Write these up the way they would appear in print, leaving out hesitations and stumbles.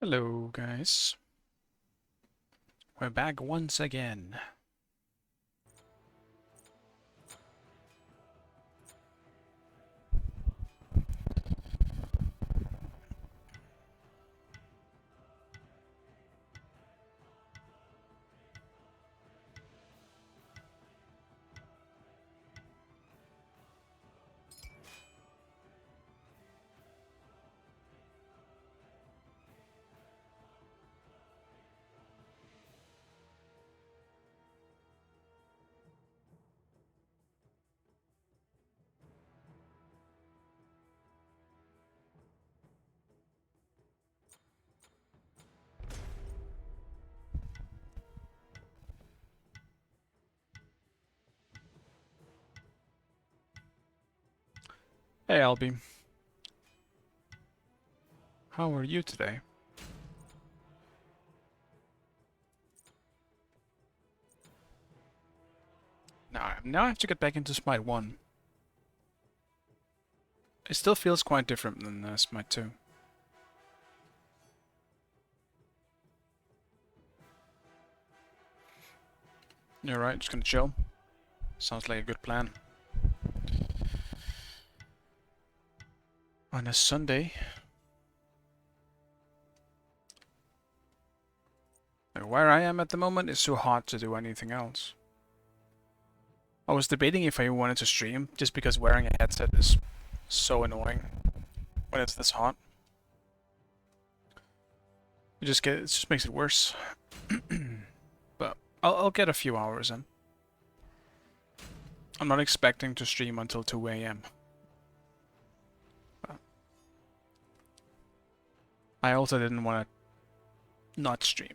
Hello, guys. We're back once again. Hey, Albie. How are you today? Now I have to get back into Smite 1. It still feels quite different than Smite 2. You're right, just gonna chill. Sounds like a good plan. On a Sunday. Where I am at the moment is too hot to do anything else. I was debating if I wanted to stream, just because wearing a headset is so annoying when it's this hot. It just makes it worse. But I'll get a few hours in. I'm not expecting to stream until 2 AM. I also didn't want to not stream.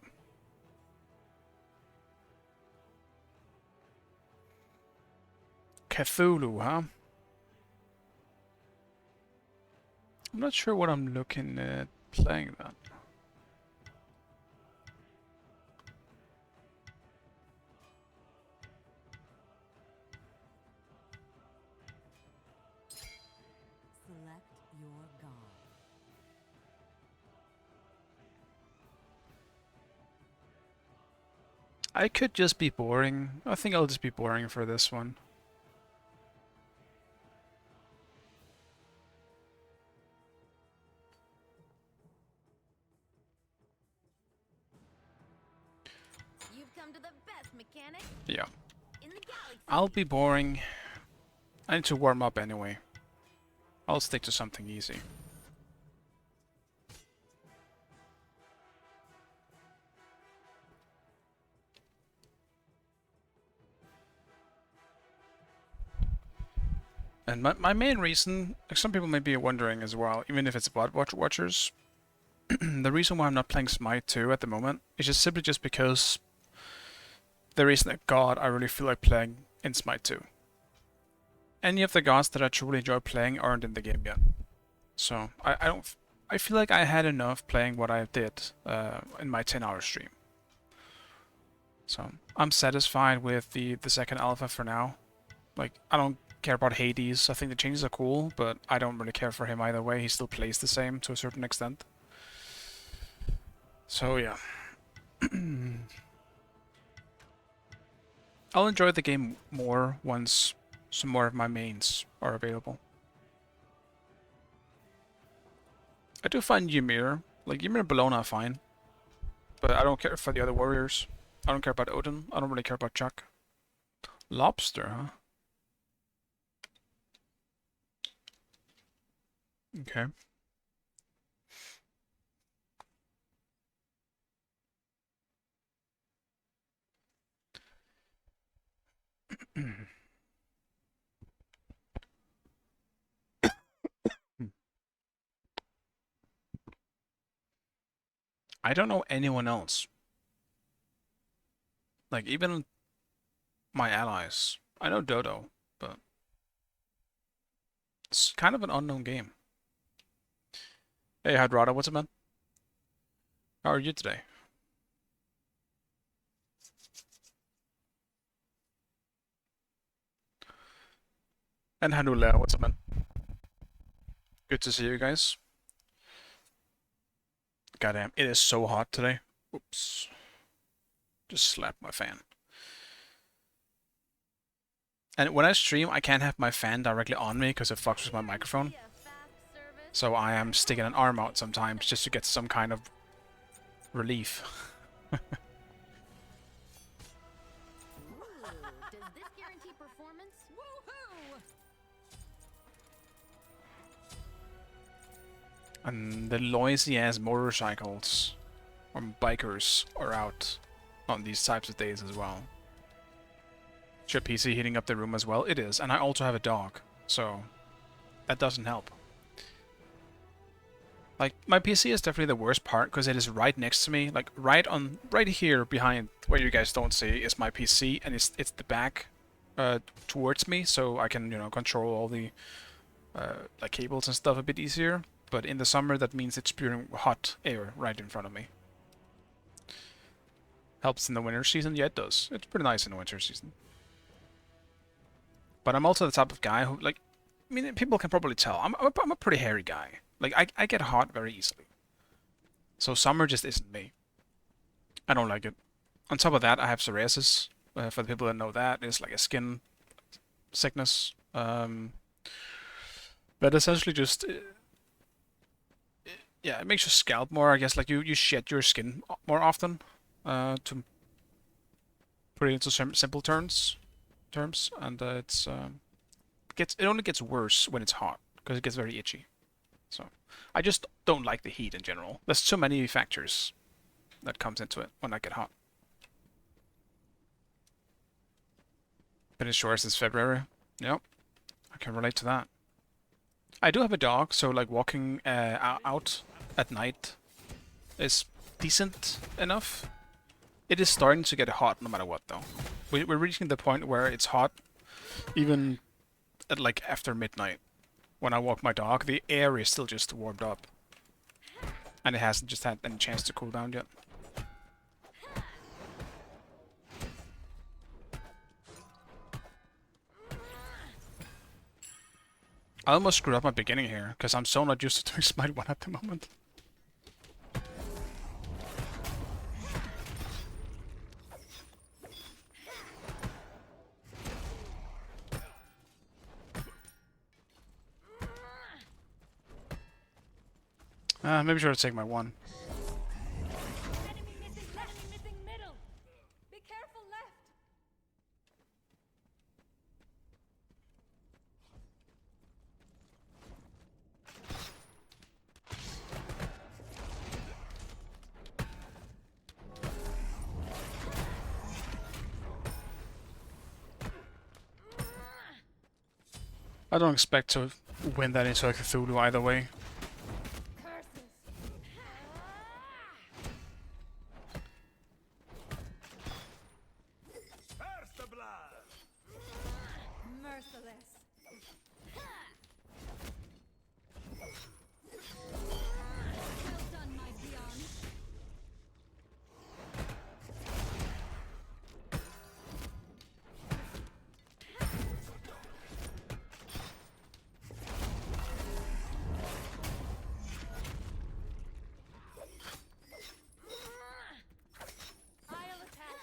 Cthulhu, huh? I'm not sure what I'm looking at playing that. Select your god. I could just be boring. I think I'll just be boring for this one. You've come to the best mechanic Yeah. in the galaxy. I'll be boring. I need to warm up anyway. I'll stick to something easy. And my main reason, like some people may be wondering as well, even if it's VOD watchers, the reason why I'm not playing Smite 2 at the moment is just simply just because there isn't a god I really feel like playing in Smite 2. Any of the gods that I truly enjoy playing aren't in the game yet. So I feel like I had enough playing what I did in my 10-hour stream. So I'm satisfied with the second alpha for now. Like, I don't care about Hades. I think the changes are cool, but I don't really care for him either way. He still plays the same to a certain extent. So yeah. I'll enjoy the game more once some more of my mains are available. I do find Ymir, like Ymir and Bellona are fine, but I don't care for the other warriors. I don't care about Odin. I don't really care about Chuck. Lobster, huh? Okay. I don't know anyone else. Like, even my allies. I know Dodo, but it's kind of an unknown game. Hey, Hydrata, what's up, man? How are you today? And Hanula, what's up, man? Good to see you guys. Goddamn, it is so hot today. Oops. Just slapped my fan. And when I stream, I can't have my fan directly on me because it fucks with my microphone. So I am sticking an arm out sometimes just to get some kind of relief. Ooh, does this guarantee performance? Woohoo! And the noisy ass motorcycles or bikers are out on these types of days as well. Is your PC heating up the room as well? It is, and I also have a dog, so that doesn't help. Like, my PC is definitely the worst part because it is right next to me, like right here behind where you guys don't see is my PC, and it's the back towards me, so I can, you know, control all the like cables and stuff a bit easier. But in the summer, that means it's spewing hot air right in front of me. Helps in the winter season? Yeah, it does. It's pretty nice in the winter season. But I'm also the type of guy who, like, I mean, people can probably tell. I'm a pretty hairy guy. Like, I get hot very easily. So summer just isn't me. I don't like it. On top of that, I have psoriasis. For the people that know that, it's like a skin sickness. But essentially just... yeah, it makes your scalp more, I guess, like you shed your skin more often. To put it into simple terms, and it only gets worse when it's hot because it gets very itchy. So I just don't like the heat in general. There's so many factors that comes into it when I get hot. Been insured since February. Yep, I can relate to that. I do have a dog, so like walking out at night is decent enough. It is starting to get hot no matter what, though. We're reaching the point where it's hot even at like after midnight. When I walk my dog, the air is still just warmed up. And it hasn't just had any chance to cool down yet. I almost screwed up my beginning here, because I'm so not used to doing Smite 1 at the moment. Maybe I should take my 1. Enemy missing middle. Be careful left. I don't expect to win that into a Cthulhu either way. Curses. Merciless. Well done, my peon. I'll attack.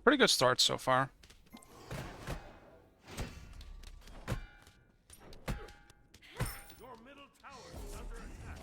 Pretty good start so far. Your middle tower is under attack.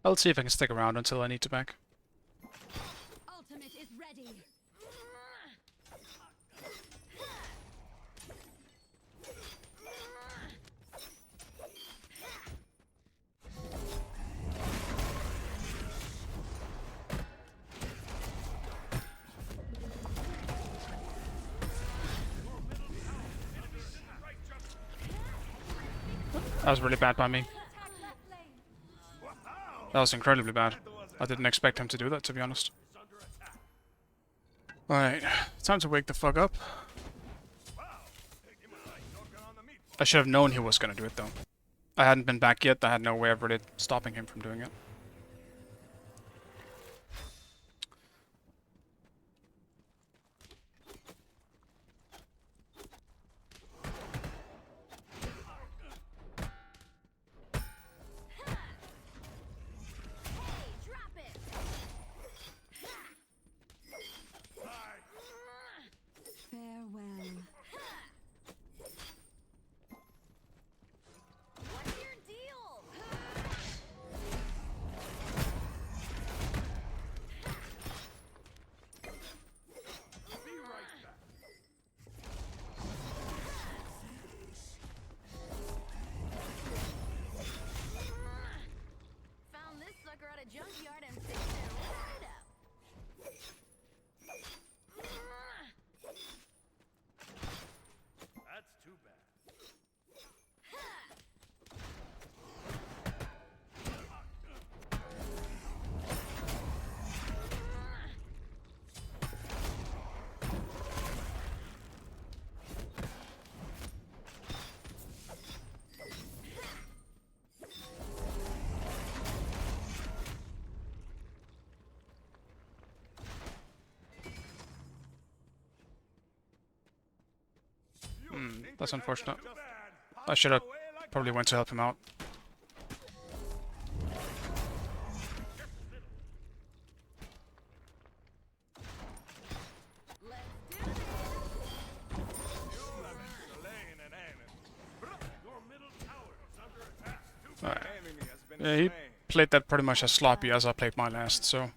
I'll see if I can stick around until I need to back. Ultimate is ready. That was really bad by me. Attack left lane. That was incredibly bad. I didn't expect him to do that, to be honest. Alright, time to wake the fuck up. I should have known he was gonna do it, though. I hadn't been back yet, I had no way of really stopping him from doing it. Drop it. Farewell. What's your deal? Be right back. Found this sucker at a junkyard and fixed it right up. That's too bad. That's unfortunate. I should have probably went to help him out. Your middle tower is under attack. Alright. Enemy has been Yeah, he slain. played that pretty much as sloppy as I played my last, so...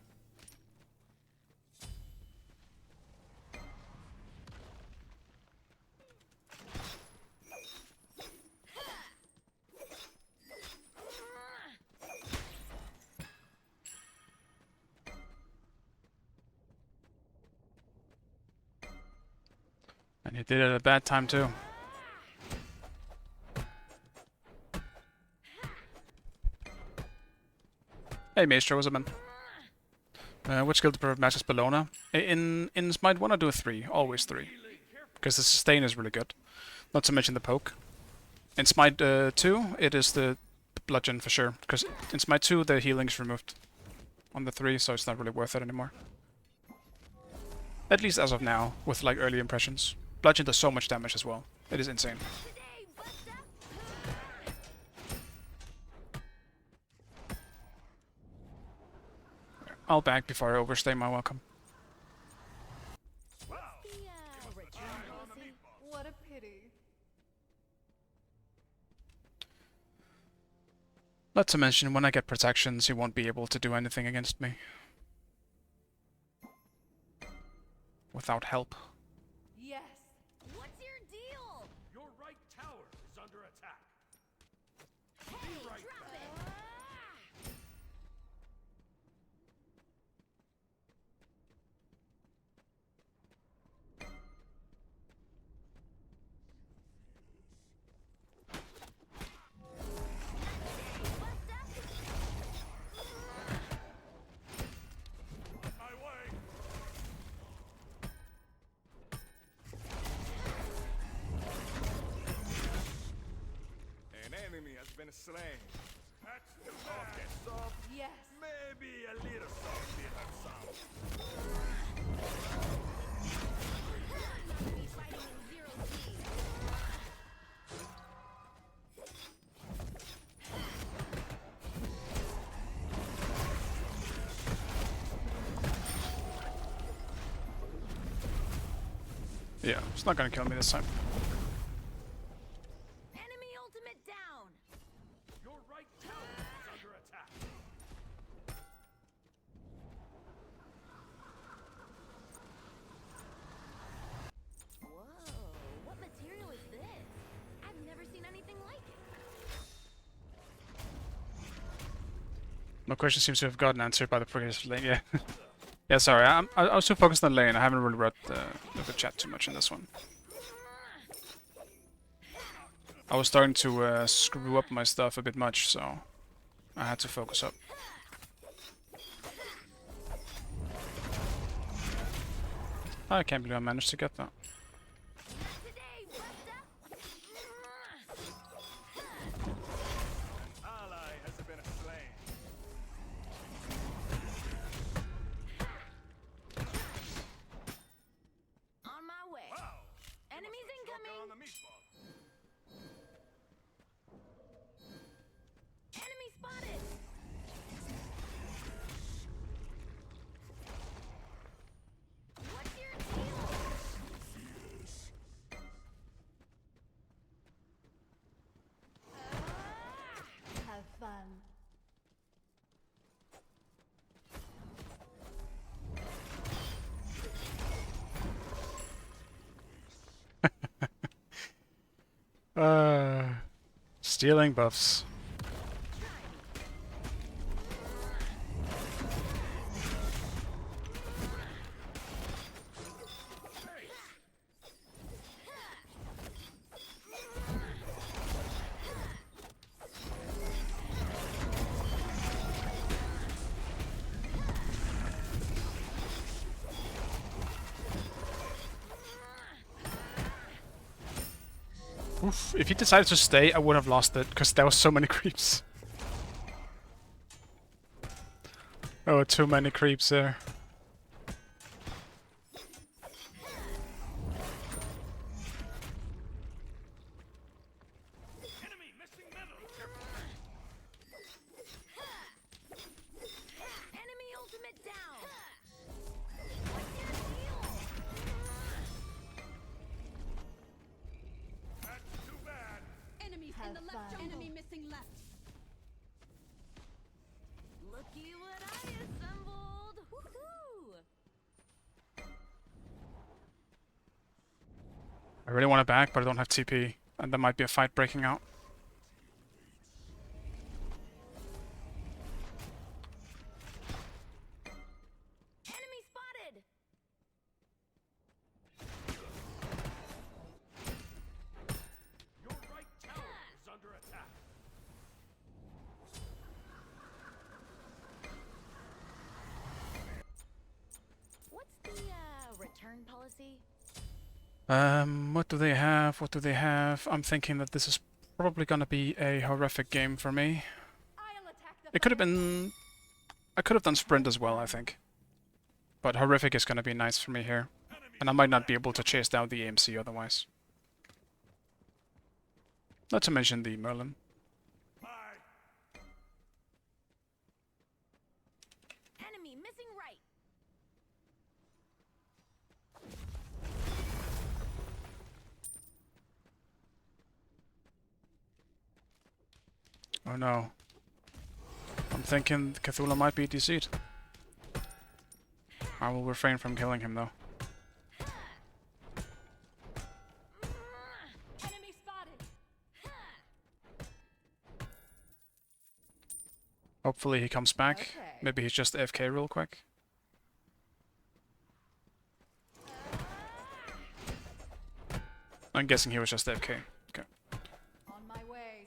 And he did it at a bad time too. Hey Maestro, what's up man? Which skill to prevent matches Bellona? In Smite 1 I do a 3, always 3. Because the sustain is really good. Not to mention the poke. In Smite 2 it is the bludgeon for sure. Because in Smite 2 the healing is removed on the 3, so it's not really worth it anymore. At least as of now, with like early impressions. Bludgeon does so much damage as well. It is insane. Today, Buster. I'll back before I overstay my welcome. What a pity. Not to mention, when I get protections, he won't be able to do anything against me. Without help. Yes. What's your deal? Your right tower is under attack. Hey, right drop back. it. My way. An enemy has been slain. That's too bad. Okay, soft. Yes. Maybe a little soft bit of sound. He's fighting in zero G. Yeah, it's not gonna kill me this time. Enemy ultimate down. Your right tower is under attack. My question seems to have gotten answered by the previous lane. Yeah. Yeah. Sorry. I was too focused on lane. I haven't really read the chat too much in this one. I was starting to screw up my stuff a bit much, so I had to focus up. I can't believe I managed to get that. Today, Buster. Ally has been slain. On my way. Wow. Enemies Choker incoming. on the meatball. Enemy spotted. What's your deal? Have fun. Stealing buffs. Oof, if he decided to stay, I would have lost it, because there was so many creeps. Oh, too many creeps there. Enemy missing middle. Enemy ultimate down. What's your deal? That's too bad. Enemies in the left jungle. Enemy missing left. Looky what I assembled. Woohoo! I really want it back, but I don't have TP, and there might be a fight breaking out. Enemy spotted. Your right tower is under attack. What's the return policy? What do they have? What do they have? I'm thinking that this is probably gonna be a horrific game for me. I'll attack the It could have been... I could have done sprint as well, I think. But horrific is gonna be nice for me here. And I might not be able to chase down the AMC otherwise. Not to mention the Merlin. Bye. enemy missing right. Oh no. I'm thinking Cthulhu might be DC'd. I will refrain from killing him though. Enemy spotted. Hopefully he comes back. Okay. Maybe he's just AFK real quick. I'm guessing he was just AFK. Okay. On my way.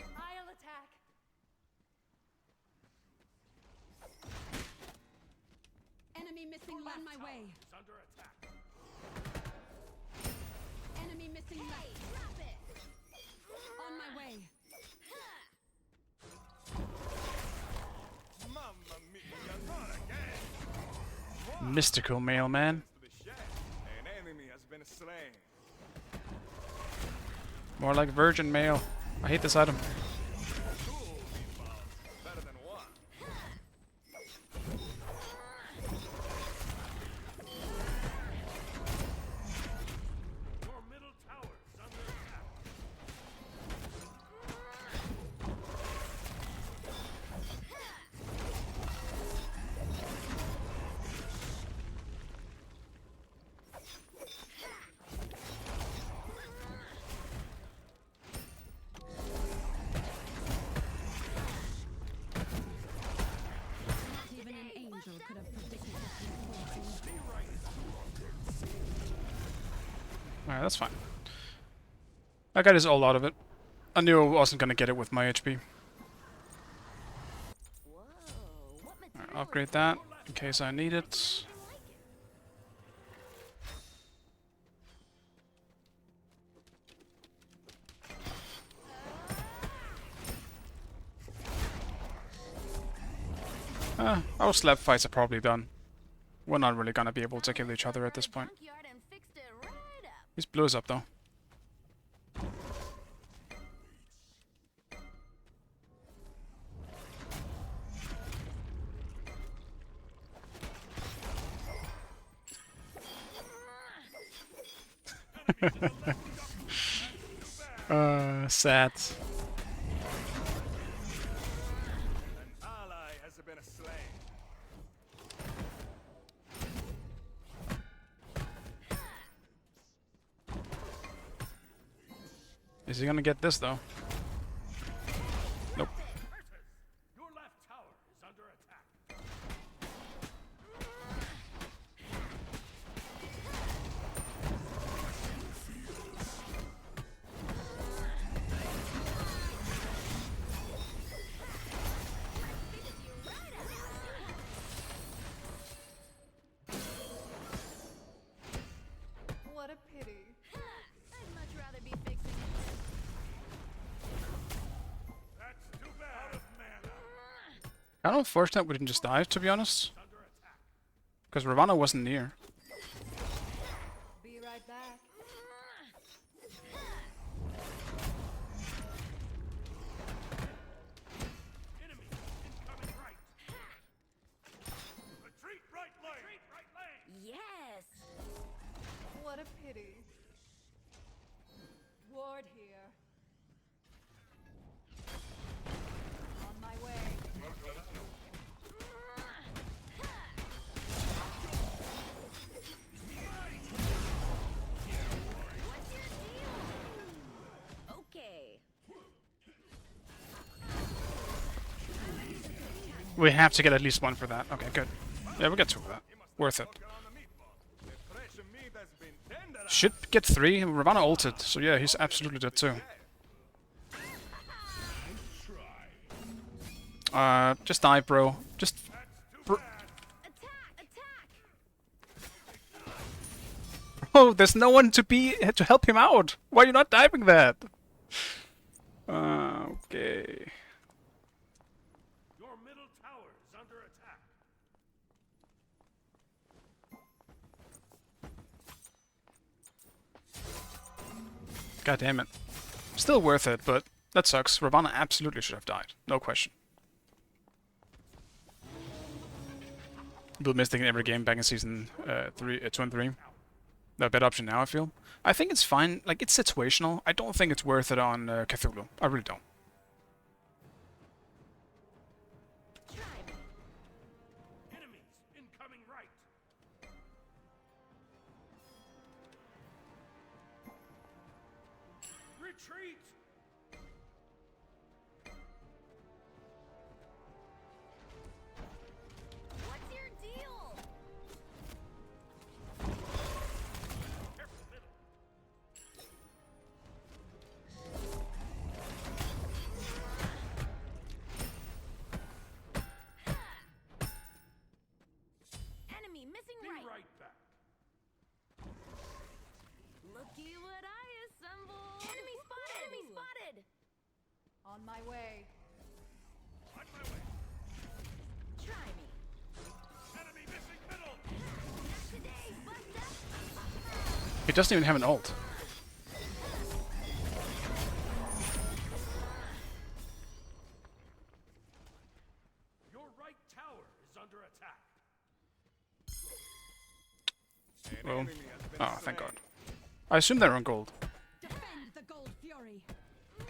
I'll attack. Enemy missing left. On my way. Is under attack. Enemy missing left. Drop it. On my way. Mamma mia, not again. Mystical mailman. To the shed. An enemy has been slain. More like virgin mail. I hate this item. Two meatballs. Better than one. Your middle tower is under attack. Alright, that's fine. I got his all out of it. I knew I wasn't gonna get it with my HP. Whoa, what Alright, material upgrade is that in case I need it. I Our slap fights are probably done. We're not really gonna be able to kill each other at this point. Junkyard and fixed it right up. He's blew us up though. Sad. An ally has been slain. Is he gonna get this though? Nope. Your left tower is under attack. What a pity. I'd much rather be fixing it. That's too bad. Out of mana. Kind of unfortunate we didn't just die, to be honest. Under attack. Because Ravana wasn't near. Be right back. Enemy incoming right. Retreat right lane. Retreat right lane. Yes. What a pity. Ward here. On my way. Okay. We have to get at least one for that. Okay, good. Yeah, we got two of that. Worth it. Get on the meatball. The fresh meat has been tenderized. Should get three. Ravana ulted, so yeah, he's absolutely dead too. Just dive, bro. Just. Attack! Attack! Oh, there's no one to help him out. Why are you not diving that? Okay. Your middle tower is under attack. God damn it. Still worth it, but that sucks. Ravana absolutely should have died. No question. We'll miss it in every game back in season 2 and 3. The better option now, I feel. I think it's fine. Like, it's situational. I don't think it's worth it on Cthulhu. I really don't. Try me. Enemies incoming right. Retreat. What's your deal? Careful middle. Enemy missing Be right. right back. Looky what I assembled. Enemy spotted. Enemy spotted. On my way. On my way. Try me. Enemy missing middle. Not today, Buster. He doesn't even have an ult. Your right tower is under attack. An Well, enemy has been oh, thank slain. God. I assume they're on gold. Defend the gold fury. Have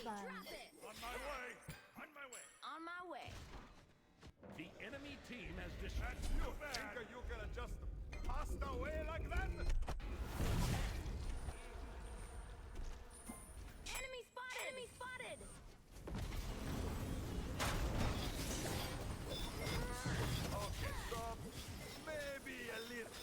fun. Drop it. On my way. On my way. On my way. The enemy team has dispatched you back. Think you can just pass away like that? Enemy spotted. Enemy spotted. Okay, stop. Maybe a little.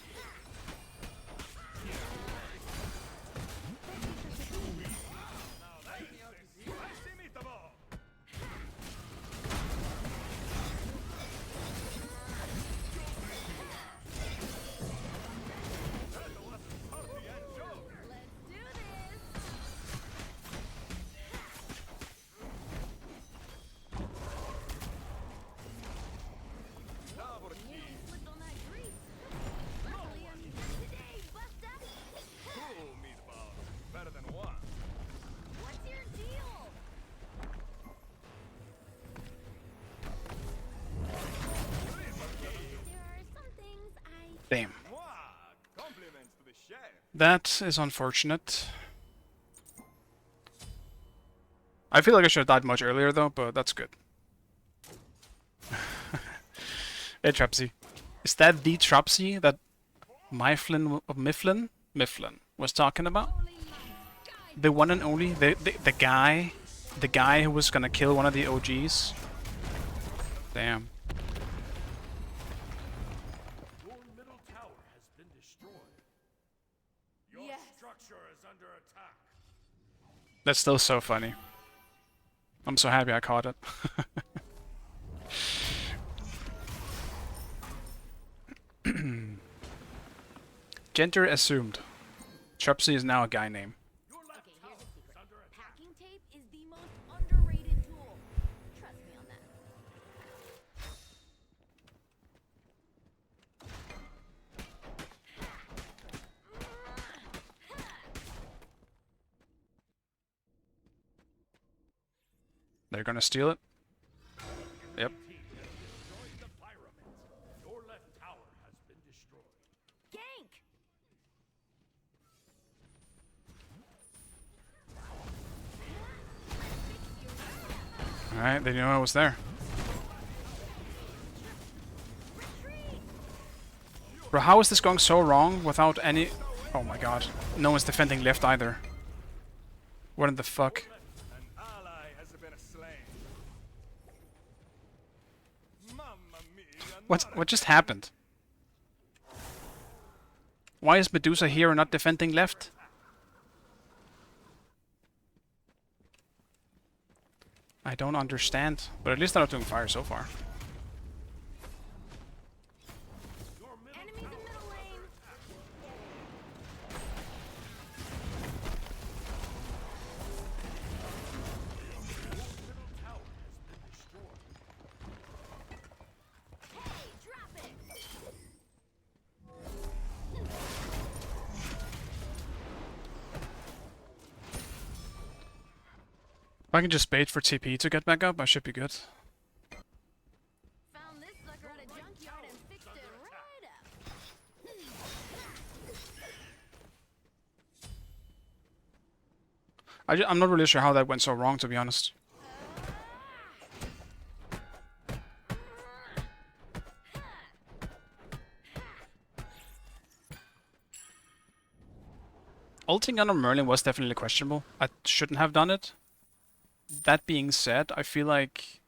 Damn. Mwah! Compliments to the chef. That is unfortunate. I feel like I should have died much earlier though, but that's good. Hey Trapsy. Is that the Trapsy that Mifflin was talking about? The one and only, the guy who was gonna kill one of the OGs? Damn. Your middle tower has been destroyed. Your Yes. structure is under attack. That's still so funny. I'm so happy I caught it. Gender assumed. Trapsy is now a guy name. Your left Okay, tower here's the is secret. under attack. Packing tape is the most underrated tool. Trust me on that. They're gonna steal it? Yep. Destroyed the pyramid. Your left tower has been destroyed. Gank! Alright, they knew I was there. Bro, how is this going so wrong without any... Oh my god. No one's defending left either. What in the fuck? An ally has been slain. Mamma mia! What just happened? Why is Medusa here and not defending left? I don't understand. But at least they're not doing fire so far. Enemies in middle lane. Hey, drop it! If I can just bait for TP to get back up, I should be good. Found this sucker at a junkyard and fixed it right up. I'm not really sure how that went so wrong, to be honest. Ulting on a Merlin was definitely questionable. I shouldn't have done it. That being said, I feel like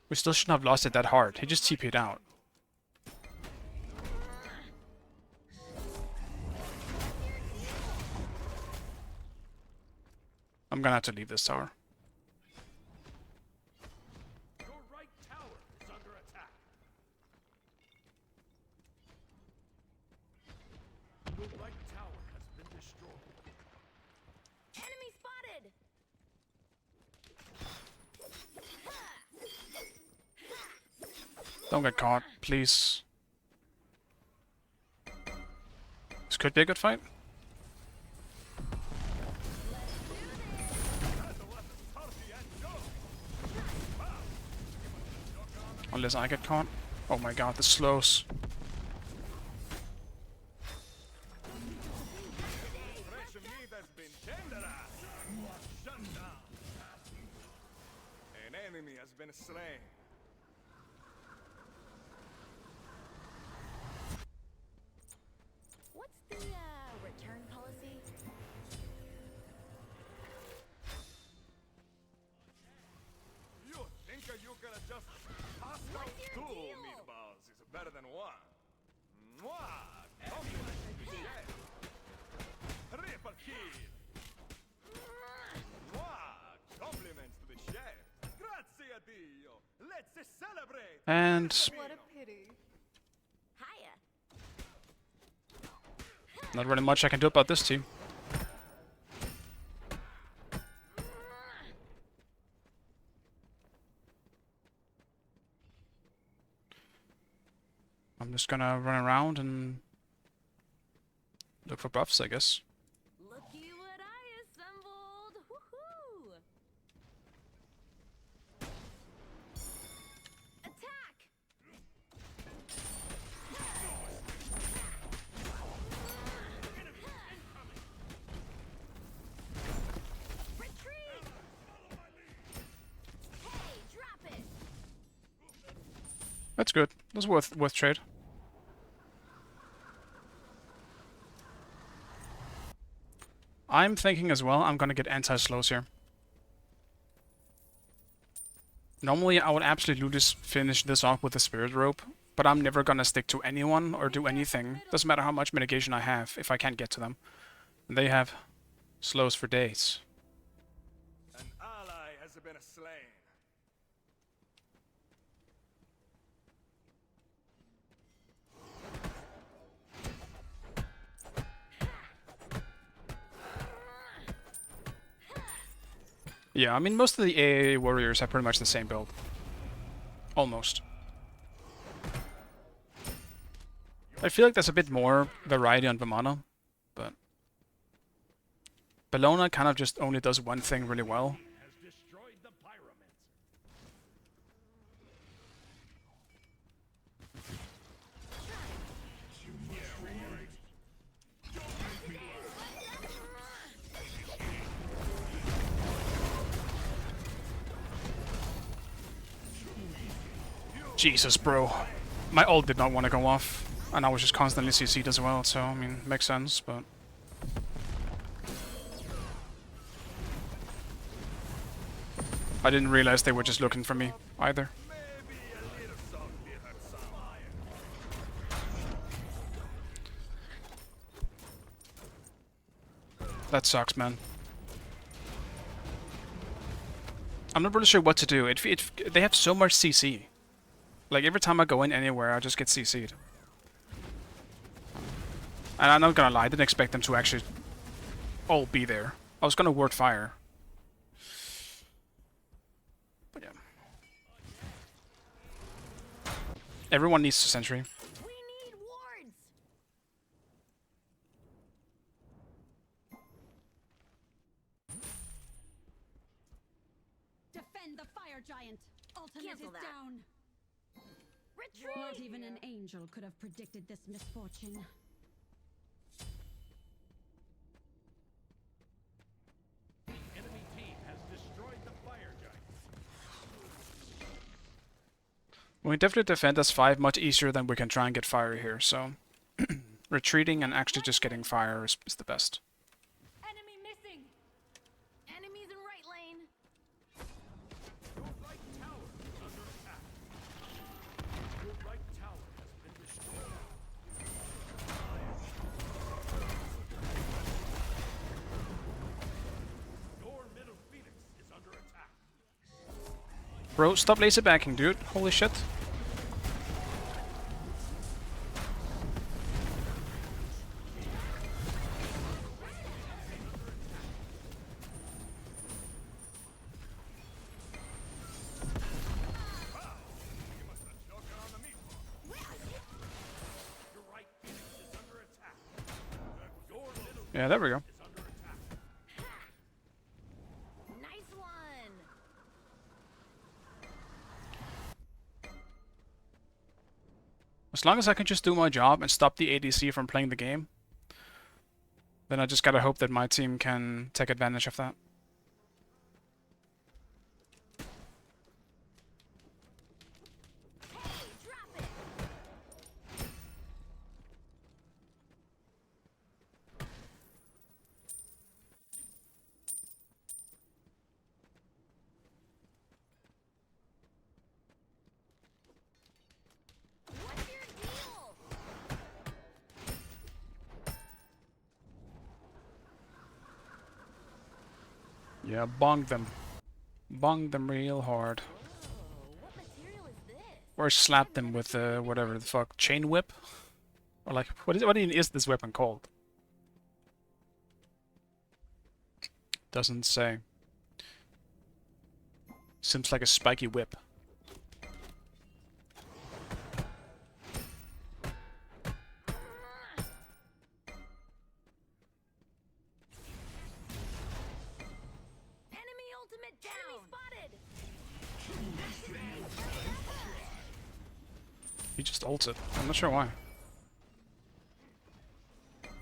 we still shouldn't have lost it that hard. He just TP'd out. I'm gonna have to leave this tower. Your right tower is under attack. Your right tower has been destroyed. Enemy spotted! Don't get caught, please. This could be a good fight. Unless I get caught. Oh my god, the slows. Fresh meat has been tenderized. Shut down. An enemy has been slain. What's the, return policy? You think you can just toss out What's your two deal? meatballs is better than one. Mwah! Compliments to the chef. Triple kill. Mwah! Compliments to the chef. Grazie a Dio. Let's celebrate. And What a pity. Hiya. not really much I can do about this team. I'm just gonna run around and look for buffs, I guess. Looky what I assembled! Woohoo! Attack! That's good. That's worth trade. I'm thinking as well I'm gonna get anti-slows here. Normally I would absolutely just finish this off with the Spirit Rope, but I'm never gonna stick to anyone or do anything. Doesn't matter how much mitigation I have if I can't get to them. And they have slows for days. An ally has been slain. Yeah, I mean most of the AA warriors have pretty much the same build. Almost. I feel like there's a bit more variety on Vimana, but Bellona kind of just only does one thing really well. Has destroyed the pyramids. Jesus, bro. My ult did not want to go off, and I was just constantly CC'd as well, so, I mean, makes sense, but... I didn't realize they were just looking for me, either. Maybe a little salt did hurt some. That sucks, man. I'm not really sure what to do. They have so much CC. Like, every time I go in anywhere, I just get CC'd. And I'm not gonna lie, I didn't expect them to actually all be there. I was gonna ward fire. But yeah. Everyone needs a sentry. We need wards. Defend the fire giant. Ultimate Cancel is that. down. Retreat. Not even an angel could have predicted this misfortune. Enemy team has destroyed the fire giant. We definitely defend S5 much easier than we can try and get fire here, so... retreating and actually just getting fire is the best. Enemy missing. Enemies in right lane. Your right tower is under attack. Your right tower has been destroyed. Your middle phoenix is under attack. Bro, stop laser backing, dude. Holy shit. Your right phoenix is under attack. Your middle Yeah, there we go. is under attack. Nice one. As long as I can just do my job and stop the ADC from playing the game, then I just gotta hope that my team can take advantage of that. Hey, drop it. What's your deal? Yeah, bong them. Bong them real hard. Oh, what material is this? Or slap them with whatever the fuck, chain whip? Or like, what even is this weapon called? Doesn't say. Seems like a spiky whip. Enemy ultimate down. Enemy spotted. He just ulted. I'm not sure why.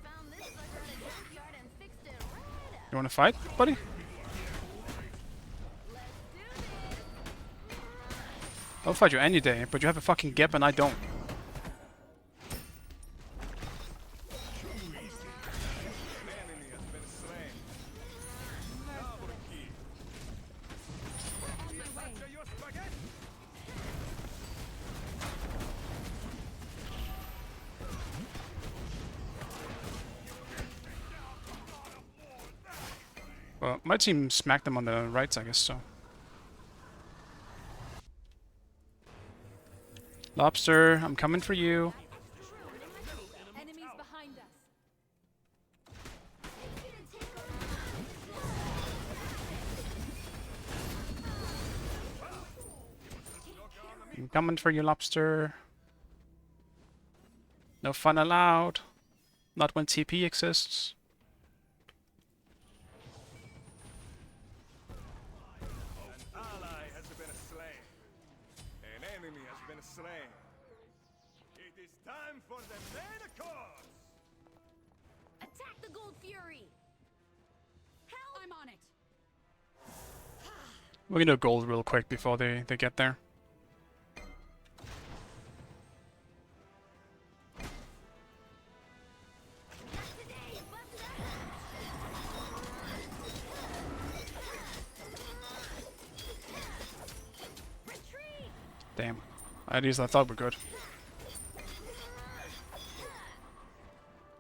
Found this sucker at a junkyard and fixed it right up. You wanna fight, buddy? Let's do this. I'll fight you any day, but you have a fucking gap and I don't. An enemy has been slain. Double kill. Capture your spaghetti. Well, my team smacked them on the rights, I guess, so. Lobster, I'm coming for you. Enemies behind us. I'm coming for you, Lobster. No fun allowed. Not when TP exists. An ally has been slain. An enemy has been slain. It is time for the main course. Attack the Gold Fury! Help! I'm on it. We're gonna do gold real quick before they get there. Not today, Buster! Retreat! Damn. At least I thought we're good.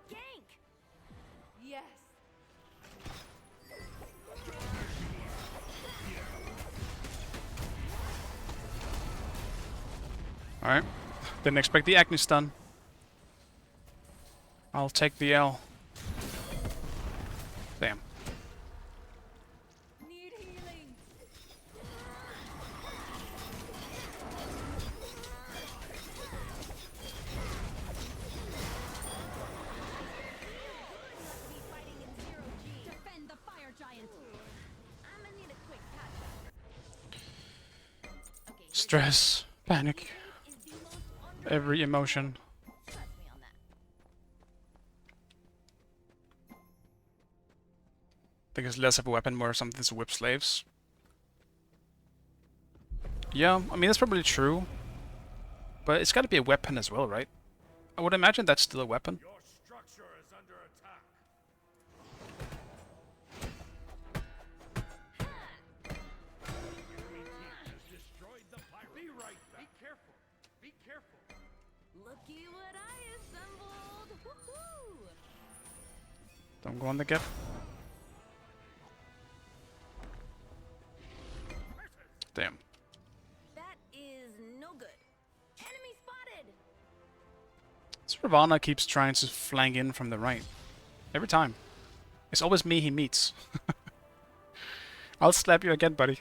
Gank! Yes. Alright. Didn't expect the Agni stun. I'll take the L. Damn. Need healing. Must be fighting in 0G. Defend the fire giant. I'ma need a quick patch. Okay, Stress. Panic. is the most under... Every emotion. Trust me on that. I think it's less of a weapon, more something to whip slaves. Yeah, I mean that's probably true. But it's gotta be a weapon as well, right? I would imagine that's still a weapon. Your structure is under attack. Enemy team has destroyed the pirate. Be right back. Be careful. Be careful. Looky what I assembled! Woohoo! Don't go on the gap. Damn. That is no good. Enemy spotted! This Ravana keeps trying to flank in from the right. Every time. It's always me he meets. I'll slap you again, buddy.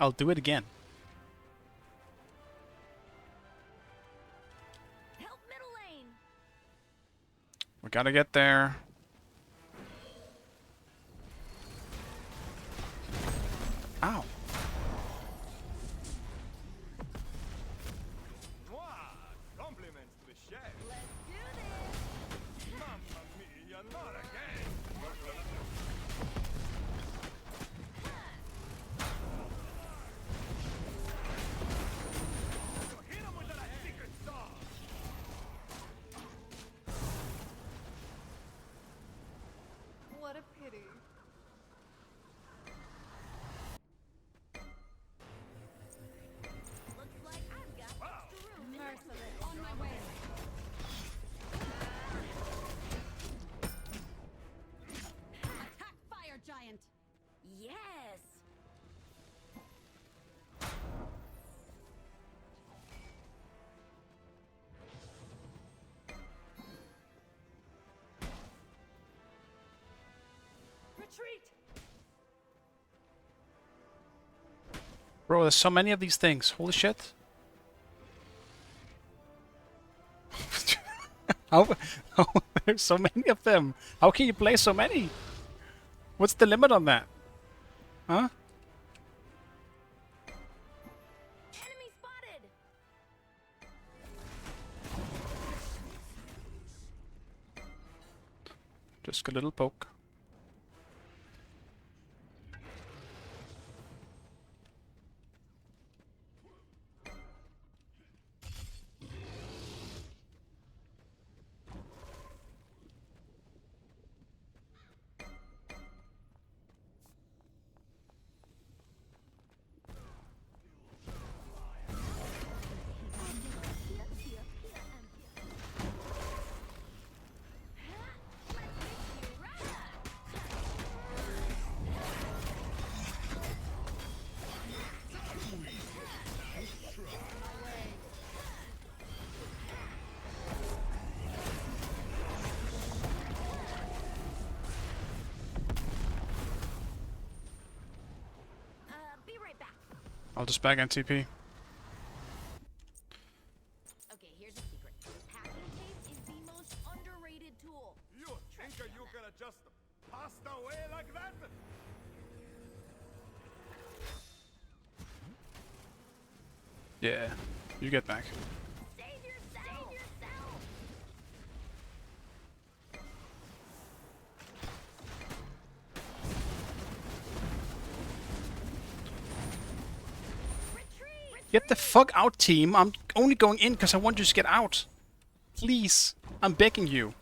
I'll do it again. Help middle lane! We gotta get there. Ow. Mwah! Compliments to the chef. Let's do this! Mamma mia, not again! So hit him with that secret sauce! What a pity. Looks like I've got extra room in my Merciless. On my way. Attack fire giant. Yes! Retreat. Bro, there's so many of these things. Holy shit. how there's so many of them? How can you play so many? What's the limit on that? Huh? Enemy spotted! Just a little poke. I'll just back NTP. Okay, here's a secret. Packing tape is the most underrated tool. You think you gonna just pass away like that? Yeah, you get back. Save yourself! Save yourself! Retreat! Get the fuck out, team. I'm only going in because I want you to get out. Please. I'm begging you.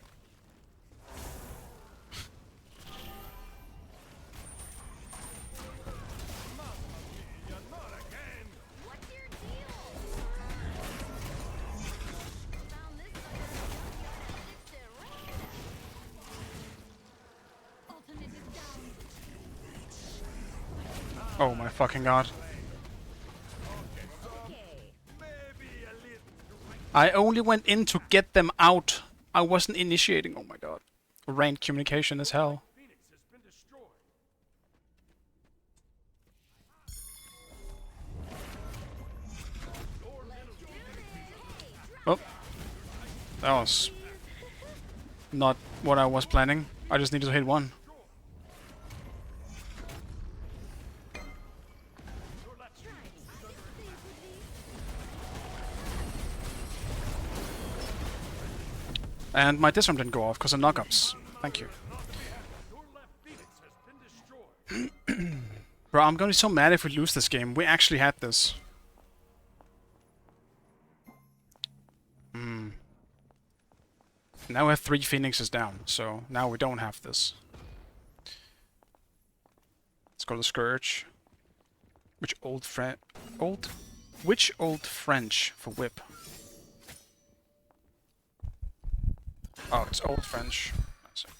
What's your deal? Found this sucker in the junkyard and Ultimate is down. Oh my fucking god. Maybe a little. I only went in to get them out. I wasn't initiating. Oh my god. Ranked communication as hell. Phoenix has been destroyed. Oh. That was not what I was planning. I just needed to hit one. And my disarm didn't go off because of knockups. Thank you. Your left Phoenix has been destroyed. Bro, I'm gonna be so mad if we lose this game. We actually had this. Now we have 3 Phoenixes down, so now we don't have this. Let's go to Scourge. Which old French for whip? Oh, it's Old French. That's it.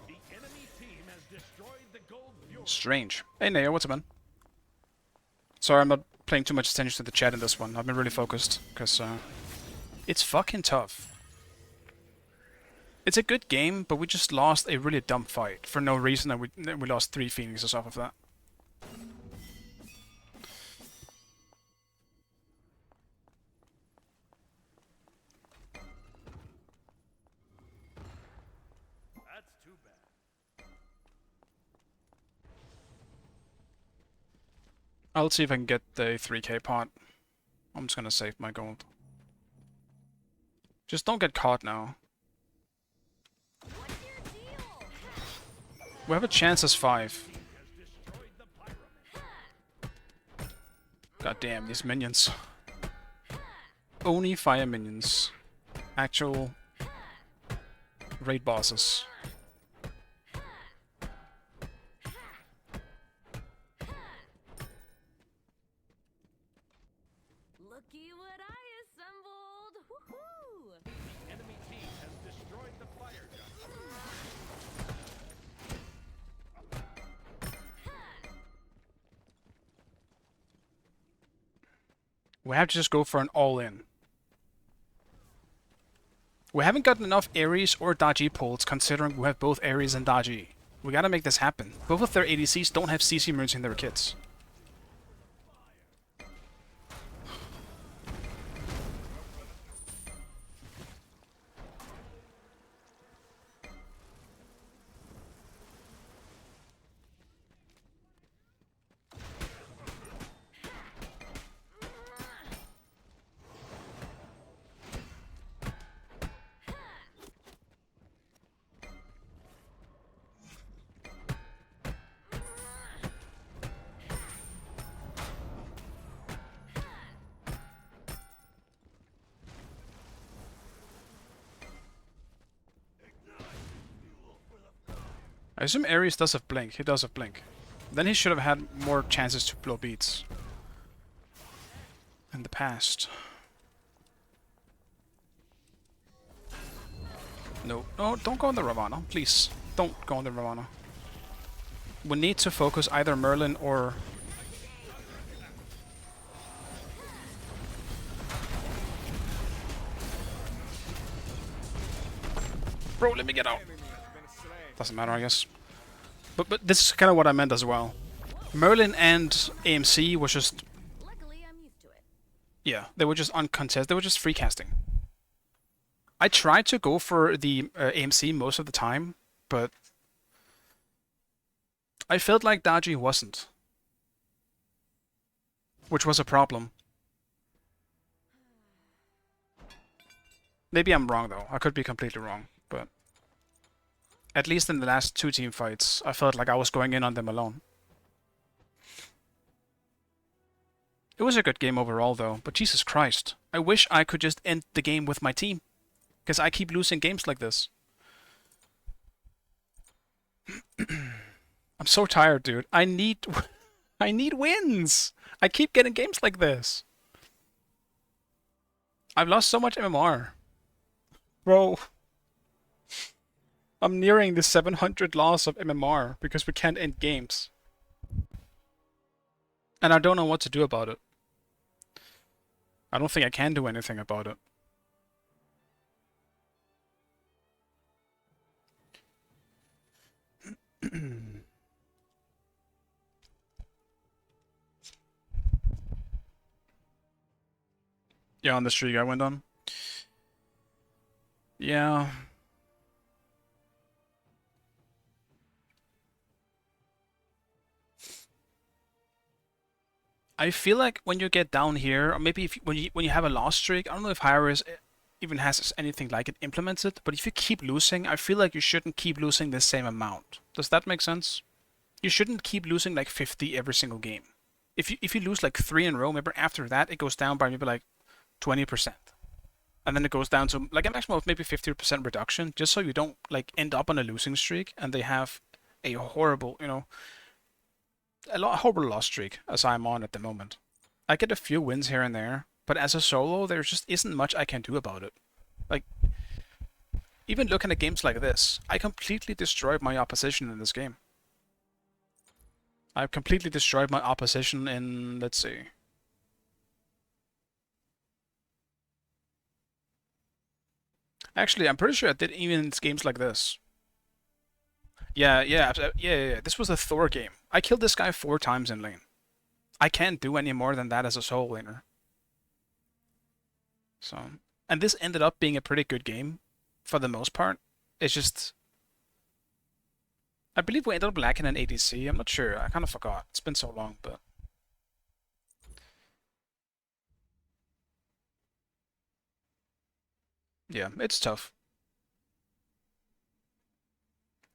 The enemy team has destroyed the gold fuel. Strange. Hey Neo, what's up, man? Sorry, I'm not paying too much attention to the chat in this one. I've been really focused, because it's fucking tough. It's a good game, but we just lost a really dumb fight for no reason, and we lost 3 Phoenixes off of that. That's too bad. I'll see if I can get the 3k pot. I'm just gonna save my gold. Just don't get caught now. what's your deal? We have a chance as 5. God damn, these minions. Only fire minions. Actual raid bosses. Looky what I assembled! Woohoo! Enemy team has destroyed the fire gun. We have to just go for an all-in. We haven't gotten enough Ares or Daji pulls considering we have both Ares and Daji. We gotta make this happen. Both of their ADCs don't have CC moons in their kits. I assume Ares does have Blink. He does have Blink. Then he should have had more chances to blow beats. In the past. No, no, don't go on the Ravana, please. Don't go on the Ravana. We need to focus either Merlin or... Bro, let me get out. Enemy has been slain. Doesn't matter, I guess. But this is kind of what I meant as well. Merlin and AMC was just, Luckily, I'm used to it. yeah, they were just uncontested. They were just free casting. I tried to go for the AMC most of the time, but I felt like Daji wasn't, which was a problem. Maybe I'm wrong though. I could be completely wrong, but at least in the last 2 team fights, I felt like I was going in on them alone. It was a good game overall though, but Jesus Christ. I wish I could just end the game with my team, because I keep losing games like this. I'm so tired, dude. I need wins. I keep getting games like this. I've lost so much MMR. Bro. I'm nearing the 700 loss of MMR because we can't end games. And I don't know what to do about it. I don't think I can do anything about it. Yeah, on the streak I went on. Yeah. I feel like when you get down here, or maybe if when you have a loss streak, I don't know if Hi-Rez even has anything like it implemented, but if you keep losing, I feel like you shouldn't keep losing the same amount. Does that make sense? You shouldn't keep losing like 50 every single game. If you lose like 3 in a row, maybe after that it goes down by maybe like 20%. And then it goes down to like a maximum of maybe 50% reduction, just so you don't like end up on a losing streak and they have a horrible, horrible loss streak as I'm on at the moment. I get a few wins here and there, but as a solo, there just isn't much I can do about it. Like, even looking at games like this, I completely destroyed my opposition in this game. I've completely destroyed my opposition in, let's see. Actually, I'm pretty sure I did even in games like this. Yeah. This was a Thor game. I killed this guy 4 times in lane. I can't do any more than that as a solo laner. So, and this ended up being a pretty good game for the most part. It's just, I believe we ended up lacking an ADC. I'm not sure. I kind of forgot. It's been so long, but yeah, it's tough.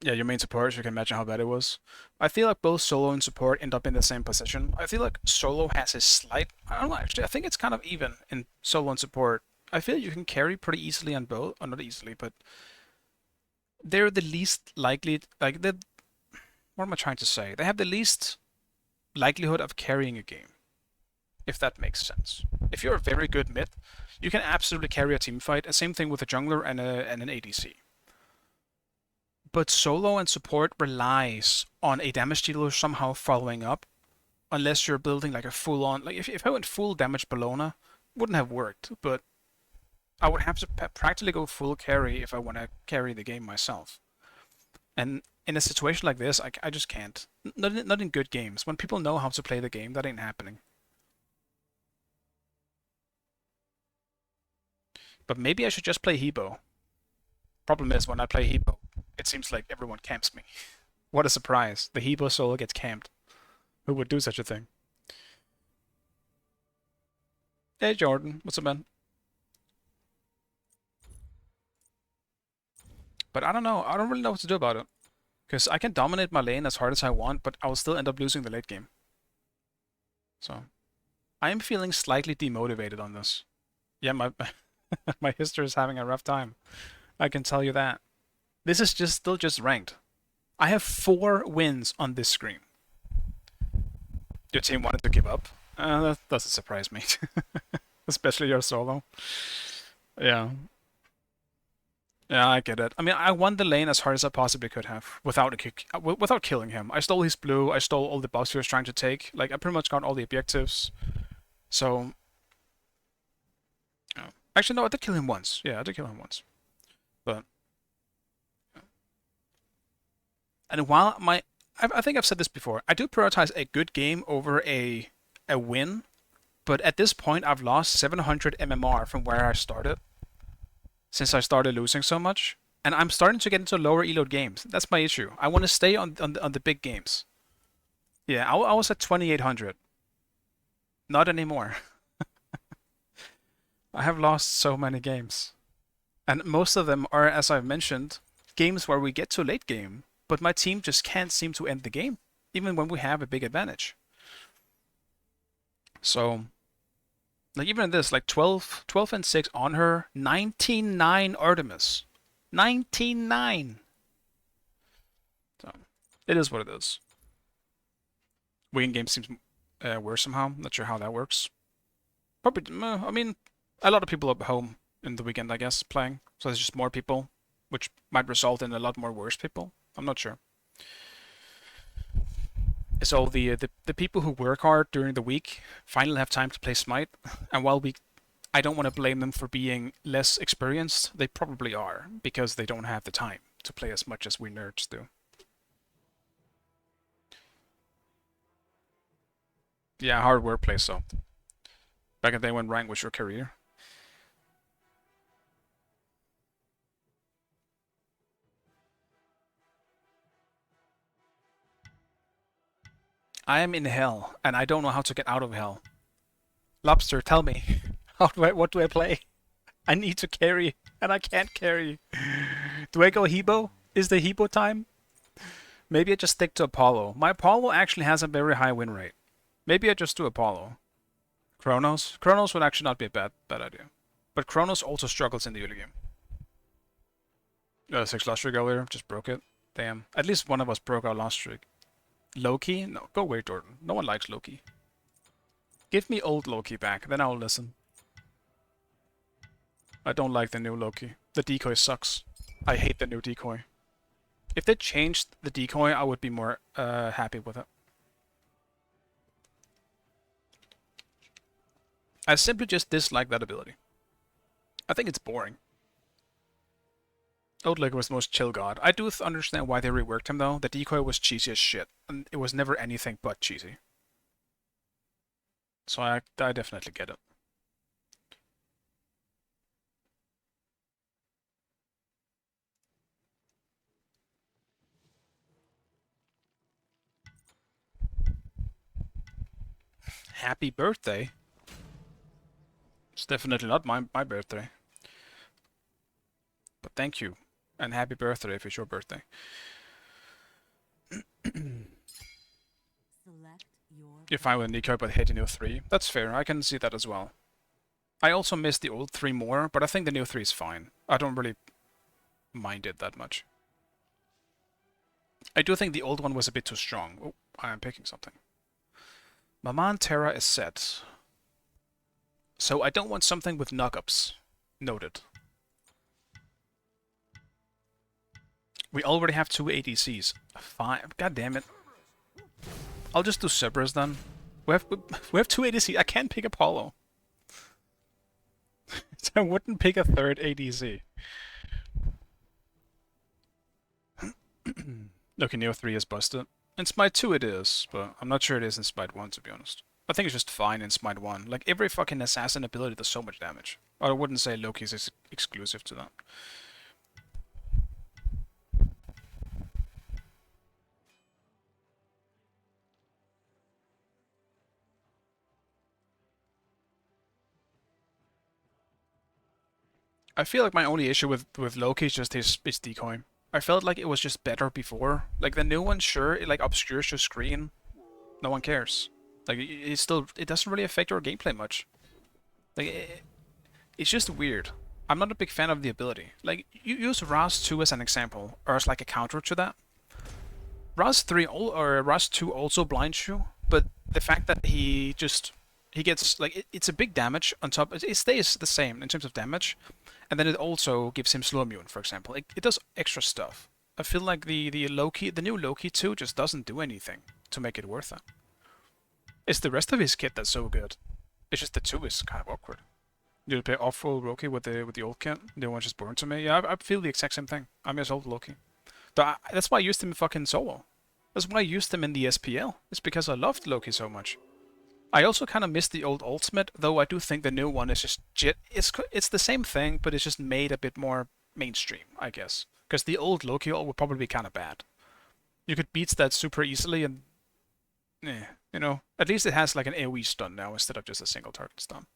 Yeah, your main support, so you can imagine how bad it was. I feel like both solo and support end up in the same position. I feel like solo has a slight, I don't know actually, I think it's kind of even in solo and support. I feel you can carry pretty easily on both, or not easily, but they're the least likely, like, what am I trying to say? They have the least likelihood of carrying a game, if that makes sense. If you're a very good mid, you can absolutely carry a team fight, and same thing with a jungler and an ADC. But solo and support relies on a damage dealer somehow following up, unless you're building like a full-on, like if I went full damage Bellona, wouldn't have worked, but I would have to practically go full carry if I want to carry the game myself. And in a situation like this, I just can't. Not in good games. When people know how to play the game, that ain't happening. But maybe I should just play Hebo. Problem is, when I play Hebo, it seems like everyone camps me. What a surprise. The Hebo solo gets camped. Who would do such a thing? Hey Jordan, what's up, man? But I don't know. I don't really know what to do about it. Because I can dominate my lane as hard as I want, but I will still end up losing the late game. So, I am feeling slightly demotivated on this. Yeah, my my history is having a rough time. I can tell you that. This is still just ranked. I have 4 wins on this screen. Your team wanted to give up? That doesn't surprise me. Especially your solo. Yeah. Yeah, I get it. I mean, I won the lane as hard as I possibly could have without killing him. I stole his blue. I stole all the buffs he was trying to take. Like, I pretty much got all the objectives. So, actually, no, I did kill him once. Yeah, I did kill him once. But, and while I think I've said this before. I do prioritize a good game over a win, but at this point I've lost 700 MMR from where I started. Since I started losing so much, and I'm starting to get into lower eload games. That's my issue. I want to stay on the big games. Yeah, I was at 2800. Not anymore. I have lost so many games. And most of them are, as I've mentioned, games where we get to late game, but my team just can't seem to end the game, even when we have a big advantage. So, like even in this, like 12 and 6 on her, 19-9 Artemis. 19-9! So, it is what it is. Winning game seems worse somehow. Not sure how that works. Probably, I mean, a lot of people are home in the weekend, I guess, playing. So there's just more people, which might result in a lot more worse people. I'm not sure. It's all the people who work hard during the week finally have time to play Smite, and while I don't want to blame them for being less experienced, they probably are, because they don't have the time to play as much as we nerds do. Yeah, hard work plays so. Back in the day when rank was your career. I am in hell, and I don't know how to get out of hell. Lobster, tell me. What do I play? I need to carry, and I can't carry. Do I go Hebo? Is the Hebo time? Maybe I just stick to Apollo. My Apollo actually has a very high win rate. Maybe I just do Apollo. Chronos? Chronos would actually not be a bad idea. But Chronos also struggles in the early game. 6 lost streak earlier, just broke it. Damn. At least one of us broke our lost streak. Loki? No, go away, Jordan. No one likes Loki. Give me old Loki back, then I'll listen. I don't like the new Loki. The decoy sucks. I hate the new decoy. If they changed the decoy, I would be more happy with it. I simply just dislike that ability. I think it's boring. Old Loki was the most chill god. I do understand why they reworked him though. The decoy was cheesy as shit, and it was never anything but cheesy. So I definitely get it. Happy birthday. It's definitely not my birthday. But thank you. And happy birthday if it's your birthday. You're fine with Nico but hating Neo 3. That's fair, I can see that as well. I also miss the old 3 more, but I think the Neo 3 is fine. I don't really mind it that much. I do think the old one was a bit too strong. Oh, I am picking something. Maman Terra is set. So I don't want something with knockups. Noted. We already have 2 ADCs. Fine. God damn it. I'll just do Cerberus then. We have 2 ADCs. I can't pick Apollo. So I wouldn't pick a third ADC. Okay, Neo 3 is busted. In Smite 2 it is, but I'm not sure it is in Smite 1 to be honest. I think it's just fine in Smite 1. Like every fucking assassin ability does so much damage. Or I wouldn't say Loki's is exclusive to that. I feel like my only issue with Loki is just his decoy. I felt like it was just better before. Like the new one, sure, it like obscures your screen. No one cares. Like it doesn't really affect your gameplay much. Like it's just weird. I'm not a big fan of the ability. Like you use Raz 2 as an example, or as like a counter to that. Raz 3 or Raz 2 also blinds you, but the fact that he gets like it's a big damage on top. It stays the same in terms of damage. And then it also gives him slow immune, for example. It does extra stuff. I feel like the new Loki 2 just doesn't do anything to make it worth it. It's the rest of his kit that's so good. It's just the 2 is kind of awkward. You play awful Loki with the old kit. The one's just born to me. Yeah, I feel the exact same thing. I miss old Loki. That's why I used him fucking solo. That's why I used them in the SPL. It's because I loved Loki so much. I also kind of miss the old Ultimate, though I do think the new one is just it's the same thing, but it's just made a bit more mainstream, I guess. Because the old Loki ult would probably be kind of bad. You could beat that super easily, and you know, at least it has like an AoE stun now instead of just a single target stun.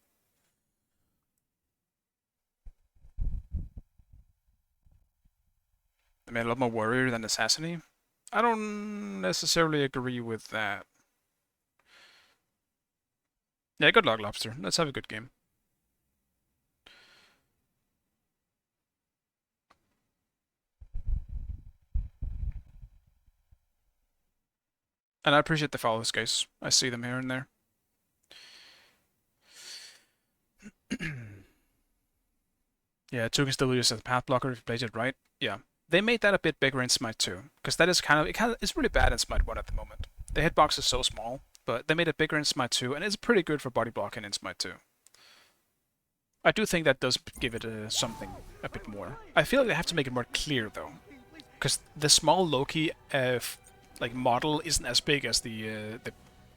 I mean, a lot more warrior than Assassin-y. I don't necessarily agree with that. Yeah, good luck, Lobster. Let's have a good game. And I appreciate the follows, guys. I see them here and there. Yeah, 2 can still use as a path blocker if you plays it right. Yeah. They made that a bit bigger in Smite 2, because that is it's really bad in Smite 1 at the moment. The hitbox is so small, but they made it bigger in Smite 2, and it's pretty good for body blocking in Smite 2. I do think that does give it something a bit more. I feel like they have to make it more clear though, because the small Loki like model isn't as big as the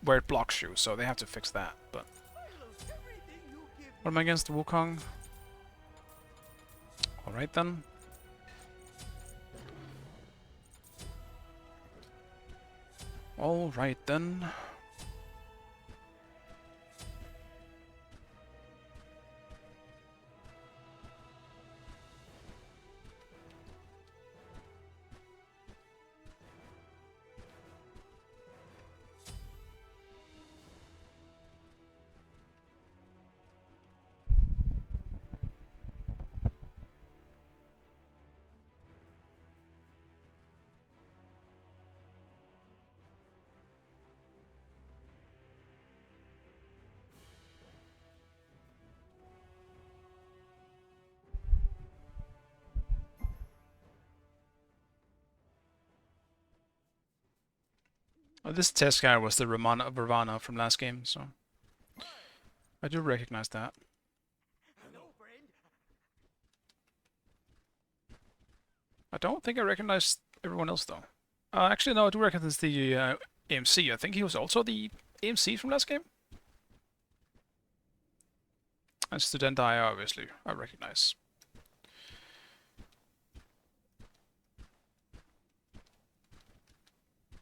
where it blocks you, so they have to fix that. But what am I against the Wukong? All right then. All right then. Oh, this test guy was the Ravana from last game, so I do recognize that. I don't think I recognize everyone else though. Actually, no, I do recognize the AMC. I think he was also the AMC from last game. And Student I obviously I recognize.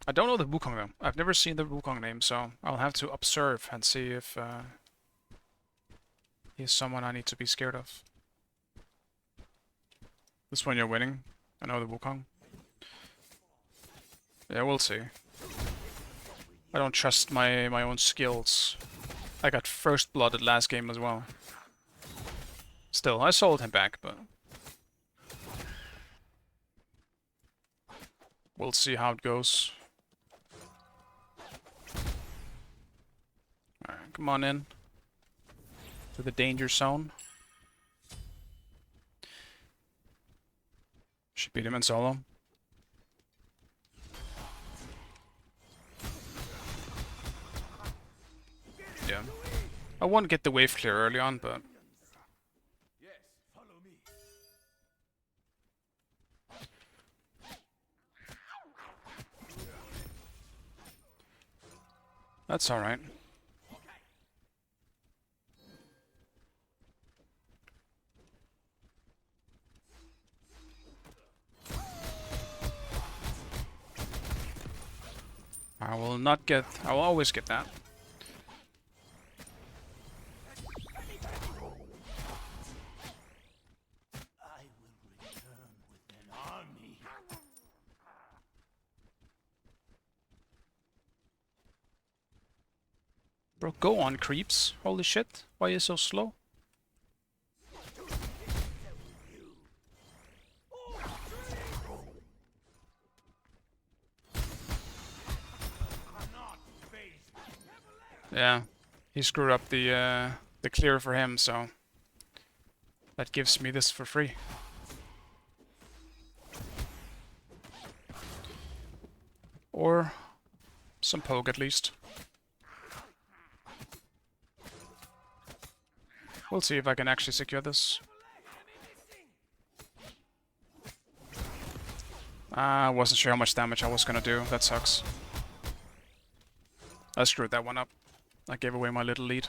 I don't know the Wukong though. I've never seen the Wukong name, so I'll have to observe and see if he's someone I need to be scared of. This one you're winning. I know the Wukong. Yeah, we'll see. I don't trust my own skills. I got first blooded last game as well. Still, I sold him back, but we'll see how it goes. Alright, come on in. To the danger zone. Should beat him in solo. Yeah. I won't get the wave clear early on, but Yes, follow me. that's alright. I will not get... I will always get that. I will return with an army. Bro, go on, creeps. Holy shit. Why are you so slow? Yeah, he screwed up the clear for him, so that gives me this for free. Or some poke at least. We'll see if I can actually secure this. I wasn't sure how much damage I was gonna do. That sucks. I screwed that one up. I gave away my little lead.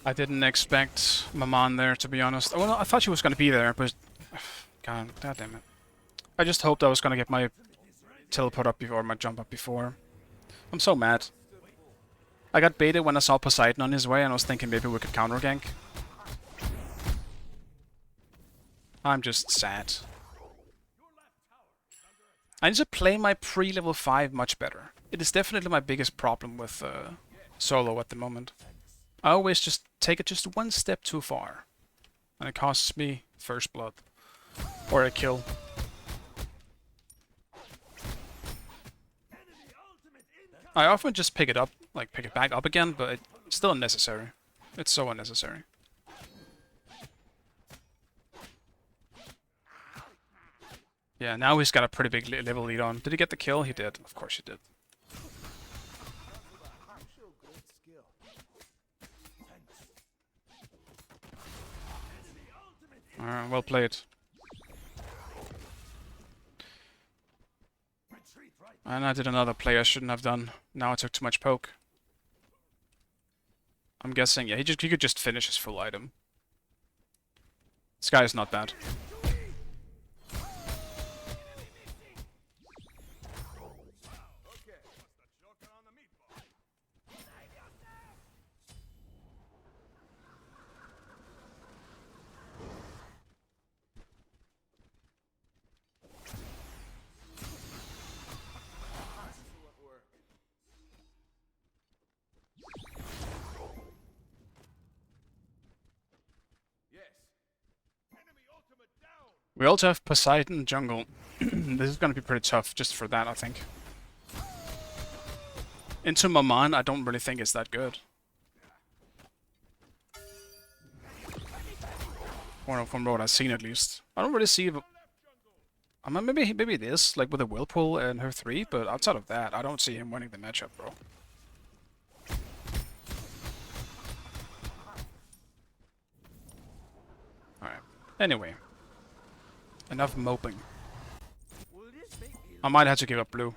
I didn't expect Maman there, to be honest. Well, I thought she was gonna be there, but God damn it! I just hoped I was gonna get my teleport up before, my jump up before. I'm so mad. I got baited when I saw Poseidon on his way, and I was thinking maybe we could counter gank. I'm just sad. I need to play my pre-level 5 much better. It is definitely my biggest problem with solo at the moment. I always just take it just one step too far, and it costs me first blood or a kill. I often just pick it up, like pick it back up again, but it's still unnecessary. It's so unnecessary. Yeah, now he's got a pretty big level lead on. Did he get the kill? He did. Of course he did. Well played. And I did another play I shouldn't have done. Now I took too much poke. I'm guessing, yeah, he could just finish his full item. This guy is not bad. We also have Poseidon jungle. This is gonna be pretty tough just for that, I think. Into Maman, I don't really think it's that good. Or from what I've seen at least. I don't really see... I mean, maybe it is, like with a Whirlpool and her 3, but outside of that, I don't see him winning the matchup, bro. Alright. Anyway. Enough moping. I might have to give up blue.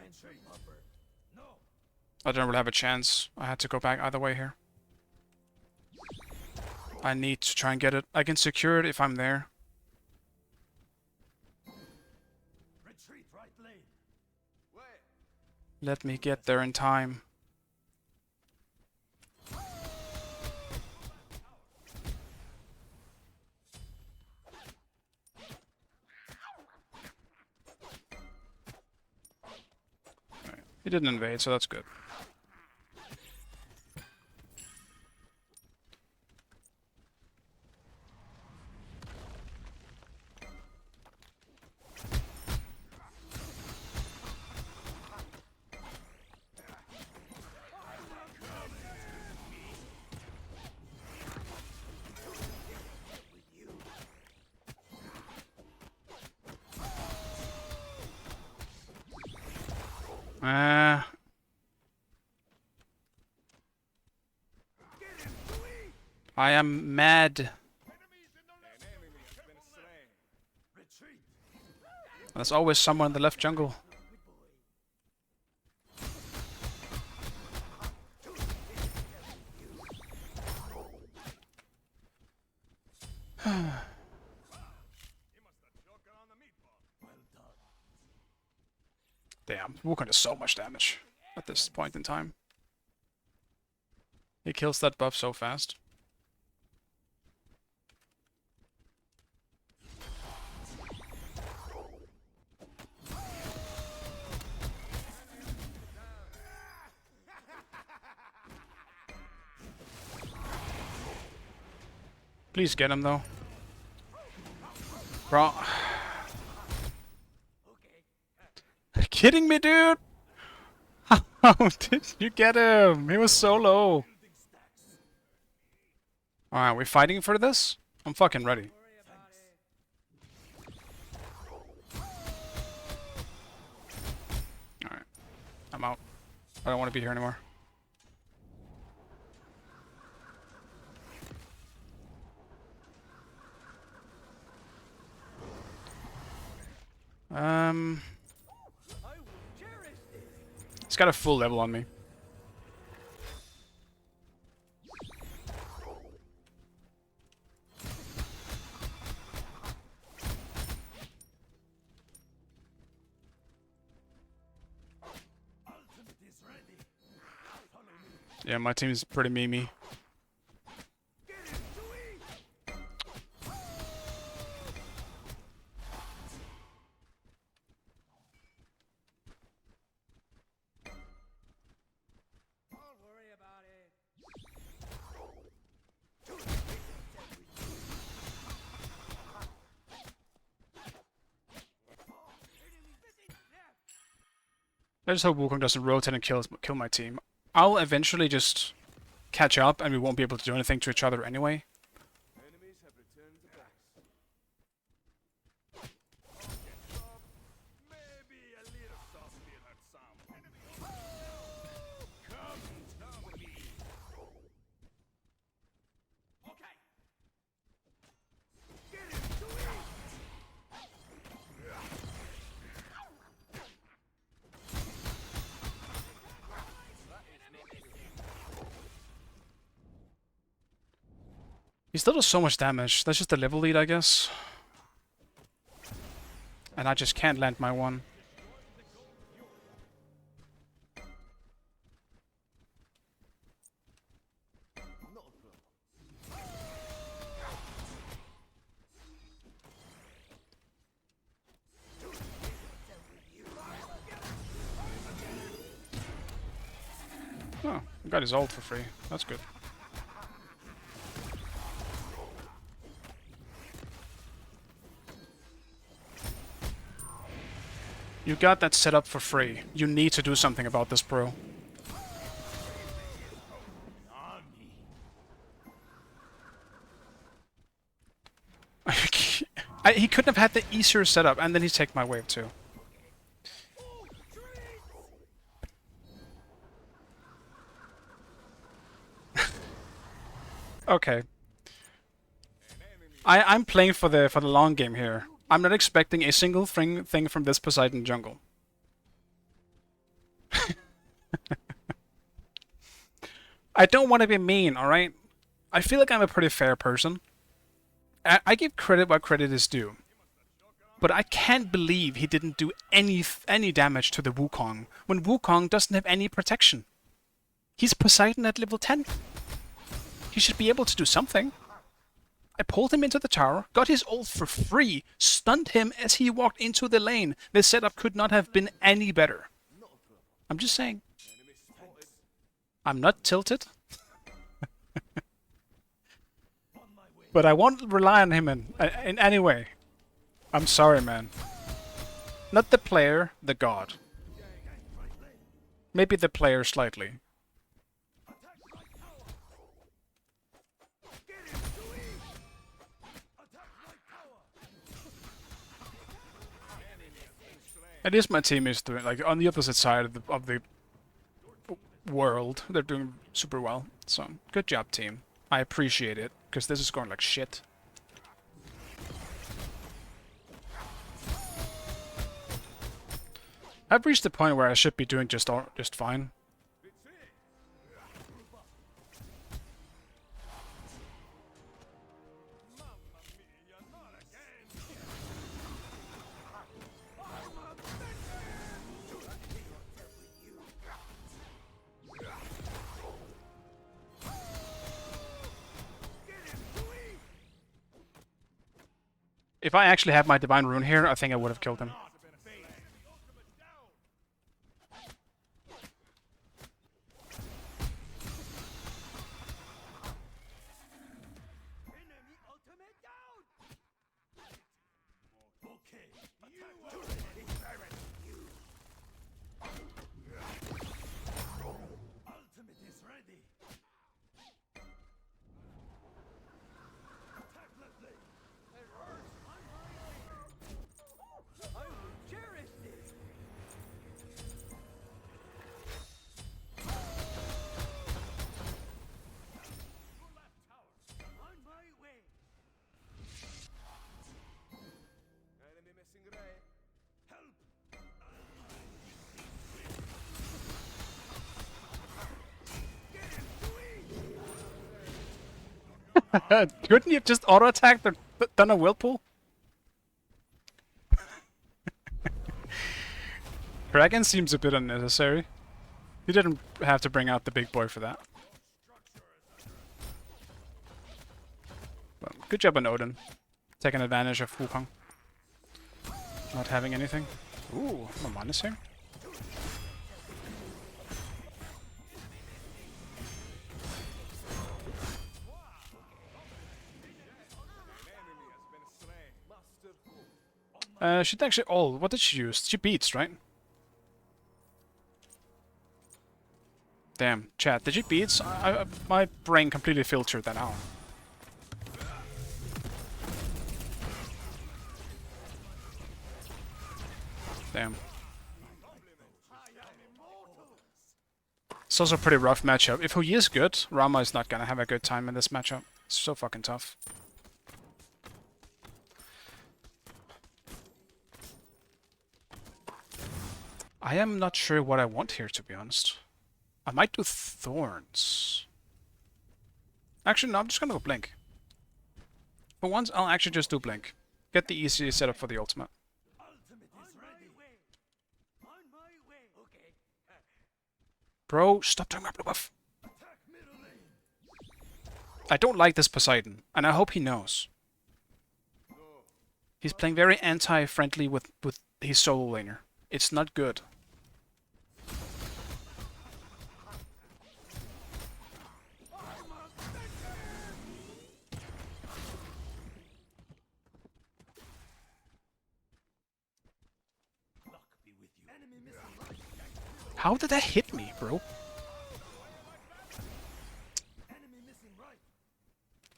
I don't really have a chance. I had to go back either way here. I need to try and get it. I can secure it if I'm there. Let me get there in time. He didn't invade, so that's good. I am mad. There's always someone in the left jungle. Damn, Wukong does so much damage at this point in time. He kills that buff so fast. Please get him though. Bro. Kidding me, dude? How did you get him? He was so low. Alright, we fighting for this? I'm fucking ready. Alright. I'm out. I don't want to be here anymore. He's got a full level on me. Yeah, my team's pretty memey. I just hope Wukong doesn't rotate and kill my team. I'll eventually just catch up and we won't be able to do anything to each other anyway. Enemies have returned to base. Maybe a little sauce will hurt some. Come to me. Okay. Get into it. He still does so much damage. That's just the level lead, I guess. And I just can't land my one. Oh, I got his ult for free. That's good. You got that set up for free. You need to do something about this, bro. He couldn't have had the easier setup, and then he'd take my wave too. Okay. I'm playing for the long game here. I'm not expecting a single thing from this Poseidon jungle. I don't want to be mean, alright? I feel like I'm a pretty fair person. I give credit where credit is due. But I can't believe he didn't do any damage to the Wukong when Wukong doesn't have any protection. He's Poseidon at level 10. He should be able to do something. I pulled him into the tower, got his ult for free, stunned him as he walked into the lane. This setup could not have been any better. I'm just saying. I'm not tilted. But I won't rely on him in any way. I'm sorry, man. Not the player, the god. Maybe the player slightly. At least my team is doing, like, on the opposite side of the world. They're doing super well. So, good job, team. I appreciate it, because this is going like shit. I've reached the point where I should be doing just fine. If I actually had my Divine Rune here, I think I would have killed him. Couldn't you just auto attack the done a whirlpool? Dragon seems a bit unnecessary. You didn't have to bring out the big boy for that. Well, good job on Odin. Taking advantage of Wukong. Not having anything. Ooh, no minus here. She'd actually... Oh, what did she use? She beats, right? Damn, chat, did she beats? My brain completely filtered that out. Damn. It's also a pretty rough matchup. If Hui is good, Rama is not gonna have a good time in this matchup. It's so fucking tough. I am not sure what I want here, to be honest. I might do Thorns. Actually, no, I'm just gonna go Blink. For once, I'll actually just do Blink. Get the easy setup for the ultimate. Bro, stop doing my blue buff. I don't like this Poseidon, and I hope he knows. He's playing very anti-friendly with his solo laner. It's not good. How did that hit me, bro?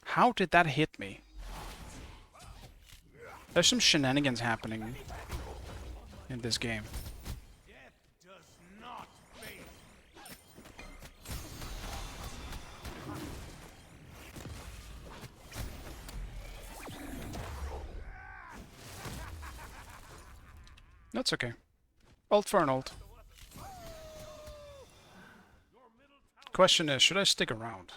How did that hit me? There's some shenanigans happening in this game. That's okay. Ult for an ult. Question is, should I stick around?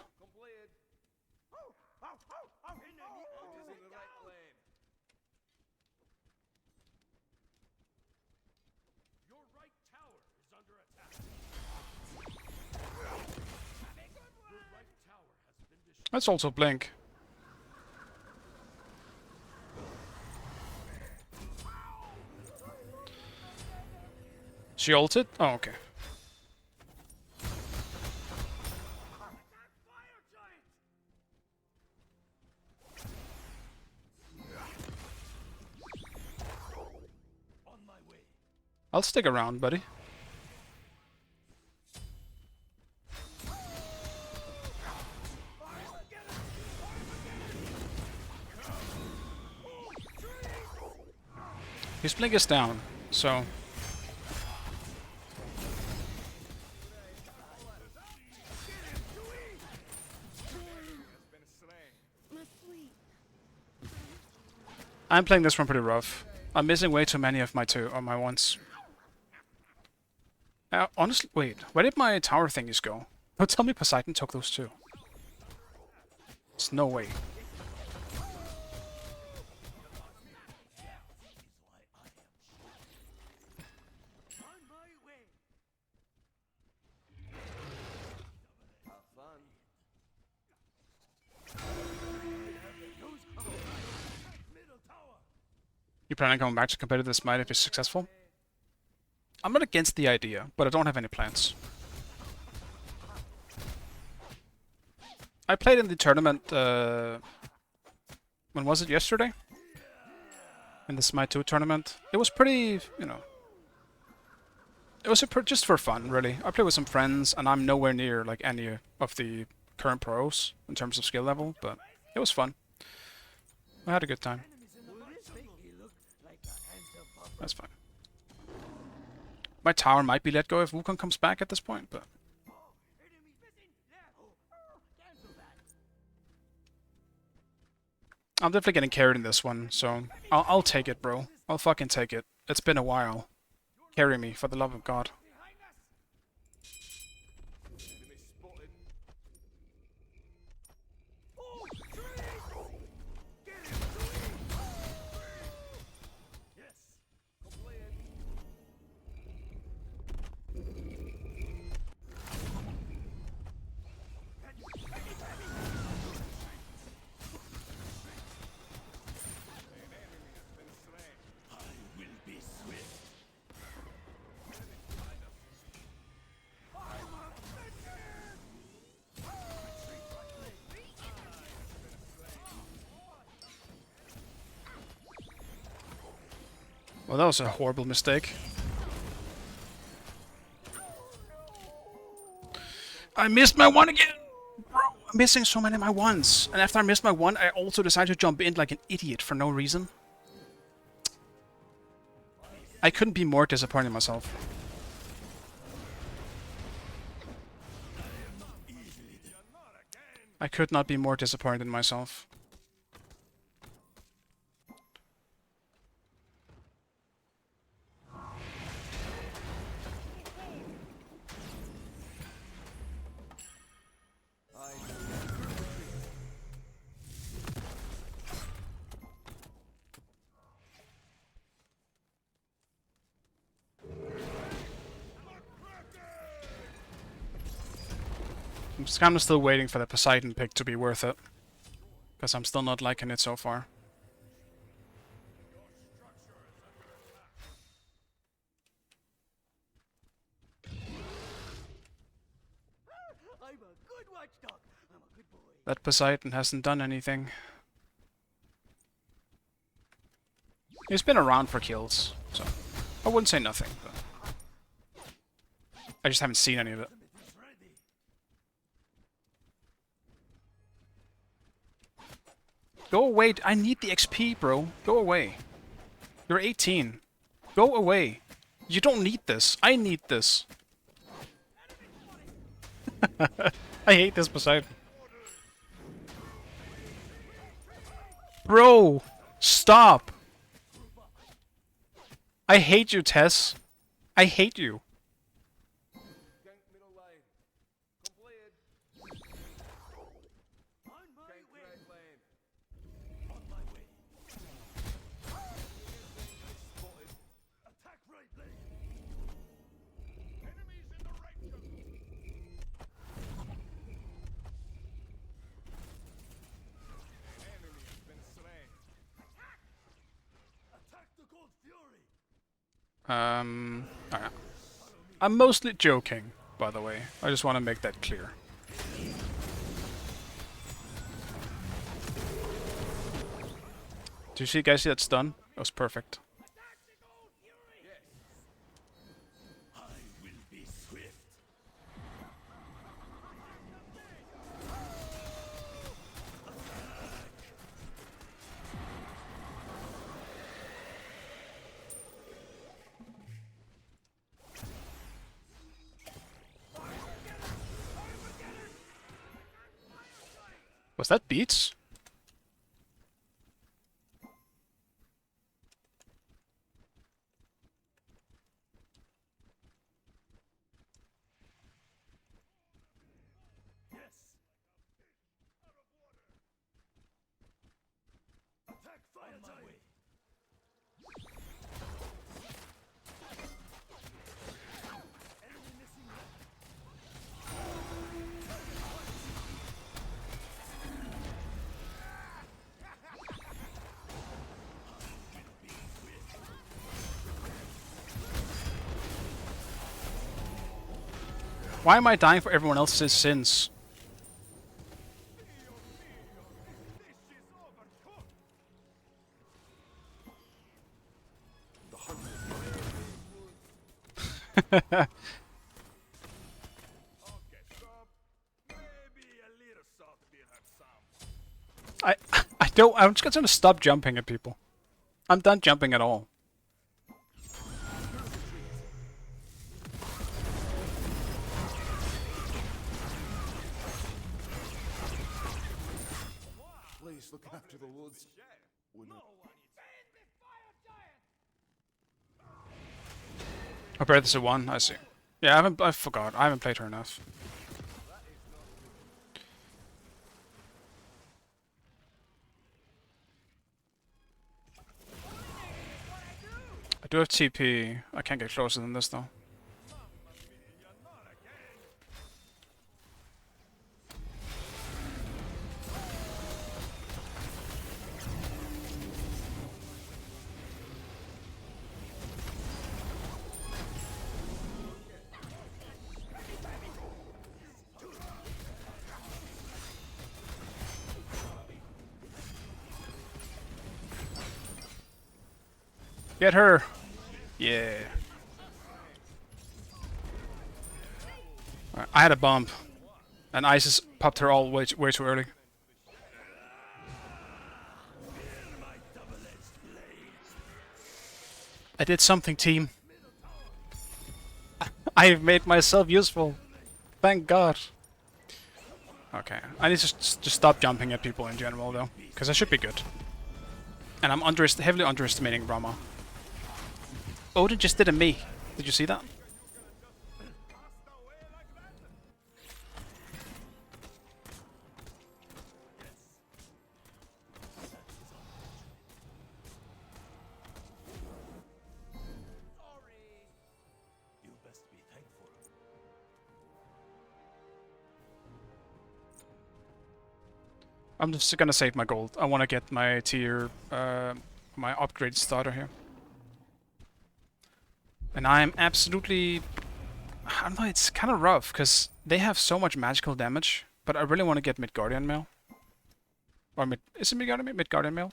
Let's also blink. She ulted? Oh, okay. I'll stick around, buddy. His blink is down, so... I'm playing this one pretty rough. I'm missing way too many of my ones. Honestly, wait, where did my tower thingies go? Oh, tell me Poseidon took those too. There's no way. You plan on coming back to competitive Smite if you're successful? I'm not against the idea, but I don't have any plans. I played in the tournament, when was it, yesterday? In the Smite 2 tournament. It was pretty, you know... It was just for fun, really. I played with some friends, and I'm nowhere near, like, any of the current pros in terms of skill level, but it was fun. I had a good time. That's fine. My tower might be let go if Wukong comes back at this point, but... I'm definitely getting carried in this one, so... I'll take it, bro. I'll fucking take it. It's been a while. Carry me, for the love of God. Well, that was a horrible mistake. I missed my one again! Bro, I'm missing so many of my ones. And after I missed my one, I also decided to jump in like an idiot for no reason. I couldn't be more disappointed in myself. I could not be more disappointed in myself. I'm just kind of still waiting for the Poseidon pick to be worth it. Because I'm still not liking it so far. I'm a good watchdog. I'm a good boy. That Poseidon hasn't done anything. He's been around for kills, so I wouldn't say nothing, but I just haven't seen any of it. Go away, I need the XP, bro. Go away. You're 18. Go away. You don't need this. I need this. I hate this Poseidon. Bro! Stop! I hate you, Tess. I hate you. Gank middle lane. Completed. On my Gank way. right lane. On my way. Spotted. Attack right lane. Enemies in the right jungle. An enemy has been slain. Attack the Gold Fury. Alright. I'm mostly joking, by the way. I just want to make that clear. Do you guys see that stun? It was perfect. Attack the Gold Fury. Yes. I will be swift. Was that Beats? Yes. Attack fire on my way. Enemy missing left. Why am I dying for everyone else's sins? This is overcooked. Okay, stop. Maybe a little salt beer had some. I don't. I'm just gonna stop jumping at people. I'm done jumping at all. Please look after the woods. Oh, Breath is a 1, I see. Yeah, I forgot. I haven't played her enough. I do have TP. I can't get closer than this though. Get her! Yeah. Alright, I had a bump. And Isis popped her all way too early. I did something, team. I've made myself useful. Thank God. Okay, I need to just stop jumping at people in general, though, because I should be good. And I'm heavily underestimating Brahma. Odin just did a me. Did you see that? You best be thankful. I'm just gonna save my gold. I want to get my tier, my upgrade starter here. And I'm absolutely... I don't know, it's kind of rough, because they have so much magical damage, but I really want to get Midgardian Mail. Or is it Midgardian Mail?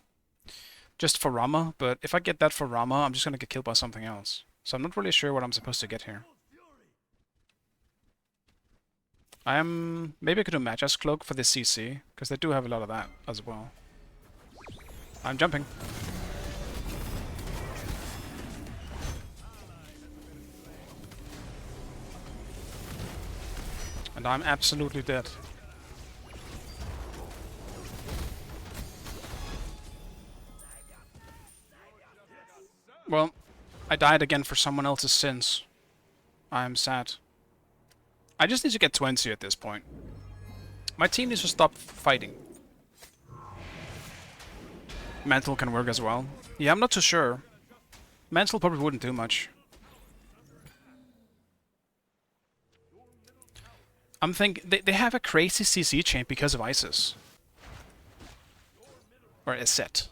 Just for Rama, but if I get that for Rama, I'm just gonna get killed by something else. So I'm not really sure what I'm supposed to get here. Maybe I could do Magi's Cloak for the CC, because they do have a lot of that as well. I'm jumping. And I'm absolutely dead. Well, I died again for someone else's sins. I'm sad. I just need to get 20 at this point. My team needs to stop fighting. Mantle can work as well. Yeah, I'm not too sure. Mantle probably wouldn't do much. I'm thinking they have a crazy CC chain because of Isis. Or a set.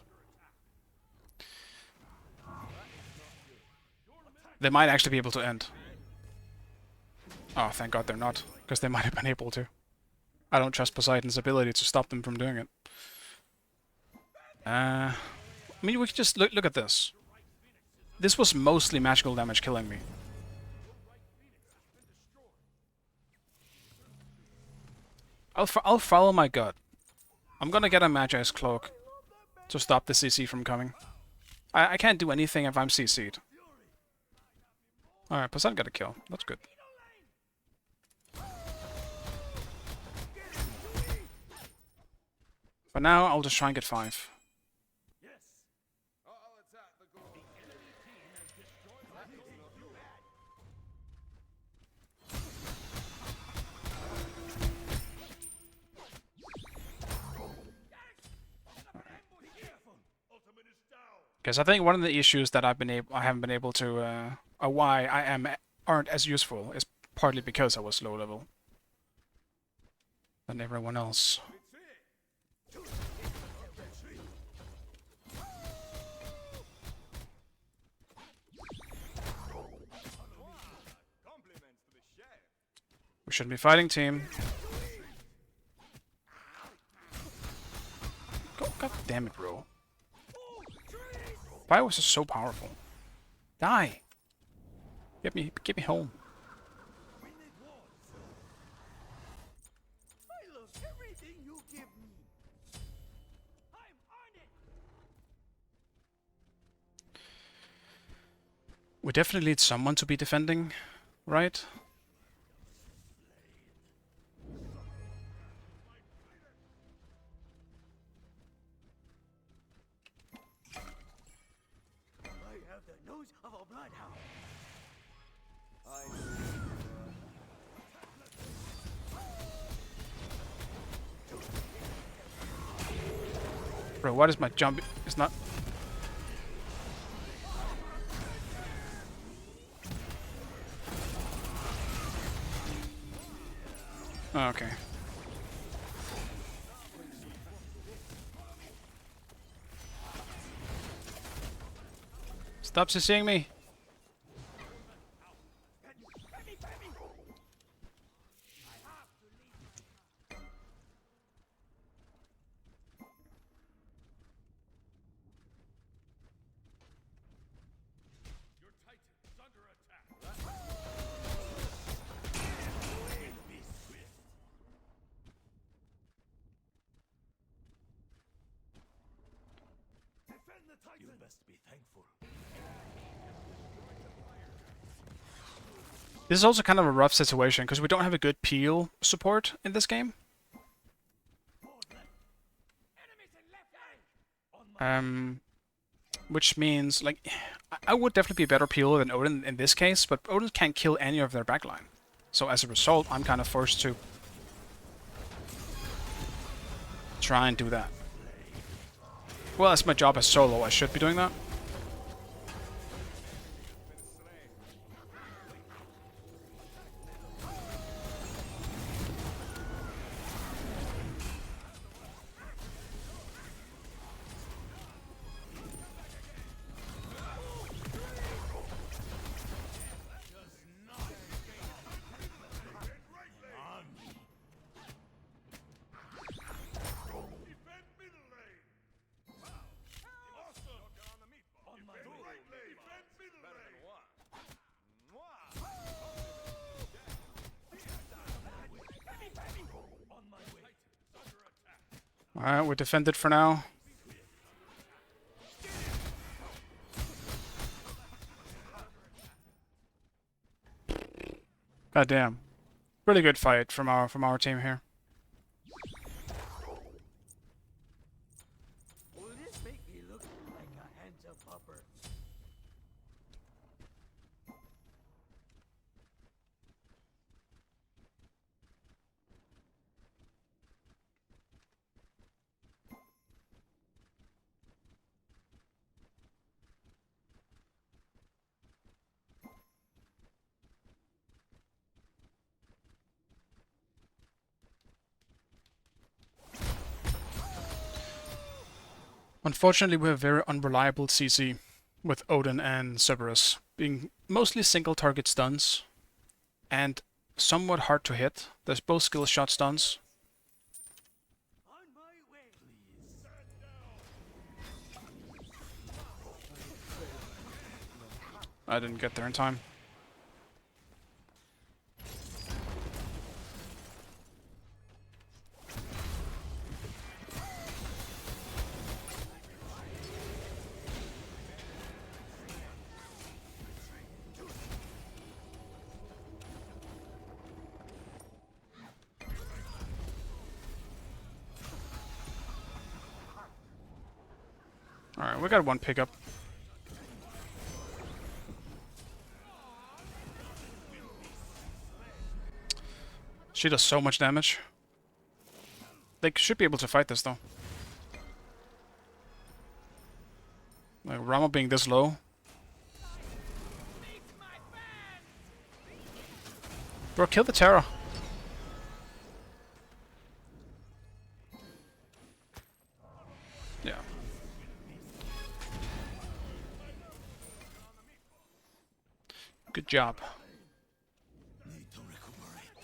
They might actually be able to end. Oh, thank God they're not, because they might have been able to. I don't trust Poseidon's ability to stop them from doing it. I mean, we can just look at this. This was mostly magical damage killing me. I'll follow my gut. I'm gonna get a Magi's Cloak to stop the CC from coming. I can't do anything if I'm CC'd. Alright, Poseidon got a kill. That's good. For now, I'll just try and get 5. Because I think one of the issues that I haven't been able to, why aren't as useful is partly because I was low level than everyone else. We shouldn't be fighting, team. God damn it, bro. Why was it so powerful? Die! Get me home. I love everything you give me. I'm on it. We definitely need someone to be defending, right? I have the nose of a bloodhound. Bro, what is my jump? It's not... Oh, okay. Stop seeing me. You best be thankful. This is also kind of a rough situation because we don't have a good peel support in this game. Which means, like, I would definitely be a better peeler than Odin in this case, but Odin can't kill any of their backline. So as a result, I'm kind of forced to try and do that. Well, that's my job as solo. I should be doing that. Defend middle lane. Wow. Awesome. On the meatball. On my right lane. Defend middle lane. On my way. Under attack. Alright, we defended for now. God damn. Really good fight from our team here. Will this make me look like a handsome pupper? Unfortunately, we have very unreliable CC with Odin and Cerberus being mostly single target stuns and somewhat hard to hit. There's both skill shot stuns. On my way. I didn't get there in time. Alright, we got one pickup. She does so much damage. They should be able to fight this though. Like Rama being this low. Bro, kill the Terra. Yeah. Good job. Need to recuperate.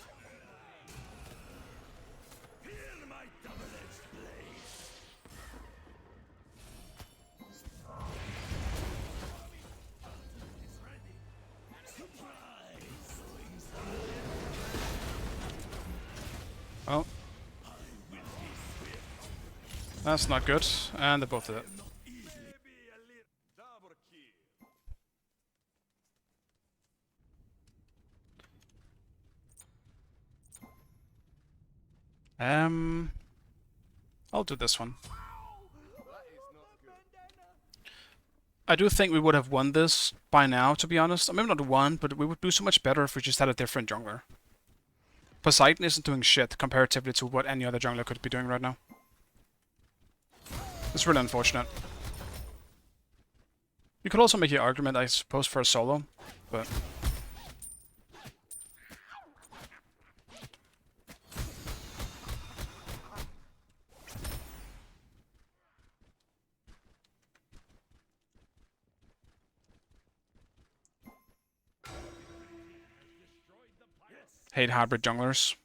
Feel my double-edged blade. It's ready. Surprise! Oh. That's not good. And they both did it. Maybe a little double kill. I'll do this one. That is not good. I do think we would have won this by now, to be honest. I mean, not won, but we would do so much better if we just had a different jungler. Poseidon isn't doing shit comparatively to what any other jungler could be doing right now. It's really unfortunate. You could also make the argument, I suppose, for a solo, but... Hate hybrid junglers.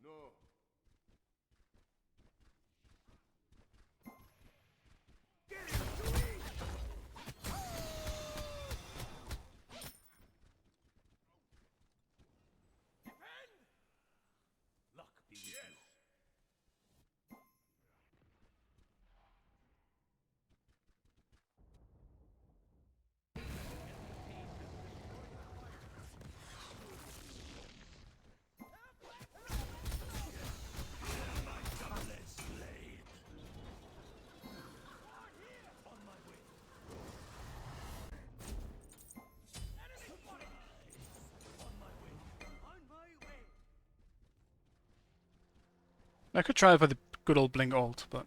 No. I could try for the good old blink ult, but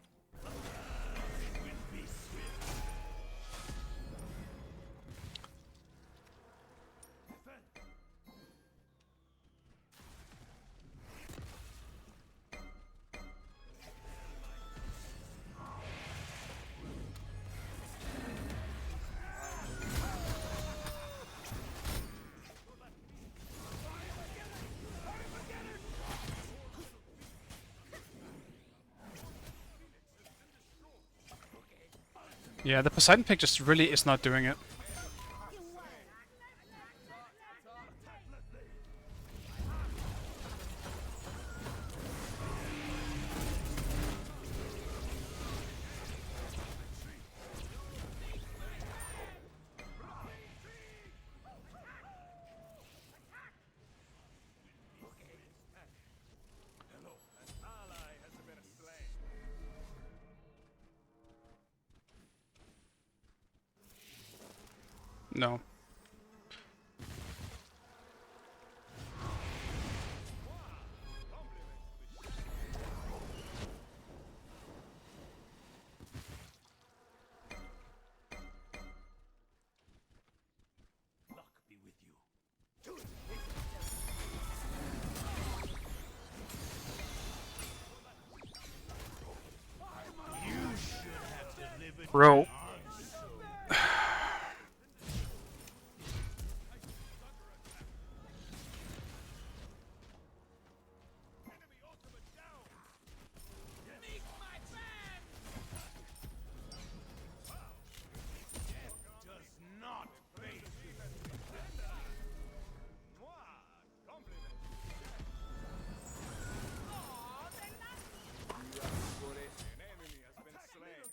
yeah, the Poseidon pick just really is not doing it. Ally has been slain. No. Luck be with you. Bro. Does not face Compliment. An enemy has been slain.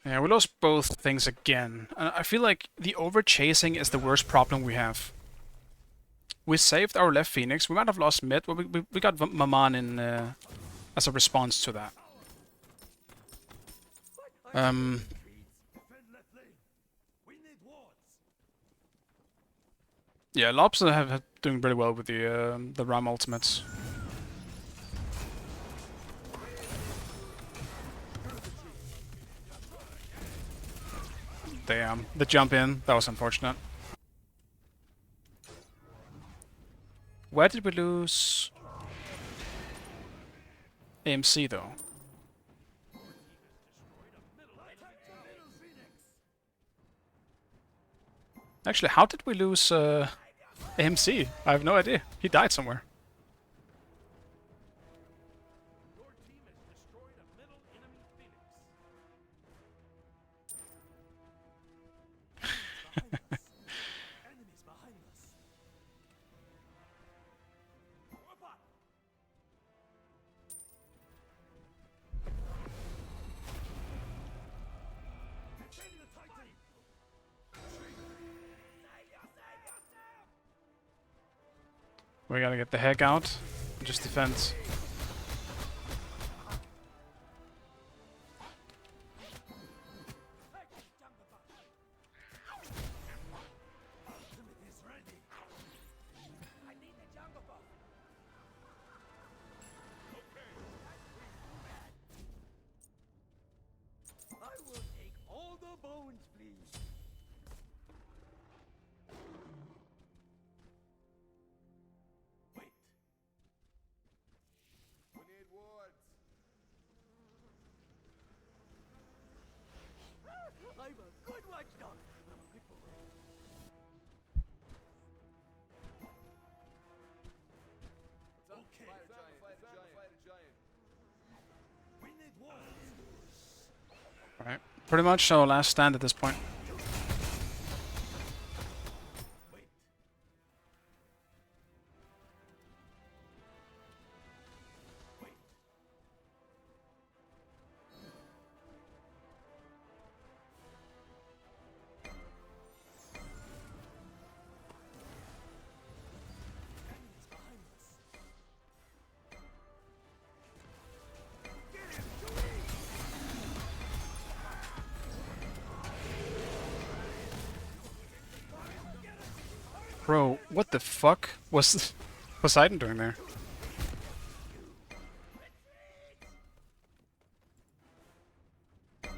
Yeah, we lost both things again. And I feel like the over-chasing is the worst problem we have. We saved our left Phoenix. We might have lost mid, but we got Maman in as a response to that. defend left lane. We need wards. Yeah, Lobs have doing pretty well with the Ram ultimates. Damn, the jump in, that was unfortunate. Where did we lose AMC though? Actually, how did we lose AMC? I have no idea. He died somewhere. Your team has destroyed a middle enemy Phoenix. Enemies behind us. Whoop up. Defend the Titan. We gotta get the heck out. Just defend. Ultimate is ready. I need the jungle buff. I will take all the bones, please. Wait. We need wards. I'm a good watchdog. I'm a good boy. Okay. Fight a giant. We need wards. Right. Pretty much our last stand at this point. Wait. Wait. Enemies behind us. Get him, Chewie! Bro, what the fuck was Poseidon doing there?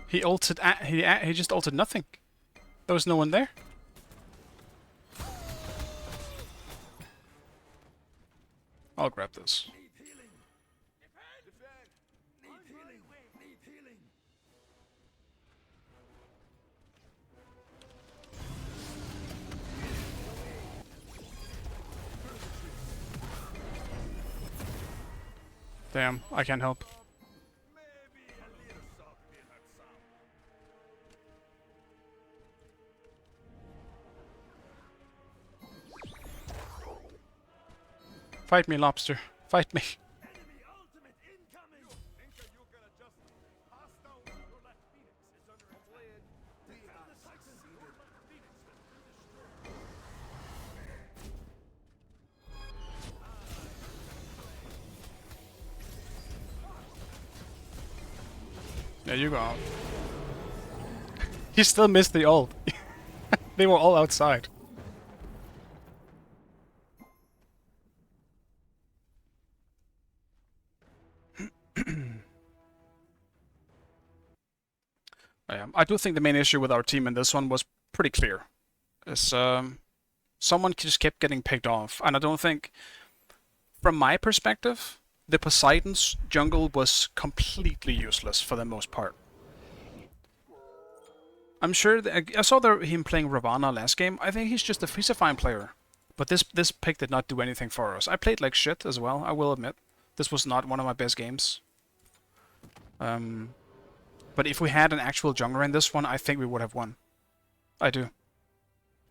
He ulted. He just ulted nothing. There was no one there. I'll grab this. Damn, I can't help. Fight me, lobster. Fight me. There you go. He still missed the ult. They were all outside. I do think the main issue with our team in this one was pretty clear. Is someone just kept getting picked off, and I don't think, from my perspective, the Poseidon's jungle was completely useless for the most part. I'm sure that, I saw him playing Ravana last game. I think he's a fine player, but this pick did not do anything for us. I played like shit as well. I will admit, this was not one of my best games. But if we had an actual jungler in this one, I think we would have won. I do.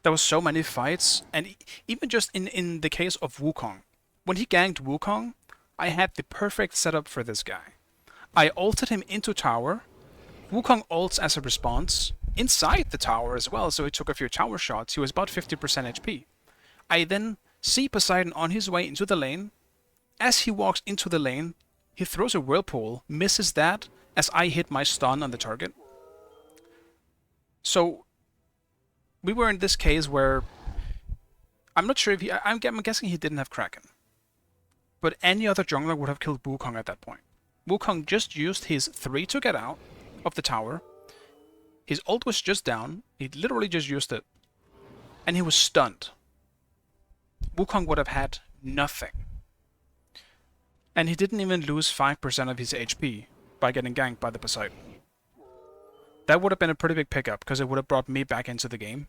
There was so many fights, and even just in the case of Wukong, when he ganked Wukong, I had the perfect setup for this guy. I ulted him into tower. Wukong ults as a response inside the tower as well, so he took a few tower shots. He was about 50% HP. I then see Poseidon on his way into the lane. As he walks into the lane, he throws a whirlpool, misses that, as I hit my stun on the target. So we were in this case where I'm not sure if I'm guessing he didn't have Kraken. But any other jungler would have killed Wukong at that point. Wukong just used his 3 to get out of the tower. His ult was just down. He literally just used it. And he was stunned. Wukong would have had nothing. And he didn't even lose 5% of his HP by getting ganked by the Poseidon. That would have been a pretty big pickup, because it would have brought me back into the game.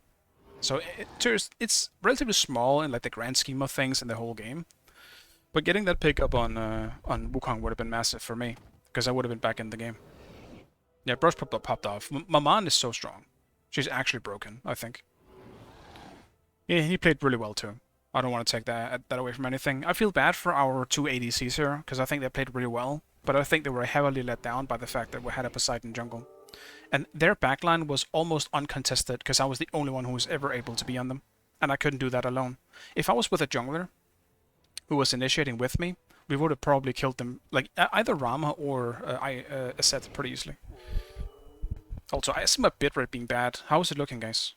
So it's relatively small in like the grand scheme of things in the whole game. But getting that pickup on Wukong would have been massive for me, because I would have been back in the game. Yeah, Brush popped off. Maman is so strong. She's actually broken, I think. Yeah, he played really well too. I don't want to take that away from anything. I feel bad for our 2 ADCs here, because I think they played really well. But I think they were heavily let down by the fact that we had a Poseidon jungle. And their backline was almost uncontested, because I was the only one who was ever able to be on them. And I couldn't do that alone. If I was with a jungler who was initiating with me, we would have probably killed them, like either Rama or Aset pretty easily. Also, I see my bitrate being bad. How is it looking, guys?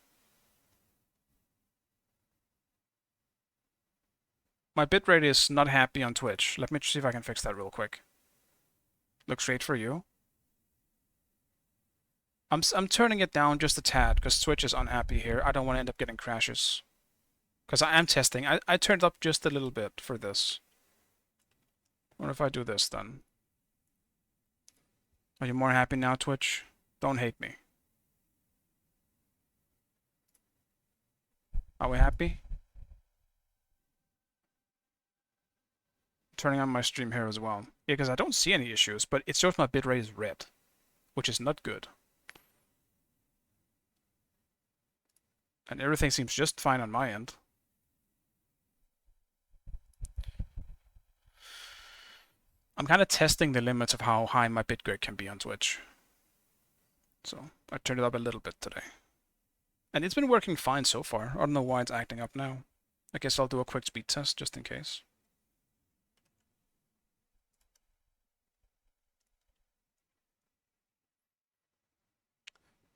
My bitrate is not happy on Twitch. Let me see if I can fix that real quick. Looks great for you. I'm turning it down just a tad, because Twitch is unhappy here. I don't want to end up getting crashes. Because I am testing. I turned up just a little bit for this. What if I do this then? Are you more happy now, Twitch? Don't hate me. Are we happy? Turning on my stream here as well. Yeah, because I don't see any issues, but it shows my bitrate is red, which is not good. And everything seems just fine on my end. I'm kind of testing the limits of how high my bitrate can be on Twitch. So I turned it up a little bit today. And it's been working fine so far. I don't know why it's acting up now. I guess I'll do a quick speed test just in case.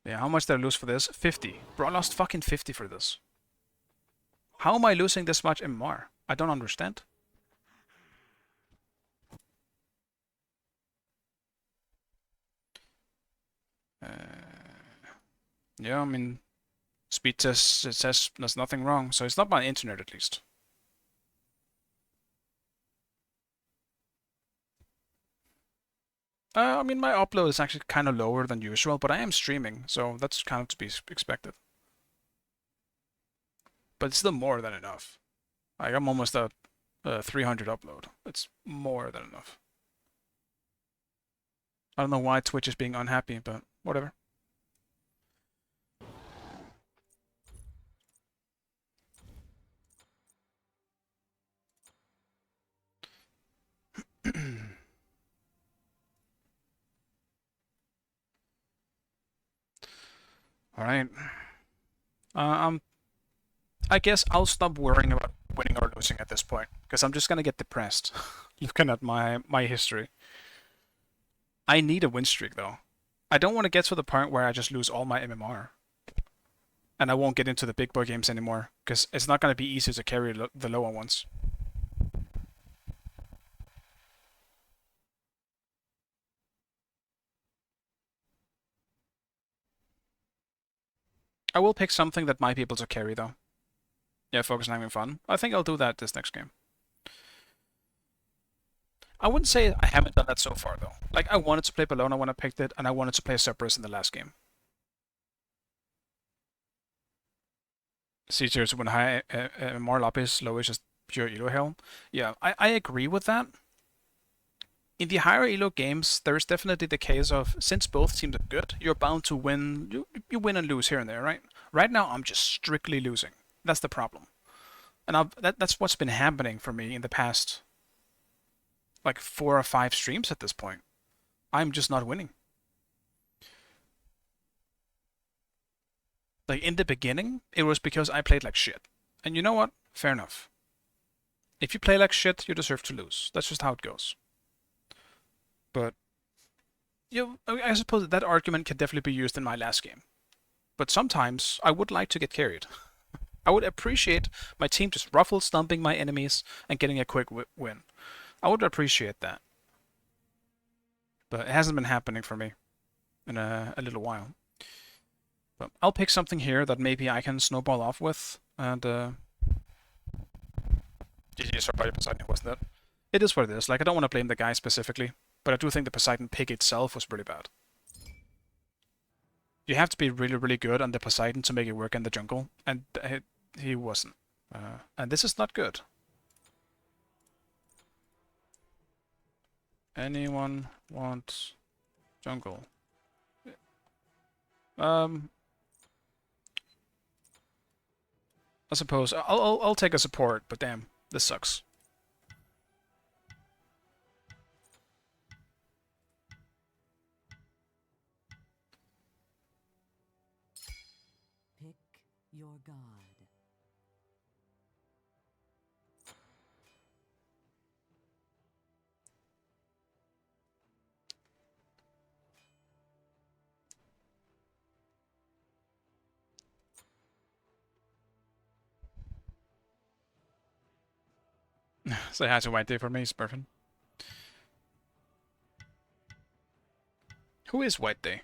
Yeah, how much did I lose for this? 50. Bro, I lost fucking 50 for this. How am I losing this much MMR? I don't understand. Yeah, I mean, speed test, it says there's nothing wrong, so it's not my internet at least. I mean, my upload is actually kind of lower than usual, but I am streaming, so that's kind of to be expected. But it's still more than enough. Like, I'm almost at 300 upload. It's more than enough. I don't know why Twitch is being unhappy, but whatever. All right. I guess I'll stop worrying about winning or losing at this point, because I'm just gonna get depressed looking at my history. I need a win streak though. I don't want to get to the point where I just lose all my MMR, and I won't get into the big boy games anymore, because it's not gonna be easy to carry the lower ones. I will pick something that might be able to carry though. Yeah, focus on having fun. I think I'll do that this next game. I wouldn't say I haven't done that so far though. Like, I wanted to play Bologna when I picked it, and I wanted to play Cerberus in the last game. C-tiers when high more lobbies, low is just pure elo hell. Yeah, I agree with that. In the higher elo games, there is definitely the case of, since both teams are good, you're bound to win. You win and lose here and there, right? Right now, I'm just strictly losing. That's the problem, and that's what's been happening for me in the past, like 4 or 5 streams at this point. I'm just not winning. Like, in the beginning, it was because I played like shit. And you know what? Fair enough. If you play like shit, you deserve to lose. That's just how it goes. But I suppose that argument can definitely be used in my last game. But sometimes I would like to get carried. I would appreciate my team just ruffle stomping my enemies and getting a quick win. I would appreciate that. But it hasn't been happening for me in a little while. But I'll pick something here that maybe I can snowball off with, and GG, sorry, Poseidon, wasn't it? It is what it is. Like, I don't want to blame the guy specifically, but I do think the Poseidon pick itself was pretty bad. You have to be really, really good on the Poseidon to make it work in the jungle, and he wasn't. And this is not good. Anyone want jungle? I suppose I'll take a support, but damn, this sucks. Pick your god. Say hi to White Day for me, Spurfin. Who is White Day?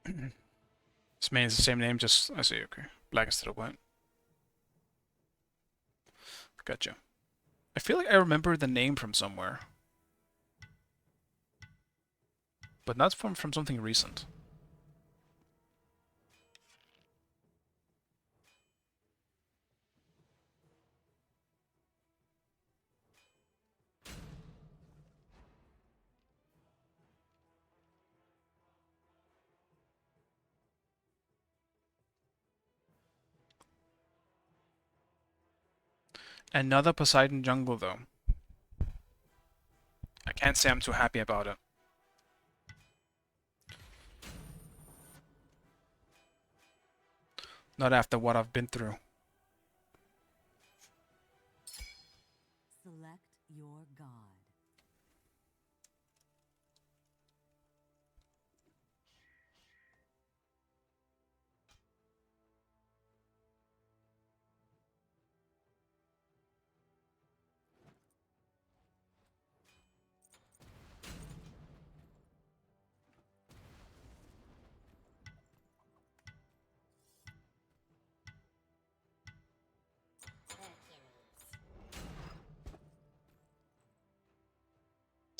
This man is the same name, just I see. Okay, black instead of white. Gotcha. I feel like I remember the name from somewhere, but not from something recent. Another Poseidon jungle, though. I can't say I'm too happy about it. Not after what I've been through. Select your god.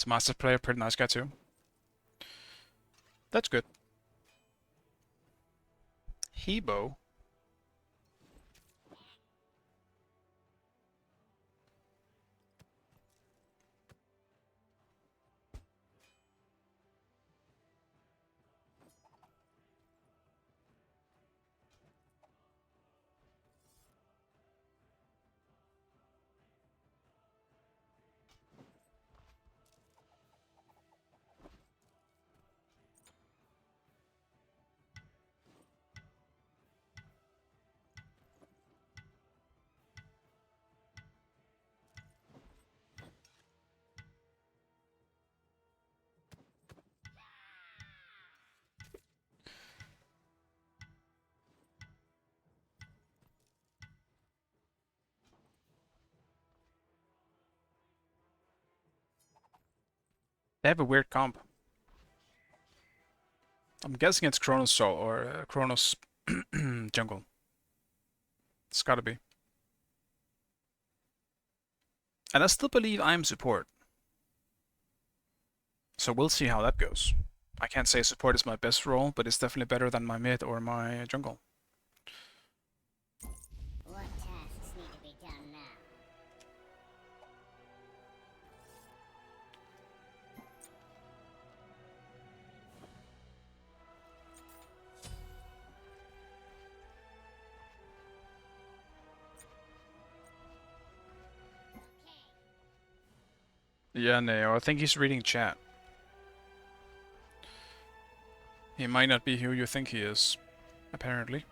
It's a master player, pretty nice guy too. That's good. Hebo. They have a weird comp. I'm guessing it's Chronos Soul or Chronos Jungle. It's gotta be. And I still believe I'm support. So we'll see how that goes. I can't say support is my best role, but it's definitely better than my mid or my jungle. What tasks need to be done now? Yeah, no, I think he's reading chat. He might not be who you think he is, apparently.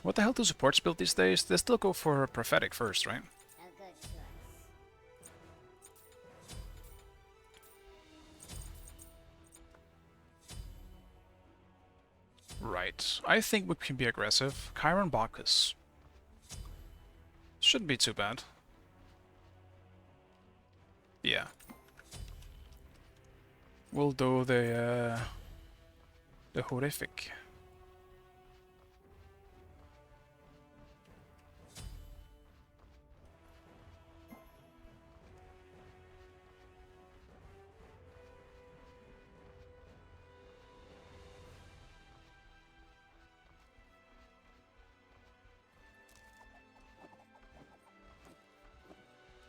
What the hell do supports build these days? They still go for prophetic first, right? A good choice. Right. I think we can be aggressive. Chiron Bacchus. Shouldn't be too bad. Yeah. We'll do the horrific.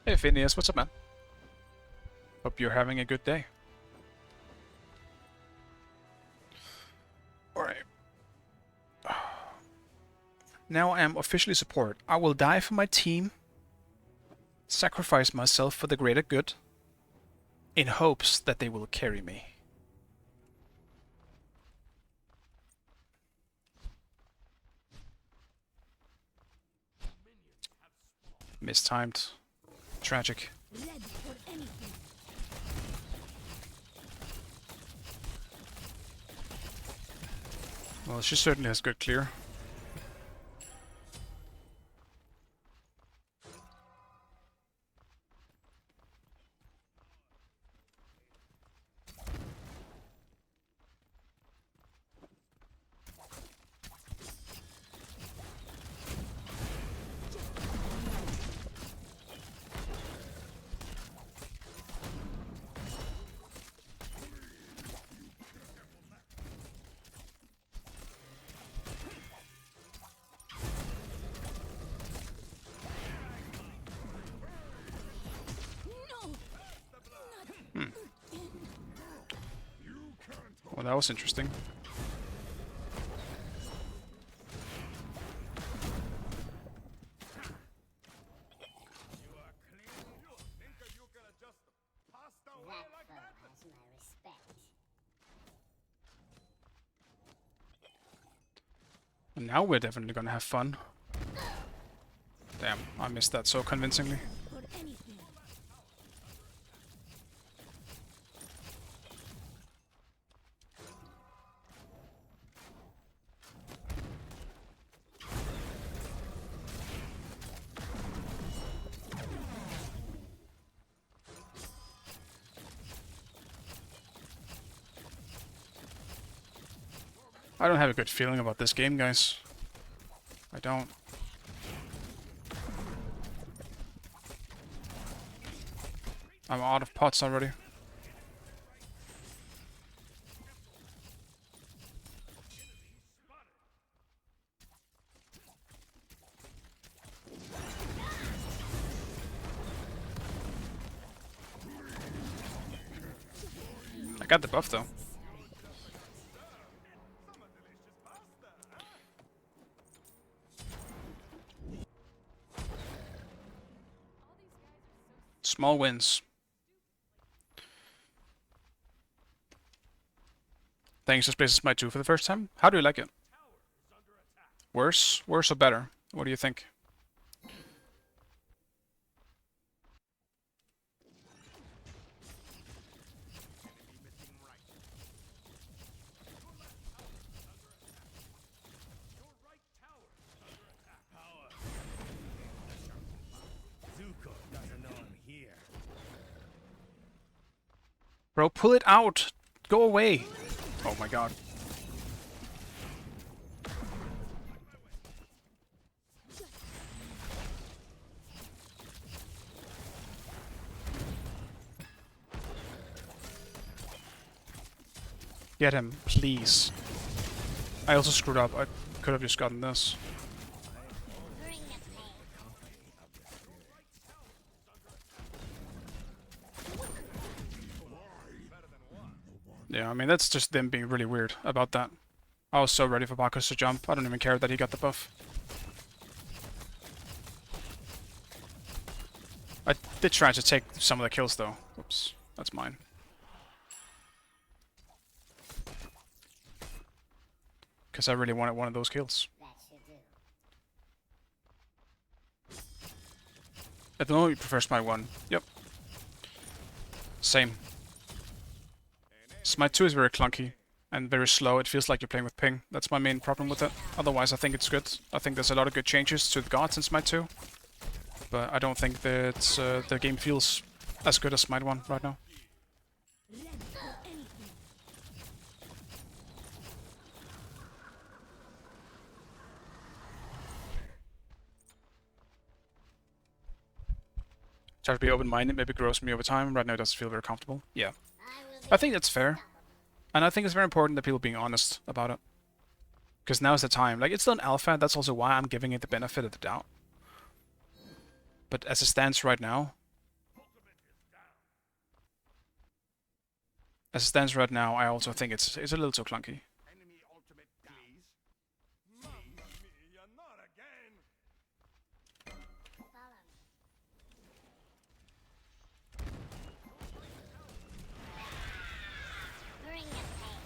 Hey Phineas, what's up, man? Hope you're having a good day. Alright. Now I am officially support. I will die for my team, sacrifice myself for the greater good, in hopes that they will carry me. Mistimed. Tragic. Well, she certainly has good clear. Well, that was interesting. That foe has my respect. And now we're definitely gonna have fun. Damn, I missed that so convincingly. I don't have a good feeling about this game, guys. I don't. I'm out of pots already. I got the buff though. Small wins. Thanks, this place is my 2 for the first time. How do you like it? Worse? Worse or better? What do you think? Zuko doesn't know I'm here. Bro, pull it out! Go away! Oh my god. Get him, please. I also screwed up. I could have just gotten this. Bring the pain. Yeah, I mean, that's just them being really weird about that. I was so ready for Bacchus to jump. I don't even care that he got the buff. I did try to take some of the kills though. Oops, that's mine. Because I really wanted one of those kills. That should do. At the moment, you prefer Smite 1. Yep. Same. Smite 2 is very clunky and very slow. It feels like you're playing with ping. That's my main problem with it. Otherwise, I think it's good. I think there's a lot of good changes to the gods in Smite 2. But I don't think that the game feels as good as Smite 1 right now. Try to be open-minded, maybe grows me over time. Right now it doesn't feel very comfortable. Yeah. I think that's fair. And I think it's very important that people being honest about it. Because now's the time. Like, it's still an alpha, that's also why I'm giving it the benefit of the doubt. But as it stands right now... As it stands right now, I also think it's a little too clunky. Enemy ultimate, please. Mamma mia, not again. Follow me. Bring the pain.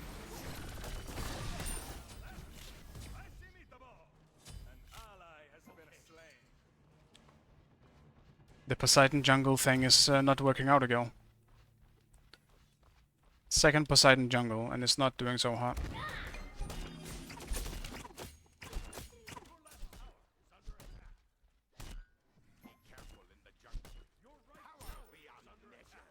An ally has been slain. The Poseidon jungle thing is not working out again. Second Poseidon jungle, and it's not doing so hot. Careful in the jungle. Your right tower beyond measure.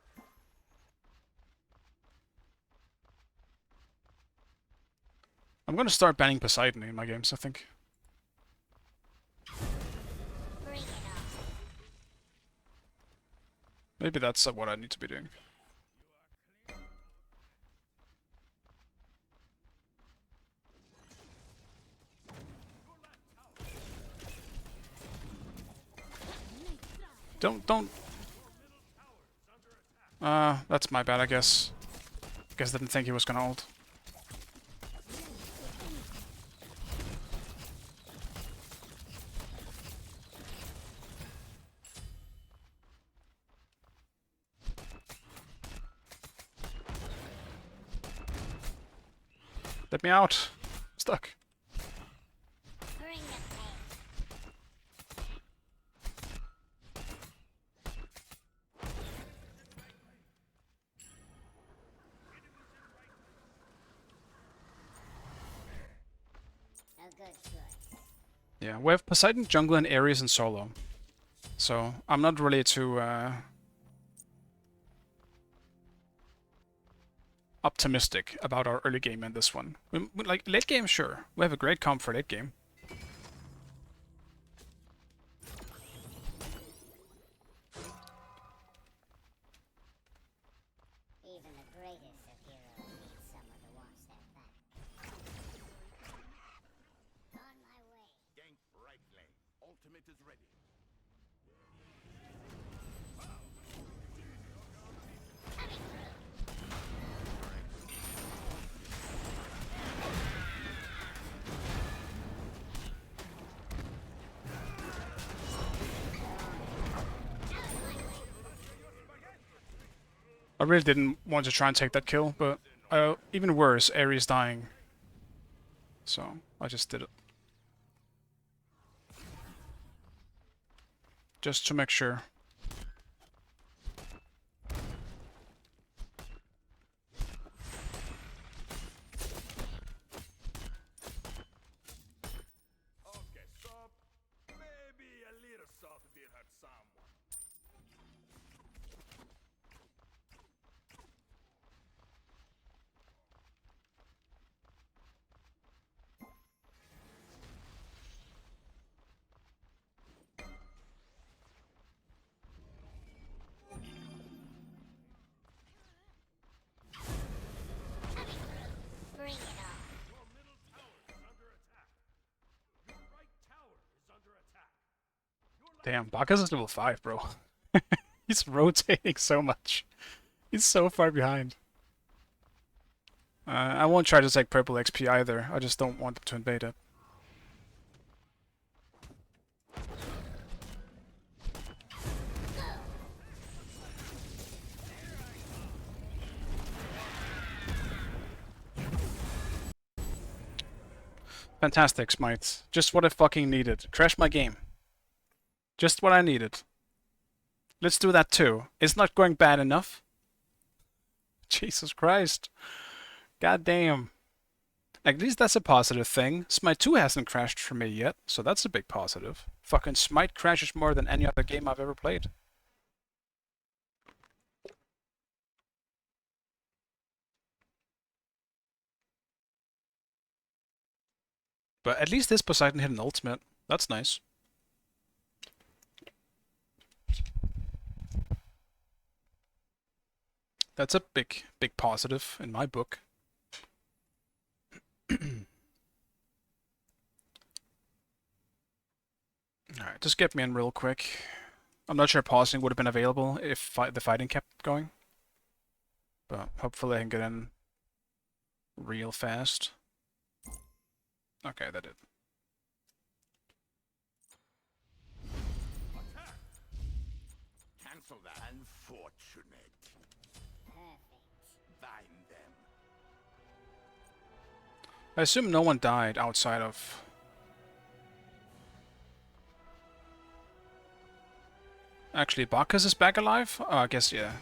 I'm gonna start banning Poseidon in my games, I think. Bring it on. Maybe that's what I need to be doing. Don't. That's my bad, I guess. Guess didn't think he was gonna ult. Let me out. Stuck. Bring the pain. A good choice. Yeah, we have Poseidon, jungle, and Ares and solo. So I'm not really too optimistic about our early game in this one. Like late game, sure. We have a great comp for late game. I really didn't want to try and take that kill, but even worse, Ares dying. So I just did it. Just to make sure. Okay, so maybe a little salt did hurt someone. Bring it on. Your middle tower is under attack. Your right tower is under attack. Damn, Bacchus is level 5, bro. He's rotating so much. He's so far behind. I won't try to take purple XP either. I just don't want them to invade it. Fantastic, Smite. Just what I fucking needed. Crash my game. Just what I needed. Let's do that too. It's not going bad enough. Jesus Christ. God damn. At least that's a positive thing. Smite 2 hasn't crashed for me yet, so that's a big positive. Fucking Smite crashes more than any other game I've ever played. But at least this Poseidon hit an ultimate. That's nice. That's a big positive in my book. Alright, just get me in real quick. I'm not sure pausing would have been available if the fighting kept going. But hopefully I can get in real fast. Okay, that did. Cancel that. Unfortunate. Perfect. Bind them. I assume no one died outside of... Actually, Bacchus is back alive? Oh, I guess, yeah.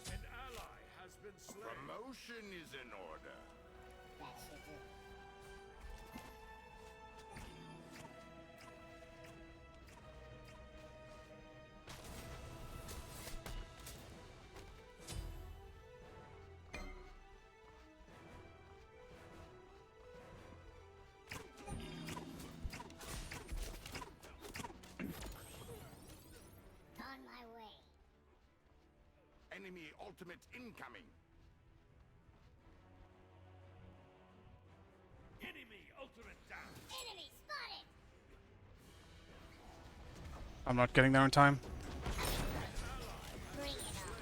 An ally has been slain. Promotion is in order. That should do. On my way. Enemy ultimate incoming. Enemy ultimate down. Enemy spotted! I'm not getting there in time. Bring it on.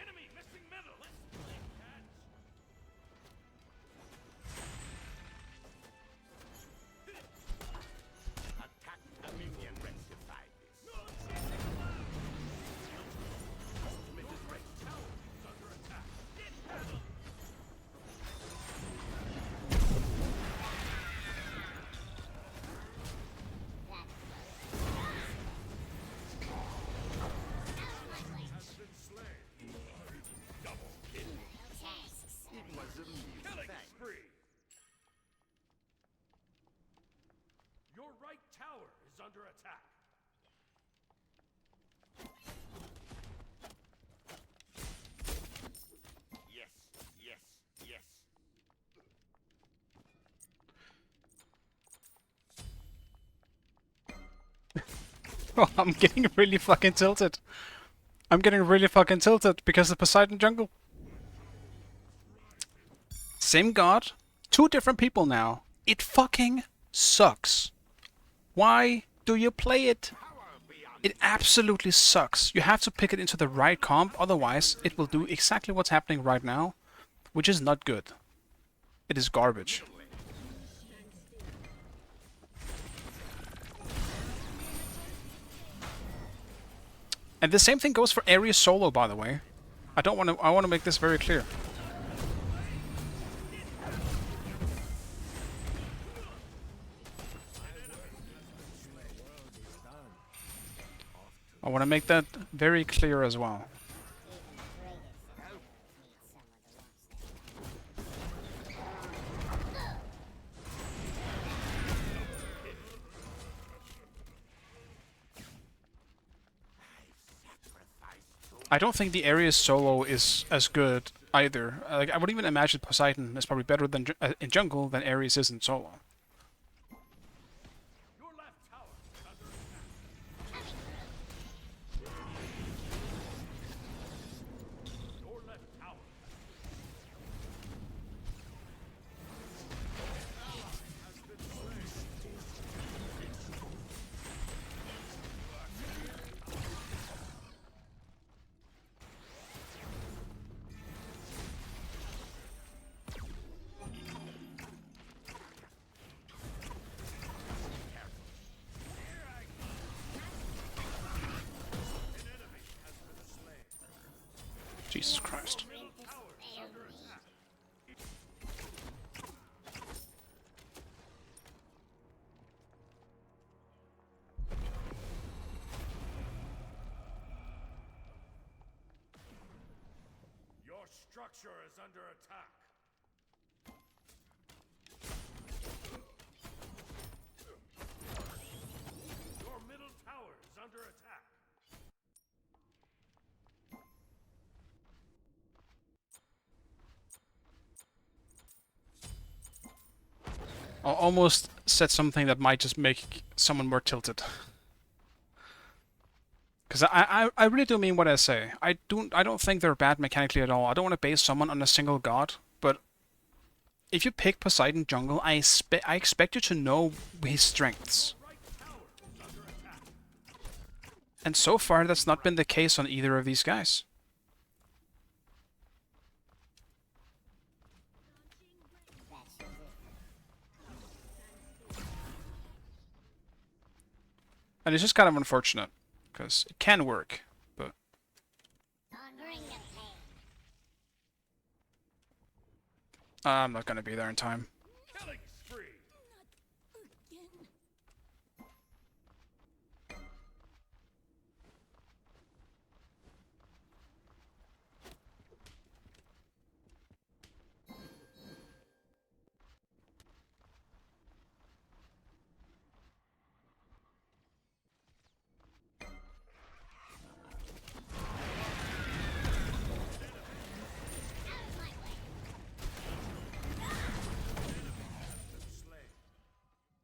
Enemy missing middle. Let's play catch. Attack a minion rectify this. Ultimate is ready. Tower is under attack. Get handled. Has been slain. Double kill. Tasks. It was a meal. Killing Thanks. spree. Your right tower is under attack. Yes, yes, yes. Oh, I'm getting really fucking tilted. I'm getting really fucking tilted because of Poseidon jungle. Same god, two different people now. It fucking sucks. Why do you play it? It absolutely sucks. You have to pick it into the right comp, otherwise it will do exactly what's happening right now, which is not good. It is garbage. And the same thing goes for Ares solo, by the way. I want to make this very clear. I want to make that very clear as well. I don't think the Ares solo is as good either. Like, I would even imagine Poseidon is probably better than in jungle than Ares is in solo. Your left tower is under attack. Your left tower. Jesus Christ. Your structure is under attack. Your middle tower is under attack. I almost said something that might just make someone more tilted. Because I really do mean what I say. I don't think they're bad mechanically at all. I don't want to base someone on a single god, but if you pick Poseidon jungle, I expect you to know his strengths. And so far, that's not been the case on either of these guys. And it's just kind of unfortunate, because it can work, but... Bring the pain. I'm not gonna be there in time. Killing spree.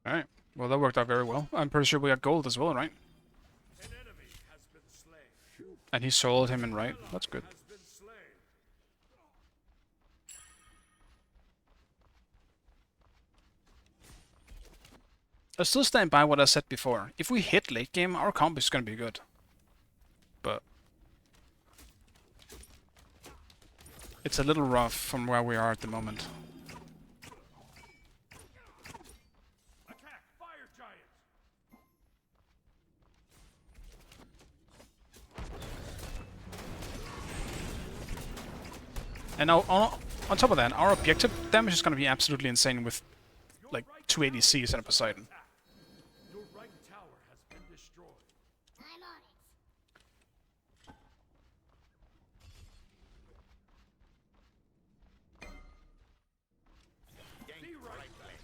Alright, well that worked out very well. I'm pretty sure we got gold as well, right? An enemy has been slain. And he soloed him in right. That's good. Has been slain. I still stand by what I said before. If we hit late game, our comp is gonna be good. But... it's a little rough from where we are at the moment. Attack fire giant. And now, on top of that, our objective damage is gonna be absolutely insane with like 2 ADCs and a Poseidon. Your right tower has been destroyed. I'm on it. Be right back.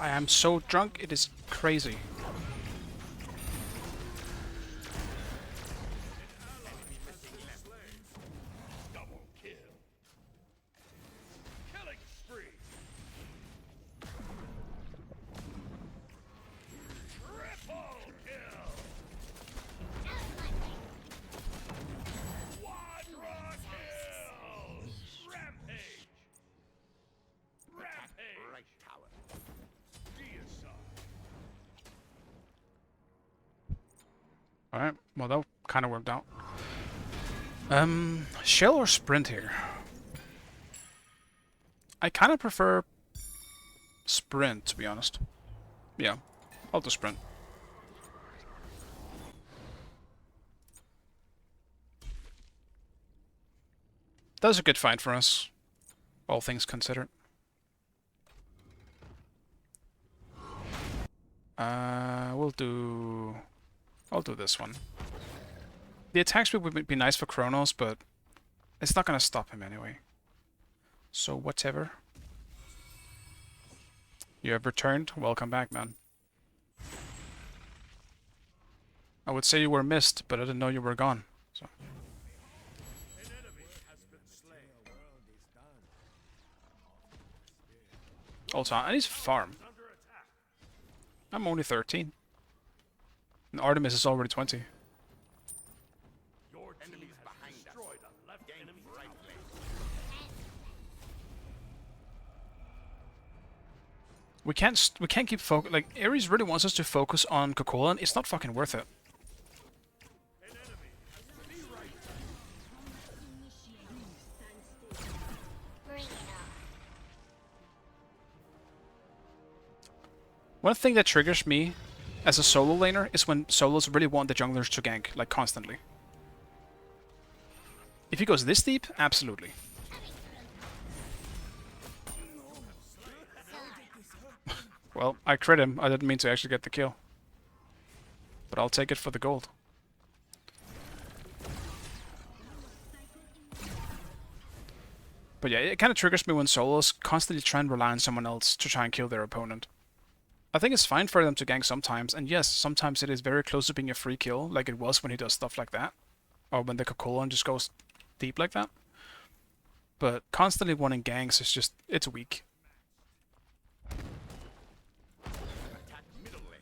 I am so drunk, it is crazy. Double kill. Killing spree. Triple kill. Quadra kill. Rampage. Rampage. Right tower. Deicide. Alright, well that kind of worked out. Shell or sprint here? I kind of prefer sprint, to be honest. Yeah, I'll do sprint. That was a good fight for us, all things considered. I'll do this one. The attack speed would be nice for Kronos, but it's not gonna stop him anyway. So whatever. You have returned. Welcome back, man. I would say you were missed, but I didn't know you were gone. So. An enemy has been slain. Also, I need to farm. Under attack. I'm only 13. And Artemis is already 20. Your team has destroyed a left enemy right lane. We can't keep focus. Like Ares really wants us to focus on Cocolan. It's not fucking worth it. An enemy has been right. Bring it on. One thing that triggers me as a solo laner is when solos really want the junglers to gank, like constantly. If he goes this deep, absolutely. Well, I crit him. I didn't mean to actually get the kill. But I'll take it for the gold. But yeah, it kind of triggers me when solos constantly try and rely on someone else to try and kill their opponent. I think it's fine for them to gank sometimes, and yes, sometimes it is very close to being a free kill, like it was when he does stuff like that. Or when the Cocolan just goes deep like that. But constantly wanting ganks is just, it's weak. Attack middle lane.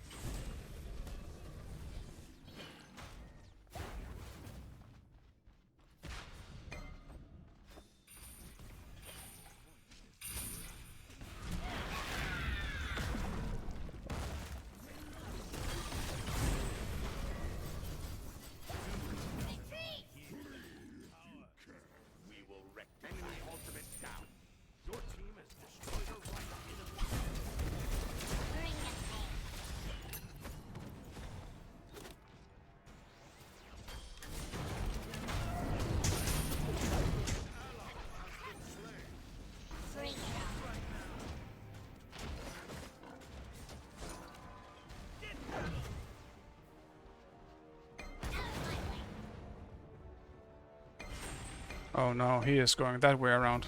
We will wreck enemy ultimate down. Your team has destroyed a right enemy. Bring it on. Bring it on. Oh no, he is going that way around.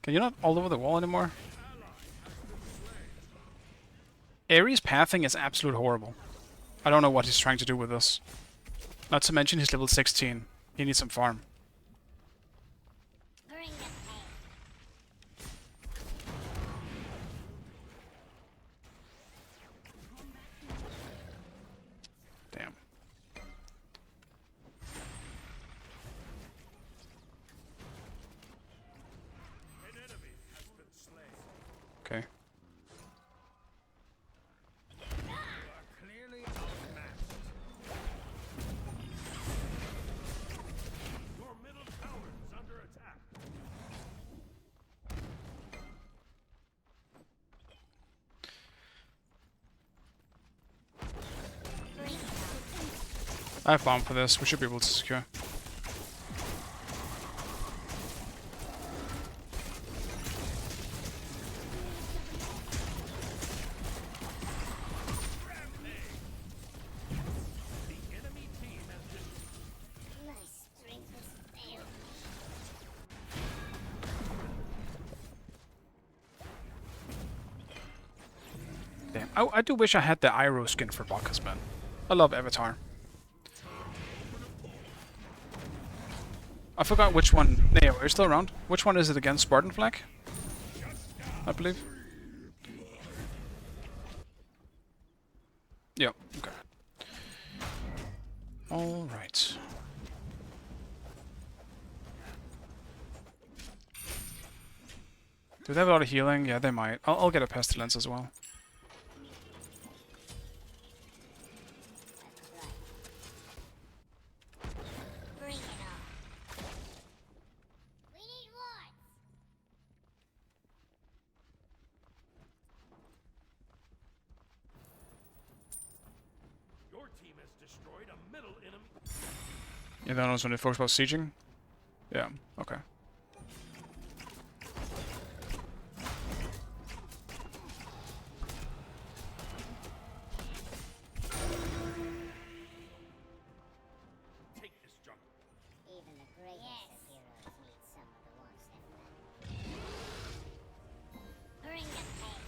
Can you not all over the wall anymore? Ares' pathing is absolute horrible. I don't know what he's trying to do with us. Not to mention he's level 16. He needs some farm. Bring it on. Damn. An enemy has been slain. Okay. You are clearly outmatched. Your middle tower is under attack. Bring it on. I have bomb for this. We should be able to secure. I do wish I had the Iroh skin for Bacchus, man. I love Avatar. I forgot which one. Neo, are you still around? Which one is it again? Spartan Flag? I believe. Yeah, okay. Alright. Do they have a lot of healing? Yeah, they might. I'll get a pestilence as well. Bring it on. We need wards. Your team has destroyed a middle enemy. Yeah, that was when they focus about sieging? Yeah, okay. Take this jungle. Even the greatest of heroes need someone who wants them back. Bring the pain.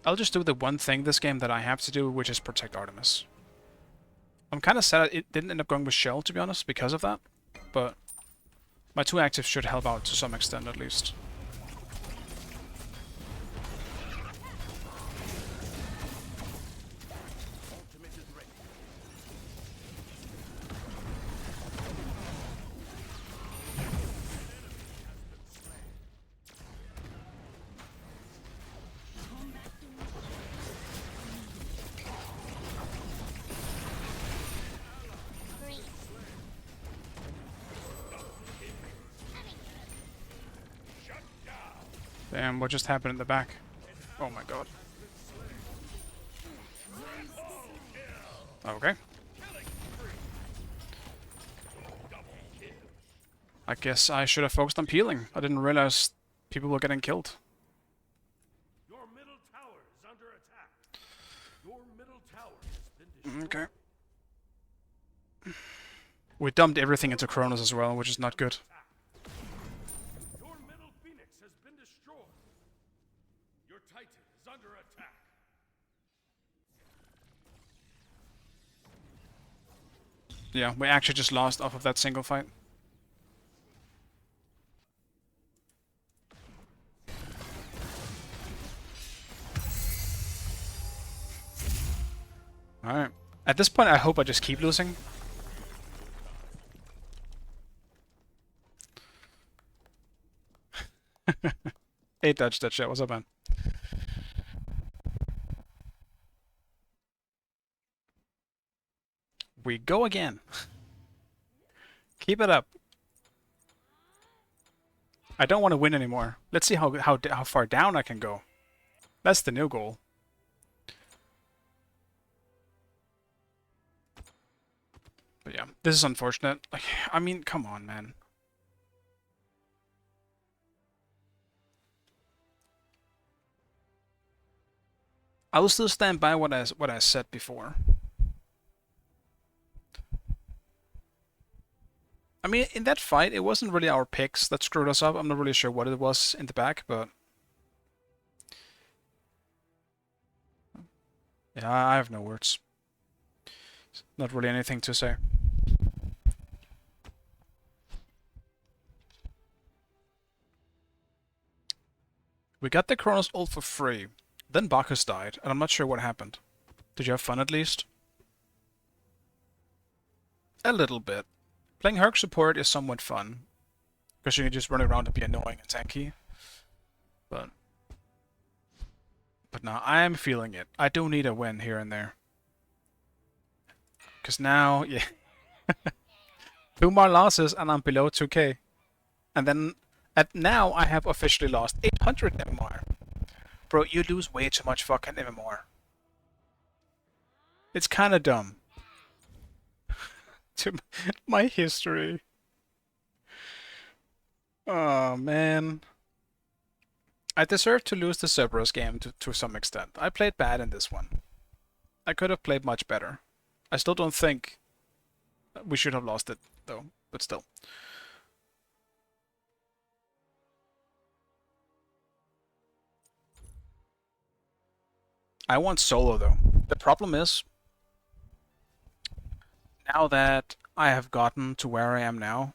I'll just do the one thing this game that I have to do, which is protect Artemis. I'm kind of sad it didn't end up going with Shell, to be honest, because of that. But my two actives should help out to some extent, at least. Ultimate is ready. Bring it. Damn, what just happened in the back? Oh my god. Okay. I guess I should have focused on peeling. I didn't realize people were getting killed. Your middle tower is under attack. Your middle tower has been destroyed. Okay. We dumped everything into Kronos as well, which is not good. Your middle phoenix has been destroyed. Your titan is under attack. Yeah, we actually just lost off of that single fight. Alright. At this point, I hope I just keep losing. Hey, Dutch, that shit. What's up, man? We go again. Keep it up. I don't want to win anymore. Let's see how far down I can go. That's the new goal. But yeah, this is unfortunate. Like, I mean, come on, man. I will still stand by what I said before. I mean, in that fight, it wasn't really our picks that screwed us up. I'm not really sure what it was in the back, but yeah, I have no words. Not really anything to say. We got the Kronos ult for free. Then Bacchus died, and I'm not sure what happened. Did you have fun at least? A little bit. Playing Herc support is somewhat fun, because you can just run around and be annoying and tanky. But now I am feeling it. I do need a win here and there. Because now, yeah. 2 more losses and I'm below 2k. And then, now I have officially lost 800 MMR. Bro, you lose way too much fucking MMR. It's kinda dumb. To my history. Oh, man. I deserve to lose the Cerberus game to some extent. I played bad in this one. I could have played much better. I still don't think we should have lost it, though, but still. I want solo though. The problem is, now that I have gotten to where I am now,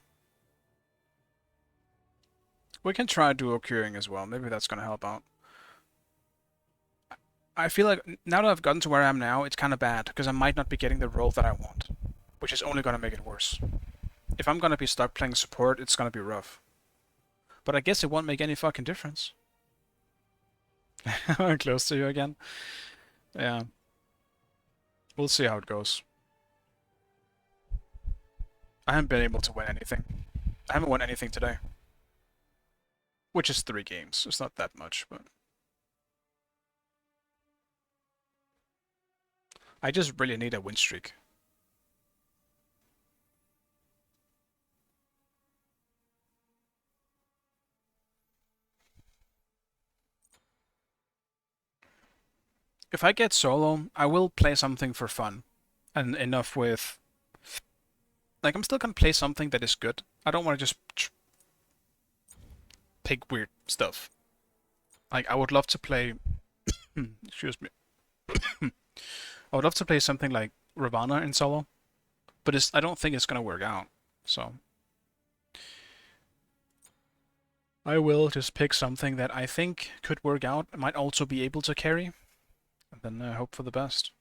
we can try duo queuing as well. Maybe that's gonna help out. I feel like now that I've gotten to where I am now, it's kind of bad because I might not be getting the role that I want, which is only gonna make it worse. If I'm gonna be stuck playing support, it's gonna be rough. But I guess it won't make any fucking difference. I'm close to you again. Yeah. We'll see how it goes. I haven't been able to win anything. I haven't won anything today. Which is 3 games. It's not that much, but... I just really need a win streak. If I get solo, I will play something for fun. And enough with... Like, I'm still gonna play something that is good. I don't want to just pick weird stuff. Like, I would love to play... Excuse me. I would love to play something like Ravana in solo. But I don't think it's gonna work out. So... I will just pick something that I think could work out. I might also be able to carry. And then hope for the best.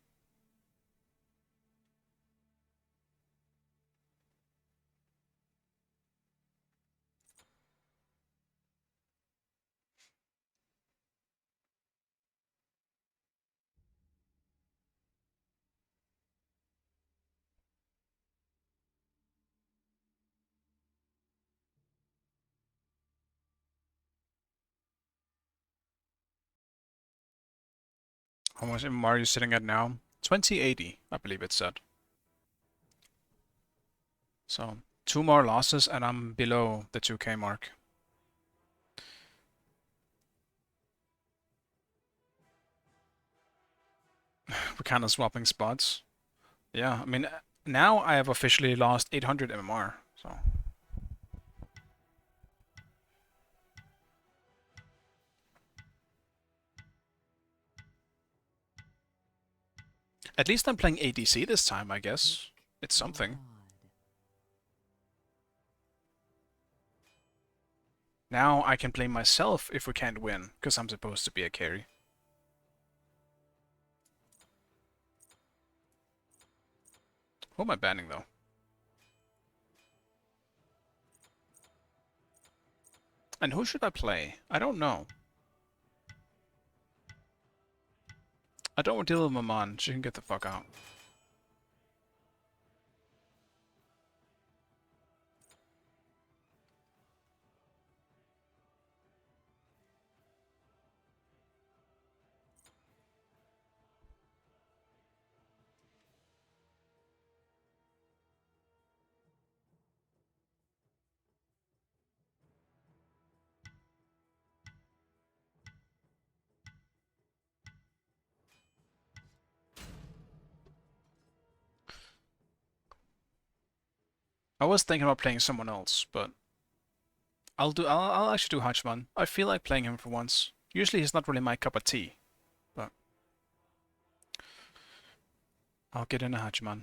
How much MMR are you sitting at now? 2080, I believe it said. So, 2 more losses and I'm below the 2k mark. We're kind of swapping spots. Yeah, I mean, now I have officially lost 800 MMR, so... At least I'm playing ADC this time, I guess. It's something. Now I can play myself if we can't win, because I'm supposed to be a carry. Who am I banning, though? And who should I play? I don't know. I don't want to deal with Maman. She can get the fuck out. I was thinking about playing someone else, but I'll actually do Hachman. I feel like playing him for once. Usually he's not really my cup of tea, but I'll get in a Hachman.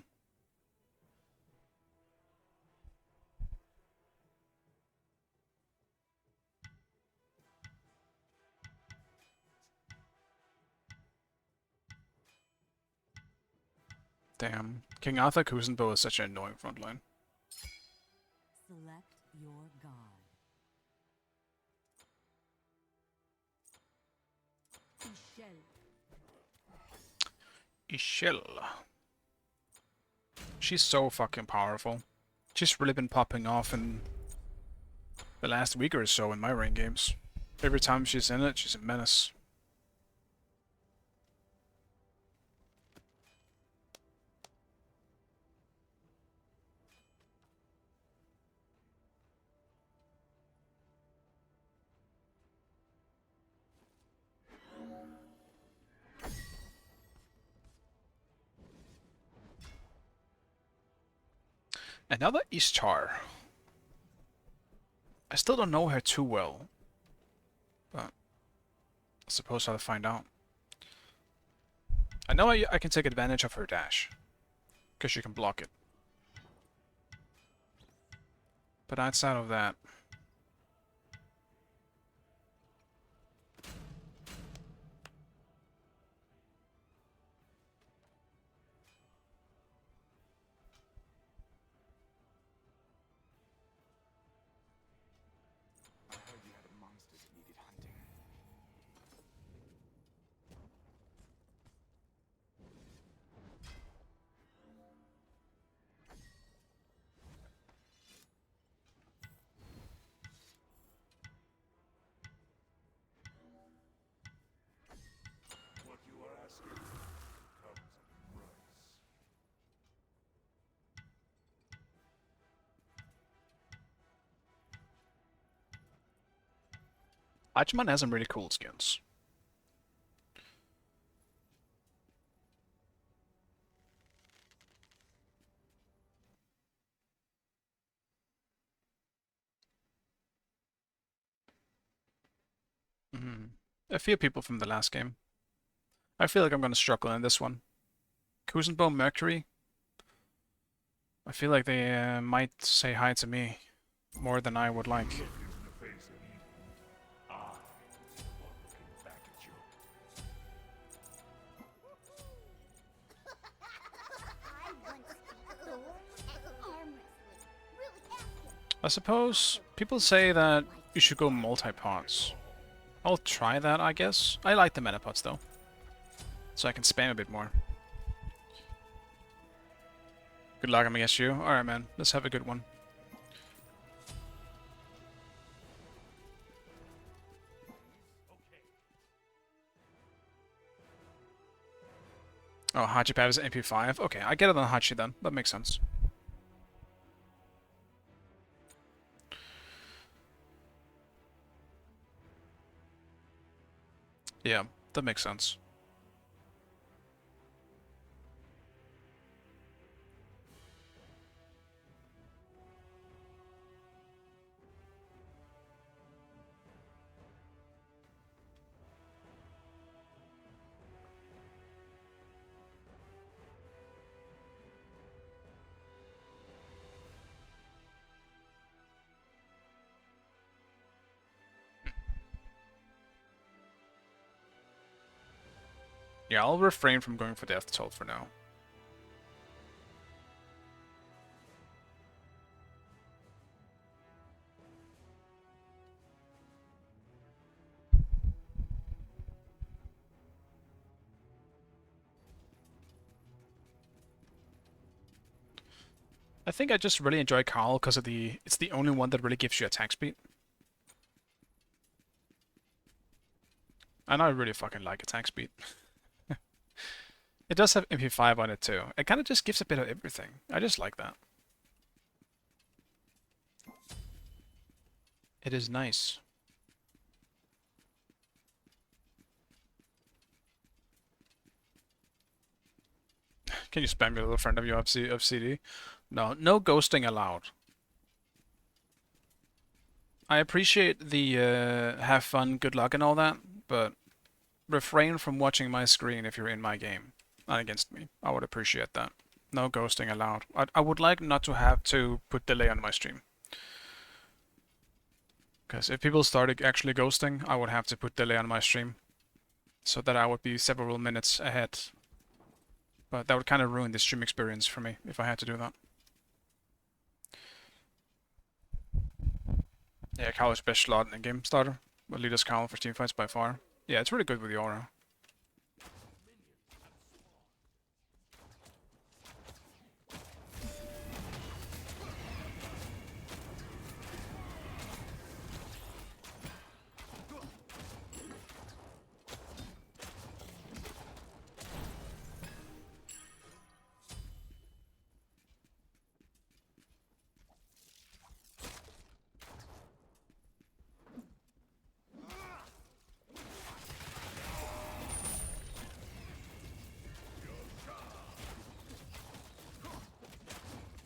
Damn. King Arthur Kuzenbo is such an annoying frontline. Select your god. Ishel. She's so fucking powerful. She's really been popping off in the last week or so in my ranked games. Every time she's in it, she's a menace. Another Ishtar. I still don't know her too well, but I suppose I'll find out. know I can take advantage of her dash. Because she can block it. But outside of that... I heard you had a monster that needed hunting. What you are asking comes at a price. Hachiman has some really cool skins. A few people from the last game. I feel like I'm gonna struggle in this one. Kuzenbo Mercury. I feel like they might say hi to me more than I would like. Look into the face of evil. I am the one looking back at you. I once beat Thor at arm wrestling. Really ask him. I suppose people say that you should go multi-pods. I'll try that, I guess. I like the metapods though. So I can spam a bit more. Good luck, I'm against you. Alright man, let's have a good one. Oh, Hachi Pav is MP5? Okay, I get it on Hachi then. That makes sense. Yeah, that makes sense. Yeah, I'll refrain from going for Death Toll for now. I think I just really enjoy Carl because of it's the only one that really gives you attack speed. And I really fucking like attack speed. It does have MP5 on it too. It kind of just gives a bit of everything. I just like that. It is nice. Can you spam your little friend of you of CD? No, no ghosting allowed. I appreciate the have fun, good luck and all that, but refrain from watching my screen if you're in my game. Not against me. I would appreciate that. No ghosting allowed. I would like not to have to put delay on my stream. Because if people started actually ghosting, I would have to put delay on my stream. So that I would be several minutes ahead. But that would kind of ruin the stream experience for me if I had to do that. Yeah, Carl is best slot in the game starter. But leaders Carl for team fights by far. Yeah, it's really good with the aura.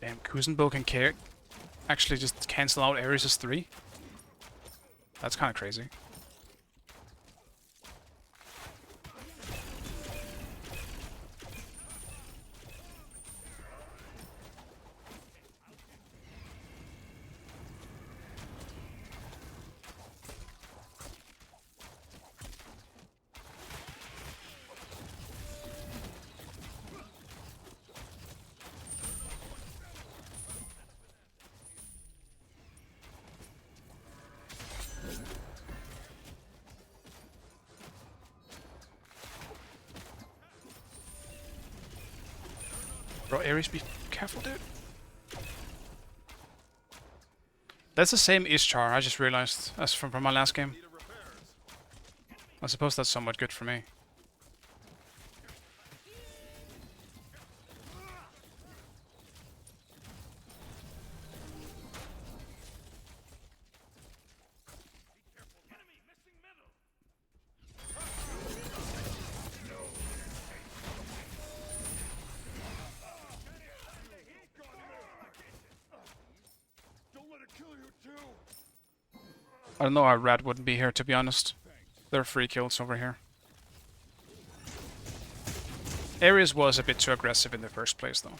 Damn, Kuzenbo can actually just cancel out Ares' 3? That's kind of crazy. Bro, Ares, be careful, dude. That's the same Ishtar, I just realized, as from my last game. I suppose that's somewhat good for me. Don't let it kill you too. I don't know why Red wouldn't be here, to be honest. There are free kills over here. Ares was a bit too aggressive in the first place, though.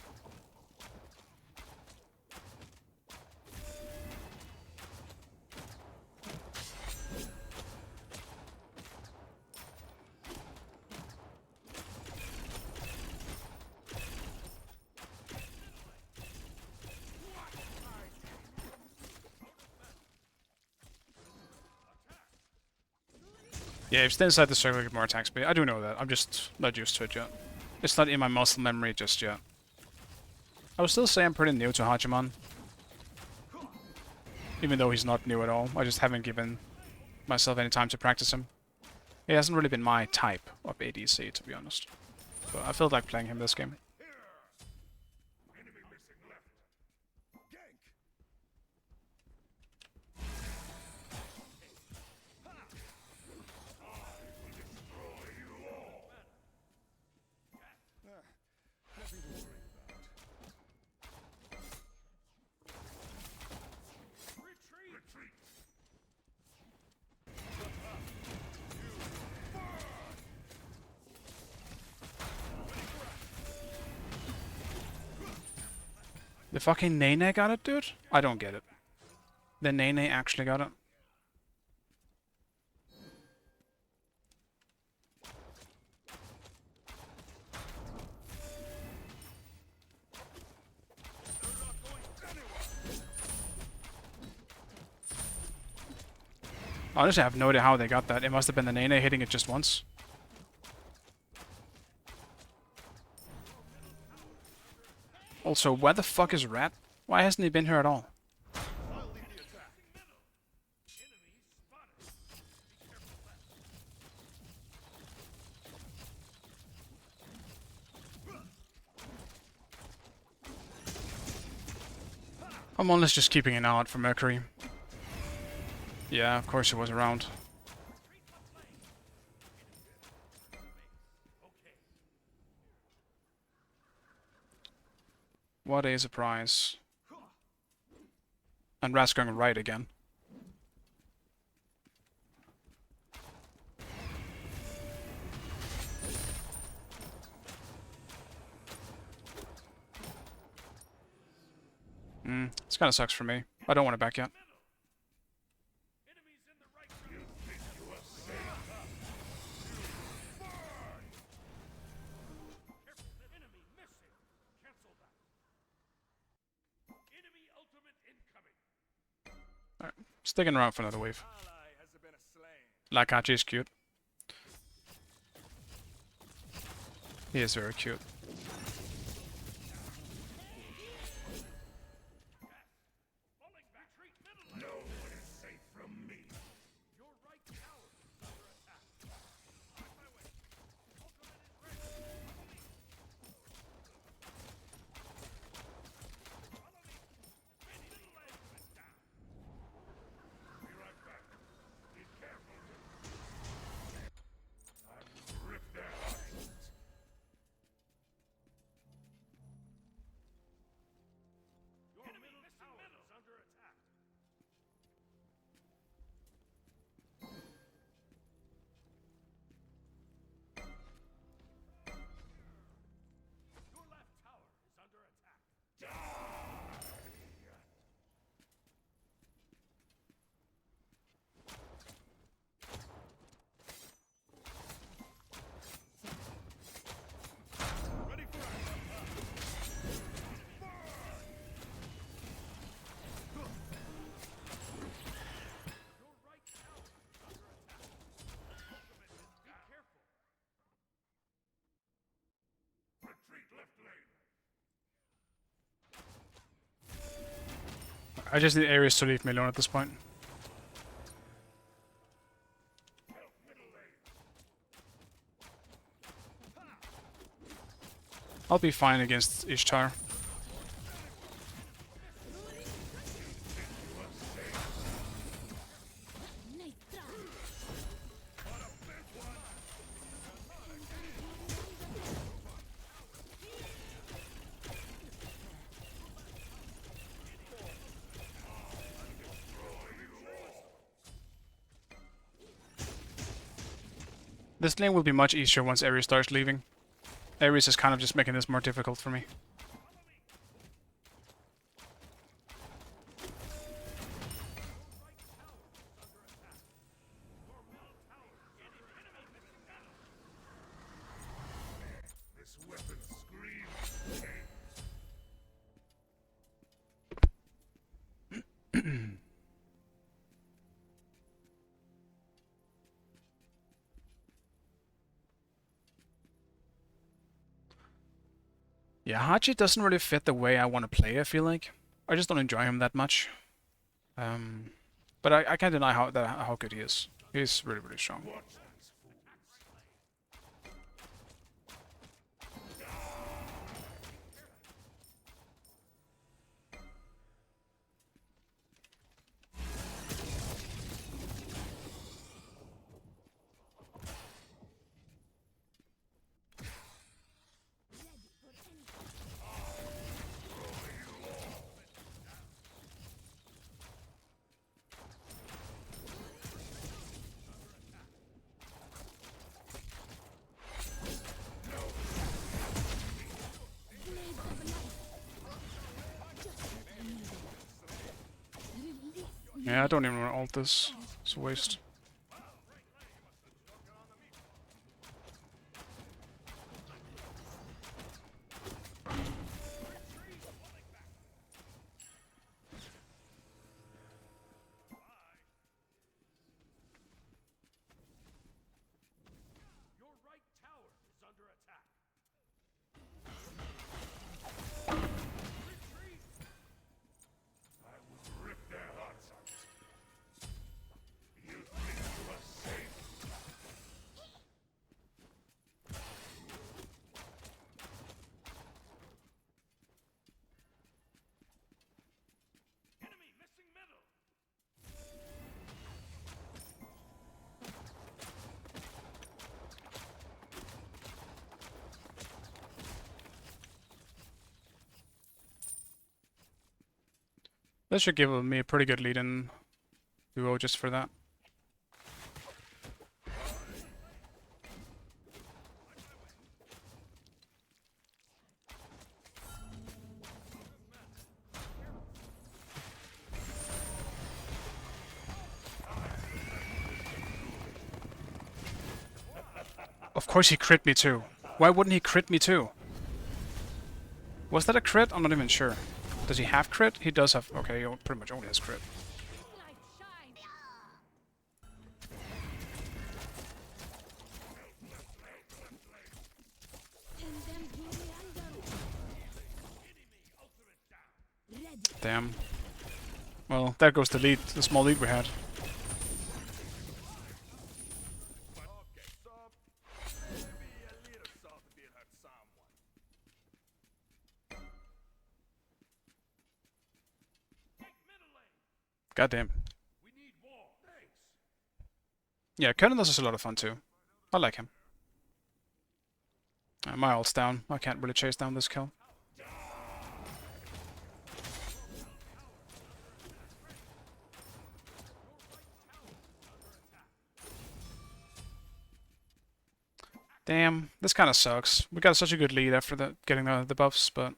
Yeah, if you stay inside the circle, you get more attack speed. I do know that. I'm just not used to it yet. It's not in my muscle memory just yet. I would still say I'm pretty new to Hachiman. Even though he's not new at all. I just haven't given myself any time to practice him. He hasn't really been my type of ADC, to be honest. But I felt like playing him this game. Enemy missing left. Gank. Nothing to worry about. Retreat. The fucking Nene got it, dude? I don't get it. The Nene actually got it. Honestly, I have no idea how they got that. It must have been the Nene hitting it just once. Also, where the fuck is Rat? Why hasn't he been here at all? I'll lead the attack. I'm honestly just keeping an eye out for Mercury. Yeah, of course he was around. What a surprise. And Rat's going right again. This kind of sucks for me. I don't want it back yet. Alright, sticking around for another wave. Lakachi is cute. He is very cute. I just need Ares to leave me alone at this point. I'll be fine against Ishtar. This lane will be much easier once Ares starts leaving. Ares is kind of just making this more difficult for me. Yeah, Hachi doesn't really fit the way I want to play, I feel like. I just don't enjoy him that much. But I can't deny how good he is. He's really, really strong. Yeah, I don't even want to ult this. It's a waste. Your right tower is under attack. Retreat! I will rip their hearts out. You think you are safe? Enemy missing middle. That should give me a pretty good lead in duo just for that. Of course he crit me too. Why wouldn't he crit me too? Was that a crit? I'm not even sure. Does he have crit? He does have... Okay, he pretty much only has crit. Light shine. Damn. Well, there goes the lead, the small lead we had. Okay, soft. Maybe a little soft did hurt someone. Take middle lane. Goddamn. We need more. Thanks. Yeah, Kerninos is a lot of fun too. I like him. My ult's down. I can't really chase down this kill. Damn, this kind of sucks. We got such a good lead after getting the buffs, but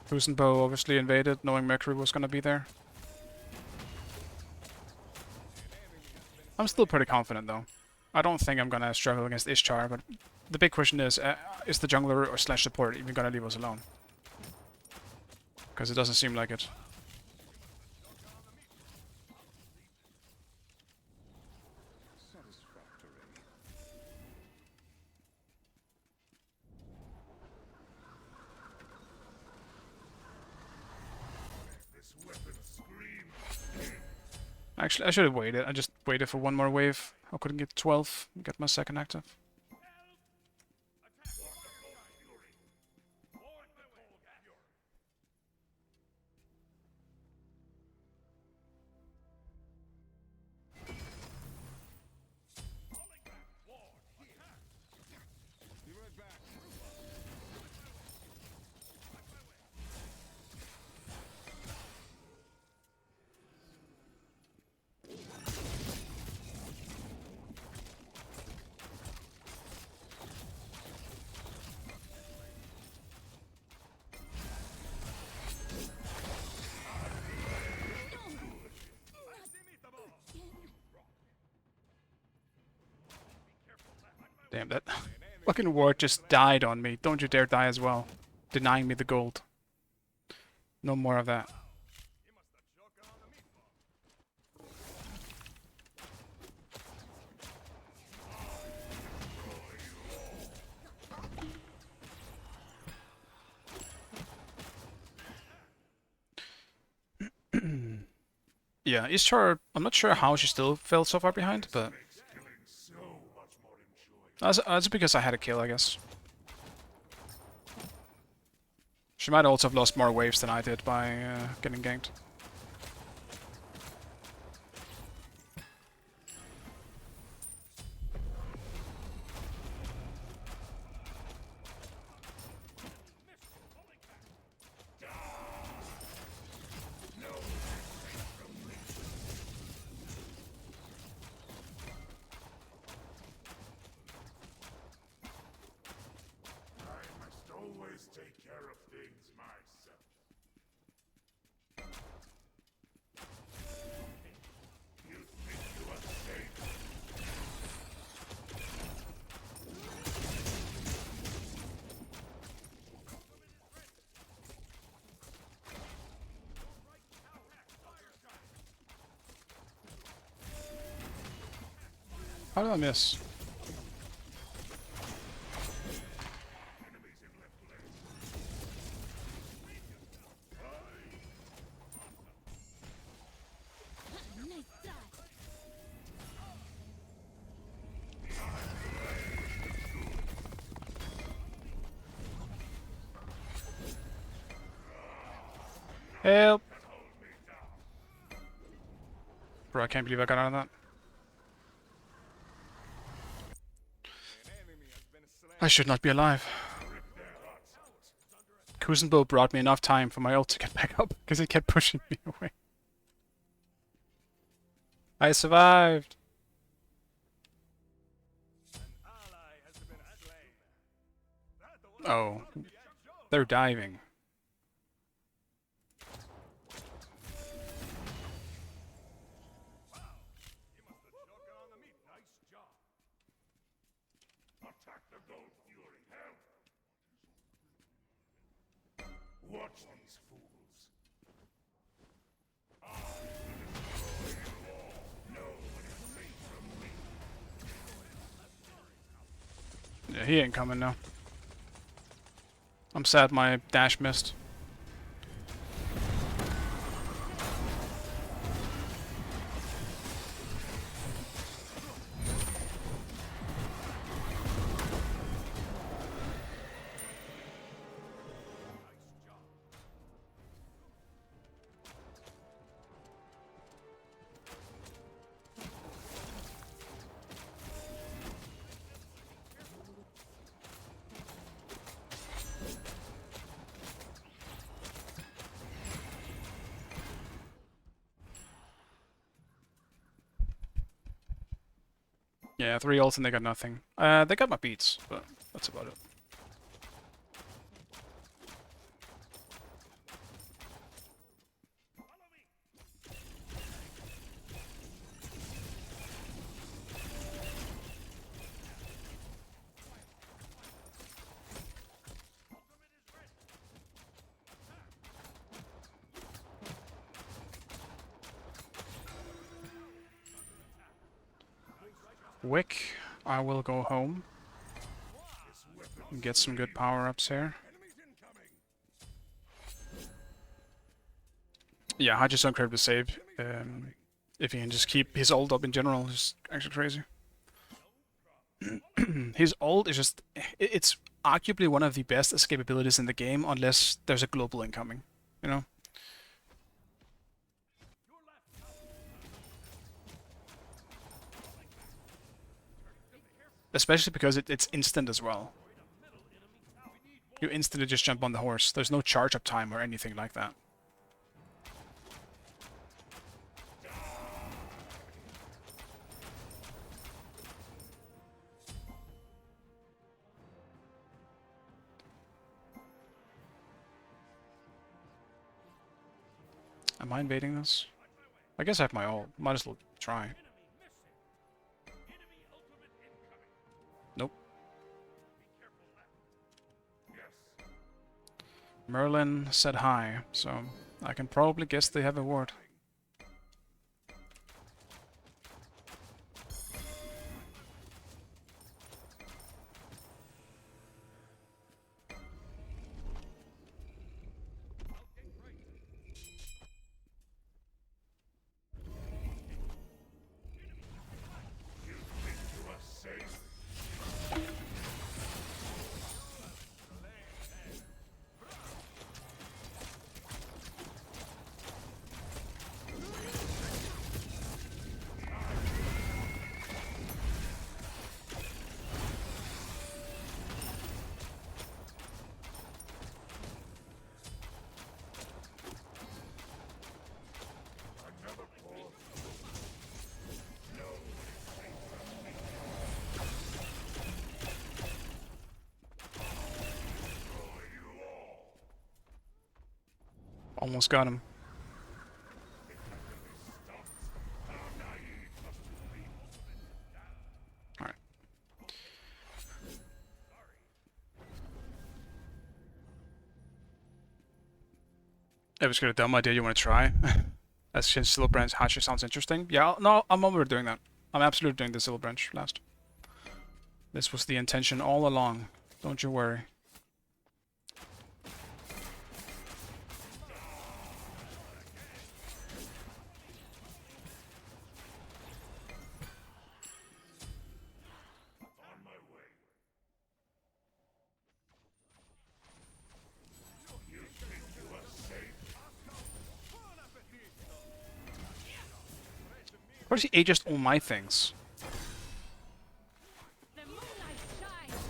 Bo obviously invaded, knowing Mercury was gonna be there. I'm still pretty confident though. I don't think I'm gonna struggle against Ishtar, but the big question is the jungler or slash support even gonna leave us alone? Because it doesn't seem like it. This weapon screams. Actually, I should have waited. I just waited for one more wave. I couldn't get 12 and get my second active. Be right back. Damn, that fucking ward just died on me. Don't you dare die as well. Denying me the gold. No more of that. Yeah, Ishtar, I'm not sure how she still fell so far behind, but that's because I had a kill, I guess. She might also have lost more waves than I did by getting ganked. Always take care of things myself. You think you are safe? How did I miss? Nice shot. Help! Bro, I can't believe I got out of that. I should not be alive. Kuzenbo brought me enough time for my ult to get back up, because it kept pushing me away. I survived! Oh. They're diving. Attack the Gold Fury, help! Watch these fools. I will destroy you all. No one is safe from me. Yeah, he ain't coming now. I'm sad my dash missed. Yeah, 3 ults and they got nothing. They got my beats, but that's about it. Wick, I will go home and get some good power-ups here. Yeah, I just uncrypted the save. If he can just keep his ult up in general, it's actually crazy. His ult is just... It's arguably one of the best escape abilities in the game, unless there's a global incoming, you know? Especially because it's instant as well. You instantly just jump on the horse. There's no charge up time or anything like that. Am I invading this? I guess I have my ult. Might as well try. Nope. Merlin said hi, so I can probably guess they have a ward. Almost got him. Alright. It was a dumb idea you want to try. As Silver Branch Hachi sounds interesting. Yeah, no, I'm over doing that. I'm absolutely doing the Silver Branch last. This was the intention all along. Don't you worry. Of course he ages all my things. The moonlight shines.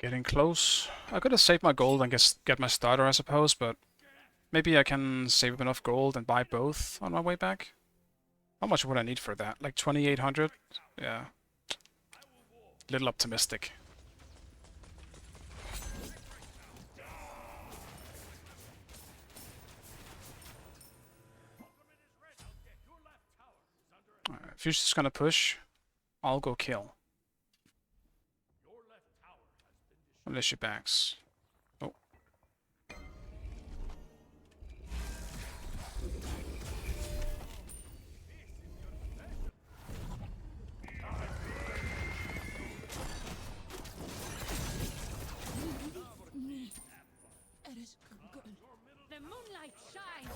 Getting close. I could have saved my gold and get my starter, I suppose, but maybe I can save up enough gold and buy both on my way back. How much would I need for that? Like 2,800? Yeah. Little optimistic. Alright, if you're just gonna push, I'll go kill. Unless she backs. Oh. The moonlight shines.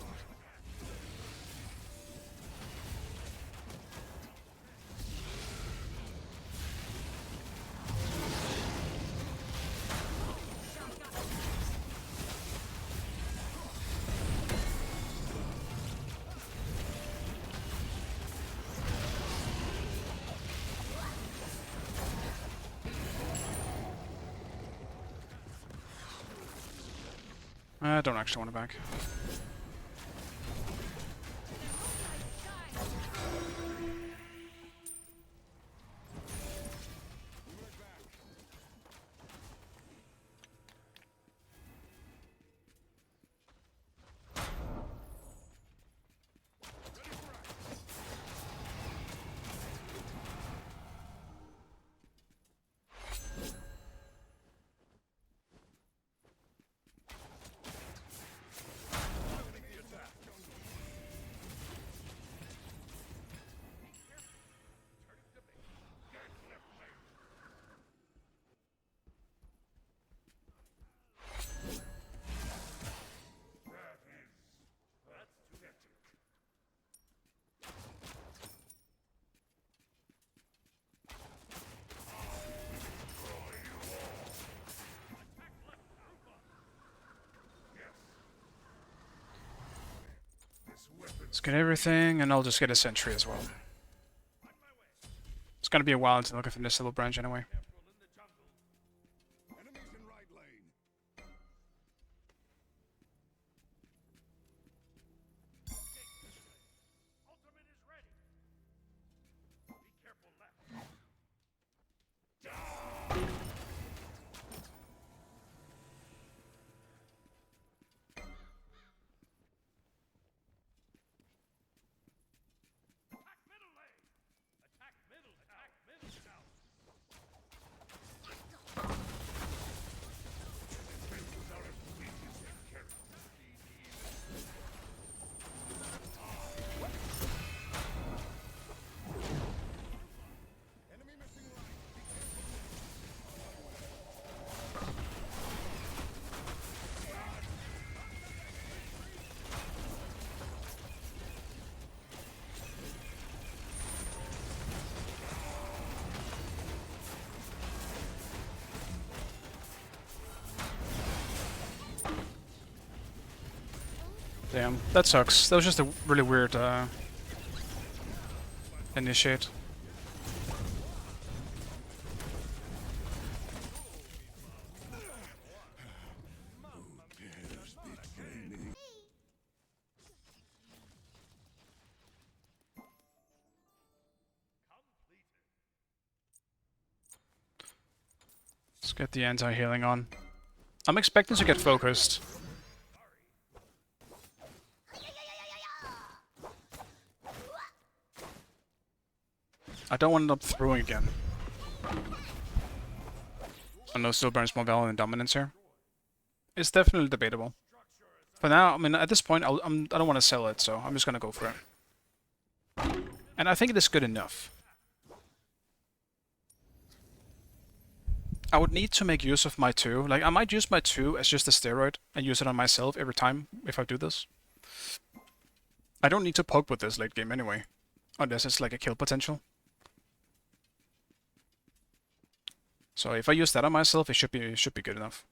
I don't actually want to back. Let's get everything, and I'll just get a sentry as well. It's gonna be a while until I can finish the little branch anyway. Enemies in right lane. Ultimate is ready. Be careful left. Attack middle lane. Attack middle. Attack middle now. Enemy missing right. Damn, that sucks. That was just a really weird initiate. Let's get the anti-healing on. I'm expecting to get focused. I don't want to end up throwing again. I know still burns more value than dominance here. It's definitely debatable. For now, I mean, at this point, I don't want to sell it, so I'm just gonna go for it. And I think it is good enough. I would need to make use of my 2. Like, I might use my 2 as just a steroid and use it on myself every time if I do this. I don't need to poke with this late game anyway. Unless it's like a kill potential. So if I use that on myself, it should be good enough.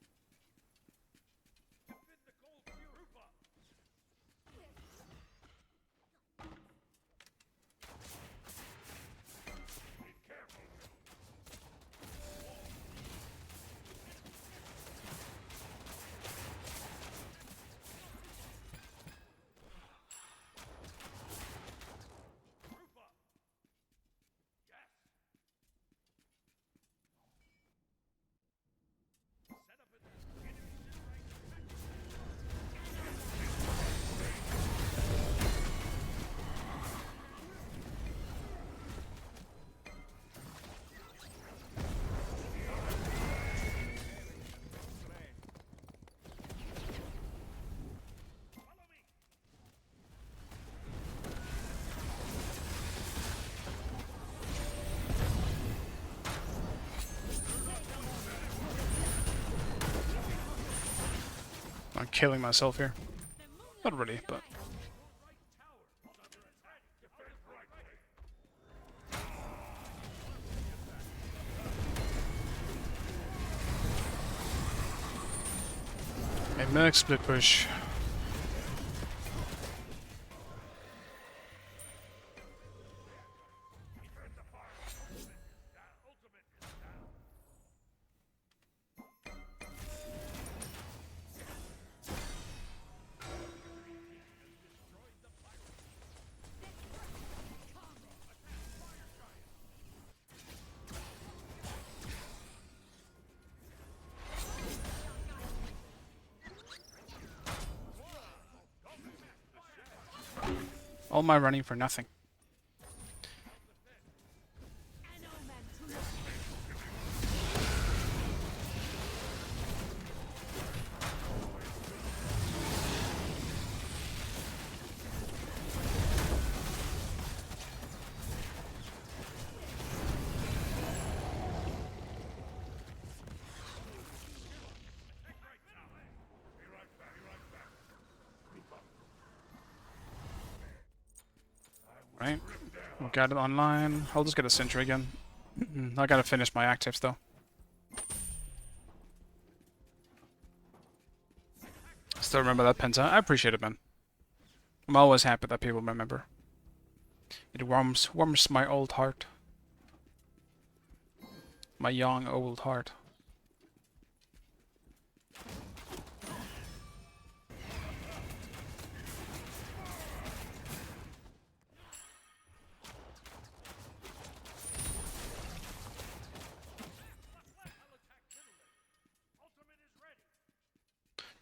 I'm killing myself here. Not really, but... A mech split push. All my running for nothing. Right, we got it online. I'll just get a sentry again. I gotta finish my actives though. Still remember that Penta? I appreciate it, man. I'm always happy that people remember. It warms my old heart. My young old heart.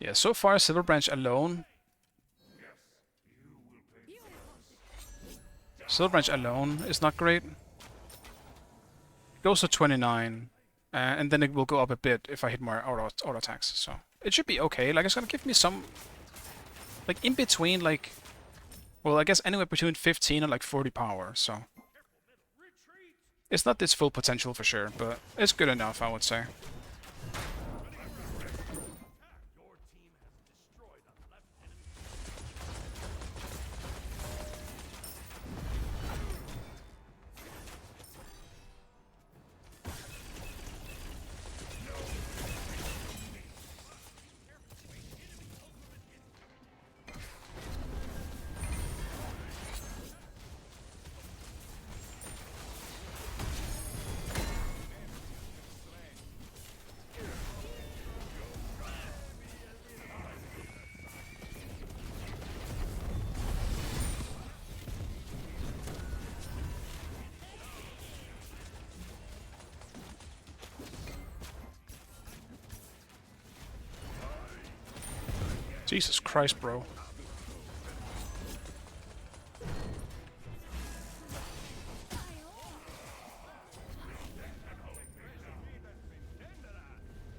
Yeah, so far Silver Branch alone. Silver Branch alone is not great. It goes to 29, and then it will go up a bit if I hit more auto attacks. So it should be okay. Like it's gonna give me some, like in between, like, well, I guess anywhere between 15 and like 40 power. So it's not its full potential for sure, but it's good enough, I would say. Jesus Christ, bro.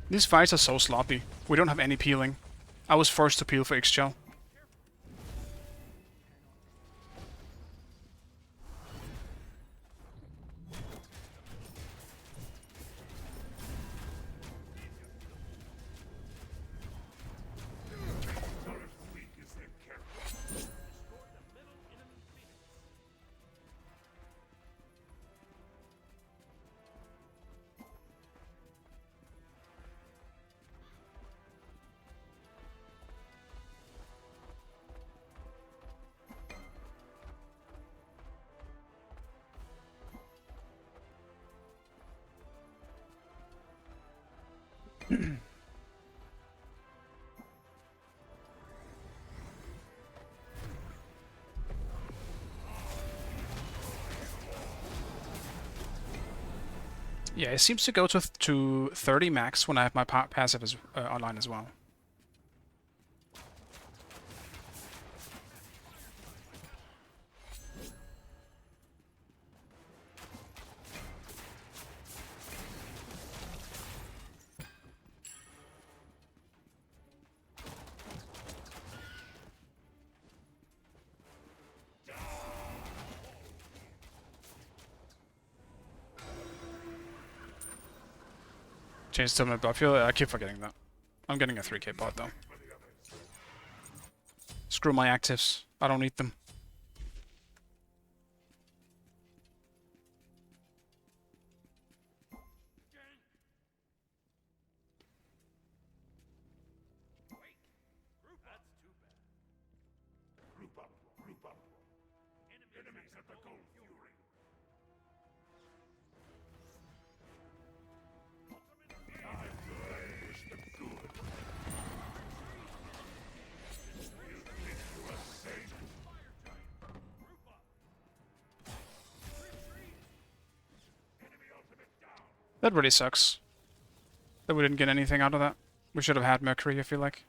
These fights are so sloppy. We don't have any peeling. I was forced to peel for X-Gel. Yeah, it seems to go to 30 max when I have my passive online as well. Change to my buff. I keep forgetting that. I'm getting a 3k bot though. Screw my actives. I don't need them. That really sucks. That we didn't get anything out of that. We should have had Mercury, I feel like.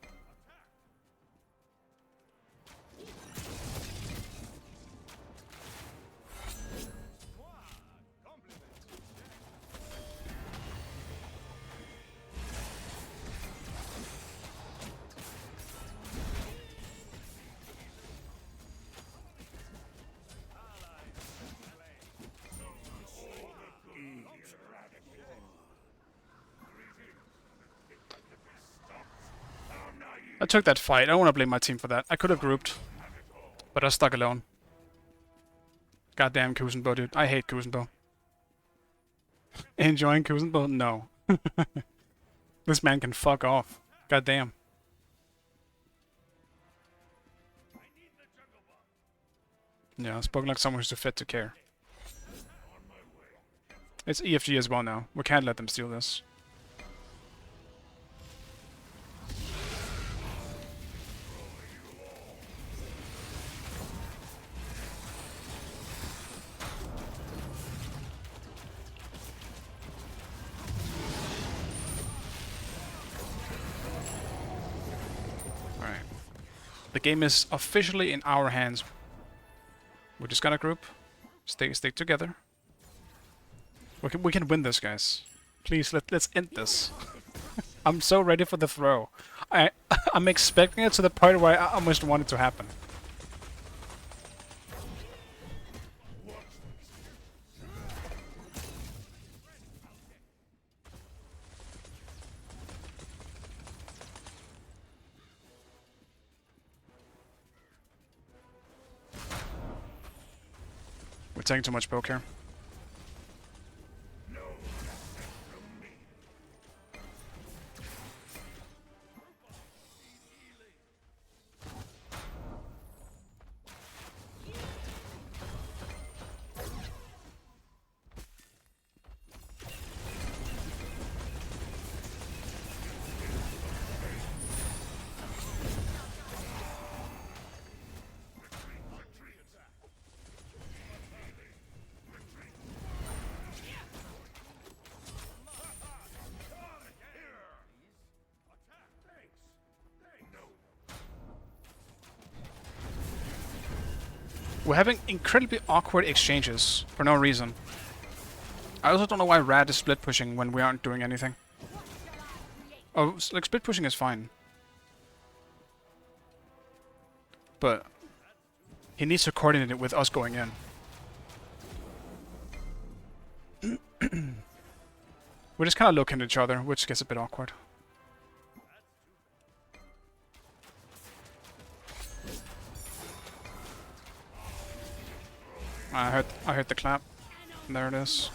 took that fight. I don't want to blame my team for that. I could have grouped, but I was stuck alone. Goddamn Kuzenbo, dude. I hate Kuzenbo. Enjoying Kuzenbo? No. This man can fuck off. Goddamn. Yeah, spoken like someone who's too fit to care. It's EFG as well now. We can't let them steal this. Alright. The game is officially in our hands. We're just gonna group. Stick together. We can win this, guys. Please, let's end this. I'm so ready for the throw. I'm expecting it to the point where I almost want it to happen. We're taking too much poke here. We're having incredibly awkward exchanges for no reason. I also don't know why Rad is split pushing when we aren't doing anything. Oh, like split pushing is fine. But he needs to coordinate it with us going in. We're just kind of looking at each other, which gets a bit awkward. I heard the clap. There it is.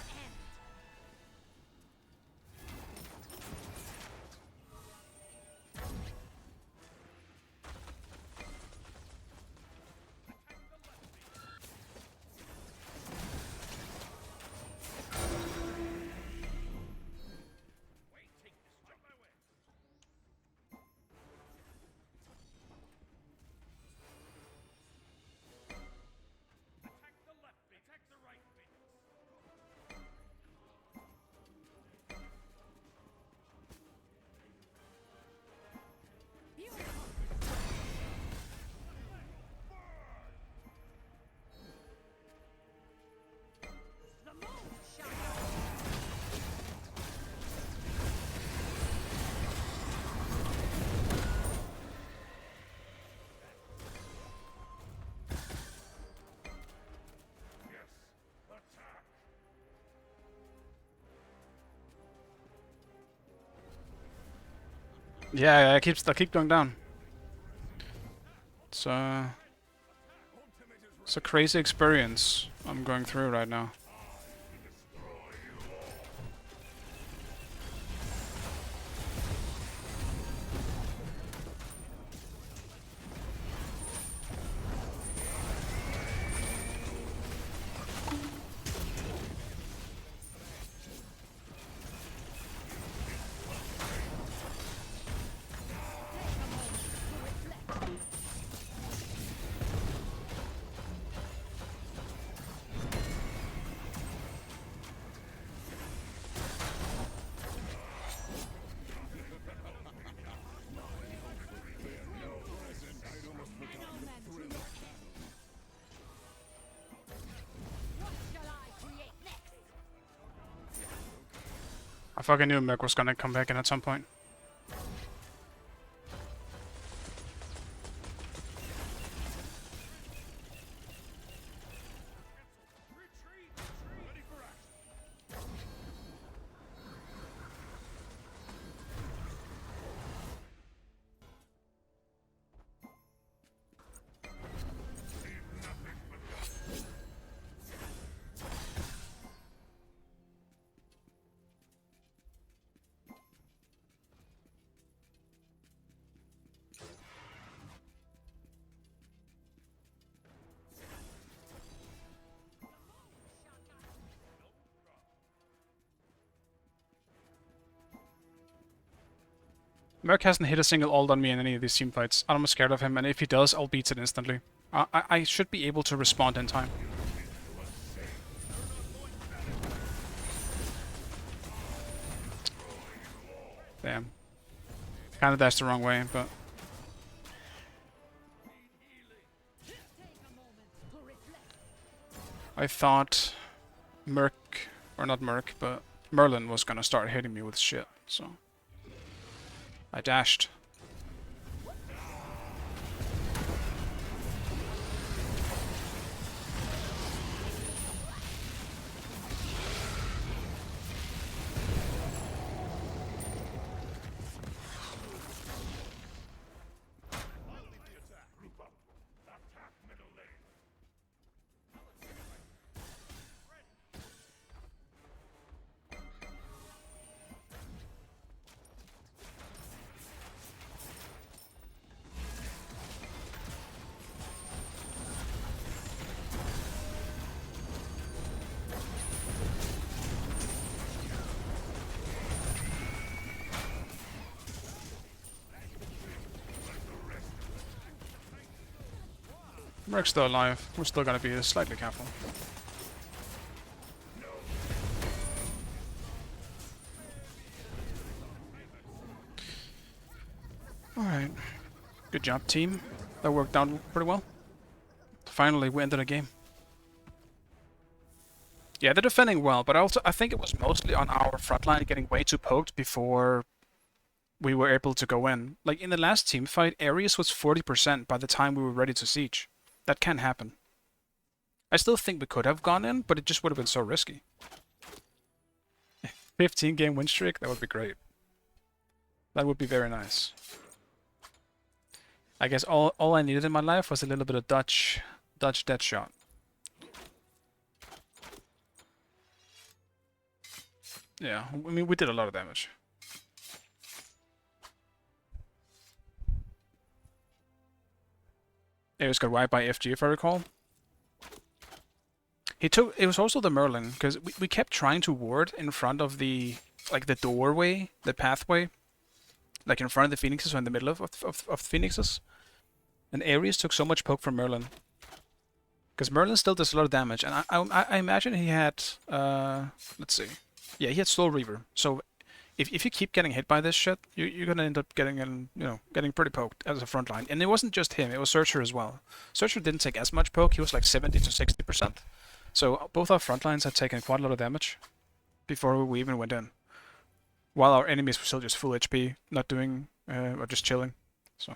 Yeah, I keep going down. It's a crazy experience I'm going through right now. I fucking knew Mick was gonna come back in at some point. Merc hasn't hit a single ult on me in any of these team fights. I'm almost scared of him, and if he does, I'll beat it instantly. I should be able to respond in time. Damn. Kinda dashed the wrong way, but... I thought Merc, or not Merc, but Merlin was gonna start hitting me with shit, so... I dashed. Merc's still alive. We're still gonna be slightly careful. Alright. Good job, team. That worked out pretty well. Finally, we ended a game. Yeah, they're defending well, but I think it was mostly on our front line getting way too poked before we were able to go in. Like, in the last team fight, Ares was 40% by the time we were ready to siege. That can happen. I still think we could have gone in, but it just would have been so risky. 15 game win streak? That would be great. That would be very nice. I guess all I needed in my life was a little bit of Dutch dead shot. Yeah, I mean, we did a lot of damage. Ares got wiped by FG, if I recall. It was also the Merlin, because we kept trying to ward in front of the, like, the doorway, the pathway. Like, in front of the Phoenixes, or in the middle of Phoenixes. And Ares took so much poke from Merlin. Because Merlin still does a lot of damage, and I imagine he had, let's see. Yeah, he had Slow Reaver, so if you keep getting hit by this shit, you're gonna end up getting getting pretty poked as a front line. And it wasn't just him; it was Searcher as well. Searcher didn't take as much poke; he was like 70 to 60%. So both our front lines had taken quite a lot of damage before we even went in, while our enemies were still just full HP, not doing or just chilling. So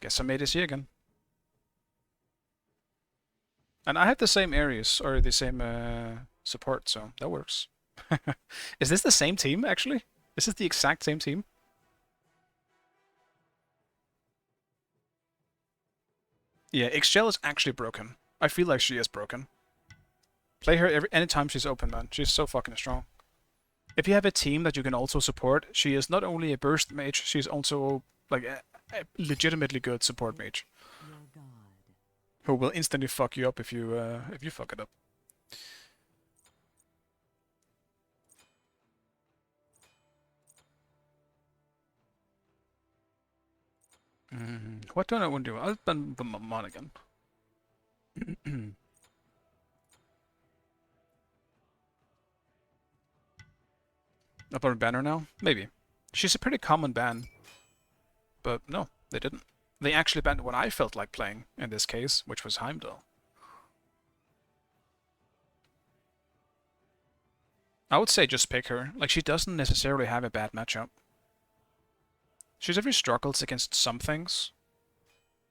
guess I'm ADC again. And I have the same areas or the same support, so that works. Is this the same team, actually? Is this the exact same team? Yeah, Xgel is actually broken. I feel like she is broken. Play her anytime she's open, man. She's so fucking strong. If you have a team that you can also support, she is not only a burst mage, she's also like a legitimately good support mage. Who will instantly fuck you up if you fuck it up. What do I want to do? I'll ban the Mon again. Up on banner now? Maybe. She's a pretty common ban. But no, they didn't. They actually banned what I felt like playing in this case, which was Heimdall. I would say just pick her. Like, she doesn't necessarily have a bad matchup. She's every struggles against some things,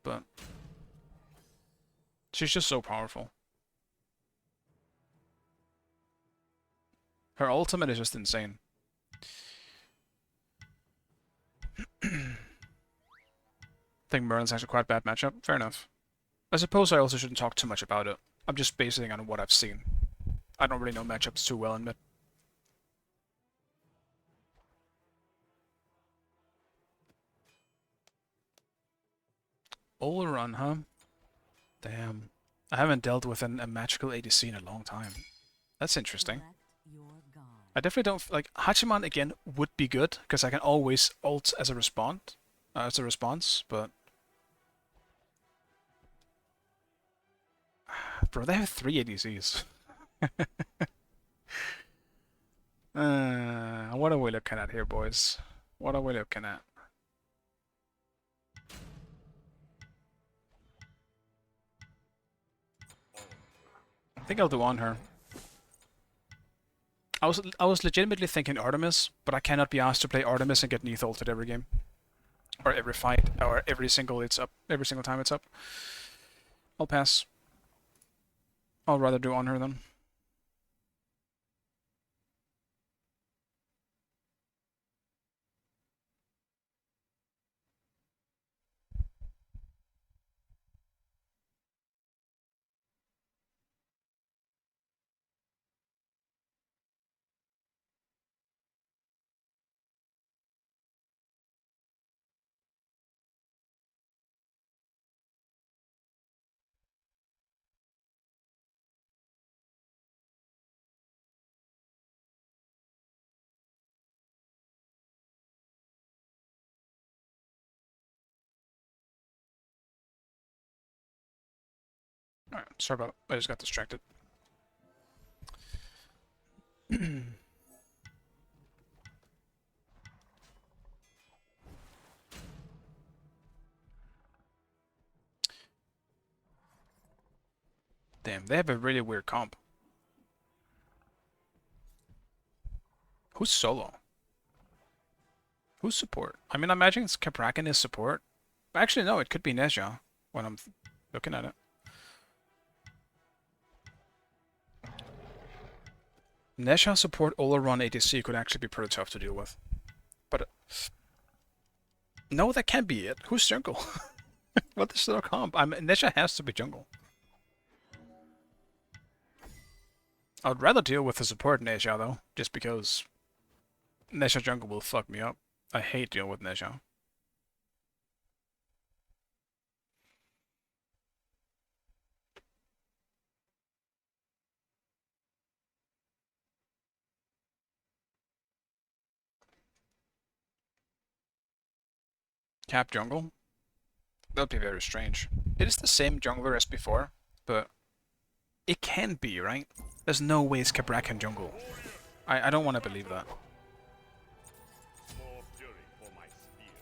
but she's just so powerful. Her ultimate is just insane. I think Merlin's actually quite a bad matchup. Fair enough. I suppose I also shouldn't talk too much about it. I'm just basing on what I've seen. I don't really know matchups too well in mid. All run, huh? Damn. I haven't dealt with a magical ADC in a long time. That's interesting. Select your god. I definitely don't like Hachiman again would be good because I can always ult as a response, but bro, they have 3 ADCs. What are we looking at here, boys? What are we looking at? I think I'll do on her. I was legitimately thinking Artemis, but I cannot be asked to play Artemis and get Neath ulted every game. Or every fight, or every single time it's up. I'll pass. I'll rather do on her then. Alright, sorry about it. I just got distracted. Damn, they have a really weird comp. Who's solo? Who's support? I mean, I imagine it's Caprakan is support. Actually, no, it could be Nezha when I'm looking at it. Nezha support Olaron ADC could actually be pretty tough to deal with. But no, that can't be it. Who's jungle? What is their comp? Nezha has to be jungle. I would rather deal with the support Nezha though, just because Nezha jungle will fuck me up. I hate dealing with Nezha. Cap jungle? That would be very strange. It is the same jungler as before, but it can be, right? There's no way it's Caprakan jungle. I don't want to believe that. More fury for my spear.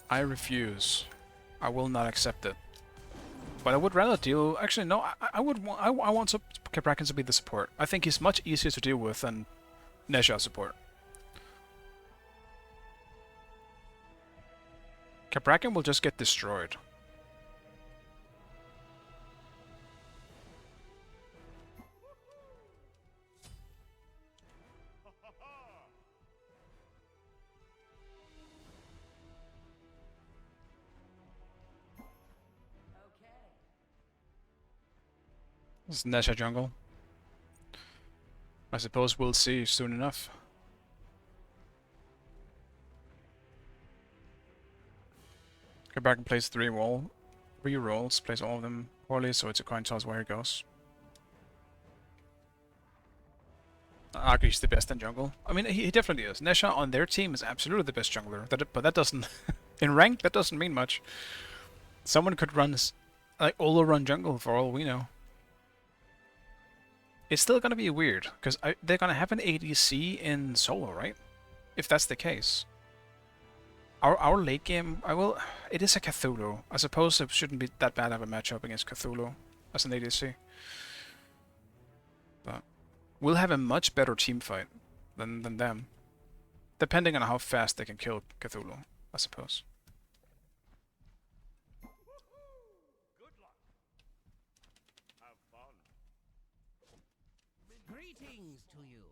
I refuse. I will not accept it. But I would rather deal. Actually, no. I want Caprakan to be the support. I think he's much easier to deal with than Nezha support. Caprakan will just get destroyed. This is Nezha jungle. I suppose we'll see soon enough. Caprakan plays 3 rolls, plays all of them poorly, so it's a coin toss where he goes. I argue he's the best in jungle. I mean, he definitely is. Nezha on their team is absolutely the best jungler, but that doesn't... in rank, that doesn't mean much. Someone could run, like, Olo-run jungle for all we know. It's still gonna be weird, because they're gonna have an ADC in solo, right? If that's the case. Our late game, it is a Cthulhu. I suppose it shouldn't be that bad of a matchup against Cthulhu as an ADC. But we'll have a much better team fight than them. Depending on how fast they can kill Cthulhu, I suppose. Good luck. Have fun. Greetings to you.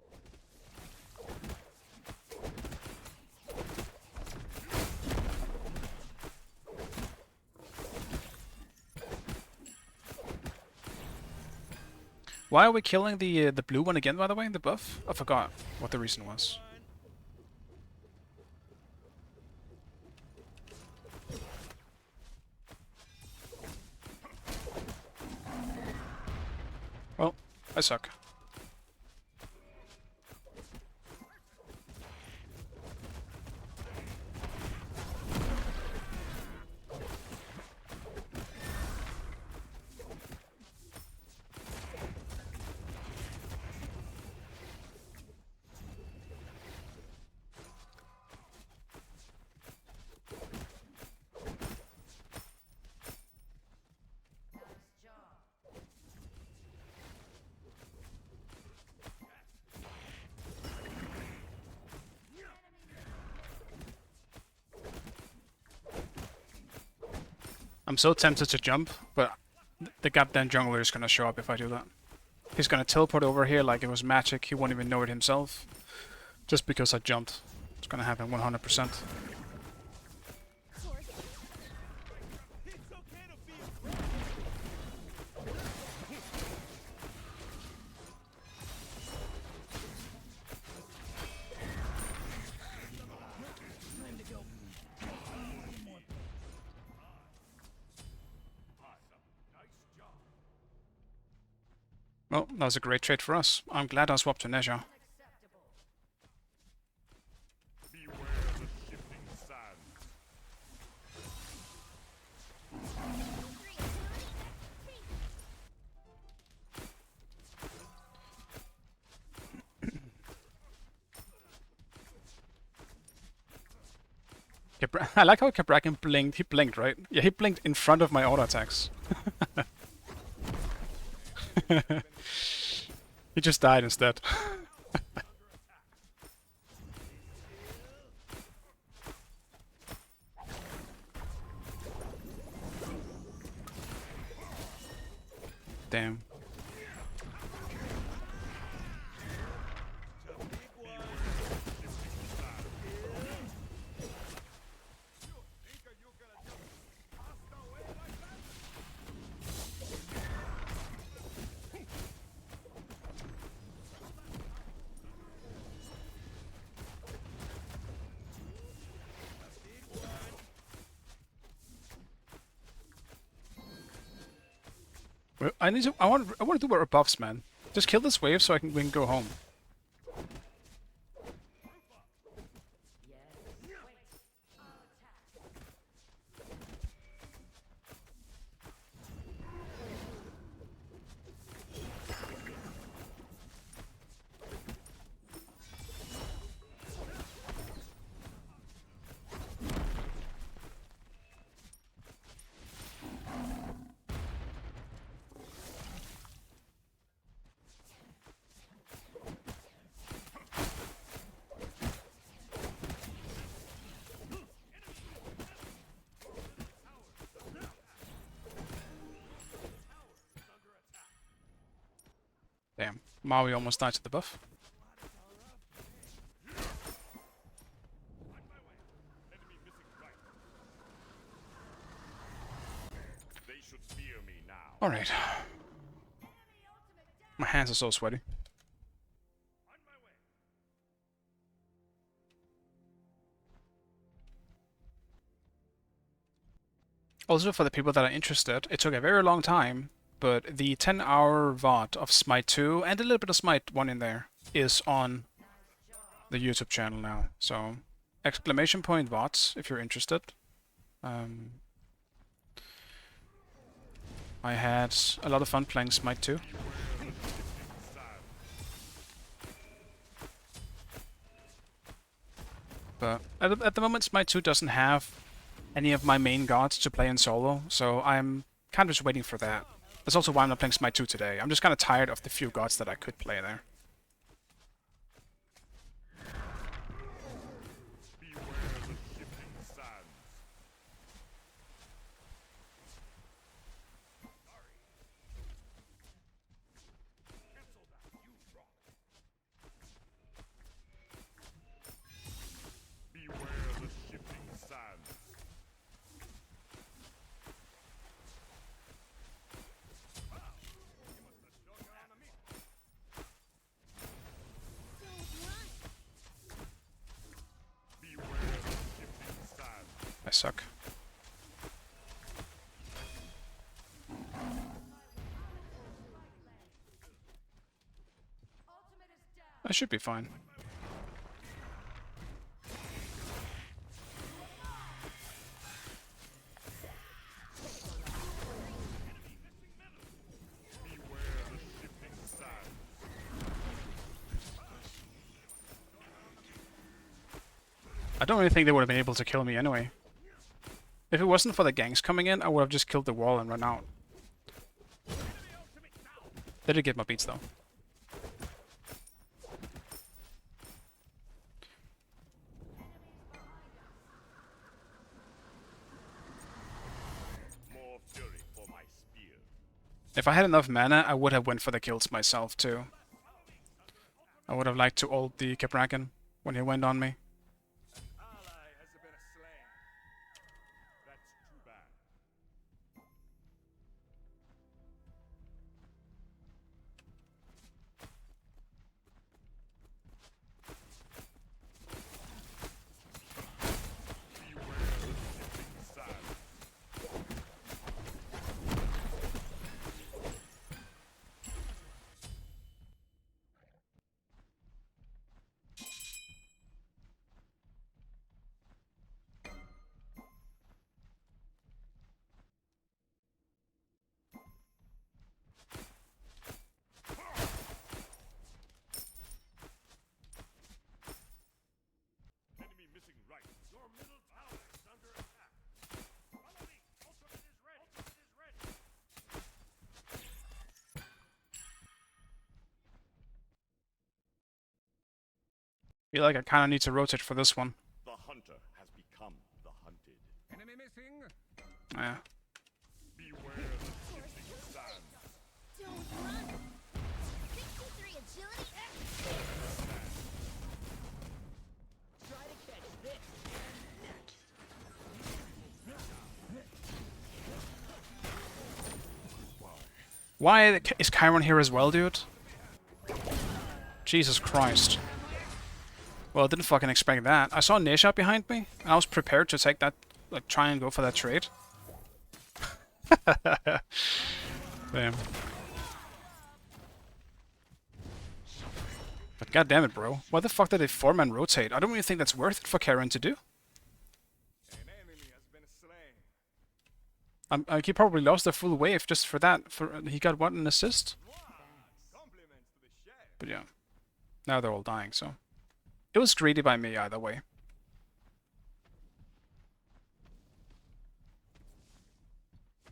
Why are we killing the blue one again, by the way, the buff? I forgot what the reason was. Well, I suck. I'm so tempted to jump, but the goddamn jungler is gonna show up if I do that. He's gonna teleport over here like it was magic. He won't even know it himself. Just because I jumped. It's gonna happen 100%. Well, that was a great trade for us. I'm glad I swapped to Nezha. Beware the shifting sands. I like how Cabrakan blinked. He blinked, right? Yeah, he blinked in front of my auto attacks. He just died instead. Damn. Well, I want to do our buffs, man. Just kill this wave so we can go home. Damn, Maui almost died to the buff. They should fear me now. Alright. My hands are so sweaty. Also, for the people that are interested, it took a very long time, but the 10-hour VOD of Smite 2 and a little bit of Smite 1 in there is on the YouTube channel now. So, exclamation point VODs if you're interested. I had a lot of fun playing Smite 2. But at the moment, Smite 2 doesn't have any of my main gods to play in solo, so I'm kind of just waiting for that. That's also why I'm not playing Smite 2 today. I'm just kind of tired of the few gods that I could play there. Beware the shifting sands. Beware the shifting sands. Beware the shifting sands. I suck. I should be fine. I don't really think they would have been able to kill me anyway. If it wasn't for the gangs coming in, I would have just killed the wall and run out. They did get my beats though. More fury for my spear. If I had enough mana, I would have went for the kills myself too. I would have liked to ult the Cabrakan when he went on me. Ally has been slain. That's too bad. Beware the shifting sands. Enemy missing right. Your middle tower is under attack. Follow me. Ultimate is ready. Ultimate is ready. Feel like I kind of need to rotate for this one. The hunter has become the hunted. Enemy missing. Yeah. Beware the shifting sands. Don't run. 63 agility. Try to catch this. Why is Chiron here as well, dude? Jesus Christ. Well, I didn't fucking expect that. I saw Nisha behind me, and I was prepared to take that, like, try and go for that trade. Damn. But god damn it, bro. Why the fuck did they 4-man rotate? I don't even think that's worth it for Chiron to do. An enemy has been slain. He probably lost the full wave just for that. He got what, an assist? Compliments to the chef. But yeah. Now they're all dying, so. It was greedy by me either way.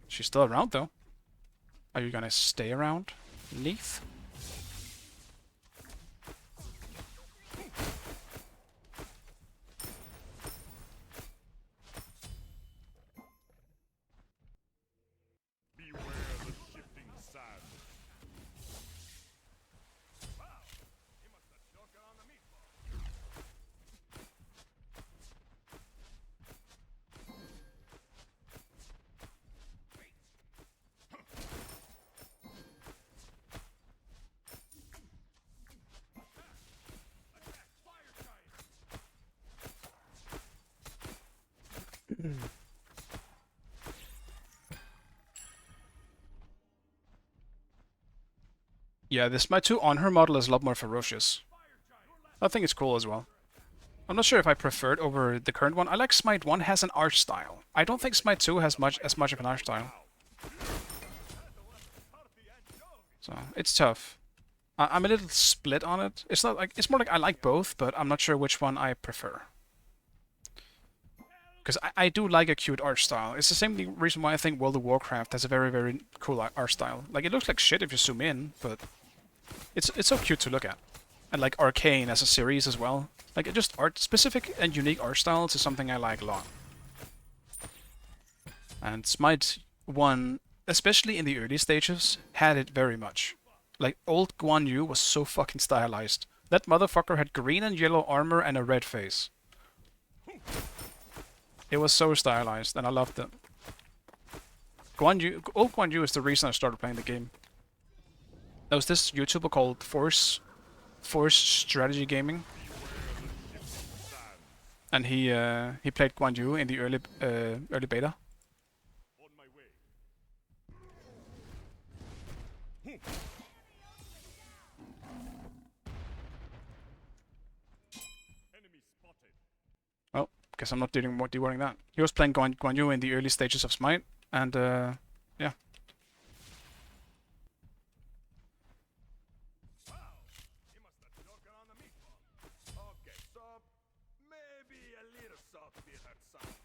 She's still around though. Are you gonna stay around, Neath? Beware the shifting sands. Wow, he must have choking on the meatball. Attack, fire giant. Yeah, this my 2 on her model is a lot more ferocious. I think it's cool as well. I'm not sure if I prefer it over the current one. I like Smite 1 has an art style. I don't think Smite 2 has as much of an art style. So, it's tough. I'm a little split on it. It's not like it's more like I like both, but I'm not sure which one I prefer. Because I do like a cute art style. It's the same reason why I think World of Warcraft has a very, very cool art style. Like, it looks like shit if you zoom in, but it's so cute to look at. And like Arcane as a series as well. Like, just art-specific and unique art styles is something I like a lot. And Smite 1, especially in the early stages, had it very much. Like, old Guan Yu was so fucking stylized. That motherfucker had green and yellow armor and a red face. It was so stylized, and I loved it. Old Guan Yu is the reason I started playing the game. There was this YouTuber called Force Strategy Gaming, and he played Guan Yu in the early beta. On my way. because I'm not doing that. He was playing Guan Yu in the early stages of Smite, and yeah. He must have choking on the meatball. Okay, so maybe a little salt will hurt someone.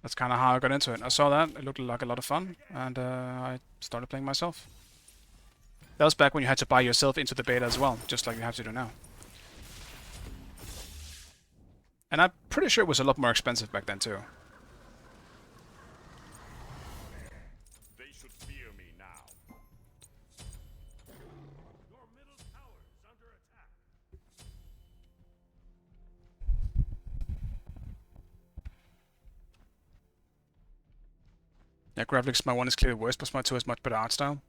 That's kind of how I got into it. I saw that, it looked like a lot of fun, and I started playing myself. That was back when you had to buy yourself into the beta as well, just like you have to do now. And I'm pretty sure it was a lot more expensive back then too. They should fear me now. Your middle tower is under attack. Yeah, graphics, my 1 is clearly worse, but my 2 has much better art style.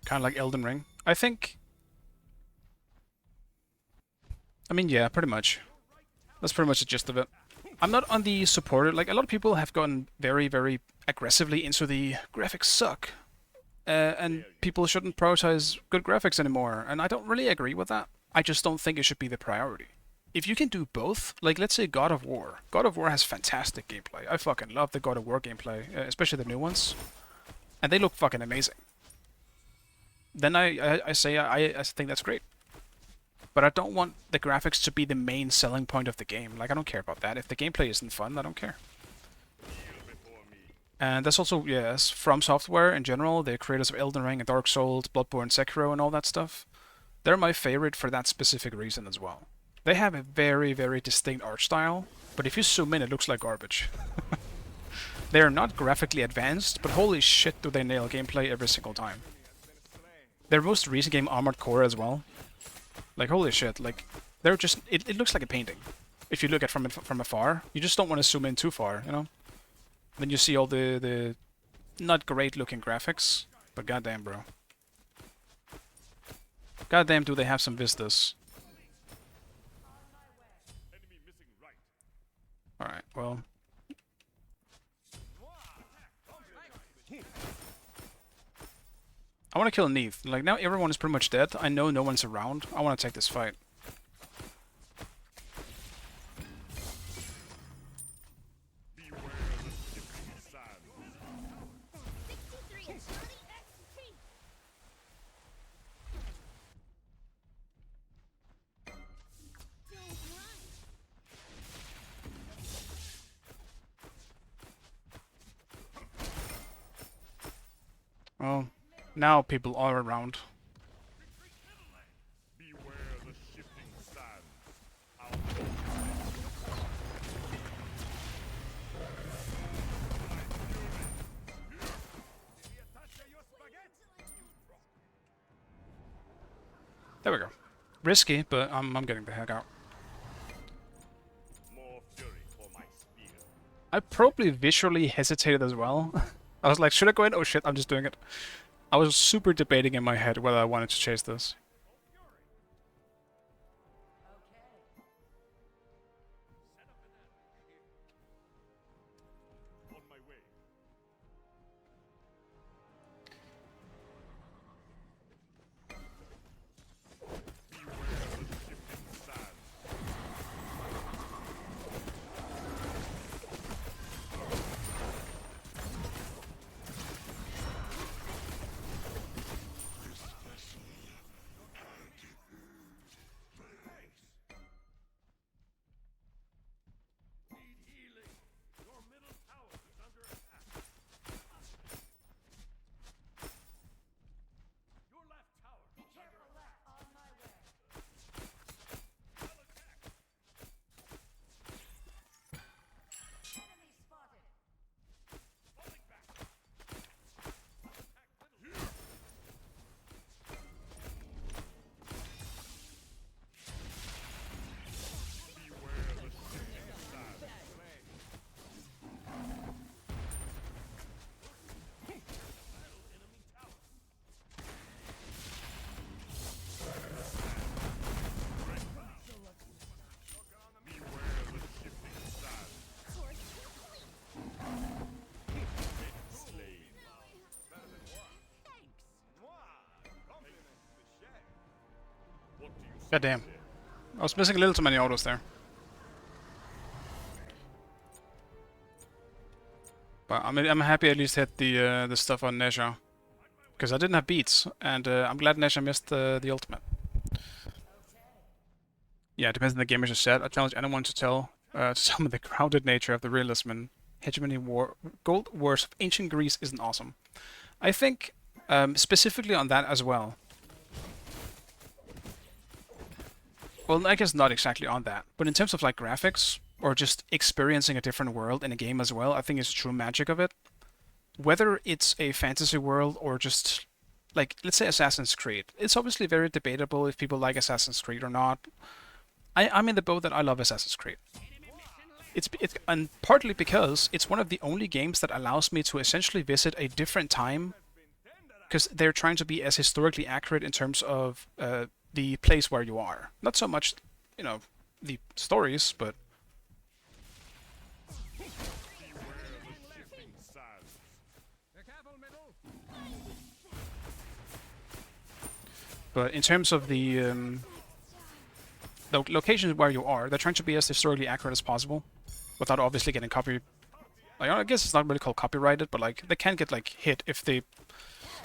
Kind of like Elden Ring. I think... I mean, yeah, pretty much. That's pretty much the gist of it. I'm not on the supporter. Like, a lot of people have gotten very, very aggressively into the graphics suck. And people shouldn't prioritize good graphics anymore. And I don't really agree with that. I just don't think it should be the priority. If you can do both, like, let's say God of War. God of War has fantastic gameplay. I fucking love the God of War gameplay, especially the new ones. And they look fucking amazing. Then I say I think that's great. But I don't want the graphics to be the main selling point of the game. Like, I don't care about that. If the gameplay isn't fun, I don't care. And that's also, yes, From Software in general, the creators of Elden Ring and Dark Souls, Bloodborne, Sekiro and all that stuff. They're my favorite for that specific reason as well. They have a very, very distinct art style, but if you zoom in, it looks like garbage. They are not graphically advanced, but holy shit do they nail gameplay every single time. Their most recent game, Armored Core, as well. Like, holy shit, like, they're just... It looks like a painting. If you look at it from afar, you just don't want to zoom in too far, you know? Then you see all the not great looking graphics, but goddamn, bro. Goddamn, do they have some vistas. Enemy missing right. Alright, well... I want to kill Neith. Like, now everyone is pretty much dead. I know no one's around. I want to take this fight. Beware the shifting sands. 63 and Johnny XT. Don't run. Well, now people are around. Beware the shifting sands. Out. There we go. Risky, but I'm getting the heck out. More fury for my spear. I probably visually hesitated as well. I was like, should I go in? Oh shit, I'm just doing it. I was super debating in my head whether I wanted to chase this. On my way. Beware the shifting sands. Need healing. Your middle tower is under attack. Your left tower is under attack. On my way. I'll attack. Enemy spotted. Falling back. Attack middle. Beware the shifting sands. Battle enemy tower. Beware the shifting sands. Sword. Slave. Thanks. Moi, compliments to the chef. What do you say? Goddamn. I was missing a little too many autos there. But I mean, I'm happy I at least hit the stuff on Nesha. Because I didn't have beats, and I'm glad Nesha missed the ultimate. Yeah, it depends on the game as you said. I challenge anyone to tell some of the grounded nature of the realism in Hegemony Gold Wars of Ancient Greece isn't awesome. I think specifically on that as well. Well, I guess not exactly on that, but in terms of like graphics or just experiencing a different world in a game as well, I think it's true magic of it. Whether it's a fantasy world or just like, let's say Assassin's Creed, it's obviously very debatable if people like Assassin's Creed or not. I'm in the boat that I love Assassin's Creed. It's and partly because it's one of the only games that allows me to essentially visit a different time, because they're trying to be as historically accurate in terms of the place where you are. Not so much, you know, the stories, but in terms of the locations where you are, they're trying to be as historically accurate as possible, without obviously getting copy. Like, I guess it's not really called copyrighted, but like they can get like hit if the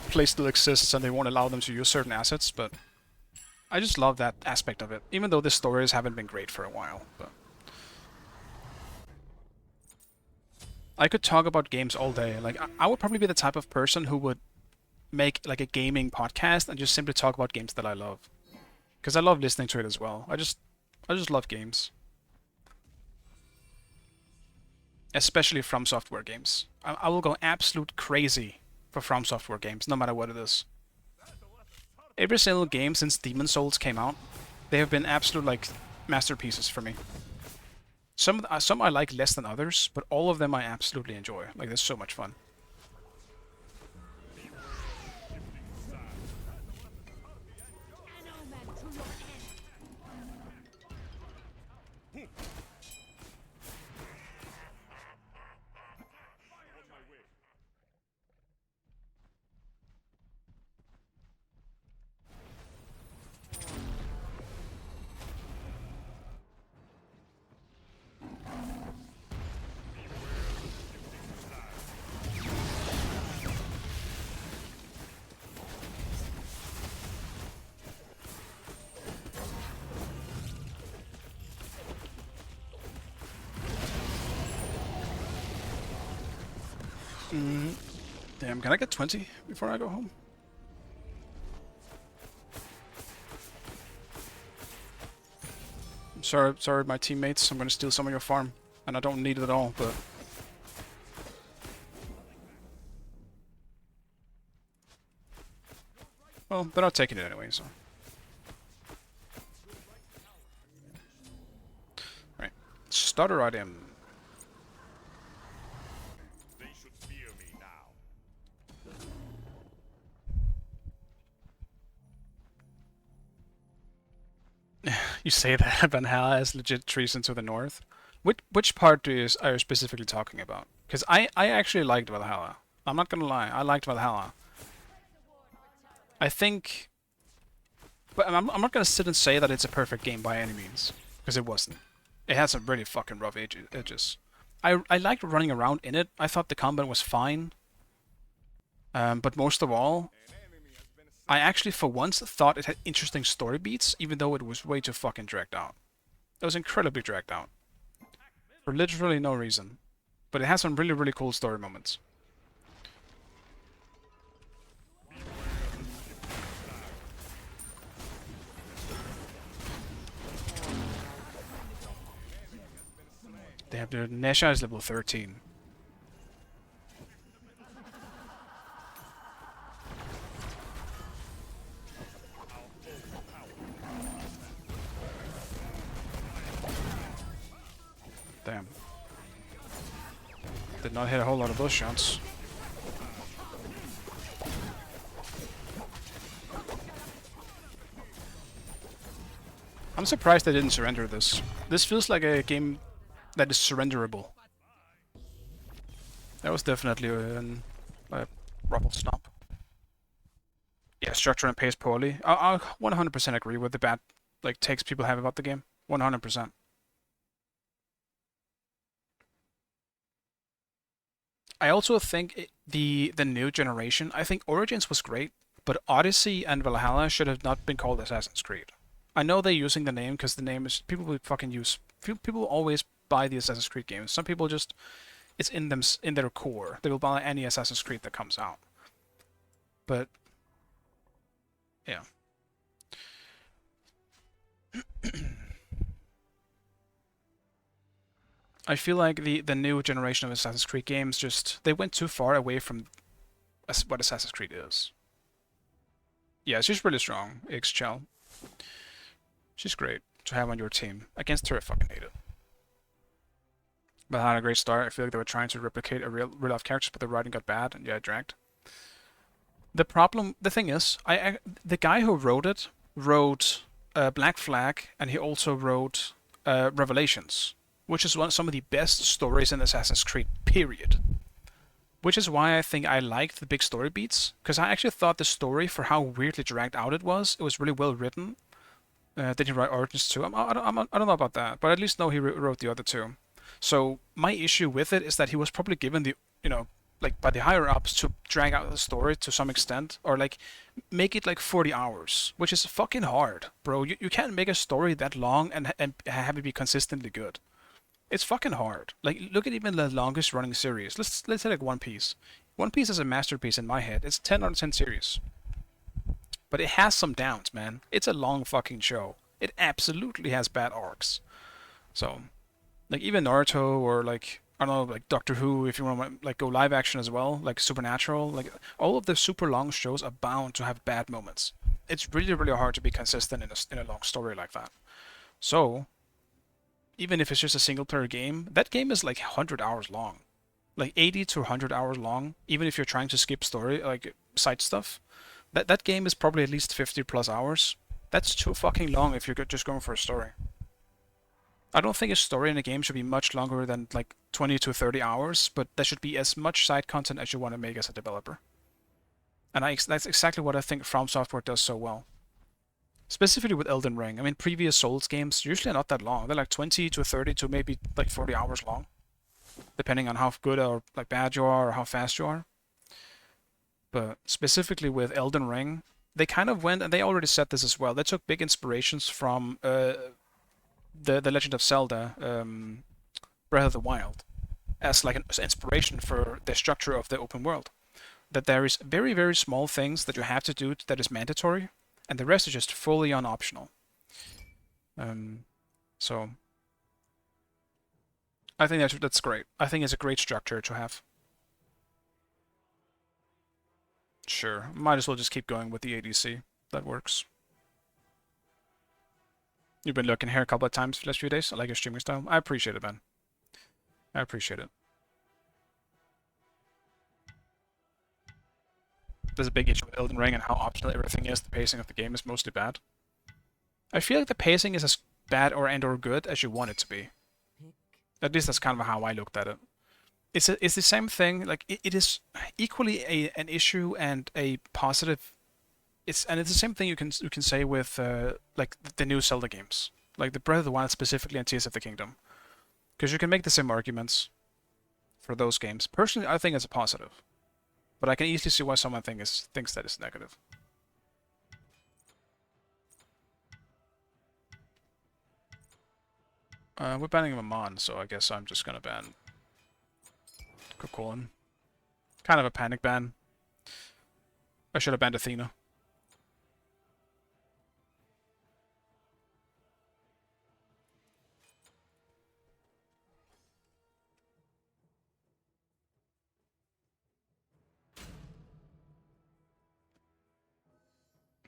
place still exists and they won't allow them to use certain assets. But I just love that aspect of it, even though the stories haven't been great for a while. But I could talk about games all day. Like I would probably be the type of person who would make like a gaming podcast and just simply talk about games that I love, because I love listening to it as well. I just love games, especially From Software games. I will go absolute crazy for From Software games, no matter what it is. Every single game since Demon Souls came out, they have been absolute like masterpieces for me. Some I like less than others, but all of them I absolutely enjoy. Like, they're so much fun. Damn, can I get 20 before I go home? I'm sorry, my teammates. I'm gonna steal some of your farm, and I don't need it at all, but... Well, they're not taking it anyway, so... Alright. Starter item. They should fear me now. You say that Valhalla has legit treason to the north? Which part are you specifically talking about? Because I actually liked Valhalla. I'm not gonna lie, I liked Valhalla. I think... But I'm not gonna sit and say that it's a perfect game by any means, because it wasn't. It had some really fucking rough edges. I liked running around in it. I thought the combat was fine. But most of all, I actually for once thought it had interesting story beats, even though it was way too fucking dragged out. It was incredibly dragged out. For literally no reason. But it has some really, really cool story moments. They have their Nesha is level 13. Damn. Did not hit a whole lot of those shots. I'm surprised they didn't surrender this. This feels like a game that is surrenderable. That was definitely a rubble stomp. Yeah, structure and pace poorly. I'll 100% agree with the bad like takes people have about the game. 100%. I also think the new generation. I think Origins was great, but Odyssey and Valhalla should have not been called Assassin's Creed. I know they're using the name because the name is people will fucking use. People always buy the Assassin's Creed games. Some people just it's in them in their core. They will buy any Assassin's Creed that comes out. But yeah. I feel like the new generation of Assassin's Creed games just they went too far away from what Assassin's Creed is. Yeah, she's really strong, XChell. She's great to have on your team. Against her, I fucking hate it. But I had a great start. I feel like they were trying to replicate a real life characters, but the writing got bad, and yeah, it dragged. The thing is, the guy who wrote it wrote Black Flag, and he also wrote Revelations, which is some of the best stories in Assassin's Creed, period. Which is why I think I liked the big story beats, because I actually thought the story, for how weirdly dragged out it was really well written. Did he write Origins too? I don't know about that, but at least know he wrote the other two. So my issue with it is that he was probably given the, like by the higher ups to drag out the story to some extent, or like make it like 40 hours, which is fucking hard, bro. You can't make a story that long and have it be consistently good. It's fucking hard. Like, look at even the longest running series. Let's say like One Piece. One Piece is a masterpiece in my head. It's 10 out of 10 series. But it has some downs, man. It's a long fucking show. It absolutely has bad arcs. So, like even Naruto or like I don't know, like Doctor Who, if you want to like go live action as well, like Supernatural, like all of the super long shows are bound to have bad moments. It's really really hard to be consistent in a long story like that. So, even if it's just a single player game, that game is like 100 hours long. Like 80 to 100 hours long, even if you're trying to skip story, like side stuff. That game is probably at least 50 plus hours. That's too fucking long if you're just going for a story. I don't think a story in a game should be much longer than like 20 to 30 hours, but there should be as much side content as you want to make as a developer. And that's exactly what I think From Software does so well. Specifically with Elden Ring. I mean, previous Souls games usually are not that long. They're like 20 to 30 to maybe like 40 hours long, depending on how good or like bad you are or how fast you are. But specifically with Elden Ring, they kind of went, and they already said this as well. They took big inspirations from the Legend of Zelda, Breath of the Wild, as like an inspiration for the structure of the open world. That there is very very small things that you have to do that is mandatory, and the rest is just fully on optional. So I think that's great. I think it's a great structure to have. Sure, might as well just keep going with the ADC. That works. You've been looking here a couple of times the last few days. I like your streaming style. I appreciate it, man. I appreciate it. There's a big issue with Elden Ring and how optional everything is. The pacing of the game is mostly bad. I feel like the pacing is as bad or good as you want it to be. At least that's kind of how I looked at it. It's the same thing. Like it is equally an issue and a positive. It's the same thing you can say with like the new Zelda games, like the Breath of the Wild specifically and Tears of the Kingdom, because you can make the same arguments for those games. Personally, I think it's a positive, but I can easily see why someone thinks that it's negative. We're banning Mammon, so I guess I'm just gonna ban Cocoon. Kind of a panic ban. I should have banned Athena.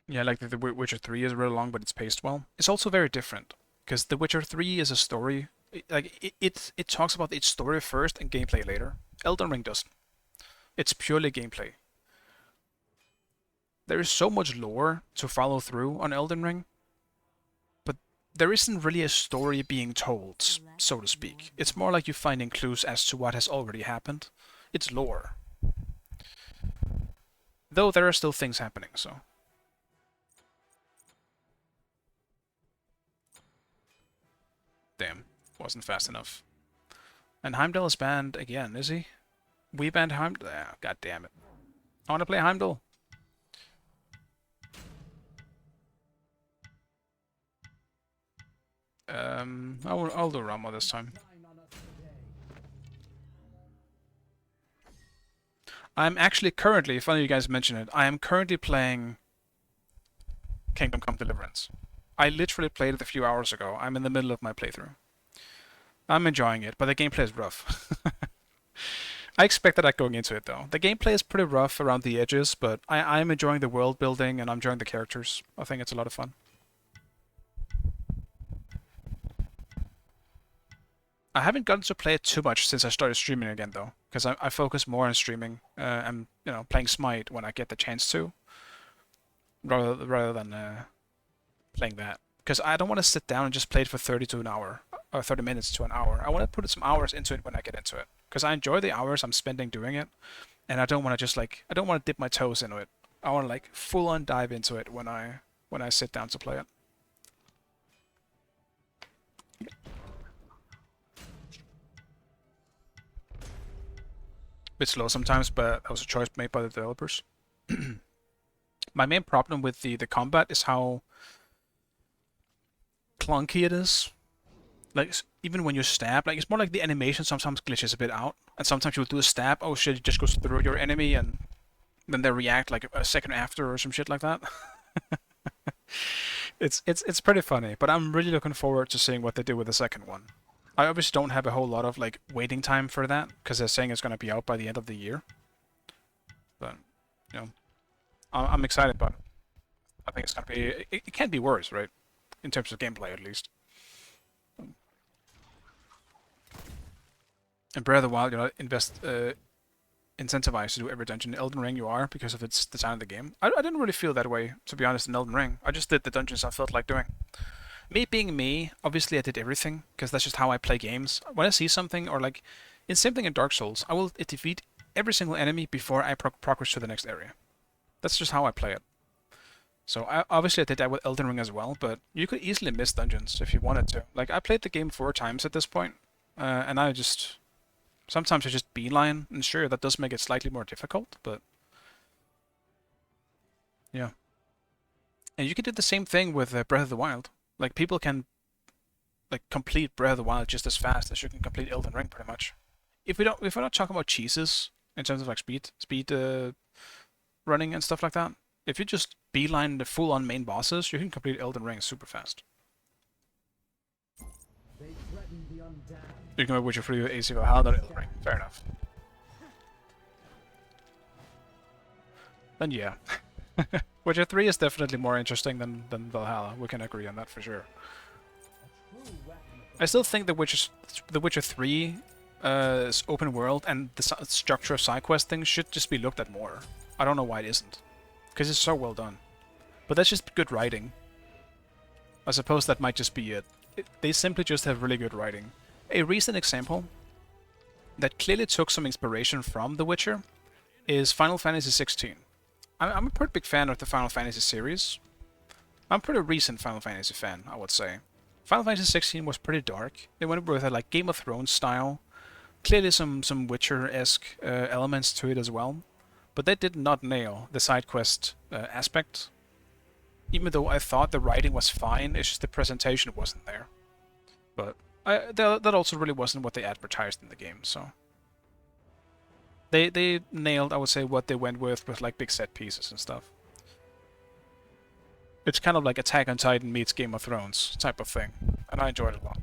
Yeah, like the Witcher 3 is really long, but it's paced well. It's also very different, because The Witcher 3 is a story. Like it talks about its story first and gameplay later. Elden Ring doesn't. It's purely gameplay. There is so much lore to follow through on Elden Ring, but there isn't really a story being told, so to speak. It's more like you finding clues as to what has already happened. It's lore. Though there are still things happening, so. Damn, wasn't fast enough. And Heimdall is banned again, is he? We banned Heimdall? Ah, God damn it. I want to play Heimdall. I'll do Ramo this time. I'm actually currently, funny you guys mention it, I am currently playing Kingdom Come Deliverance. I literally played it a few hours ago. I'm in the middle of my playthrough. I'm enjoying it, but the gameplay is rough. I expected that going into it though. The gameplay is pretty rough around the edges, but I'm enjoying the world building and I'm enjoying the characters. I think it's a lot of fun. I haven't gotten to play it too much since I started streaming again though, because I focus more on streaming and playing Smite when I get the chance to, rather than playing that. Because I don't want to sit down and just play it for 30 to an hour or 30 minutes to an hour. I want to put some hours into it when I get into it, because I enjoy the hours I'm spending doing it, and I don't want to just I don't want to dip my toes into it. I want to full on dive into it when I sit down to play it. Bit slow sometimes, but that was a choice made by the developers. My main problem with the combat is how clunky it is. Even when you stab, it's more like the animation sometimes glitches a bit out, and sometimes you'll do a stab, oh shit, it just goes through your enemy, and then they react like a second after or some shit like that. It's pretty funny, but I'm really looking forward to seeing what they do with the second one. I obviously don't have a whole lot of waiting time for that, because they're saying it's going to be out by the end of the year. But I'm excited about it. I think it's going to be. It can't be worse, right? In terms of gameplay, at least. And Breath of the Wild, incentivized to do every dungeon. In Elden Ring, you are, because of its design of the game. I didn't really feel that way, to be honest, in Elden Ring. I just did the dungeons I felt like doing. Me being me, obviously I did everything, because that's just how I play games. When I see something, or in same thing in Dark Souls, I will defeat every single enemy before I progress to the next area. That's just how I play it. So obviously I did that with Elden Ring as well, but you could easily miss dungeons if you wanted to. I played the game 4 times at this point, and sometimes I just beeline, and sure, that does make it slightly more difficult, but yeah. And you can do the same thing with Breath of the Wild. People can complete Breath of the Wild just as fast as you can complete Elden Ring, pretty much. If we're not talking about cheeses in terms of speed running and stuff like that, if you just beeline the full-on main bosses, you can complete Elden Ring super fast. You can go Witcher 3 AC Valhalla, not Elden Ring. Fair enough. Then yeah. Witcher 3 is definitely more interesting than Valhalla. We can agree on that for sure. I still think the Witcher 3 open world and the structure of side quest things should just be looked at more. I don't know why it isn't, because it's so well done. But that's just good writing. I suppose that might just be it. They simply just have really good writing. A recent example that clearly took some inspiration from The Witcher is Final Fantasy 16. I'm a pretty big fan of the Final Fantasy series. I'm a pretty recent Final Fantasy fan, I would say. Final Fantasy 16 was pretty dark. They went with a Game of Thrones style. Clearly some Witcher-esque elements to it as well. But they did not nail the side quest aspect. Even though I thought the writing was fine, it's just the presentation wasn't there. But that also really wasn't what they advertised in the game, so... They nailed, I would say, what they went with big set pieces and stuff. It's kind of like Attack on Titan meets Game of Thrones type of thing, and I enjoyed it a lot.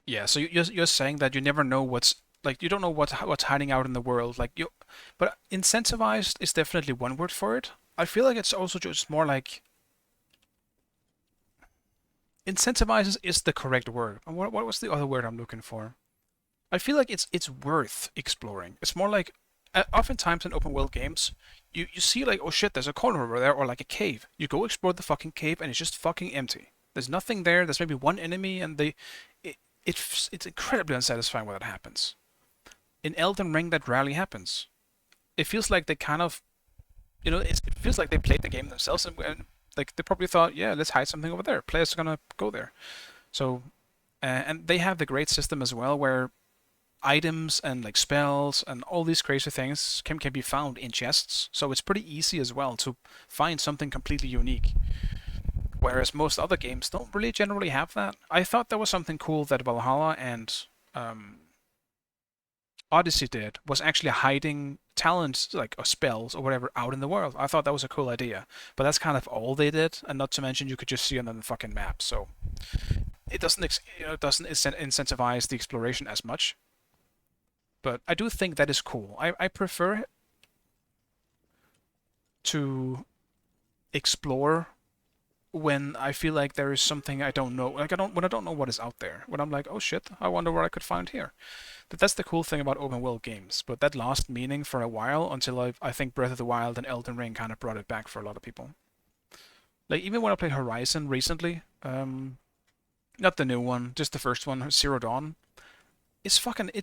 Yeah, so you're saying that you never know what's you don't know what's hiding out in the world, but incentivized is definitely one word for it. I feel like it's also just more incentivizes is the correct word. And what was the other word I'm looking for? I feel like it's worth exploring. It's more like oftentimes in open world games, you see like, oh shit, there's a corner over there, or like a cave. You go explore the fucking cave and it's just fucking empty. There's nothing there. There's maybe one enemy, and it's incredibly unsatisfying when that happens. In Elden Ring, that rarely happens. It feels like they kind of, it feels like they played the game themselves, and like they probably thought, yeah, let's hide something over there. Players are gonna go there. So, and they have the great system as well, where items and like spells and all these crazy things can be found in chests. So it's pretty easy as well to find something completely unique. Whereas most other games don't really generally have that. I thought there was something cool that Valhalla and Odyssey did, was actually hiding talents like or spells or whatever out in the world. I thought that was a cool idea, but that's kind of all they did, and not to mention you could just see it on the fucking map. So it doesn't incentivize the exploration as much. But I do think that is cool. I prefer to explore when I feel like there is something I don't know. Like when I don't know what is out there. When I'm like, oh shit, I wonder what I could find here. That's the cool thing about open world games. But that lost meaning for a while until I think Breath of the Wild and Elden Ring kind of brought it back for a lot of people. Like even when I played Horizon recently, not the new one, just the first one, Zero Dawn. It's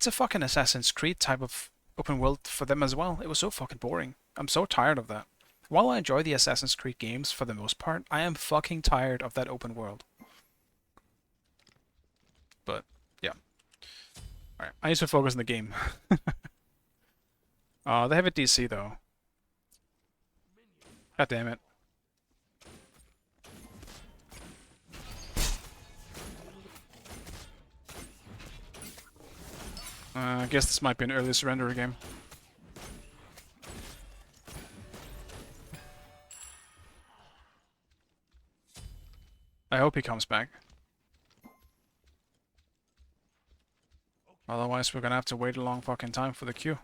a fucking Assassin's Creed type of open world for them as well. It was so fucking boring. I'm so tired of that. While I enjoy the Assassin's Creed games for the most part, I am fucking tired of that open world. But yeah. Alright, I need to focus on the game. They have a DC though. God damn it. I guess this might be an early surrender game. I hope he comes back. Otherwise, we're gonna have to wait a long fucking time for the queue.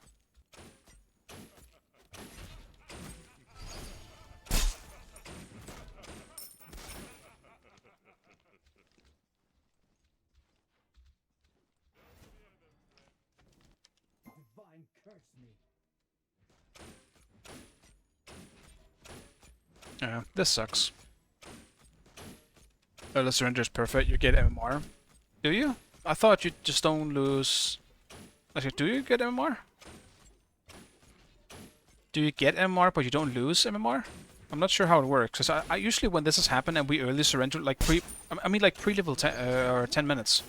Divine curse me. Yeah, this sucks. Early surrender is perfect. You get MMR. Do you? I thought you just don't lose. Actually, do you get MMR? Do you get MMR but you don't lose MMR? I'm not sure how it works. Cause I usually when this has happened and we early surrender like pre-level 10 or 10 minutes.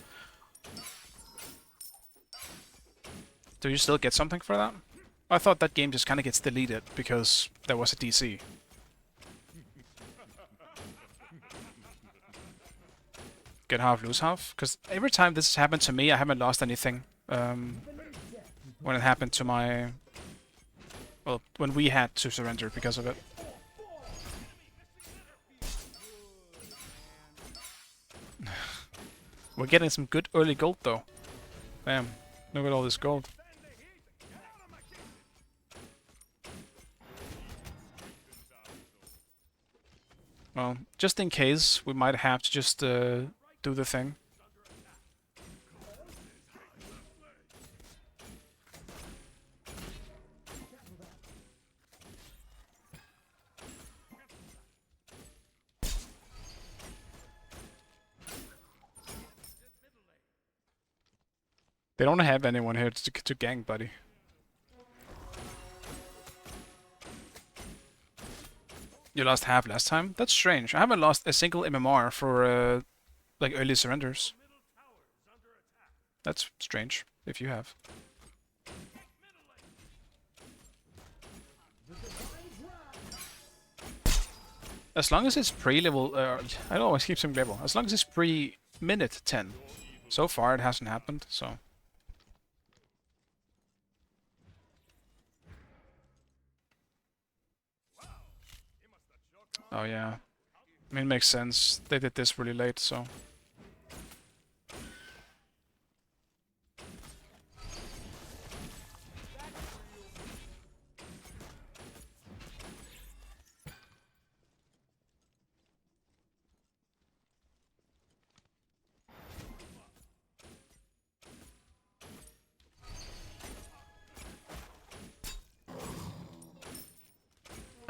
Do you still get something for that? I thought that game just kind of gets deleted because there was a DC. Get half, lose half? Because every time this has happened to me, I haven't lost anything. When it happened to my... Well, when we had to surrender because of it. We're getting some good early gold though. Damn, look at all this gold. Well, just in case, we might have to just do the thing. They don't have anyone here to gang, buddy. You lost half last time? That's strange. I haven't lost a single MMR for like early surrenders. That's strange, if you have. As long as it's pre-level... I always keep saying level. As long as it's pre-minute 10. So far it hasn't happened, so... Oh yeah. I mean, it makes sense. They did this really late, so...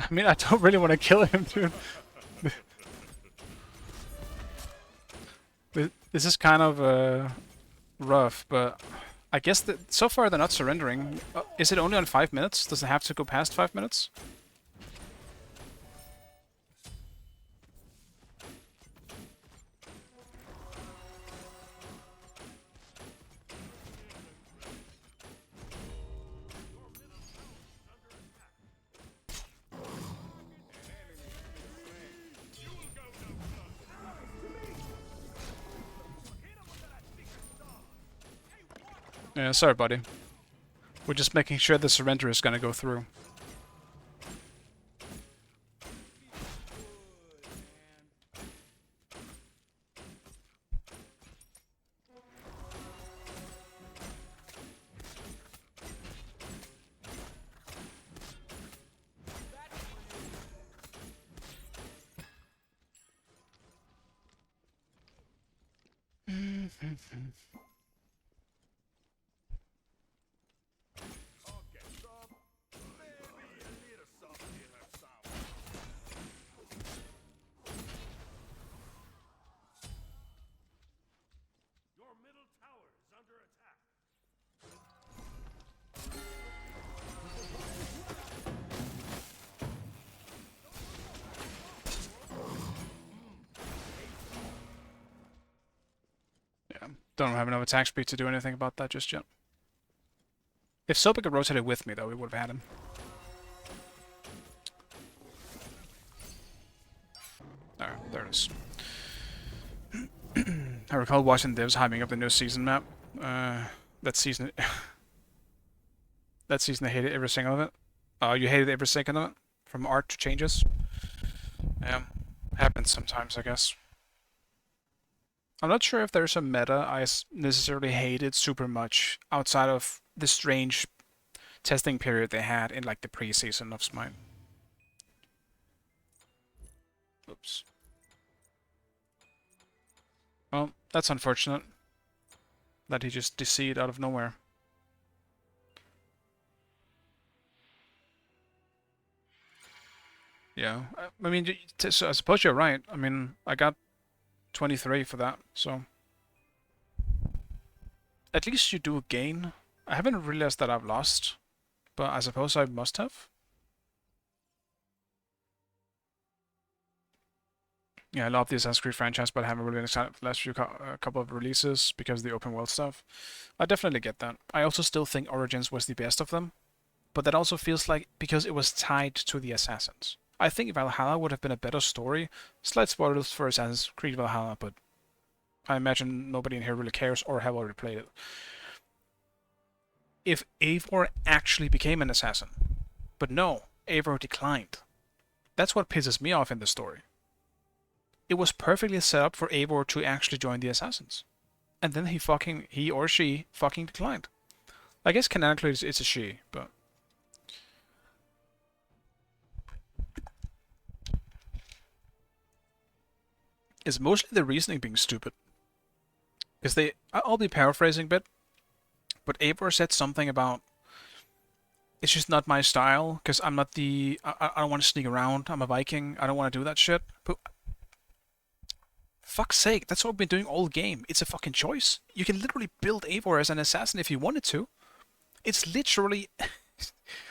I mean, I don't really want to kill him, dude. This is kind of rough, but I guess that so far they're not surrendering. Is it only on 5 minutes? Does it have to go past 5 minutes? Yeah, sorry, buddy. We're just making sure the surrender is gonna go through. Okay, some, maybe a little soft in her sound. Your middle tower is under attack. Yeah, don't have enough attack speed to do anything about that just yet. If Sopic had rotated with me, though, we would have had him. There it is. I recall watching devs hyping up the new season map. That season... that season I hated every single of it. Oh, you hated every second of it? From art to changes? Yeah, happens sometimes, I guess. I'm not sure if there's a meta I necessarily hated super much outside of the strange testing period they had in like the pre-season of Smite. Oops. Well, that's unfortunate. That he just DC'd out of nowhere. Yeah, I mean, so I suppose you're right. I mean, I got 23 for that, so... At least you do gain. I haven't realized that I've lost, but I suppose I must have. Yeah, I love the Assassin's Creed franchise, but I haven't really been excited for the last few couple of releases because of the open world stuff. I definitely get that. I also still think Origins was the best of them, but that also feels like because it was tied to the Assassins. I think Valhalla would have been a better story. Slight spoilers for Assassin's Creed Valhalla, but I imagine nobody in here really cares or have already played it. If Eivor actually became an assassin, but no, Eivor declined. That's what pisses me off in the story. It was perfectly set up for Eivor to actually join the Assassins. And then he or she fucking declined. I guess canonically it's a she, but... It's mostly the reasoning being stupid. Because I'll be paraphrasing a bit, but Eivor said something about... It's just not my style, because I'm not the... I don't want to sneak around, I'm a Viking, I don't want to do that shit. But... Fuck's sake, that's what we've been doing all game. It's a fucking choice. You can literally build Eivor as an assassin if you wanted to. It's literally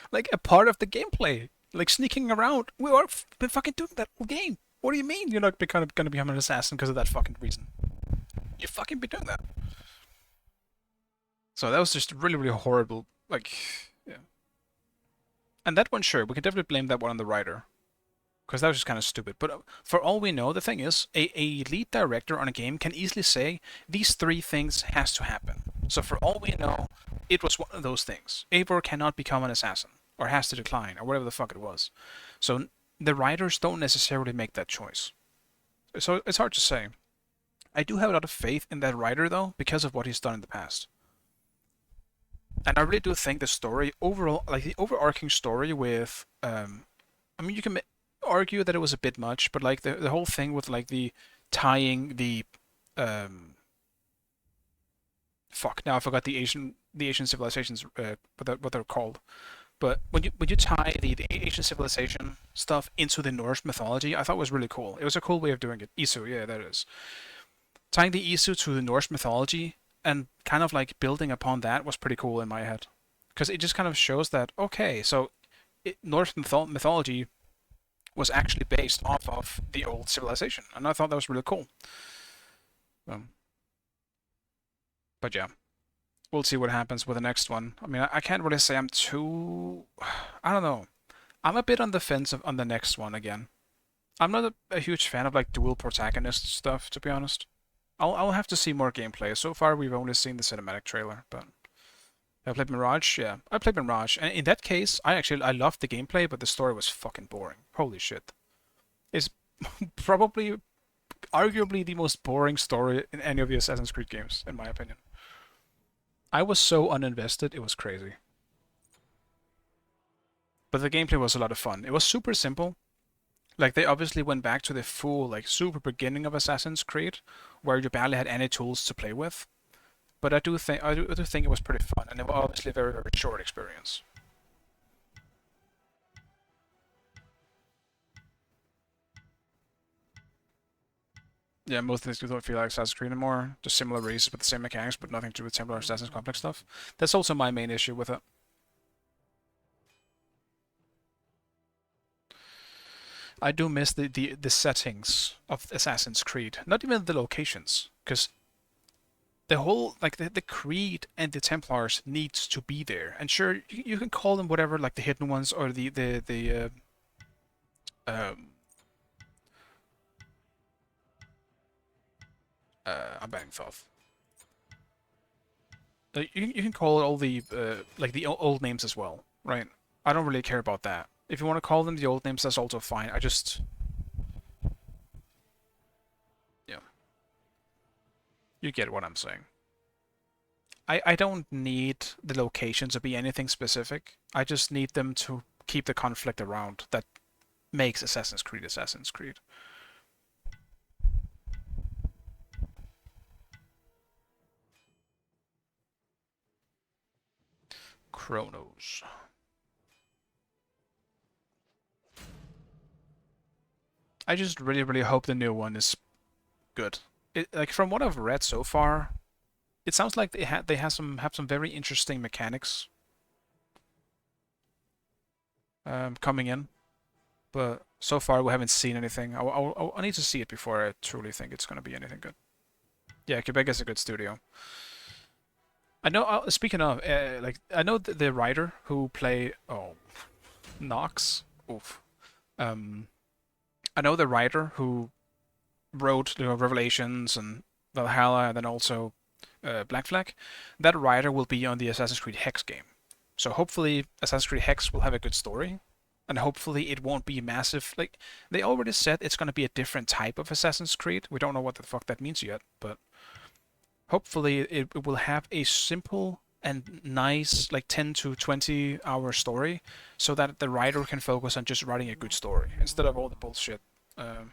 like a part of the gameplay. Like sneaking around. We've been fucking doing that all game. What do you mean you're not gonna become an assassin because of that fucking reason? You fucking been doing that. So that was just really, really horrible. Like, yeah. And that one, sure, we can definitely blame that one on the writer. Because that was just kind of stupid. But for all we know, the thing is, a lead director on a game can easily say, these 3 things has to happen. So for all we know, it was one of those things. Eivor cannot become an assassin, or has to decline, or whatever the fuck it was. So the writers don't necessarily make that choice. So it's hard to say. I do have a lot of faith in that writer, though, because of what he's done in the past. And I really do think the story, overall, like the overarching story with... I mean, you can argue that it was a bit much, but like the whole thing with like the tying the fuck, now I forgot the Asian civilizations what they're called, But when you tie the ancient civilization stuff into the Norse mythology, I thought was really cool. It was a cool way of doing it. Isu, yeah, that is. Tying the Isu to the Norse mythology and kind of like building upon that was pretty cool in my head. Because it just kind of shows that, okay, so Norse mythology was actually based off of the old civilization. And I thought that was really cool. But yeah, we'll see what happens with the next one. I mean, I can't really say I'm too. I don't know. I'm a bit on the fence on the next one again. I'm not a huge fan of like dual protagonist stuff, to be honest. I'll have to see more gameplay. So far, we've only seen the cinematic trailer, but I played Mirage. Yeah, I played Mirage, and in that case, I loved the gameplay, but the story was fucking boring. Holy shit! It's probably, arguably, the most boring story in any of the Assassin's Creed games, in my opinion. I was so uninvested, it was crazy. But the gameplay was a lot of fun. It was super simple. Like they obviously went back to the full, like super beginning of Assassin's Creed, where you barely had any tools to play with. But I do think it was pretty fun, and it was obviously a very very short experience. Yeah, most things don't feel like Assassin's Creed anymore. Just similar races with the same mechanics, but nothing to do with Templar Assassin's complex stuff. That's also my main issue with it. I do miss the settings of Assassin's Creed. Not even the locations, because the whole like the Creed and the Templars needs to be there. And sure, you can call them whatever, like the hidden ones or um I'm banning Thoth. You can call it all the like the old names as well, right? I don't really care about that. If you want to call them the old names, that's also fine. I just yeah, you get what I'm saying. I don't need the locations to be anything specific. I just need them to keep the conflict around that makes Assassin's Creed Assassin's Creed. Chronos. I just really, really hope the new one is good. Like from what I've read so far, it sounds like they have some very interesting mechanics coming in, but so far we haven't seen anything. I need to see it before I truly think it's gonna be anything good. Yeah, Quebec is a good studio. I know. Speaking of, like I know the writer who played Nox. Oof. Um, I know the writer who wrote Revelations and Valhalla, and then also Black Flag. That writer will be on the Assassin's Creed Hex game. So hopefully Assassin's Creed Hex will have a good story, and hopefully it won't be massive. Like they already said, it's gonna be a different type of Assassin's Creed. We don't know what the fuck that means yet, but hopefully it will have a simple and nice, like 10 to 20 hour story, so that the writer can focus on just writing a good story instead of all the bullshit. Um,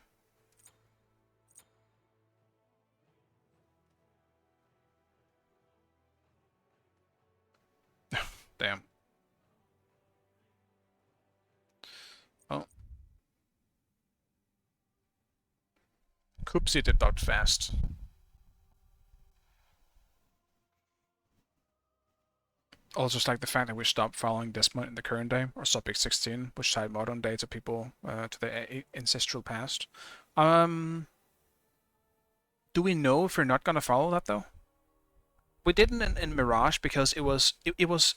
Damn. Oh, Coopsy did out fast. Also, just like the fact that we stopped following Desmond in the current day, or Subject 16, which tied modern day to people, to their ancestral past. Um, do we know if we're not gonna follow that though? We didn't in Mirage because it was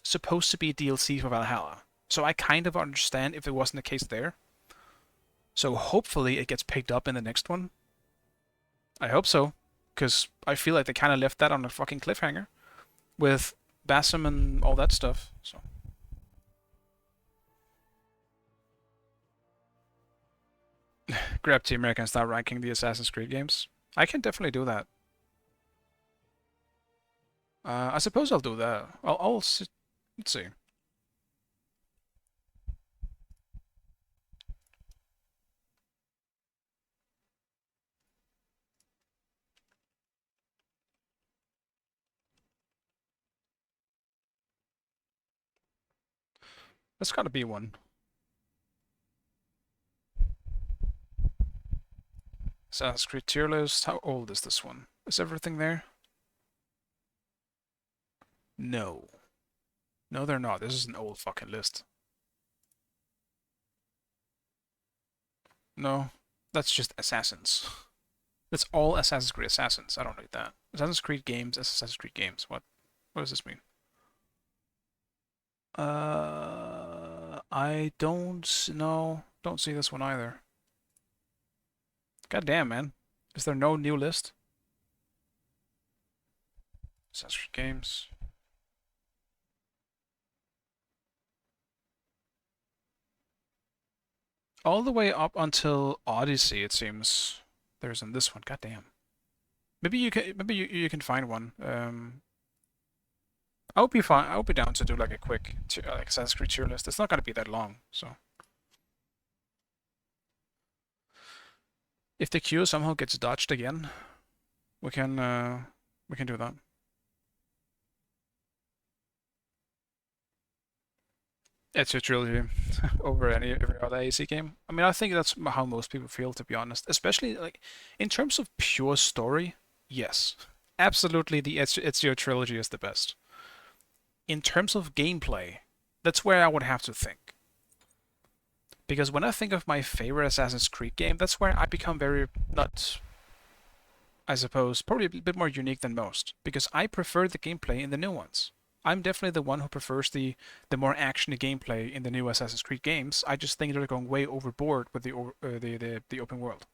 supposed to be DLC for Valhalla. So I kind of understand if it wasn't the case there. So hopefully it gets picked up in the next one. I hope so, because I feel like they kind of left that on a fucking cliffhanger with Basim and all that stuff. So grab Team America and start ranking the Assassin's Creed games. I can definitely do that. I suppose I'll do that. Let's see. That's gotta be one. Assassin's Creed tier list. How old is this one? Is everything there? No. No, they're not. This is an old fucking list. No, that's just Assassins. That's all Assassin's Creed Assassins. I don't need that. Assassin's Creed games, Assassin's Creed games. What does this mean? I don't know. Don't see this one either. God damn, man. Is there no new list? Assassin's Creed games. All the way up until Odyssey, it seems. There's in this one. God damn. Maybe you can find one. I would be fine. I would be down to do like a quick like Assassin's Creed tier list. It's not gonna be that long, so. If the queue somehow gets dodged again, we can do that. It's a trilogy over every other ADC game. I mean, I think that's how most people feel, to be honest. Especially like in terms of pure story, yes, absolutely, the Ezio trilogy is the best. In terms of gameplay, that's where I would have to think. Because when I think of my favorite Assassin's Creed game, that's where I become very, not, I suppose, probably a bit more unique than most. Because I prefer the gameplay in the new ones. I'm definitely the one who prefers the more actiony gameplay in the new Assassin's Creed games. I just think they're going way overboard with the open world.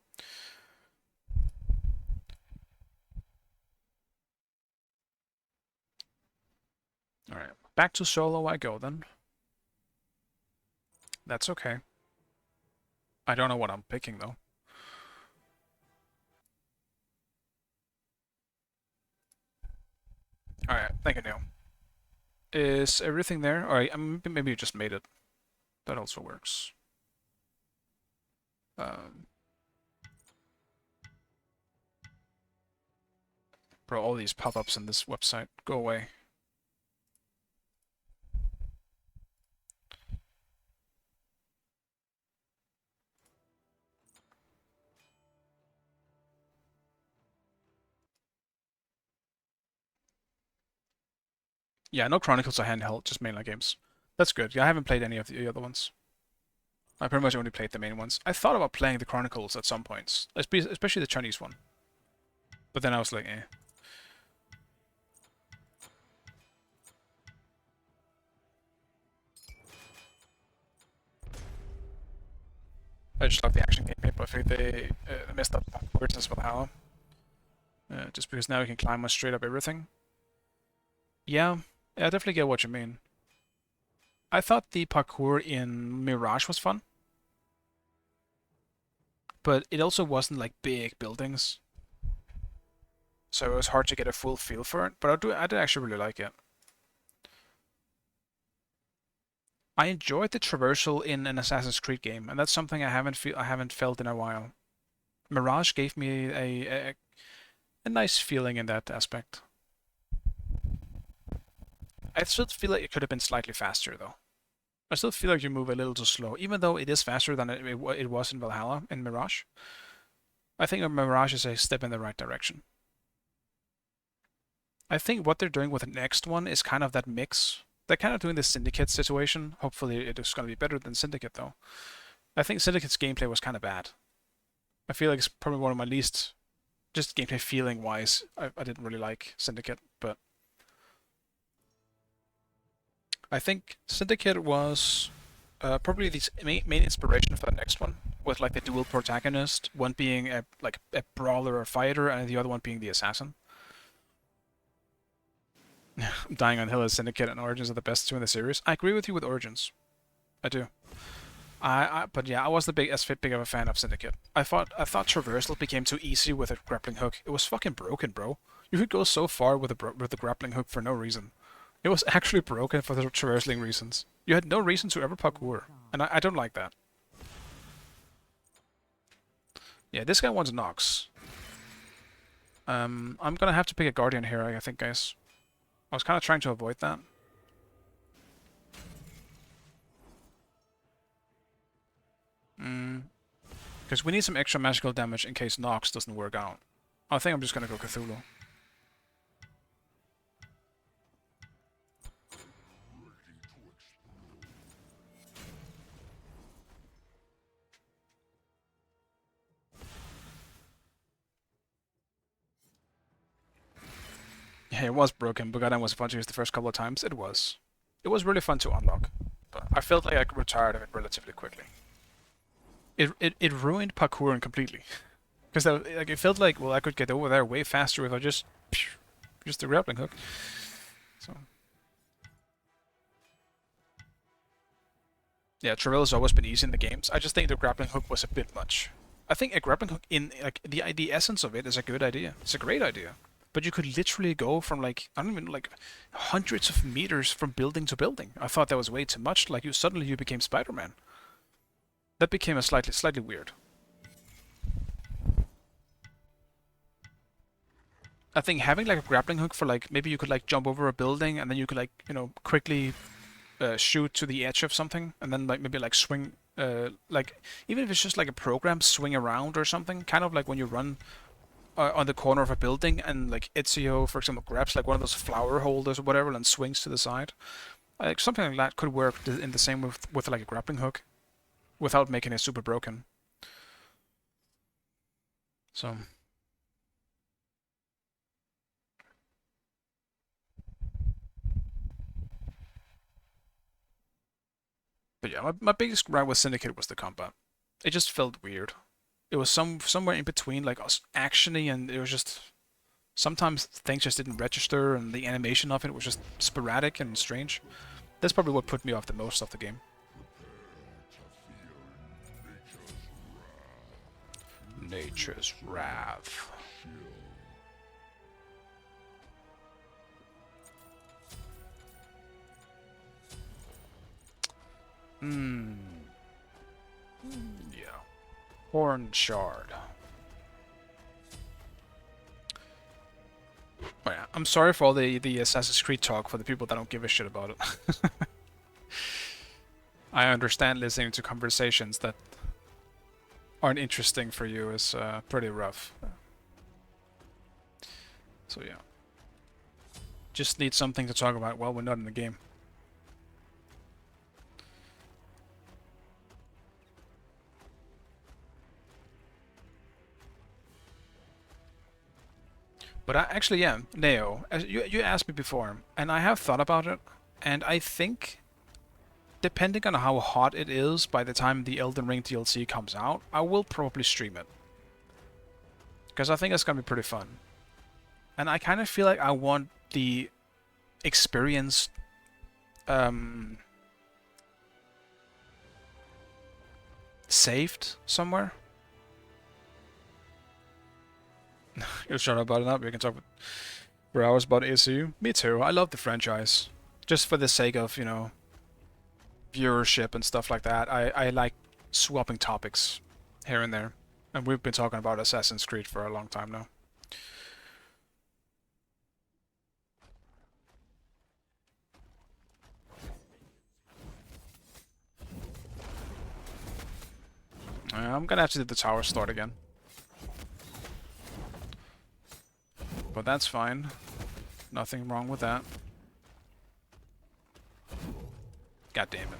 All right, back to solo I go then. That's okay. I don't know what I'm picking though. All right, thank you, Neil. Is everything there? All right, maybe you just made it. That also works. Bro, all these pop-ups in this website, go away. Yeah, no Chronicles are handheld, just mainline games. That's good. Yeah, I haven't played any of the other ones. I pretty much only played the main ones. I thought about playing the Chronicles at some points, especially the Chinese one. But then I was like, eh. I just love the action gameplay, but I think they messed up words as Valhalla. Just because now you can climb on straight up everything. Yeah, I definitely get what you mean. I thought the parkour in Mirage was fun. But it also wasn't like big buildings. So it was hard to get a full feel for it, but I did actually really like it. I enjoyed the traversal in an Assassin's Creed game, and that's something I haven't felt in a while. Mirage gave me a nice feeling in that aspect. I still feel like it could have been slightly faster though. I still feel like you move a little too slow, even though it is faster than it was in Valhalla in Mirage. I think Mirage is a step in the right direction. I think what they're doing with the next one is kind of that mix. They're kind of doing the Syndicate situation. Hopefully it is going to be better than Syndicate though. I think Syndicate's gameplay was kind of bad. I feel like it's probably one of my least, just gameplay feeling wise, I didn't really like Syndicate, but I think Syndicate was probably the main inspiration for the next one, with like the dual protagonist, one being a brawler or fighter, and the other one being the assassin. Dying on Hill as Syndicate and Origins are the best two in the series. I agree with you with Origins. I do. But yeah, I wasn't big of a fan of Syndicate. I thought traversal became too easy with a grappling hook. It was fucking broken, bro. You could go so far with the grappling hook for no reason. It was actually broken for the traversing reasons. You had no reason to ever parkour, and I don't like that. Yeah, this guy wants Nox. I'm gonna have to pick a Guardian here, I think, guys. I was kind of trying to avoid that. Because we need some extra magical damage in case Nox doesn't work out. I think I'm just gonna go Cthulhu. Yeah, it was broken, but goddamn was it fun to use the first couple of times? It was. It was really fun to unlock, but I felt like I could retire of it relatively quickly. It ruined parkouring completely. Because like it felt like, well, I could get over there way faster if I just the grappling hook. So yeah, Travel's always been easy in the games. I just think the grappling hook was a bit much. I think a grappling hook in like the essence of it is a good idea. It's a great idea. But you could literally go from like, I don't even know, like hundreds of meters from building to building. I thought that was way too much. Like suddenly you became Spider-Man. That became a slightly weird. I think having like a grappling hook for like, maybe you could like jump over a building and then you could like, you know, quickly shoot to the edge of something and then like maybe like swing, like even if it's just like a program, swing around or something, kind of like when you run on the corner of a building and like Ezio, for example, grabs like one of those flower holders or whatever and swings to the side. Like something like that could work in the same with like a grappling hook without making it super broken. So but yeah, my biggest gripe with Syndicate was the combat. It just felt weird. It was somewhere in between like actiony and it was just sometimes things just didn't register and the animation of it was just sporadic and strange. That's probably what put me off the most of the game. Nature's wrath. Yeah. Horn Shard. Oh yeah, I'm sorry for all the Assassin's Creed talk for the people that don't give a shit about it. I understand listening to conversations that aren't interesting for you is pretty rough. So yeah. Just need something to talk about while we're not in the game. But actually, yeah, Neo, as you asked me before, and I have thought about it, and I think, depending on how hot it is by the time the Elden Ring DLC comes out, I will probably stream it. Because I think it's going to be pretty fun. And I kind of feel like I want the experience saved somewhere. You'll shut up about it now, we can talk for hours about ACU. Me too, I love the franchise. Just for the sake of, you know, viewership and stuff like that. I like swapping topics here and there. And we've been talking about Assassin's Creed for a long time now. I'm gonna have to do the tower start again. But that's fine. Nothing wrong with that. God damn it.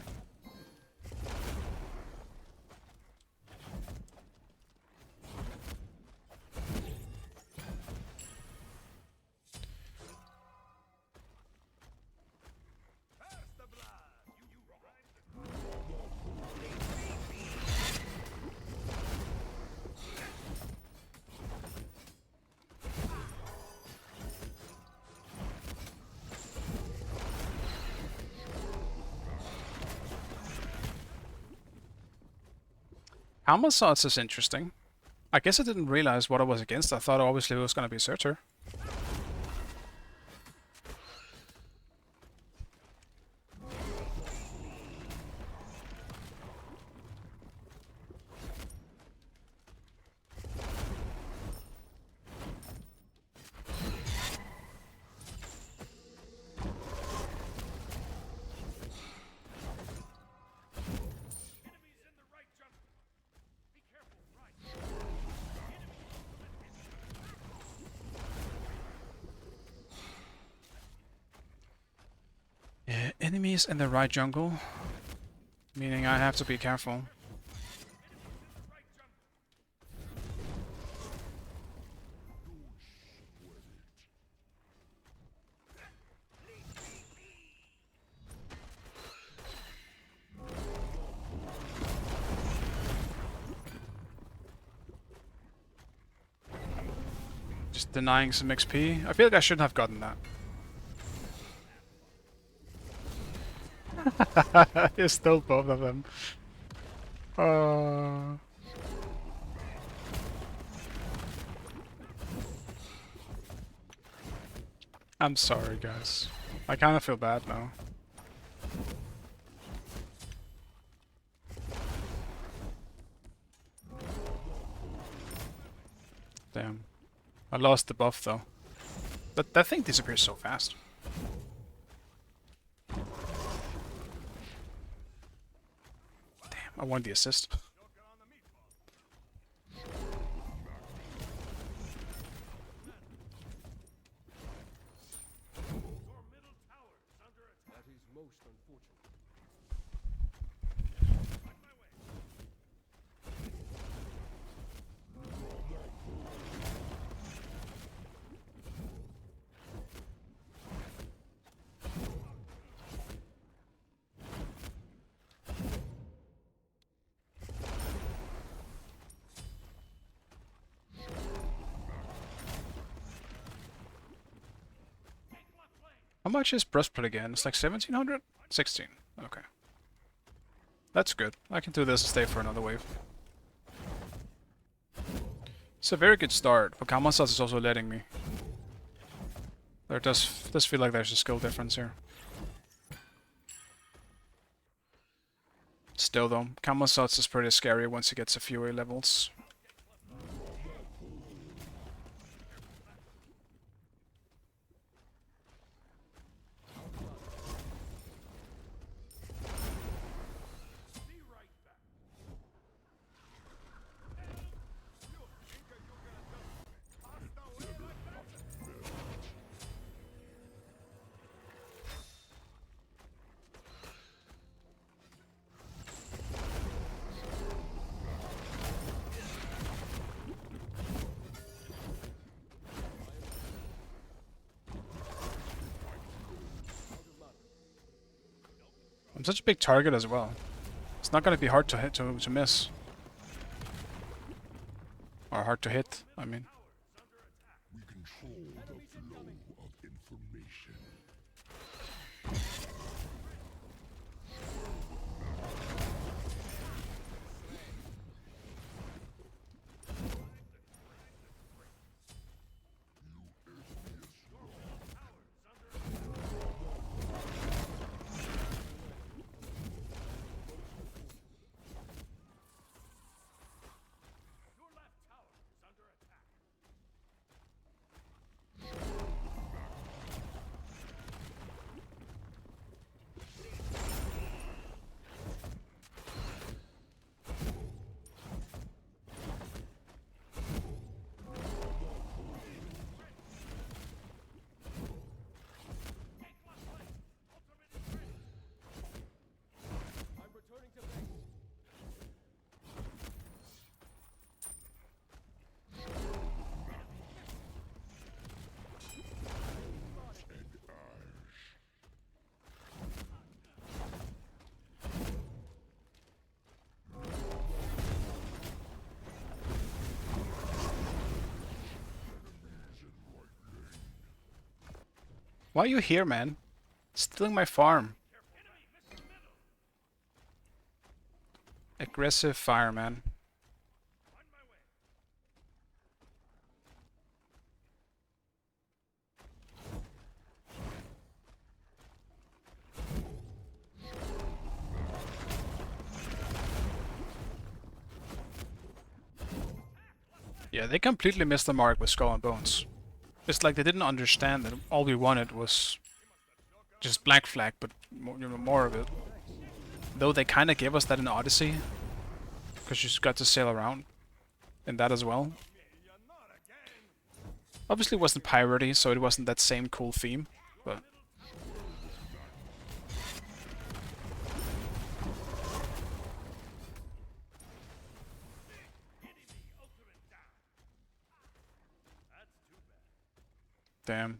Almasauce is interesting. I guess I didn't realize what I was against. I thought obviously it was going to be Surtur. Enemies in the right jungle, meaning I have to be careful. Just denying some XP. I feel like I shouldn't have gotten that. You stole both of them. I'm sorry, guys. I kind of feel bad now. Damn. I lost the buff though. That thing disappears so fast. Damn, I wanted the assist. That is most unfortunate. How much is breastplate again? It's like 1700? 16. Okay. That's good. I can do this and stay for another wave. It's a very good start, but Kamasas is also letting me. There does feel like there's a skill difference here. Still though, Kamasats is pretty scary once he gets a few A levels. I'm such a big target as well. It's not gonna be hard to hit to miss. Or hard to hit, I mean. We control the flow of information. Why are you here, man? Stealing my farm. Aggressive fireman. Yeah, they completely missed the mark with Skull and Bones. It's like they didn't understand that all we wanted was just Black Flag, but more, more of it. Though they kind of gave us that in Odyssey, because you just got to sail around in that as well. Obviously it wasn't piratey, so it wasn't that same cool theme, but Damn.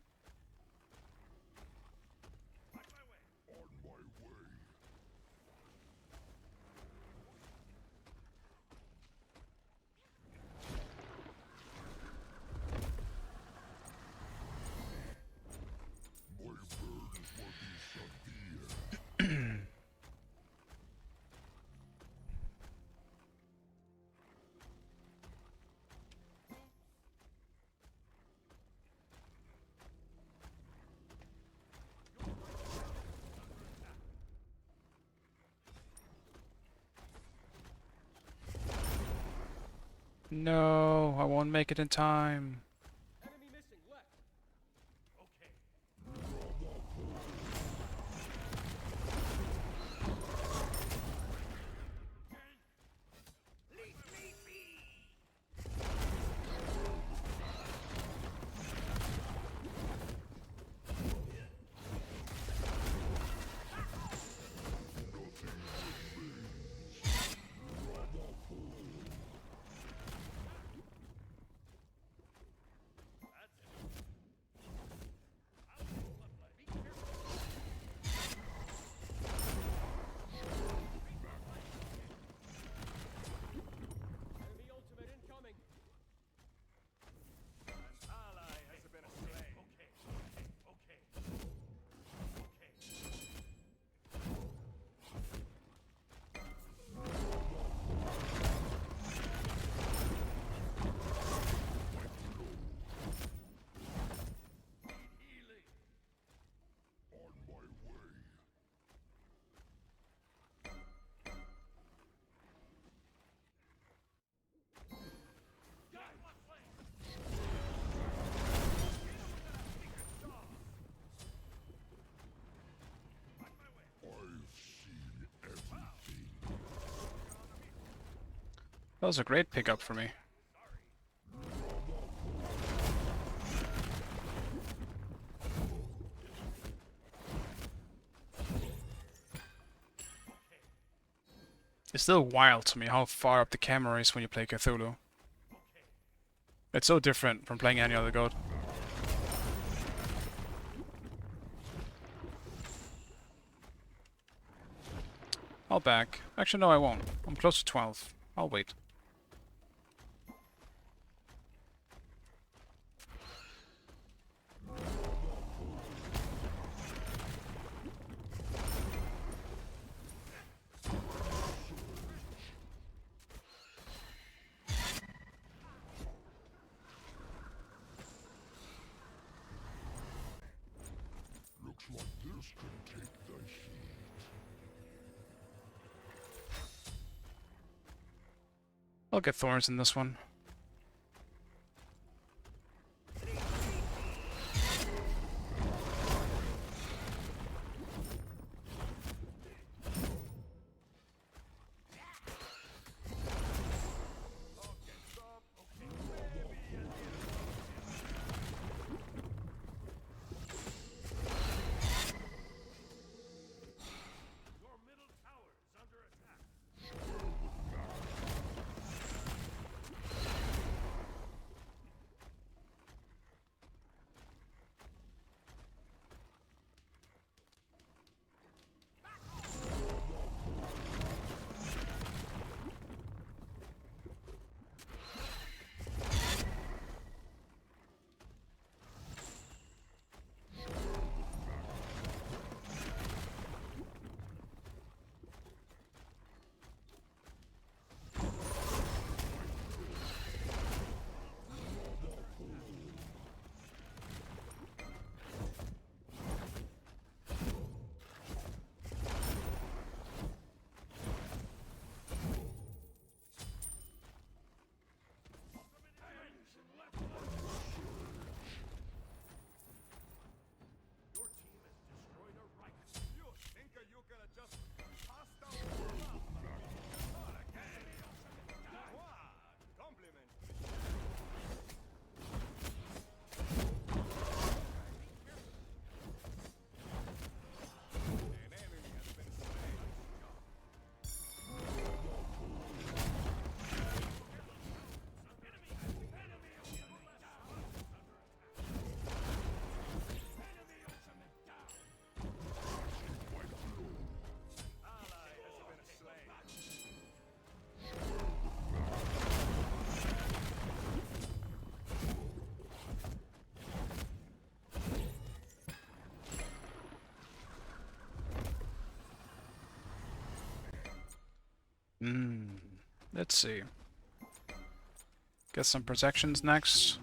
No, I won't make it in time. Enemy missing left. Okay. Enemy ultimate incoming. An ally has been slain. Okay. That was a great pickup for me. It's still wild to me how far up the camera is when you play Cthulhu. It's so different from playing any other god. I'll back. Actually, no, I won't. I'm close to 12. I'll wait. Looks like this could take the heat. I'll get thorns in this one. Your middle tower is under attack. Let's see. Get some protections next.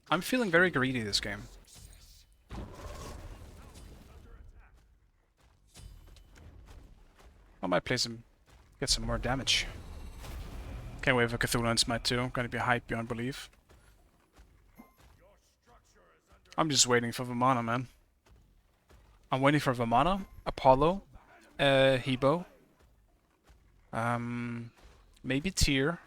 I'm feeling very greedy this game. I might play some, get some more damage. Can't wait for Cthulhu and Smite 2. Gonna be hype beyond belief. I'm just waiting for Vamana, man. I'm waiting for Vamana, Apollo, Hebo. Maybe Tyr.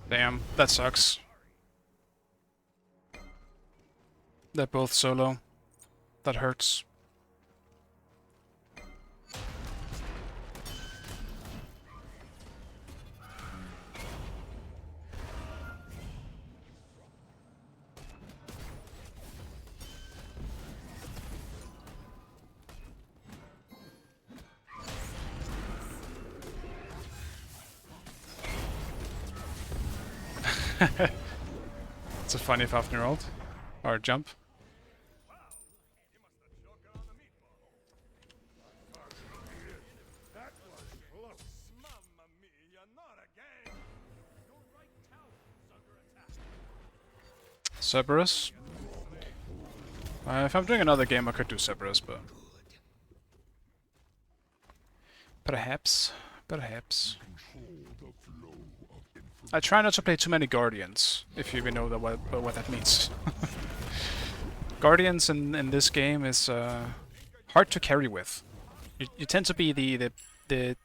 Damn, that sucks. They're both solo. That hurts. It's a funny Fafnir or jump. That was close. Mamma mia, not again. Your right tower is under attack. Cerberus. If I'm doing another game, I could do Cerberus, but perhaps. I try not to play too many Guardians, if you even know what that means. Guardians in this game is hard to carry with. You tend to be the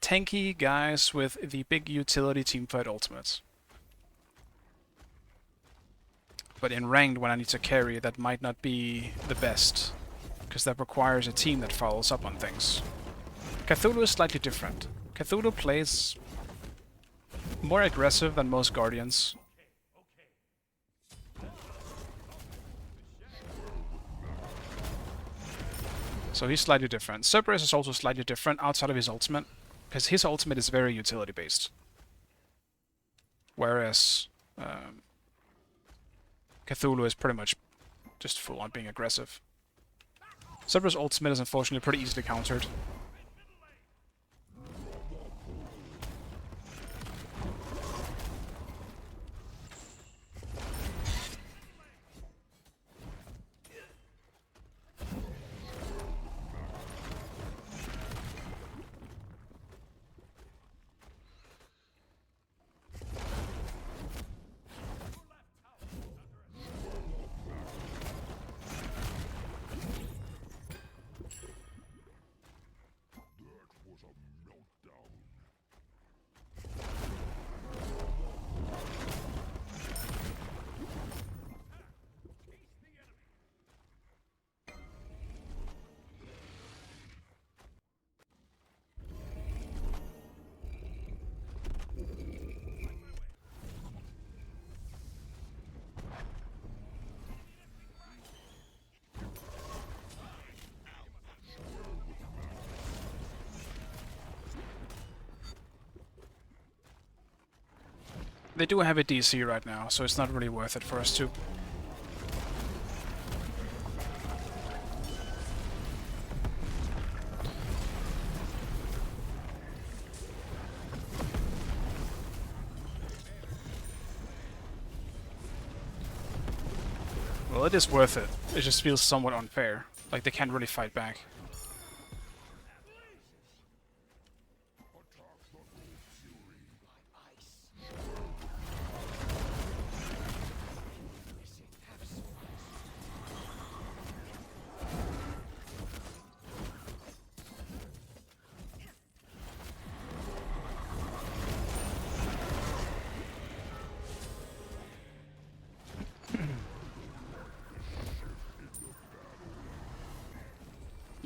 tanky guys with the big utility teamfight ultimates. But in ranked, when I need to carry, that might not be the best, because that requires a team that follows up on things. Cthulhu is slightly different. Cthulhu plays more aggressive than most Guardians. So he's slightly different. Cerberus is also slightly different outside of his ultimate, because his ultimate is very utility based. Whereas Cthulhu is pretty much just full on being aggressive. Cerberus' ultimate is unfortunately pretty easily countered. They do have a DC right now, so it's not really worth it for us to. Well, it is worth it. It just feels somewhat unfair. Like they can't really fight back.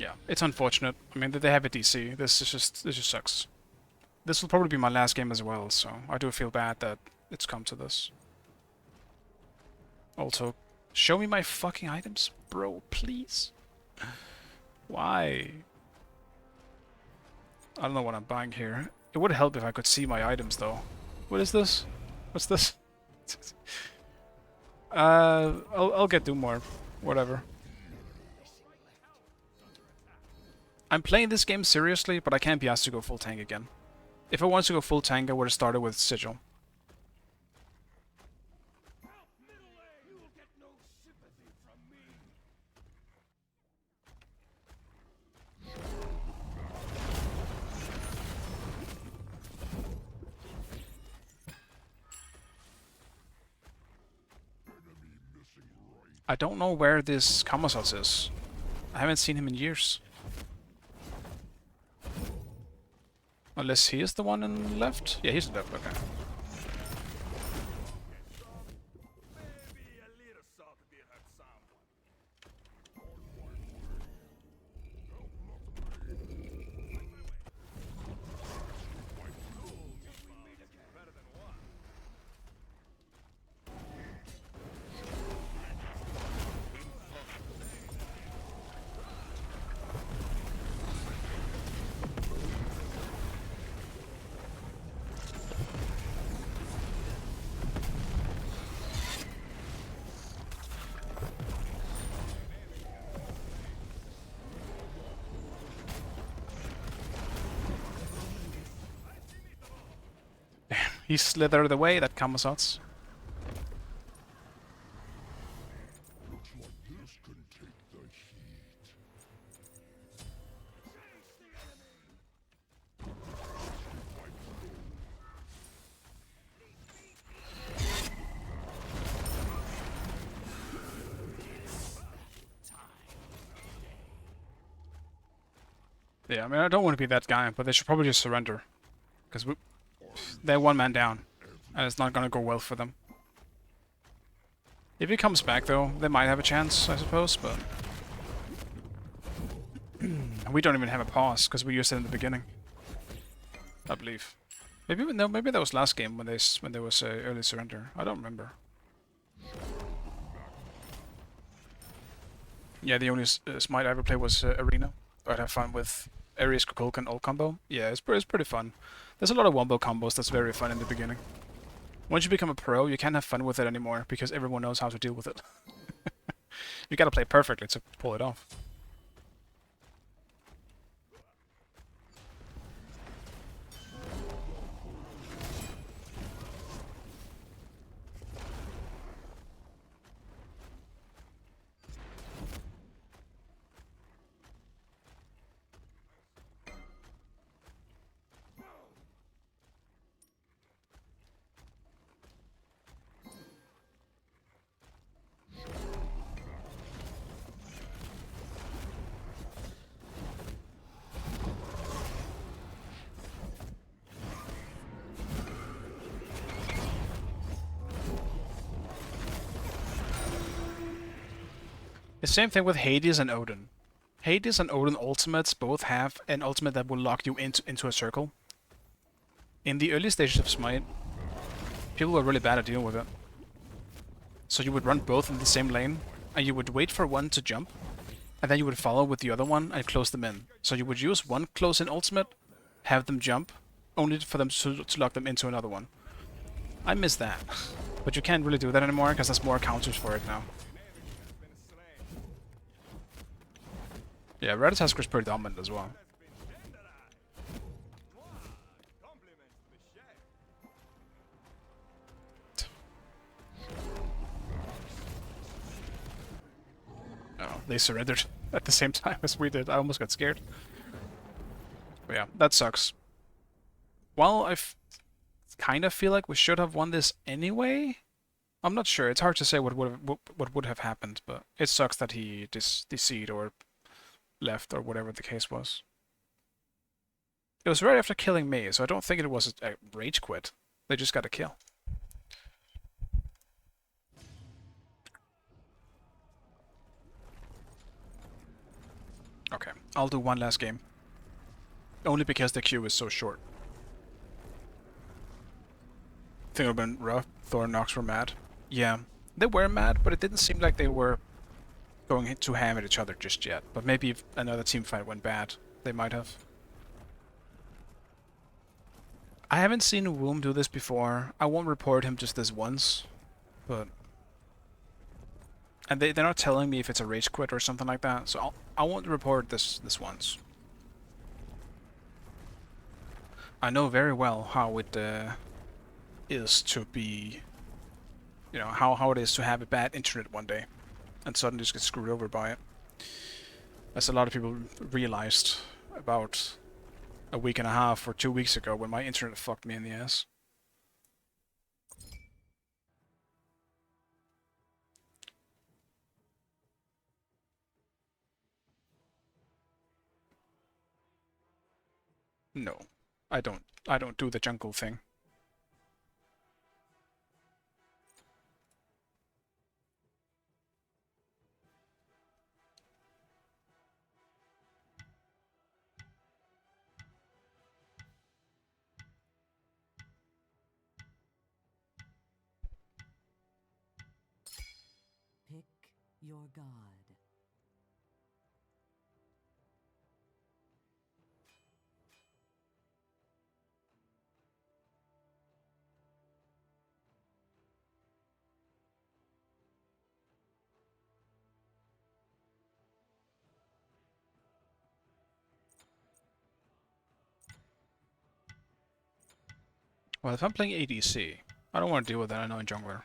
Yeah, it's unfortunate. I mean, they have a DC. This just sucks. This will probably be my last game as well, so I do feel bad that it's come to this. Also, show me my fucking items, bro, please. Why? I don't know what I'm buying here. It would help if I could see my items, though. What is this? What's this? I'll get Doom more. Whatever. I'm playing this game seriously, but I can't be asked to go full tank again. If I wanted to go full tank, I would have started with Sigil. I don't know where this Kamazats is. I haven't seen him in years. Unless he is the one in left? Yeah, he's left, okay. Maybe a little salt did hurt someone. Better than one. He slithered away, that Kamazats. Looks like this can take the heat. Yeah, I mean, I don't want to be that guy, but they should probably just surrender. Because they're one man down, and it's not gonna go well for them. If he comes back, though, they might have a chance, I suppose, but... we don't even have a pause, because we used it in the beginning. I believe. Maybe no, maybe that was last game when there was early surrender. I don't remember. Yeah, the only smite I ever played was Arena. I'd have fun with Ares, Kukulkan, ult combo. Yeah, it's pretty fun. There's a lot of wombo combos that's very fun in the beginning. Once you become a pro, you can't have fun with it anymore because everyone knows how to deal with it. You gotta play perfectly to pull it off. The same thing with Hades and Odin. Hades and Odin ultimates both have an ultimate that will lock you into a circle. In the early stages of Smite, people were really bad at dealing with it. So you would run both in the same lane, and you would wait for one to jump, and then you would follow with the other one and close them in. So you would use one close-in ultimate, have them jump, only for them to lock them into another one. I miss that. But you can't really do that anymore, because there's more counters for it now. Yeah, Ratatasker is pretty dominant as well. Oh, they surrendered at the same time as we did. I almost got scared. But yeah, that sucks. While I kind of feel like we should have won this anyway, I'm not sure. It's hard to say what would have happened, but it sucks that he DC'd or left or whatever the case was. It was right after killing me, so I don't think it was a rage quit. They just got a kill. Okay, I'll do one last game. Only because the queue is so short. I think it would have been rough. Thor and Nox were mad. Yeah, they were mad, but it didn't seem like they were going to ham at each other just yet. But maybe if another team fight went bad, they might have. I haven't seen Womb do this before. I won't report him just this once, but... And they're not telling me if it's a rage quit or something like that, so I won't report this once. I know very well how it is to be... You know, how it is to have a bad internet one day and suddenly just get screwed over by it. As a lot of people realized about a week and a half or 2 weeks ago when my internet fucked me in the ass. No, I don't do the jungle thing. Pick your god. Well, if I'm playing ADC, I don't want to deal with that annoying jungler.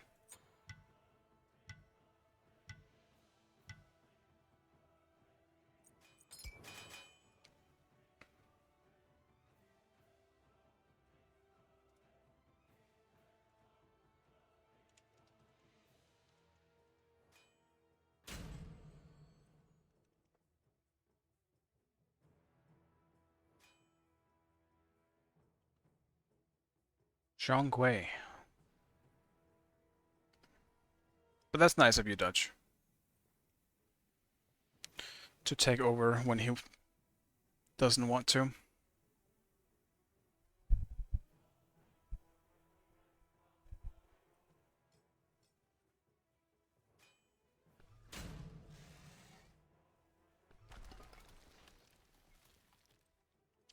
Zhonghui. But that's nice of you, Dutch. To take over when he doesn't want to.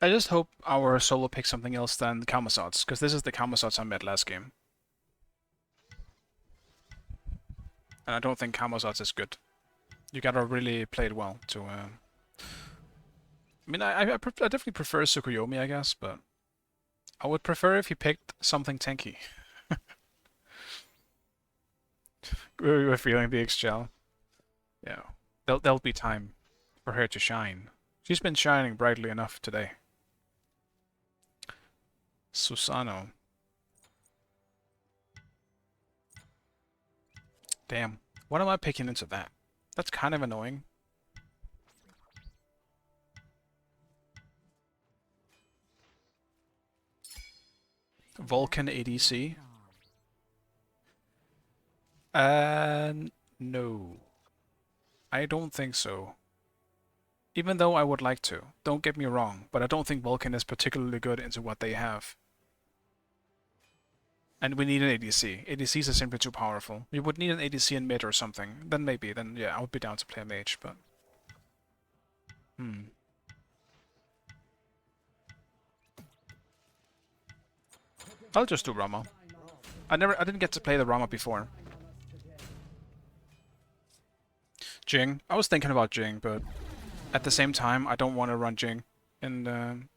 I just hope our solo picks something else than Kamazots, because this is the Kamazots I met last game. And I don't think Kamazots is good. You gotta really play it well to... I mean, I definitely prefer Tsukuyomi, I guess, but... I would prefer if he picked something tanky. We were feeling the XGL. Yeah. There'll be time for her to shine. She's been shining brightly enough today. Susano. Damn. What am I picking into that? That's kind of annoying. Vulcan ADC? No. I don't think so. Even though I would like to. Don't get me wrong, but I don't think Vulcan is particularly good into what they have. And we need an ADC. ADCs are simply too powerful. We would need an ADC in mid or something. Then maybe, then yeah, I would be down to play a mage, but... I'll just do Rama. I didn't get to play the Rama before. Jing. I was thinking about Jing, but at the same time, I don't want to run Jing. And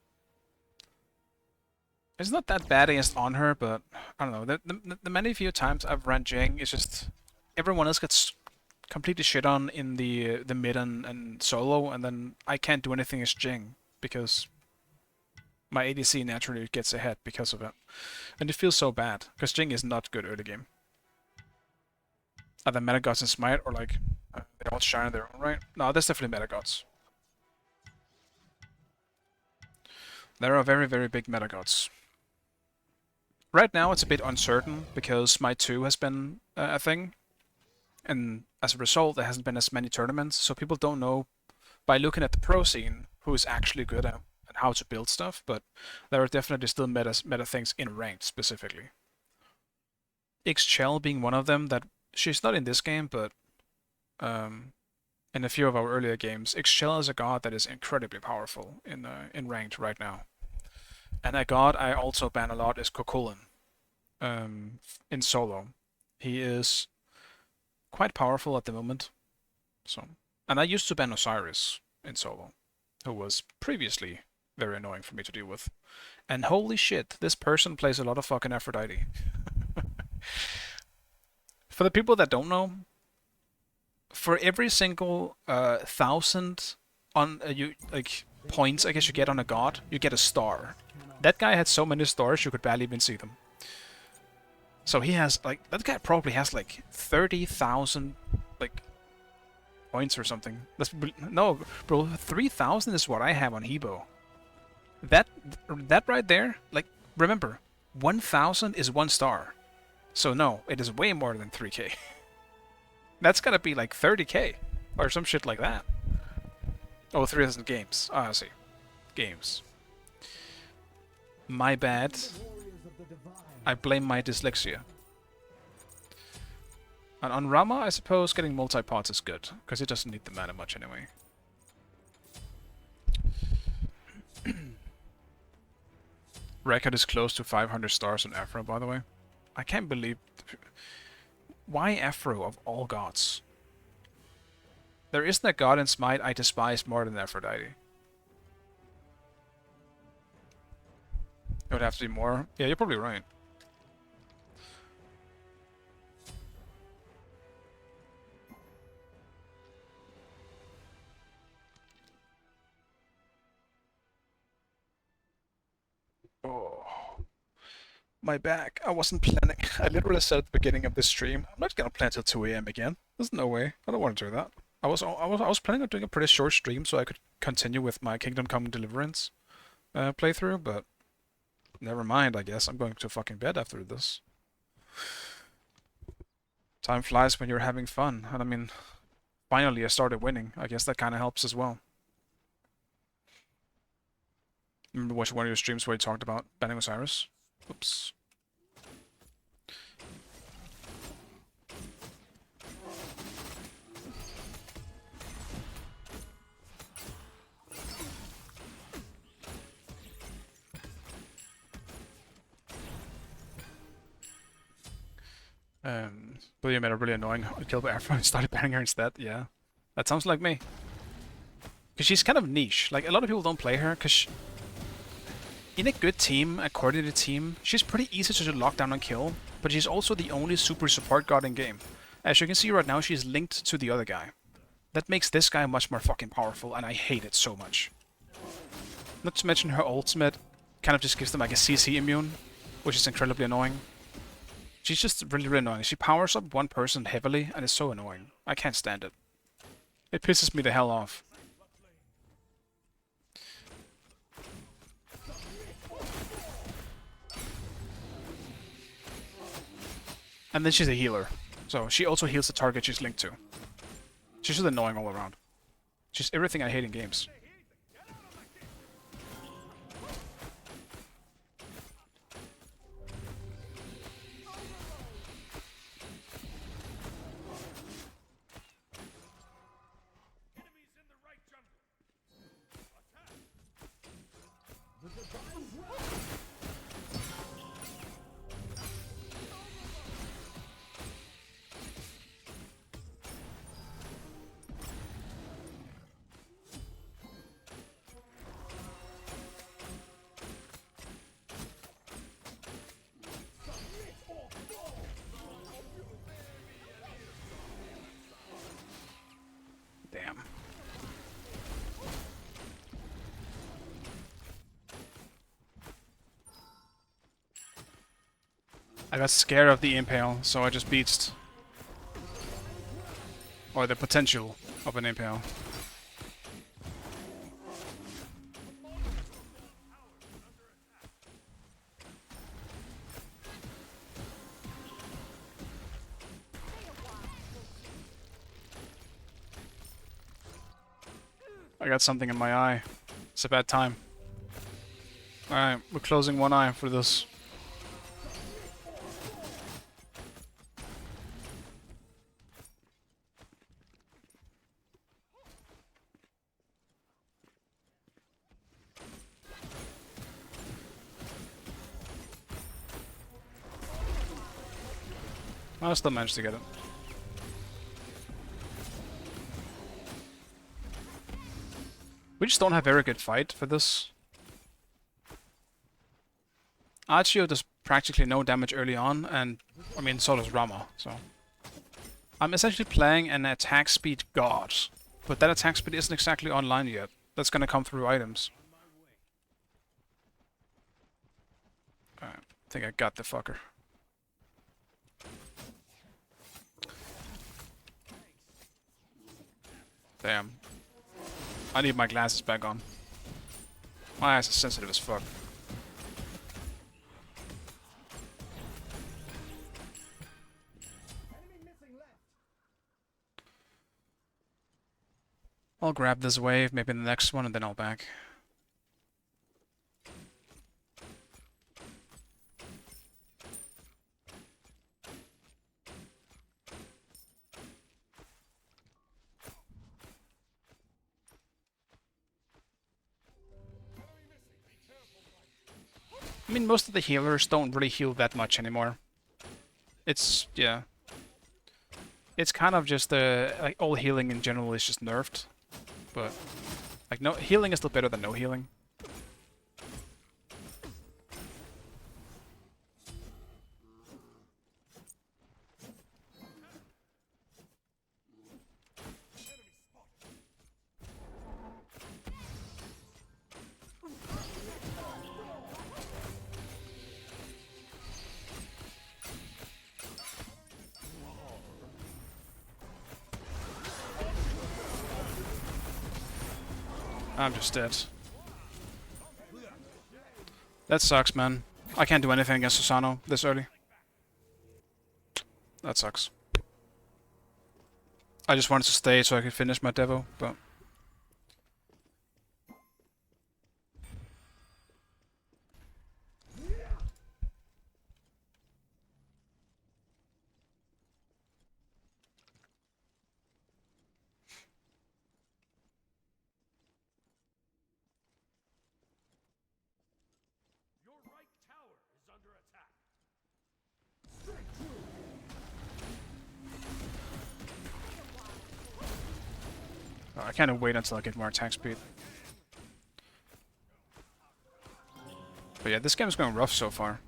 it's not that bad against on her, but I don't know. The many few times I've run Jing, it's just everyone else gets completely shit on in the mid and solo, and then I can't do anything as Jing because my ADC naturally gets ahead because of it. And it feels so bad, because Jing is not good early game. Either Metagods and Smite, or like, they all shine in their own right. No, there's definitely Metagods. There are very, very big Metagods. Right now it's a bit uncertain, because Smite 2 has been a thing. And as a result, there hasn't been as many tournaments, so people don't know, by looking at the pro scene, who is actually good at and how to build stuff, but there are definitely still meta things in ranked specifically. Ixchel being one of them. That she's not in this game, but in a few of our earlier games, Ixchel is a god that is incredibly powerful in ranked right now. And a god I also ban a lot is Kokolin in solo. He is quite powerful at the moment. So, and I used to ban Osiris in solo, who was previously very annoying for me to deal with. And holy shit, this person plays a lot of fucking Aphrodite. For the people that don't know, for every single 1,000 on points I guess you get on a god, you get a star. That guy had so many stars you could barely even see them. So he has that guy probably has 30,000 points or something. No, bro, 3,000 is what I have on Hebo. That right there, remember, 1,000 is 1 star. So no, it is way more than 3k. That's gotta be 30k or some shit like that. Oh, 3,000 games. Ah, I see. Games. My bad. I blame my dyslexia. And on Rama, I suppose getting multi-pots is good, because it doesn't need the mana much anyway. Record is close to 500 stars on Afro, by the way. I can't believe... Why Afro of all gods? There isn't a god in Smite I despise more than Aphrodite. It would have to be more. Yeah, you're probably right. Oh. My back. I wasn't planning. I literally said at the beginning of this stream, I'm not gonna plan till 2 AM again. There's no way. I don't want to do that. I was planning on doing a pretty short stream so I could continue with my Kingdom Come Deliverance playthrough, but never mind, I guess. I'm going to fucking bed after this. Time flies when you're having fun, and I mean, finally I started winning. I guess that kind of helps as well. Remember watching one of your streams where you talked about banning Osiris? Oops. William made a really annoying kill by Afro and started banning her instead. Yeah, that sounds like me. Because she's kind of niche. A lot of people don't play her because in a good team, a coordinated team, she's pretty easy to lock down and kill, but she's also the only super support god in game. As you can see right now, she's linked to the other guy. That makes this guy much more fucking powerful, and I hate it so much. Not to mention her ultimate kind of just gives them a CC immune, which is incredibly annoying. She's just really, really annoying. She powers up one person heavily, and it's so annoying. I can't stand it. It pisses me the hell off. And then she's a healer, so she also heals the target she's linked to. She's just annoying all around. She's everything I hate in games. Damn. I got scared of the impale, so I just beatsed. Or the potential of an impale. I got something in my eye. It's a bad time. Alright, we're closing one eye for this. I still managed to get it. We just don't have very good fight for this. Archio does practically no damage early on, and I mean so does Rama, so. I'm essentially playing an attack speed god, but that attack speed isn't exactly online yet. That's gonna come through items. Alright, I think I got the fucker. Damn. I need my glasses back on. My eyes are sensitive as fuck. I'll grab this wave, maybe the next one, and then I'll back. I mean, most of the healers don't really heal that much anymore. It's, yeah. It's kind of just, like, all healing in general is just nerfed. But, like, no healing is still better than no healing. I'm just dead. That sucks, man. I can't do anything against Susano this early. That sucks. I just wanted to stay so I could finish my Devo, but... Your right tower is under attack. I can't wait until I get more attack speed. But yeah, this game is going rough so far.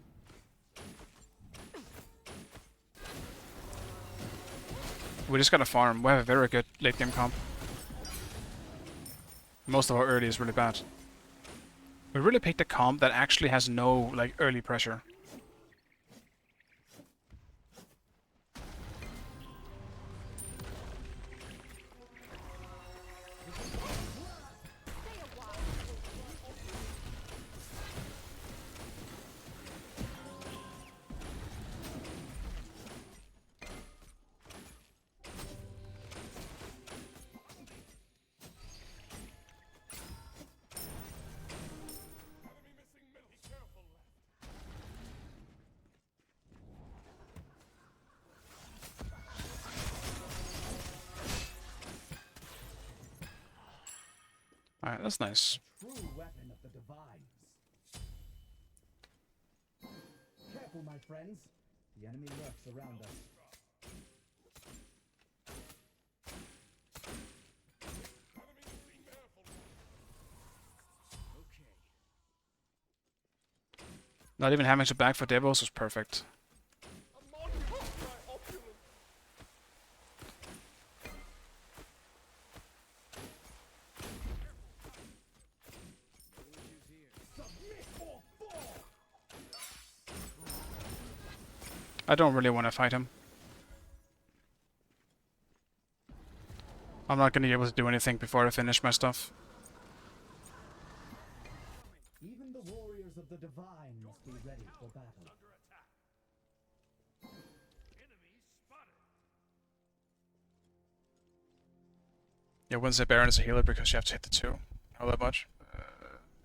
We just gotta farm. We have a very good late game comp. Most of our early is really bad. We really picked a comp that actually has no, like, early pressure. Alright, that's nice. True weapon of the divines. Careful, my friends. The enemy lurks around us. Not even having to back for Devos was perfect. I don't really want to fight him. I'm not going to be able to do anything before I finish my stuff. Even the warriors of the divine must be ready for battle. Yeah, Wednesday Baron is a healer because you have to hit the 2. How that much?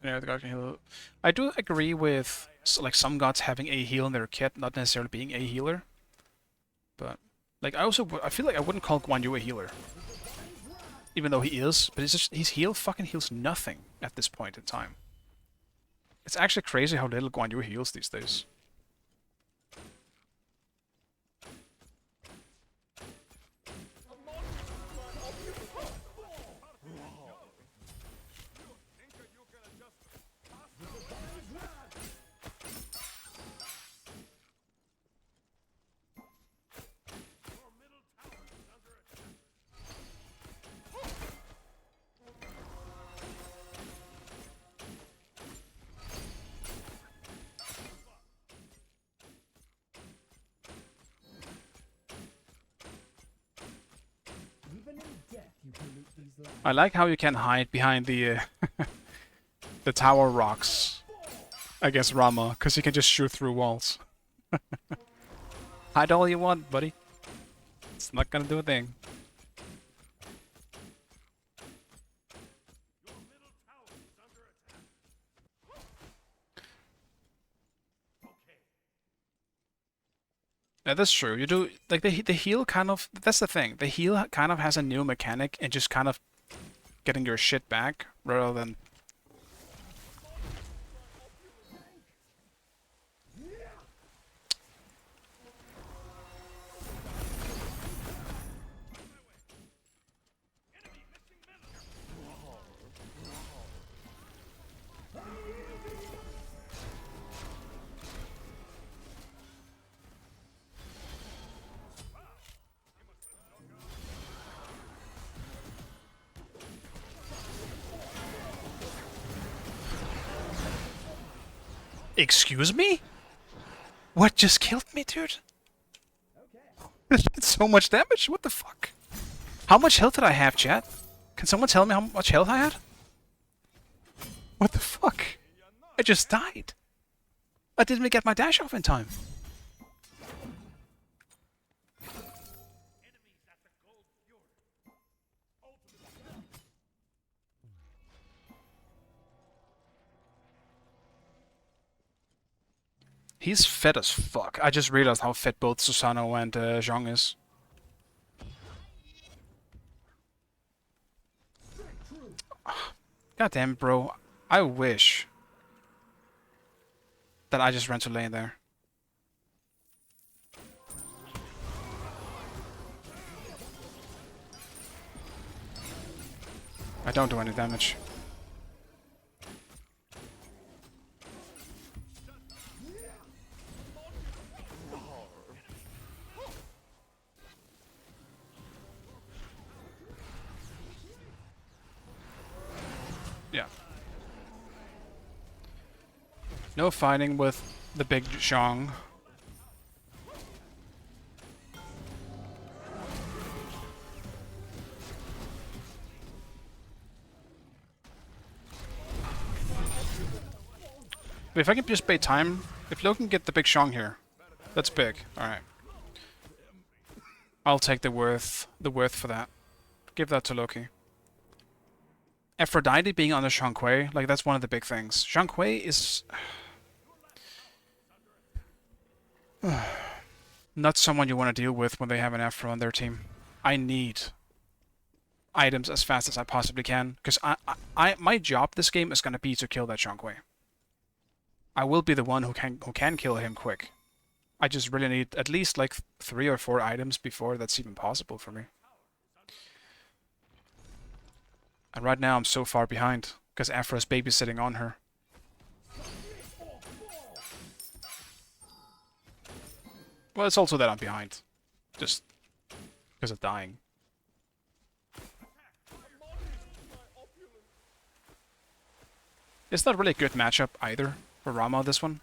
Yeah, the god can heal. I do agree with like some gods having a heal in their kit, not necessarily being a healer. But like I feel like I wouldn't call Guan Yu a healer, even though he is. But it's just his heal fucking heals nothing at this point in time. It's actually crazy how little Guan Yu heals these days. Even in death, you can loot these lands. I like how you can hide behind the the tower rocks against Rama, because he can just shoot through walls. Hide all you want, buddy. It's not gonna do a thing. Yeah, that's true. You do like the heal kind of. That's the thing. The heal kind of has a new mechanic and just kind of getting your shit back rather than. Excuse me? What just killed me, dude? That did so much damage. What the fuck? How much health did I have, chat? Can someone tell me how much health I had? What the fuck? I just died. I didn't even get my dash off in time. He's fed as fuck. I just realized how fed both Susano and Zhong is. God damn it, bro. I wish that I just ran to lane there. I don't do any damage. Yeah. No fighting with the big Zhong. But if I can just bait time, if Lo can get the big Zhong here, that's big. Alright. I'll take the worth for that. Give that to Loki. Aphrodite being on the Zhong Kui, like that's one of the big things. Zhong Kui is not someone you want to deal with when they have an Aphro on their team. I need items as fast as I possibly can, because my job this game is gonna be to kill that Zhong Kui. I will be the one who can kill him quick. I just really need at least like 3 or 4 items before that's even possible for me. And right now I'm so far behind, because Aphro's babysitting on her. Well, it's also that I'm behind. Just because of dying. It's not really a good matchup either for Rama, this one.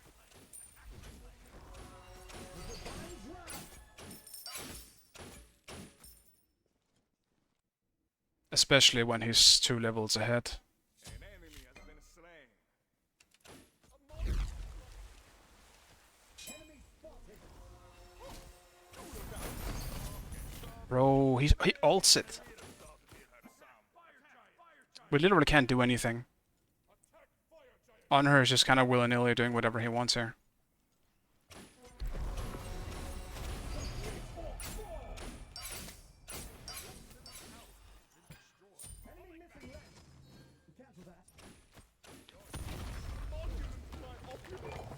Especially when he's 2 levels ahead. An enemy has been slain. Bro, he ults it. We literally can't do anything. Honor is just kind of willy-nilly doing whatever he wants here.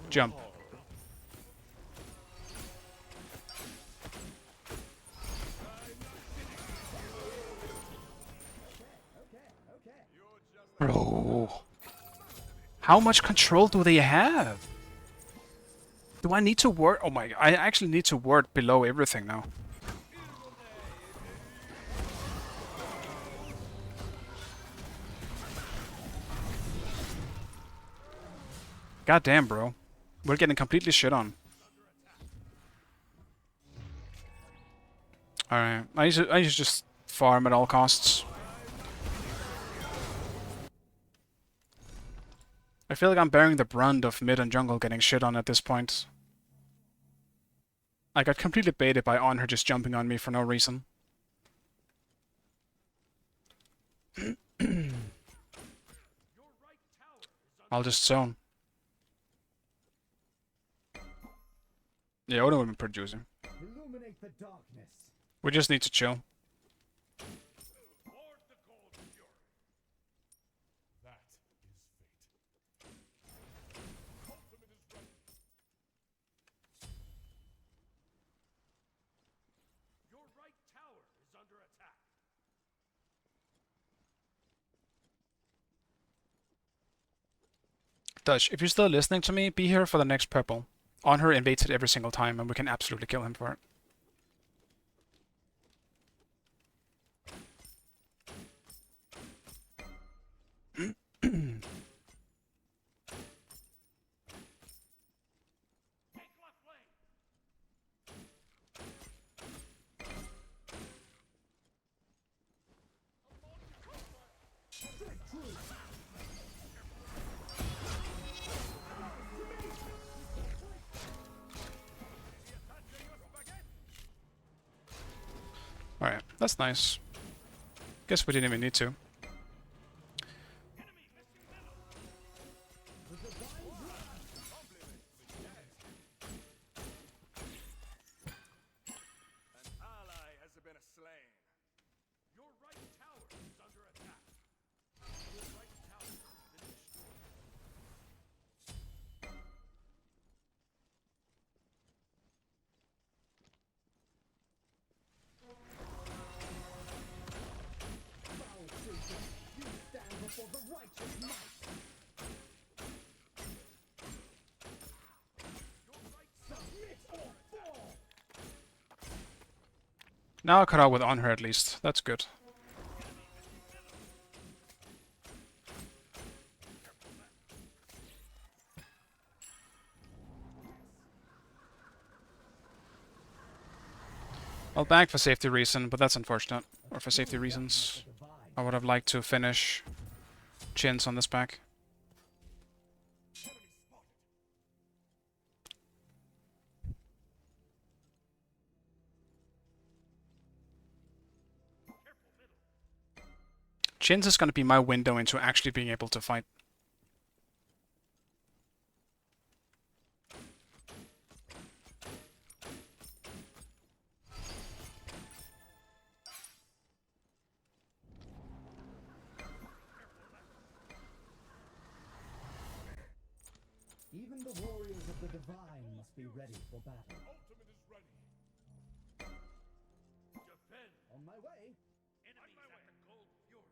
Jump. Bro. How much control do they have? Do I need to ward? Oh my, I actually need to ward below everything now. God damn, bro. We're getting completely shit on. Alright, I need to just farm at all costs. I feel like I'm bearing the brunt of mid and jungle getting shit on at this point. I got completely baited by Honor just jumping on me for no reason. I'll just zone. Yeah, Odin would be producing. Illuminate the darkness. We just need to chill. Dutch, if you're still listening to me, be here for the next purple. Honor invades it every single time, and we can absolutely kill him for it. Alright, that's nice. Guess we didn't even need to. Now I cut out with Honor at least. That's good. I'll back for safety reason, but that's unfortunate. Or for safety reasons. I would have liked to finish Chins on this back. Chins is going to be my window into actually being able to fight. Even the warriors of the divine must be ready for battle. Ultimate is ready. Defend. On my way. Enemies at the cold fury.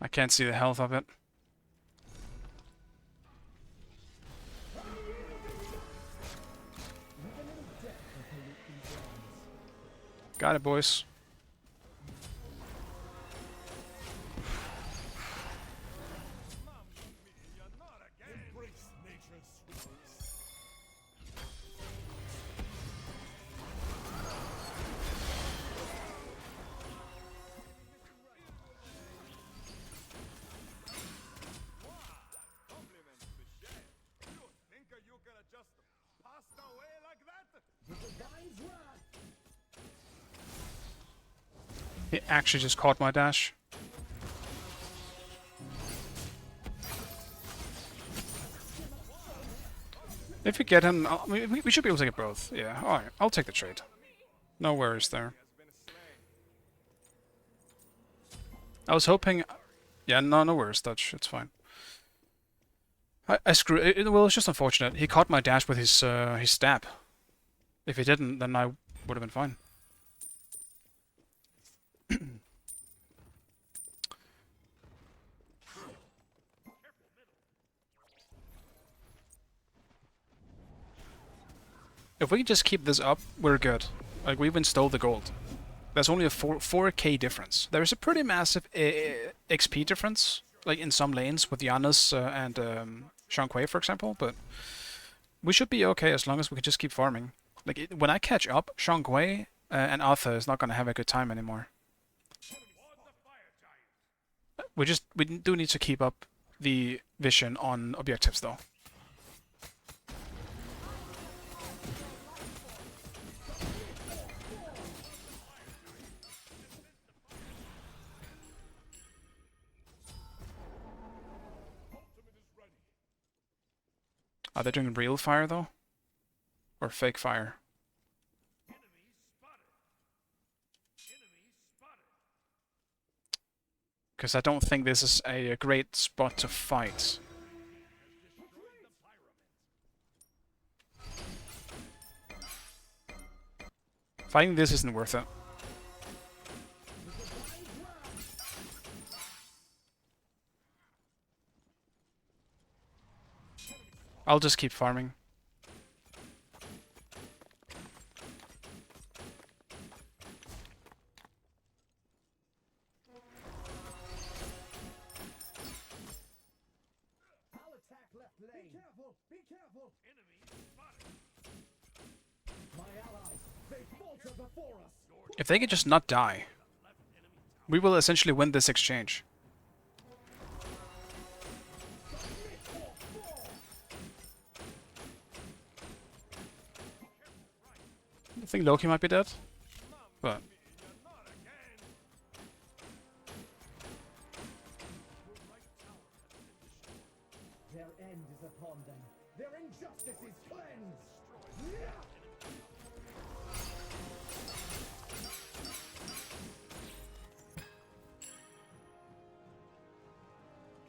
I can't see the health of it. Got it, boys. Embrace nature's sweetness. Compliments, Michelle. You think you can just pass away like that? The divine's wrath. He actually just caught my dash. If we get him, we should be able to get both. Yeah, alright, I'll take the trade. No worries there. I was hoping... Yeah, no worries, Dutch, it's fine. I screw... well, it's just unfortunate. He caught my dash with his stab. If he didn't, then I would have been fine. If we just keep this up, we're good. Like, we've even stole the gold. There's only a 4k difference. There is a pretty massive XP difference, like in some lanes with Giannis and Shang Kui, for example, but we should be okay as long as we can just keep farming. Like, when I catch up, Shang Kui and Arthur is not going to have a good time anymore. We do need to keep up the vision on objectives, though. Are they doing real fire, though? Or fake fire? Because I don't think this is a great spot to fight. Fighting this isn't worth it. I'll just keep farming. I'll attack left lane. Be careful! Be careful! Enemy spotted. My allies, they falter before us. If they could just not die, we will essentially win this exchange. I think Loki might be dead, but Their end is upon them. Their injustice is cleansed.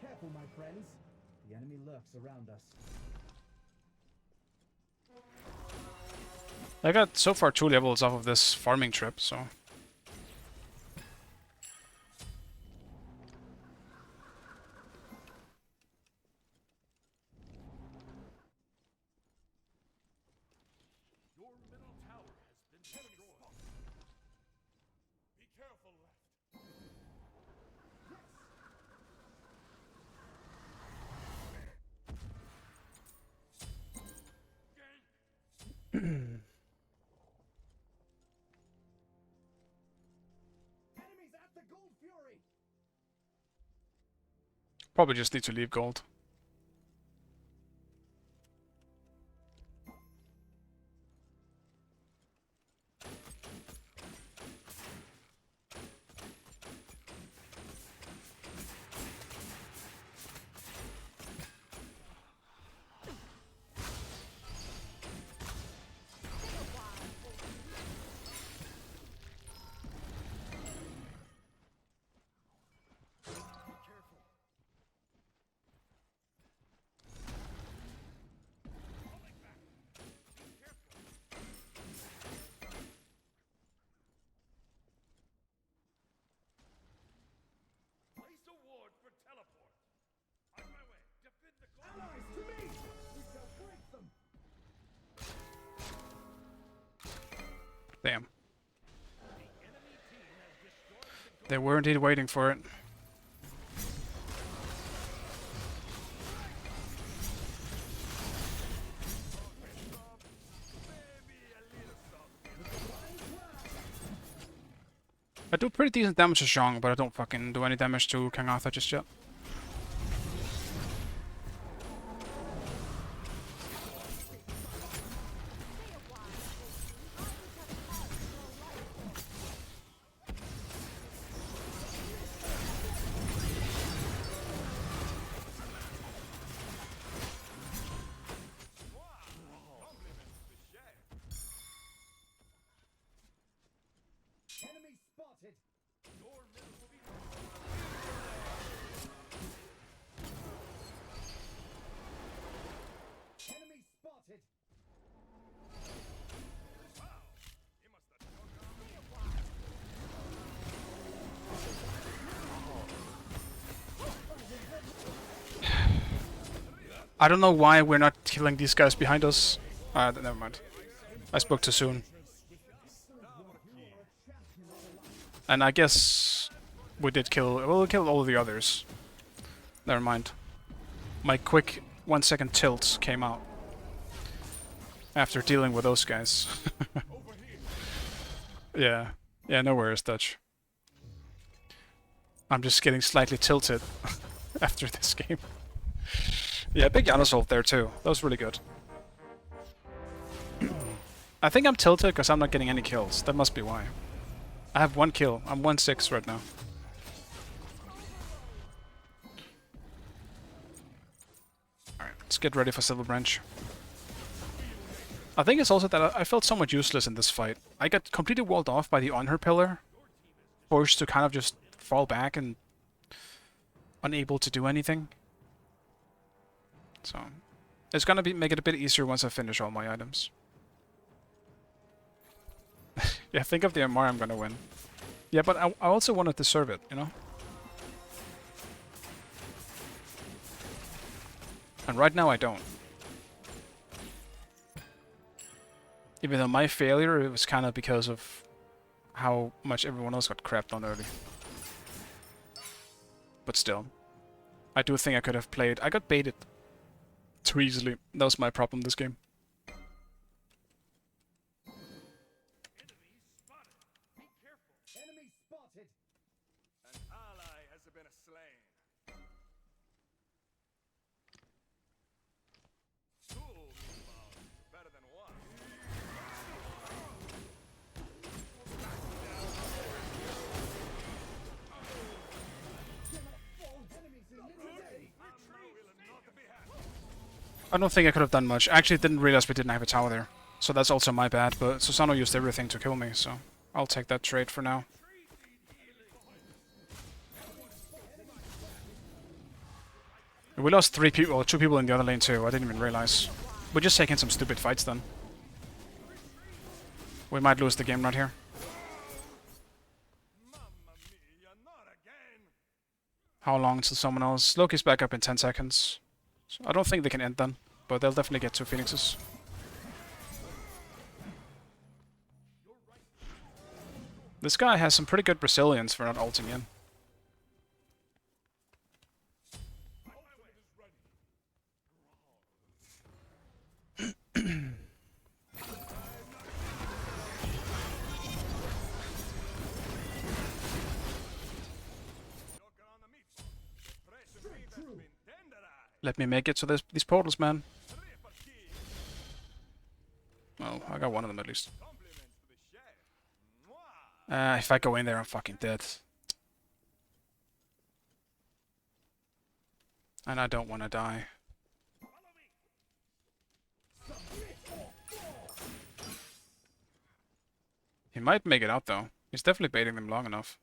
Careful, my friends. The enemy lurks around us. I got so far 2 levels off of this farming trip, so... Your middle tower has been destroyed. Be careful, left. Enemies at the Gold Fury! Probably just need to leave gold. Place a ward for teleport. On my way. Defend the goal. Allies to me! We shall break them! Damn. They were indeed waiting for it. I do pretty decent damage to Zhong, but I don't fucking do any damage to King Arthur just yet. I don't know why we're not killing these guys behind us. Never mind. I spoke too soon. And I guess we did kill... Well, we killed all the others. Never mind. My quick 1 second tilt came out. After dealing with those guys. Yeah. Yeah, no worries, Dutch. I'm just getting slightly tilted after this game. Yeah, big Yanosolve there too. That was really good. I think I'm tilted because I'm not getting any kills. That must be why. I have 1 kill. I'm 1-6 right now. Alright, let's get ready for Silver Branch. I think it's also that I felt somewhat useless in this fight. I got completely walled off by the Honor Pillar. Forced to kind of just fall back and unable to do anything. So, it's gonna make it a bit easier once I finish all my items. Yeah, think of the MR I'm gonna win. Yeah, but I also want to deserve it, you know? And right now I don't. Even though my failure, it was kind of because of how much everyone else got crapped on early. But still. I do think I could have played... I got baited too easily. That was my problem this game. Enemy spotted. An ally has been slain. Two meatballs is better than one. I don't think I could have done much. I actually didn't realize we didn't have a tower there. So that's also my bad, but Susano used everything to kill me, so I'll take that trade for now. We lost 3 people, or 2 people in the other lane too, I didn't even realize. We're just taking some stupid fights then. We might lose the game right here. How long until someone else? Loki's back up in 10 seconds. So I don't think they can end then, but they'll definitely get 2 Phoenixes. This guy has some pretty good resilience for not ulting in. Let me make it to these portals, man. Oh, I got one of them at least. If I go in there, I'm fucking dead. And I don't want to die. He might make it out, though. He's definitely baiting them long enough.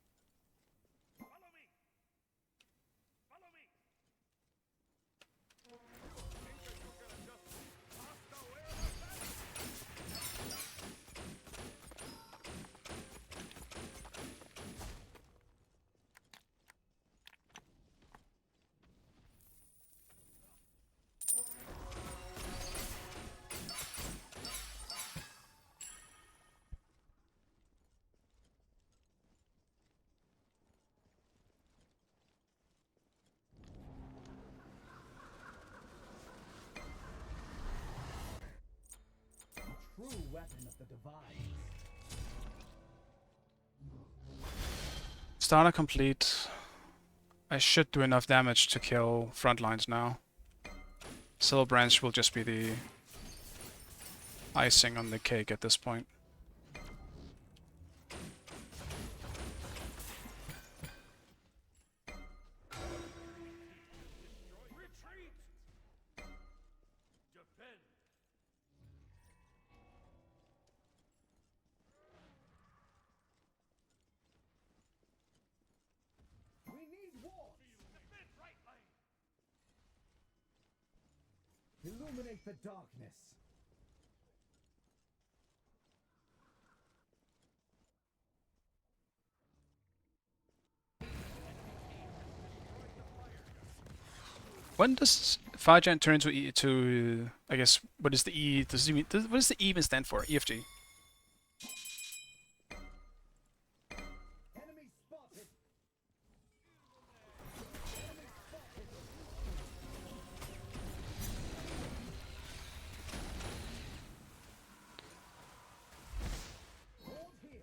True weapon of the divine. Starter complete. I should do enough damage to kill front lines now. Silver Branch will just be the icing on the cake at this point. Illuminate the darkness. When does Fire Giant turn into E to I guess what is the E? What does the E even stand for? EFG. Enemy spotted. Hold here.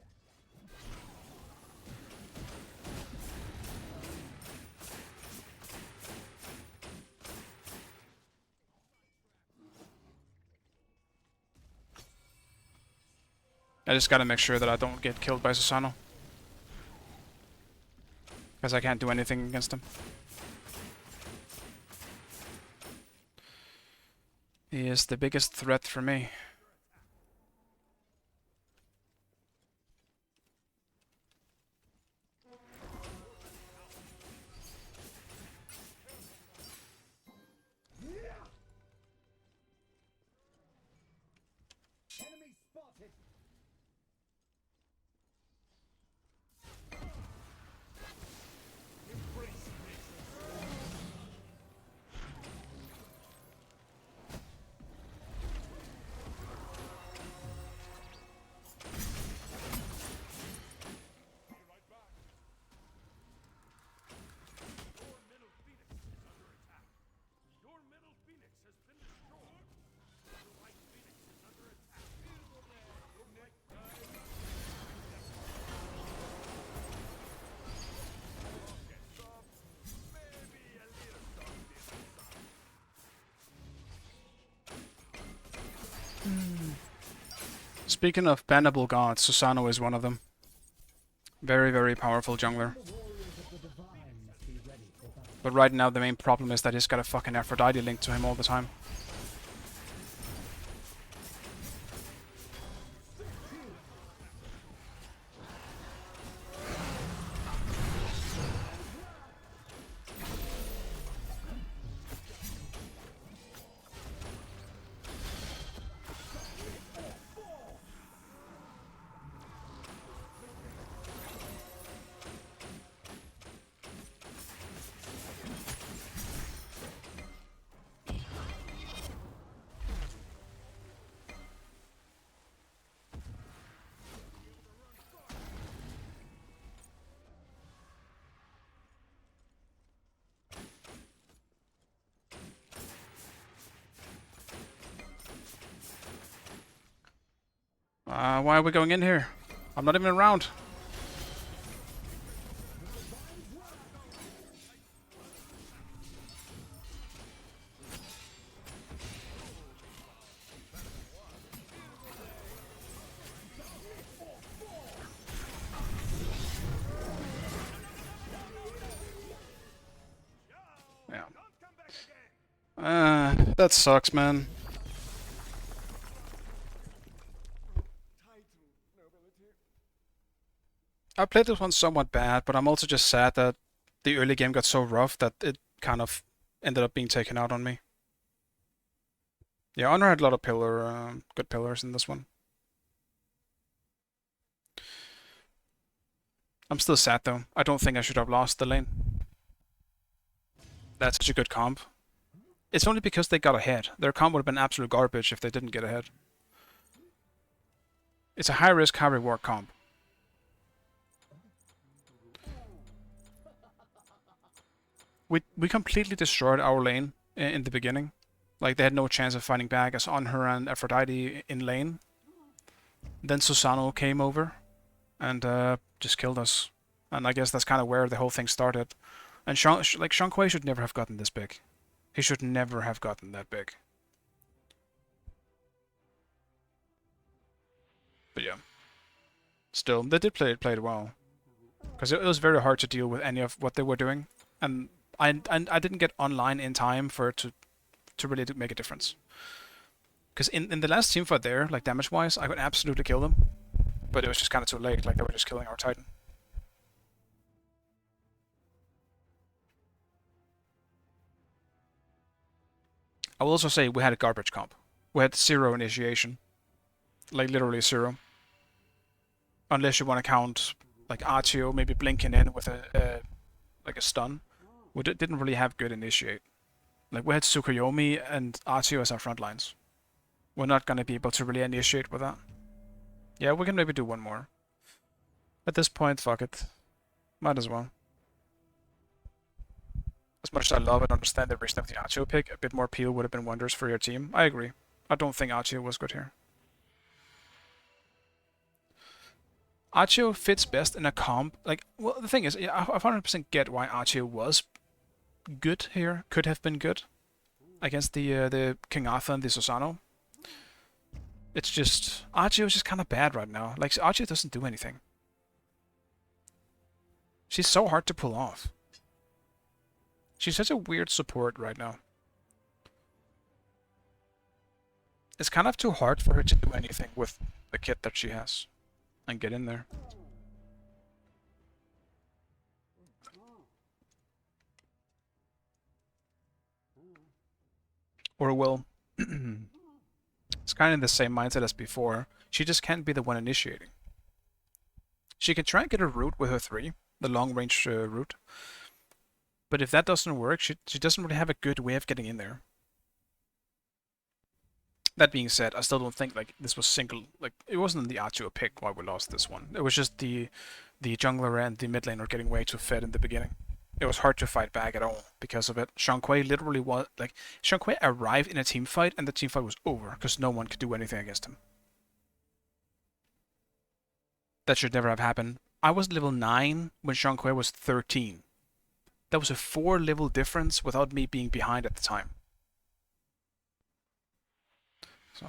I just gotta make sure that I don't get killed by Susano. Because I can't do anything against him. He is the biggest threat for me. Enemy spotted. Your middle phoenix is under attack. Your middle phoenix has been destroyed. Your right phoenix is under attack. Your right maybe a little soft. Speaking of bannable gods, Susano is one of them. Very, very powerful jungler. The warriors of the divine must be ready for battle. But right now the main problem is that he's got a fucking Aphrodite linked to him all the time. Why are we going in here? I'm not even around. Yeah. That sucks, man. I played this one somewhat bad, but I'm also just sad that the early game got so rough that it kind of ended up being taken out on me. Yeah, Honor had a lot of good pillars in this one. I'm still sad though. I don't think I should have lost the lane. That's such a good comp. It's only because they got ahead. Their comp would have been absolute garbage if they didn't get ahead. It's a high risk, high reward comp. We completely destroyed our lane in the beginning. Like, they had no chance of fighting back as Anhur and Aphrodite in lane. Then Susano came over and just killed us. And I guess that's kind of where the whole thing started. And Shang Kui should never have gotten this big. He should never have gotten that big. But yeah. Still, they did play it well. Because it was very hard to deal with any of what they were doing. And I didn't get online in time for it to really make a difference. Because in the last team fight there, like damage-wise, I could absolutely kill them. But it was just kind of too late, like they were just killing our Titan. I will also say we had a garbage comp. We had 0 initiation. Like literally 0. Unless you want to count like Artio maybe blinking in with like a stun. We didn't really have good initiate. Like, we had Tsukuyomi and Archio as our front lines. We're not gonna be able to really initiate with that. Yeah, we can maybe do one more. At this point, fuck it. Might as well. As much as I love and understand the reason of the Archio pick, a bit more peel would have been wonders for your team. I agree. I don't think Archio was good here. Archio fits best in a comp. Like, well, the thing is, yeah, I 100% get why Archio was good here. Could have been good against the King Arthur and the Susano. It's just Archio is just kind of bad right now. Like, Archio doesn't do anything. She's so hard to pull off. She's such a weird support right now. It's kind of too hard for her to do anything with the kit that she has and get in there. Or well, it's kind of in the same mindset as before. She just can't be the one initiating. She can try and get a route with her 3, the long range route. But if that doesn't work, she doesn't really have a good way of getting in there. That being said, I still don't think like this was single. Like, it wasn't the Archio pick why we lost this one. It was just the jungler and the mid laner getting way too fed in the beginning. It was hard to fight back at all because of it. Xiangqui literally was like Xiangqui arrived in a team fight and the team fight was over because no one could do anything against him. That should never have happened. I was level 9 when Xiangqui was 13. That was a 4 level difference without me being behind at the time. So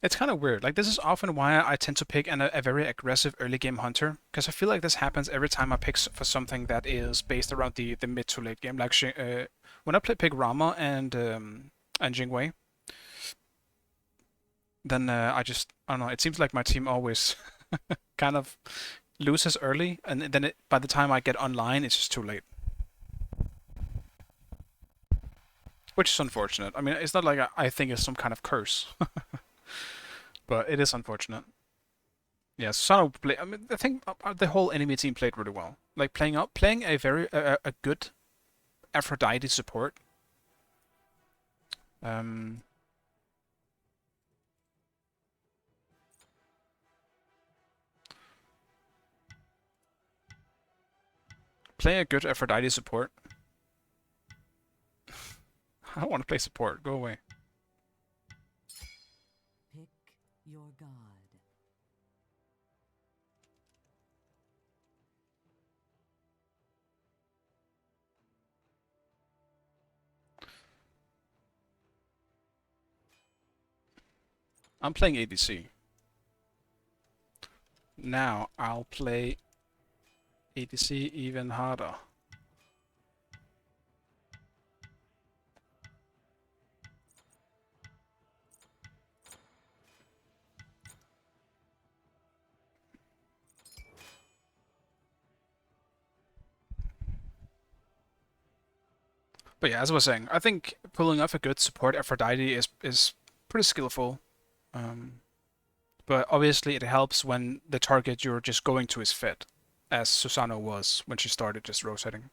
it's kind of weird. Like, this is often why I tend to pick a very aggressive early game hunter, because I feel like this happens every time I pick for something that is based around the mid to late game. Like when I pick Rama and Jingwei, then I don't know. It seems like my team always kind of loses early, and then by the time I get online, it's just too late. Which is unfortunate. I mean, it's not like I think it's some kind of curse. But it is unfortunate. Yeah, Susano play. I mean, I think the whole enemy team played really well. Like, playing a very a good Aphrodite support. Play a good Aphrodite support. I don't want to play support. Go away. Pick your god. I'm playing ADC. Now I'll play ADC even harder. But yeah, as I was saying, I think pulling off a good support Aphrodite is pretty skillful. But obviously it helps when the target you're just going to is fed, as Susano was when she started just rotating.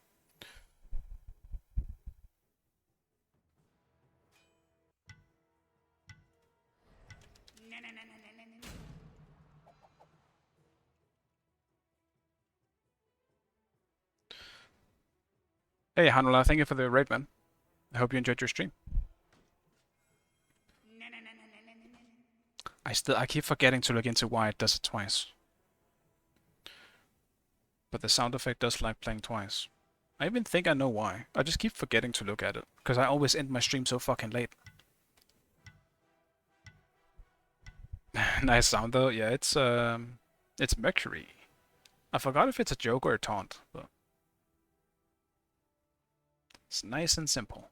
Hey Hanula, thank you for the raid, man. I hope you enjoyed your stream. I keep forgetting to look into why it does it twice. But the sound effect does like playing twice. I even think I know why. I just keep forgetting to look at it, because I always end my stream so fucking late. Nice sound though. Yeah, it's Mercury. I forgot if it's a joke or a taunt, but it's nice and simple.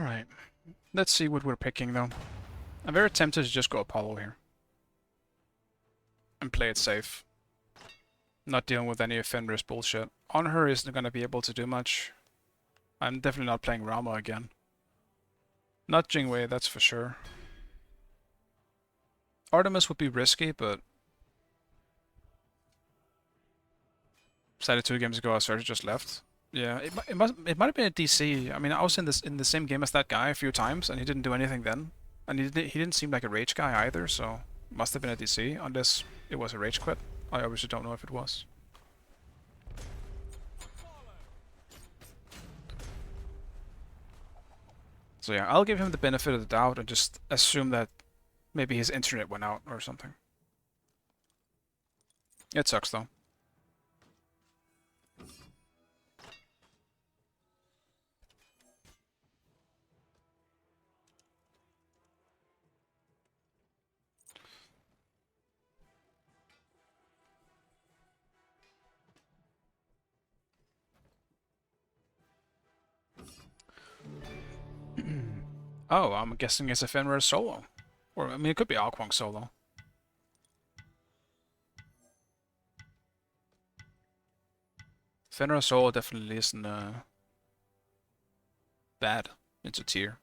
Alright. Let's see what we're picking, though. I'm very tempted to just go Apollo here. And play it safe. Not dealing with any Fenris bullshit. On her isn't going to be able to do much. I'm definitely not playing Rama again. Not Jingwei, that's for sure. Artemis would be risky, but... Decided 2 games ago, Serge just left. Yeah, it might have been a DC. I mean, I was in the same game as that guy a few times, and he didn't do anything then. And he didn't seem like a rage guy either, so must have been a DC, unless it was a rage quit. I obviously don't know if it was. So yeah, I'll give him the benefit of the doubt and just assume that maybe his internet went out or something. It sucks though. Oh, I'm guessing it's a Fenrir solo. Or, I mean, it could be Alquang solo. Fenrir solo definitely isn't bad. It's a tier.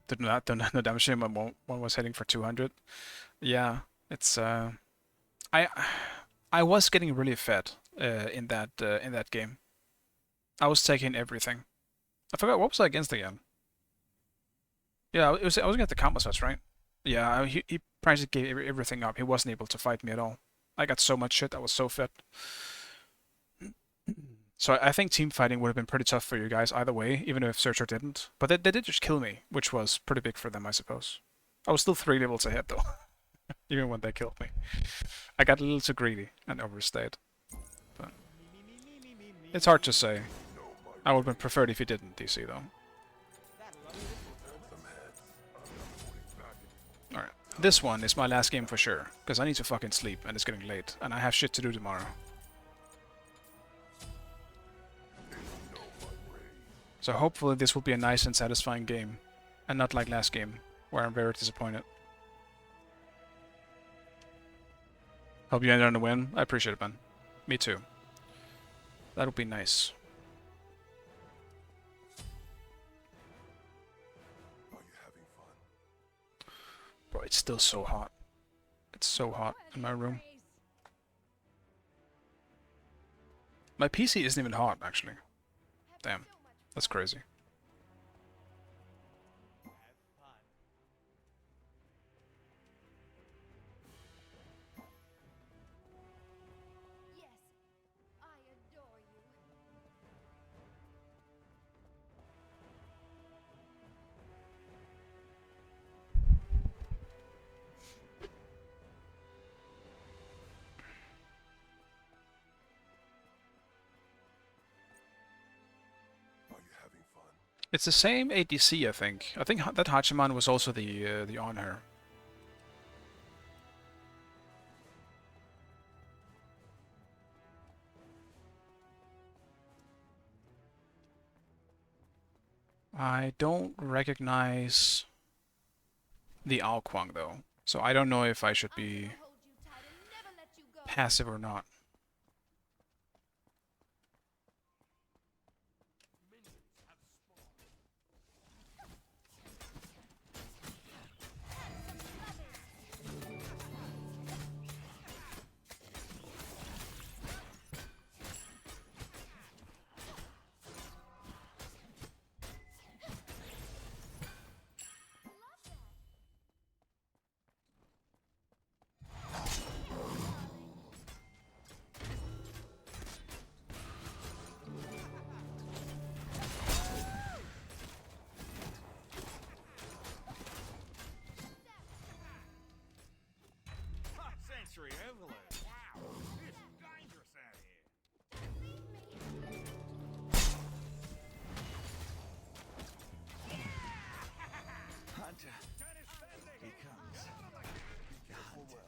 Did not do no damage to him when one was heading for 200. Yeah, it's I was getting really fed in that game. I was taking everything. I forgot what was I against again. Yeah, I was against the countless, right? Yeah, he practically gave everything up. He wasn't able to fight me at all. I got so much shit. I was so fed. So I think team fighting would have been pretty tough for you guys either way, even if Searcher didn't. But they did just kill me, which was pretty big for them, I suppose. I was still 3 levels ahead though, even when they killed me. I got a little too greedy and overstayed. But it's hard to say. I would have preferred if he didn't DC though. Alright, this one is my last game for sure, because I need to fucking sleep and it's getting late, and I have shit to do tomorrow. So hopefully this will be a nice and satisfying game, and not like last game, where I'm very disappointed. Hope you ended on a win. I appreciate it, man. Me too. That'll be nice. Are you having fun? Bro, it's still so hot. It's so hot in my room. My PC isn't even hot, actually. Damn. That's crazy. Yes, I adore you. Are you having fun? It's the same ADC, I think. I think that Hachiman was also the Honor. I don't recognize the Alquang though, so I don't know if I should I'm be gonna hold you tight and never let you go. passive or not. Century Evelyn. Wow, it's dangerous out here. Hunter, he comes. The hunter.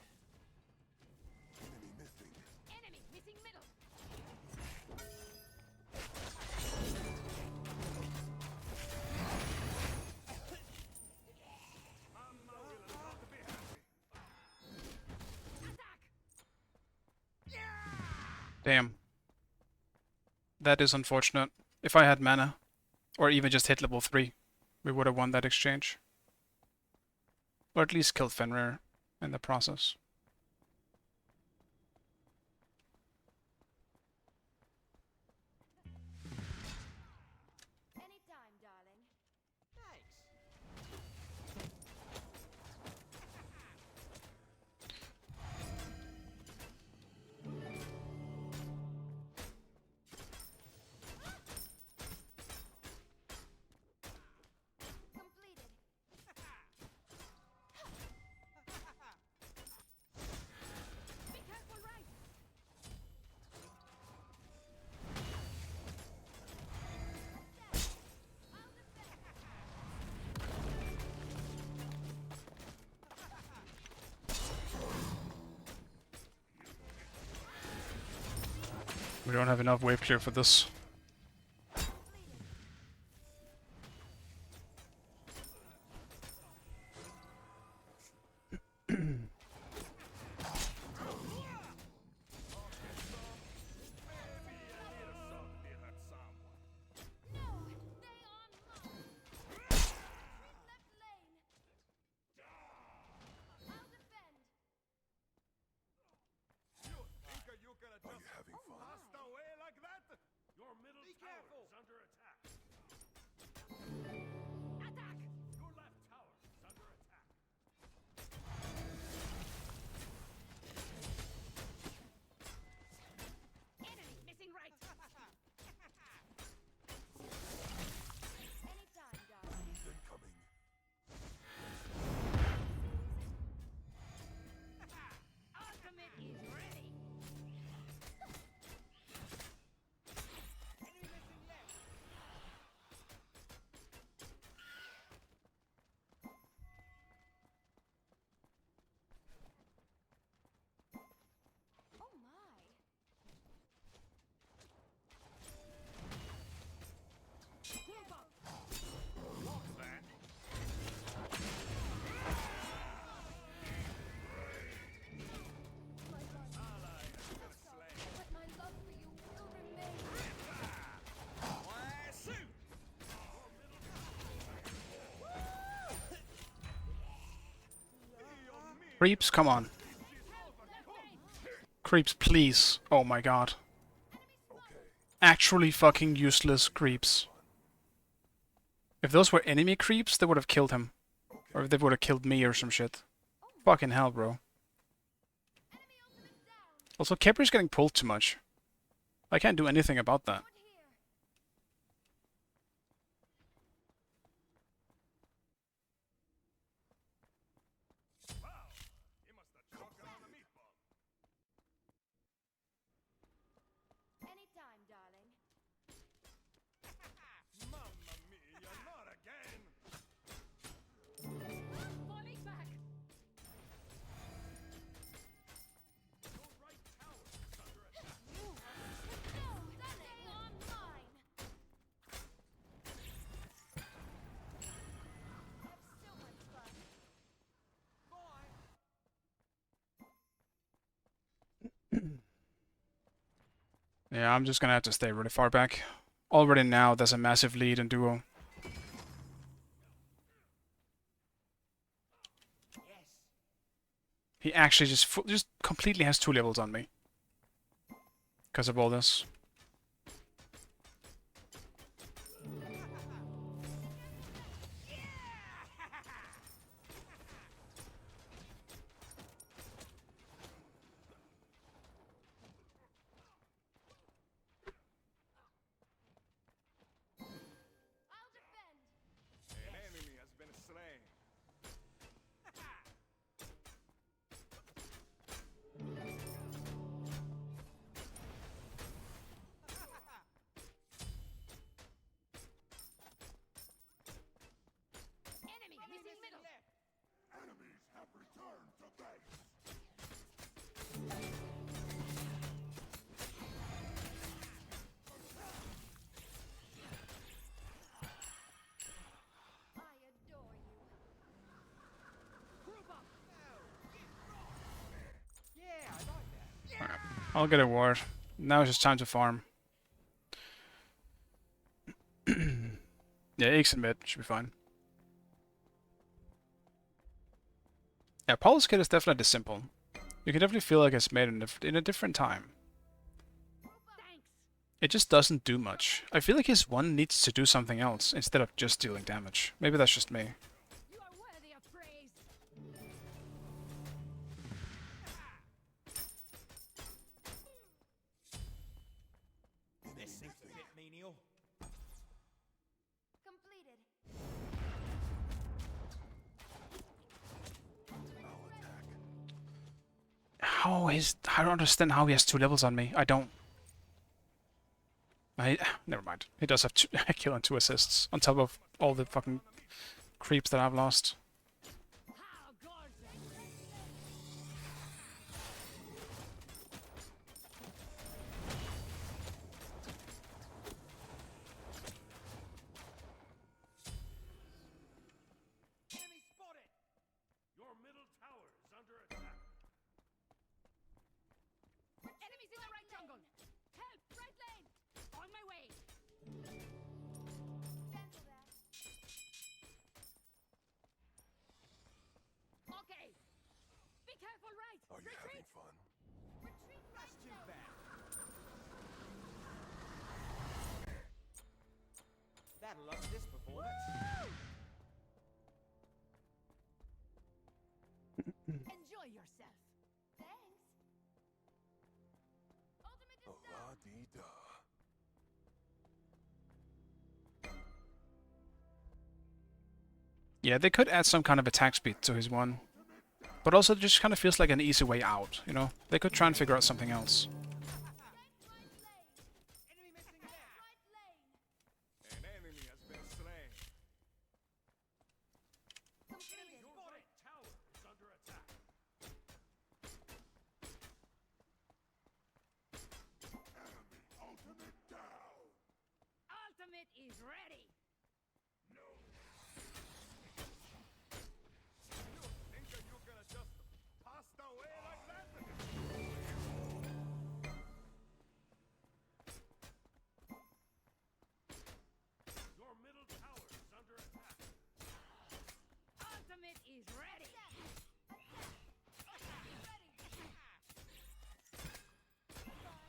Enemy missing. Enemy missing middle. Damn. That is unfortunate. If I had mana, or even just hit level 3, we would have won that exchange. Or at least killed Fenrir in the process. Anytime, darling. Completed. Be careful, right? I'll defend. We don't have enough wave clear for this. No, they are mine. Left lane. I'll defend. You think you can Are you just having fun? blast away like that? Your middle tower is under attack. Attack! Your left tower is under attack. Enemy missing right. Anytime, darling. Incoming. Ultimate is ready. Enemy missing left. Oh my. But my love for you will remain. Creeps, come on. Creeps, please. Oh my god. Actually fucking useless creeps. If those were enemy creeps, they would have killed him. Or if they would have killed me or some shit. Fucking hell, bro. Also, Kepri's getting pulled too much. I can't do anything about that. Wow, he must have choked on a meatball. Anytime, darling. Mamma mia, not again! Falling back. Your right tower is under attack. No, they are mine. Have so much fun. Yeah, I'm just gonna have to stay really far back. Already now, there's a massive lead in duo. He actually just completely has 2 levels on me. Because of all this. I'll defend. An enemy has been slain. Enemy missing middle. Enemies have returned to base. I adore you. I'll get a ward. Now it's just time to farm. Yeah, Aches and mid should be fine. Yeah, Paul's kit is definitely simple. You can definitely feel like it's made in a different time. Thanks. It just doesn't do much. I feel like his one needs to do something else instead of just dealing damage. Maybe that's just me. You are worthy of praise. This seems a bit menial. Completed. I don't understand how he has 2 levels on me. I don't. Never mind. He does have a kill and 2 assists on top of all the fucking creeps that I've lost. How gorgeous. Enemy spotted! Your middle tower is under attack. Enemies in the right jungle. Help, right lane. On my way. Cancel that. Okay. Be careful, right. Are you having fun? Retreat right Too lane. bad. That'll up this performance. Enjoy yourself. Thanks. Ultimate is Oh, done. la-dee-da. Yeah, they could add some kind of attack speed to his one. But also it just kind of feels like an easy way out, you know? They could try and figure out something else. Enemy missing left. Right lane. An enemy has been slain. Completed. Your right tower is under attack. Ultimate down! Ultimate is ready. Think that you gonna just pass away like that? Your middle tower is under attack. Ultimate is ready.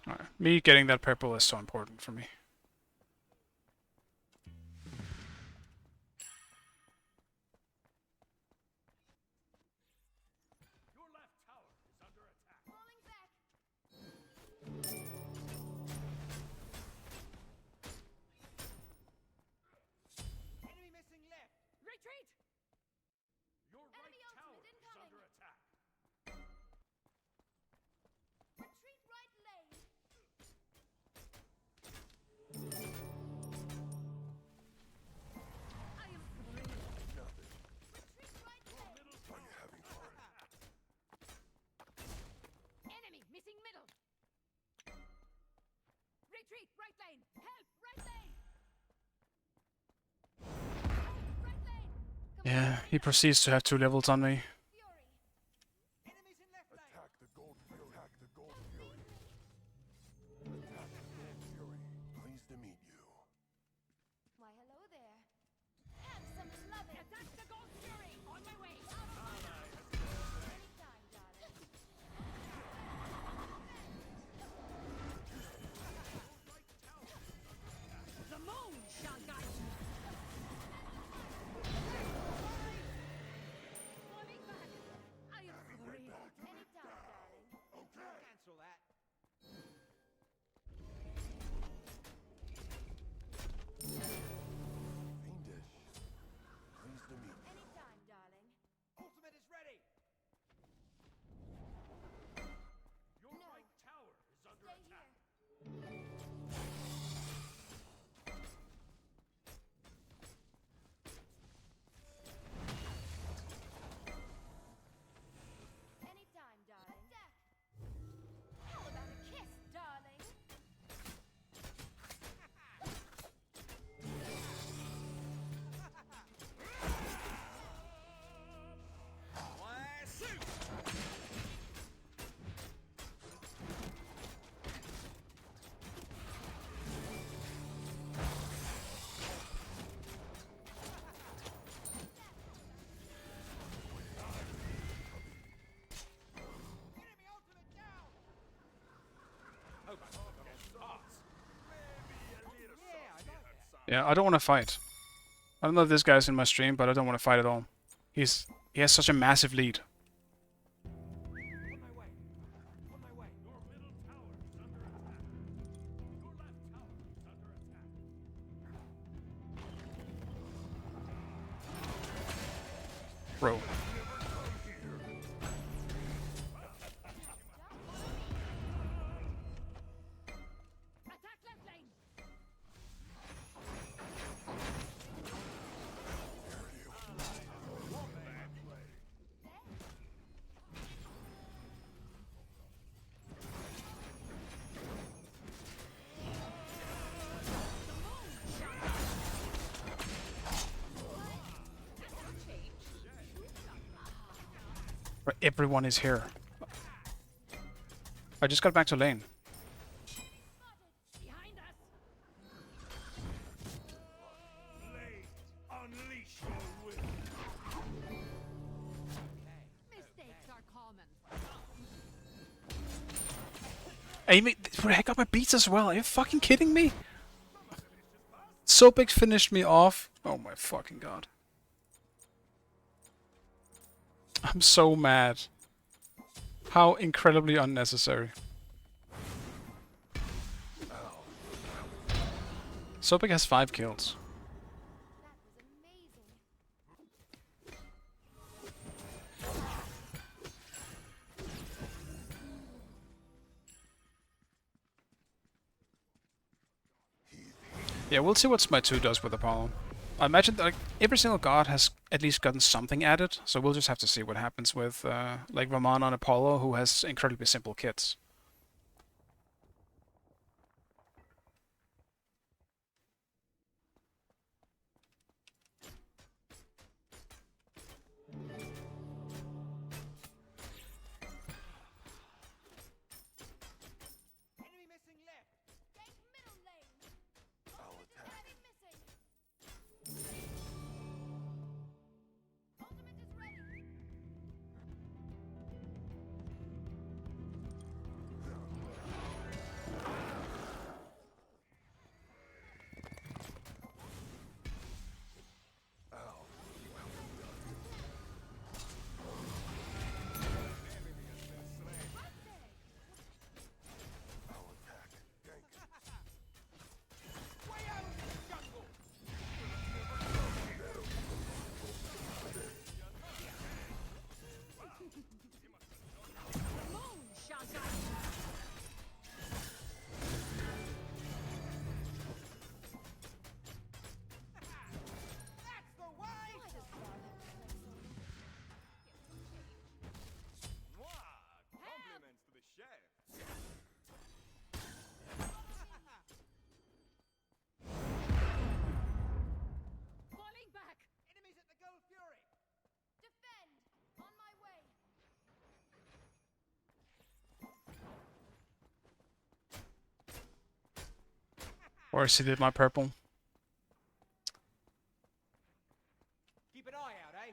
Alright, me getting that purple is so important for me. Your left tower is under attack. Falling back. Enemy missing left. Retreat. Your right Enemy tower ultimate is incoming. under attack. Retreat right lane. I am free. Nothing. Retreat right lane. Are you having fun? Enemy missing middle. Retreat, right lane. Help, right lane. Right lane. Yeah, he proceeds to have 2 levels on me. Fury. Enemies in left lane. Attack the Gold Fury. Attack the Gold Fury. Attack the Gold Fury. Pleased to meet you. Why, hello there. Have some loving. Attack the Gold Fury. On my way. Anytime, darling. The moon shall guide you. Falling back. I am free. Anytime, darling. Cancel that. Yeah, I don't want to fight. I don't know if this guy's in my stream, but I don't want to fight at all. He has such a massive lead. Bro. Attack left lane. But everyone is here. I just got back to lane. Behind us. Unleash your will. Mistakes are common. Amy, I got my beats as well. Are you fucking kidding me? Sobek finished me off. Oh my fucking god. I'm so mad. How incredibly unnecessary. Sobek has 5 kills. That was amazing. Yeah, we'll see what Smite 2 does with Apollo. I imagine that, like, every single god has at least gotten something added, so we'll just have to see what happens with like Ramon on Apollo, who has incredibly simple kits. Enemy missing left. Gank middle lane. I'll attack. Enemy missing. Ultimate is ready. I'll attack. Gank. Way out in the jungle. Moonshot. That's the way. Compliments to the chef. Falling back. Enemies at the Gold Fury. Defend. On my way. Or is it my purple? Keep an eye out, eh?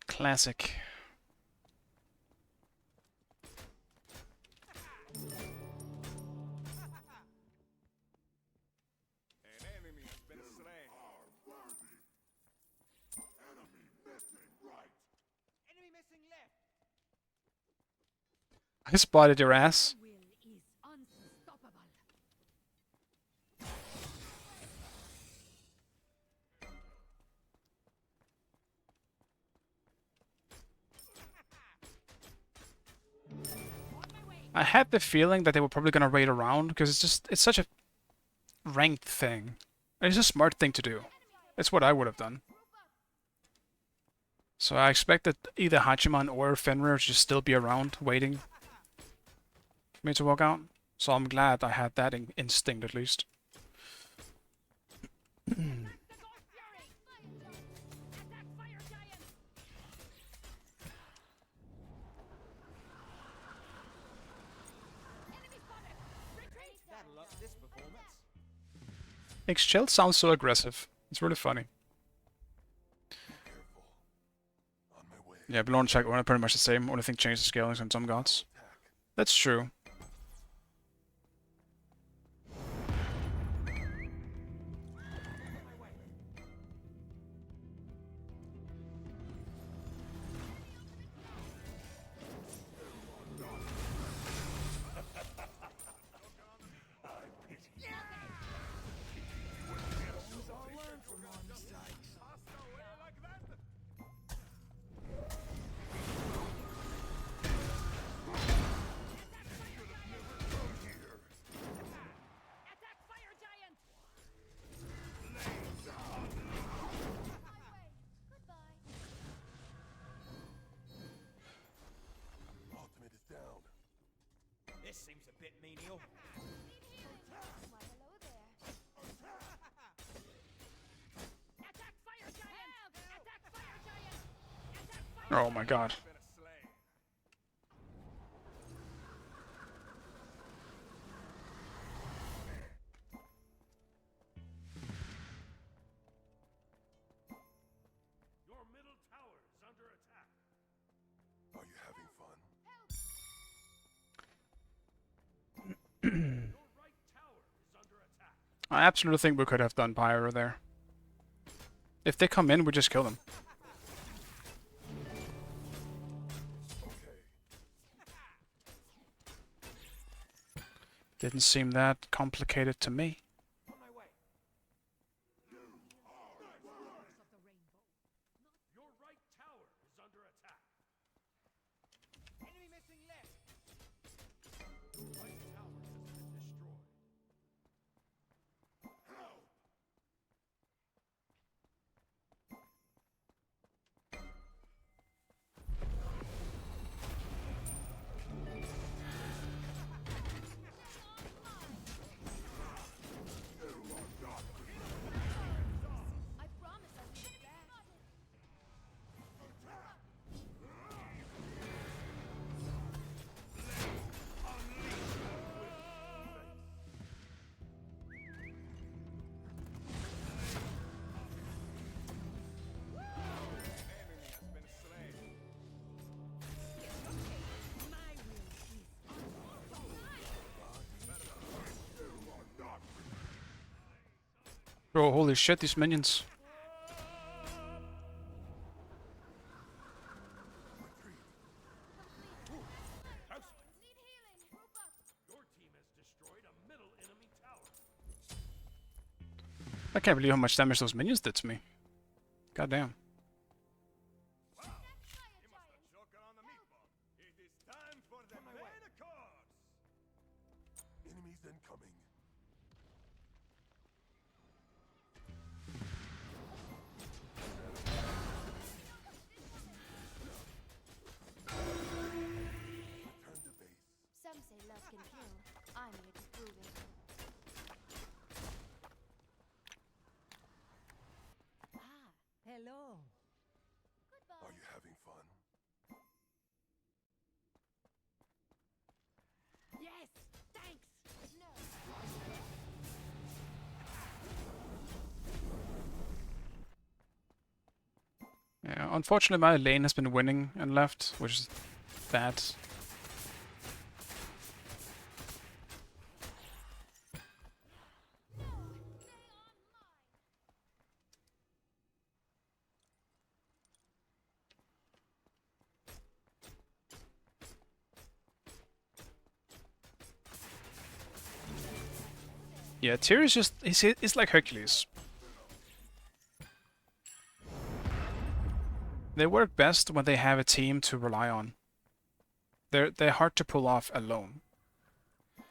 Classic. An enemy has been slain. Enemy missing right. Enemy missing left. I spotted your ass. Will is unstoppable. I had the feeling that they were probably gonna raid around because it's such a ranked thing. And it's a smart thing to do. It's what I would have done. So I expected either Hachiman or Fenrir to just still be around waiting for me to walk out. So I'm glad I had that instinct at least. The Gold Fury. Attack Fire Giant. Enemy spotted. Retreat. That'll up this performance. Excel sounds so aggressive. It's really funny. Careful. Yeah, Blow and Check are pretty much the same. Only thing changes the scalings on some gods. That's true. Attack fire giant! Goodbye. Ultimate is down. This seems a bit menial. Why, hello there. Attack fire giant! Attack fire giant! Attack fire Oh my god. Been slain. Your middle tower is under attack. Are you having fun? Your right tower is under attack. I absolutely think we could have done Pyro there. If they come in, we just kill them. Okay. Didn't seem that complicated to me. On my way. Your right tower is under attack. Enemy missing left. Right tower has been destroyed. I promise I'll be back. Enemy has been slain. Bro, holy shit, these minions. Need healing. Group up. Your team has destroyed a middle enemy tower. I can't believe how much damage those minions did to me. Goddamn. You must have choker on the meatball. It is time for the main course. Enemies incoming. Return to base. Some say love can kill. I'm here to prove it. Ah, hello. Are you having fun? Yes! Thanks! No. Yeah, unfortunately my lane has been winning and left, which is bad. Yeah, Tyr is just, he's like Hercules. They work best when they have a team to rely on. They're hard to pull off alone. Your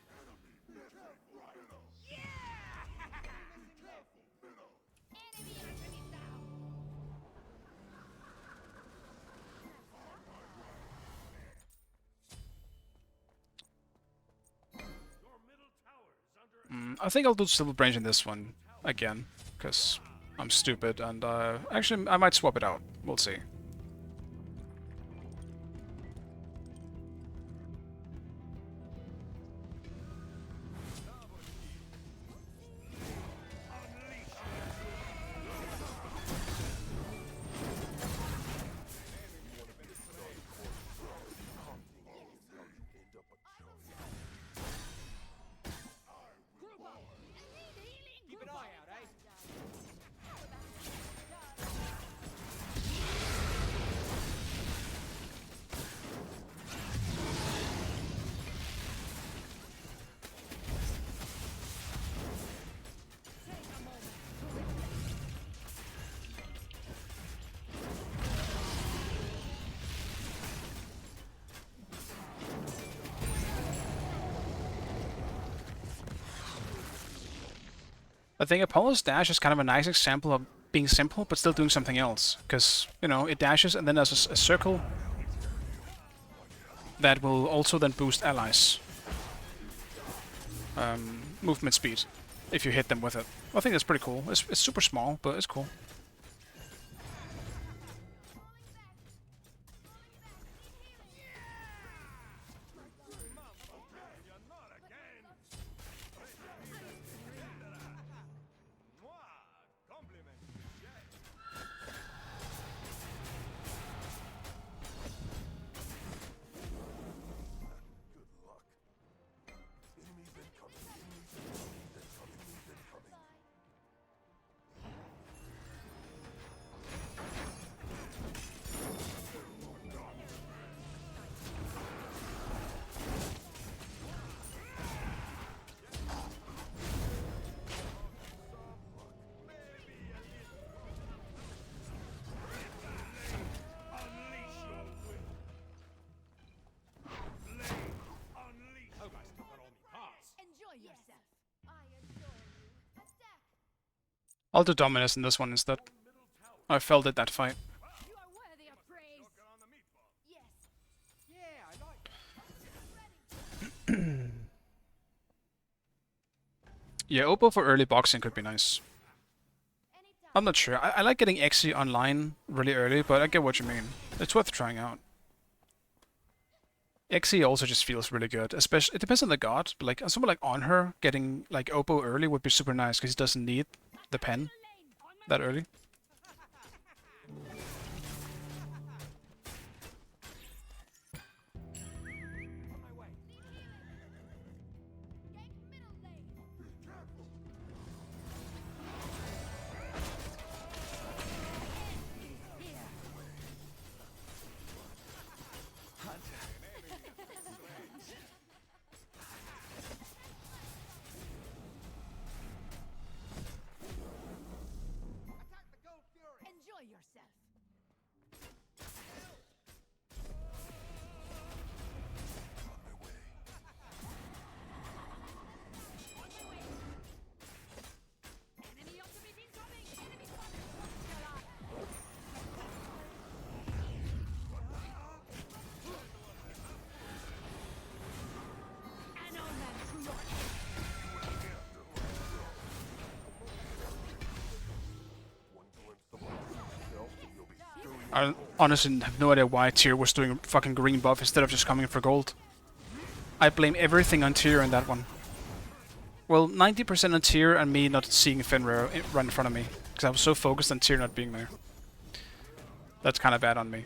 middle tower is under I think I'll do Silver Branch in this one again, because I'm stupid, and actually I might swap it out. We'll see. I think Apollo's dash is kind of a nice example of being simple but still doing something else. Because, you know, it dashes and then there's a circle that will also then boost allies' movement speed if you hit them with it. I think that's pretty cool. It's super small, but it's cool. Good luck. Enemies incoming. Enemies incoming. Hope I still got all my parts. Enjoy yourself. I adore you. Attack! I'll do Dominus in this one instead. I felt it that fight. You are worthy of praise. Yes. Yeah, I like Yeah, Oppo for early boxing could be nice. Anytime. I'm not sure. I like getting Xe online really early, but I get what you mean. It's worth trying out. Xe also just feels really good. Especially, it depends on the god, but like someone like on her getting like Oppo early would be super nice because he doesn't need the pen that early. Gank middle lane. Enjoy yourself. Enemy ultimate incoming. Enemy spotted. An omen to your One glimpse of yourself and you'll be stirring. I honestly have no idea why Tyr was doing a fucking green buff instead of just coming for gold. I blame everything on Tyr in that one. Well, 90% on Tyr and me not seeing Fenrir run in front of me. Because I was so focused on Tyr not being there. That's kind of bad on me.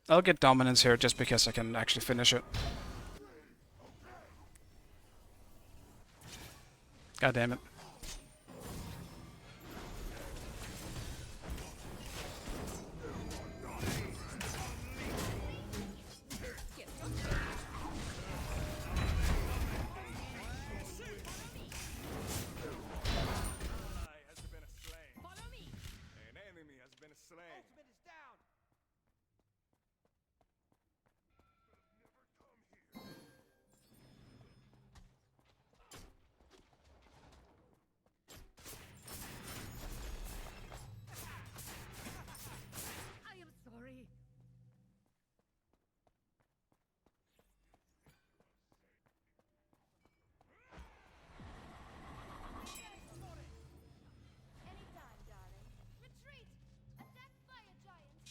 I'll get dominance here just because I can actually finish it. God damn it. Follow me. An enemy has been slain. Ultimate is down. I am sorry. Anytime, darling. Retreat! Attack fire giant!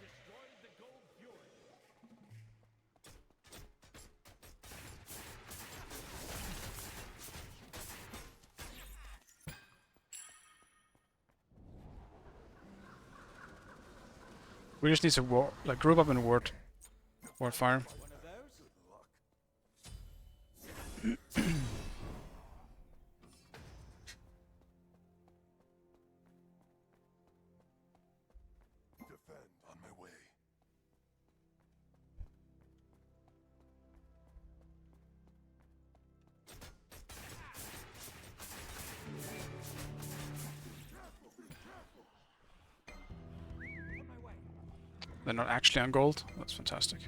Destroyed the Gold Fury. We just need to group up and ward fire. One of those. Defend on my way. They're not actually on gold. That's fantastic.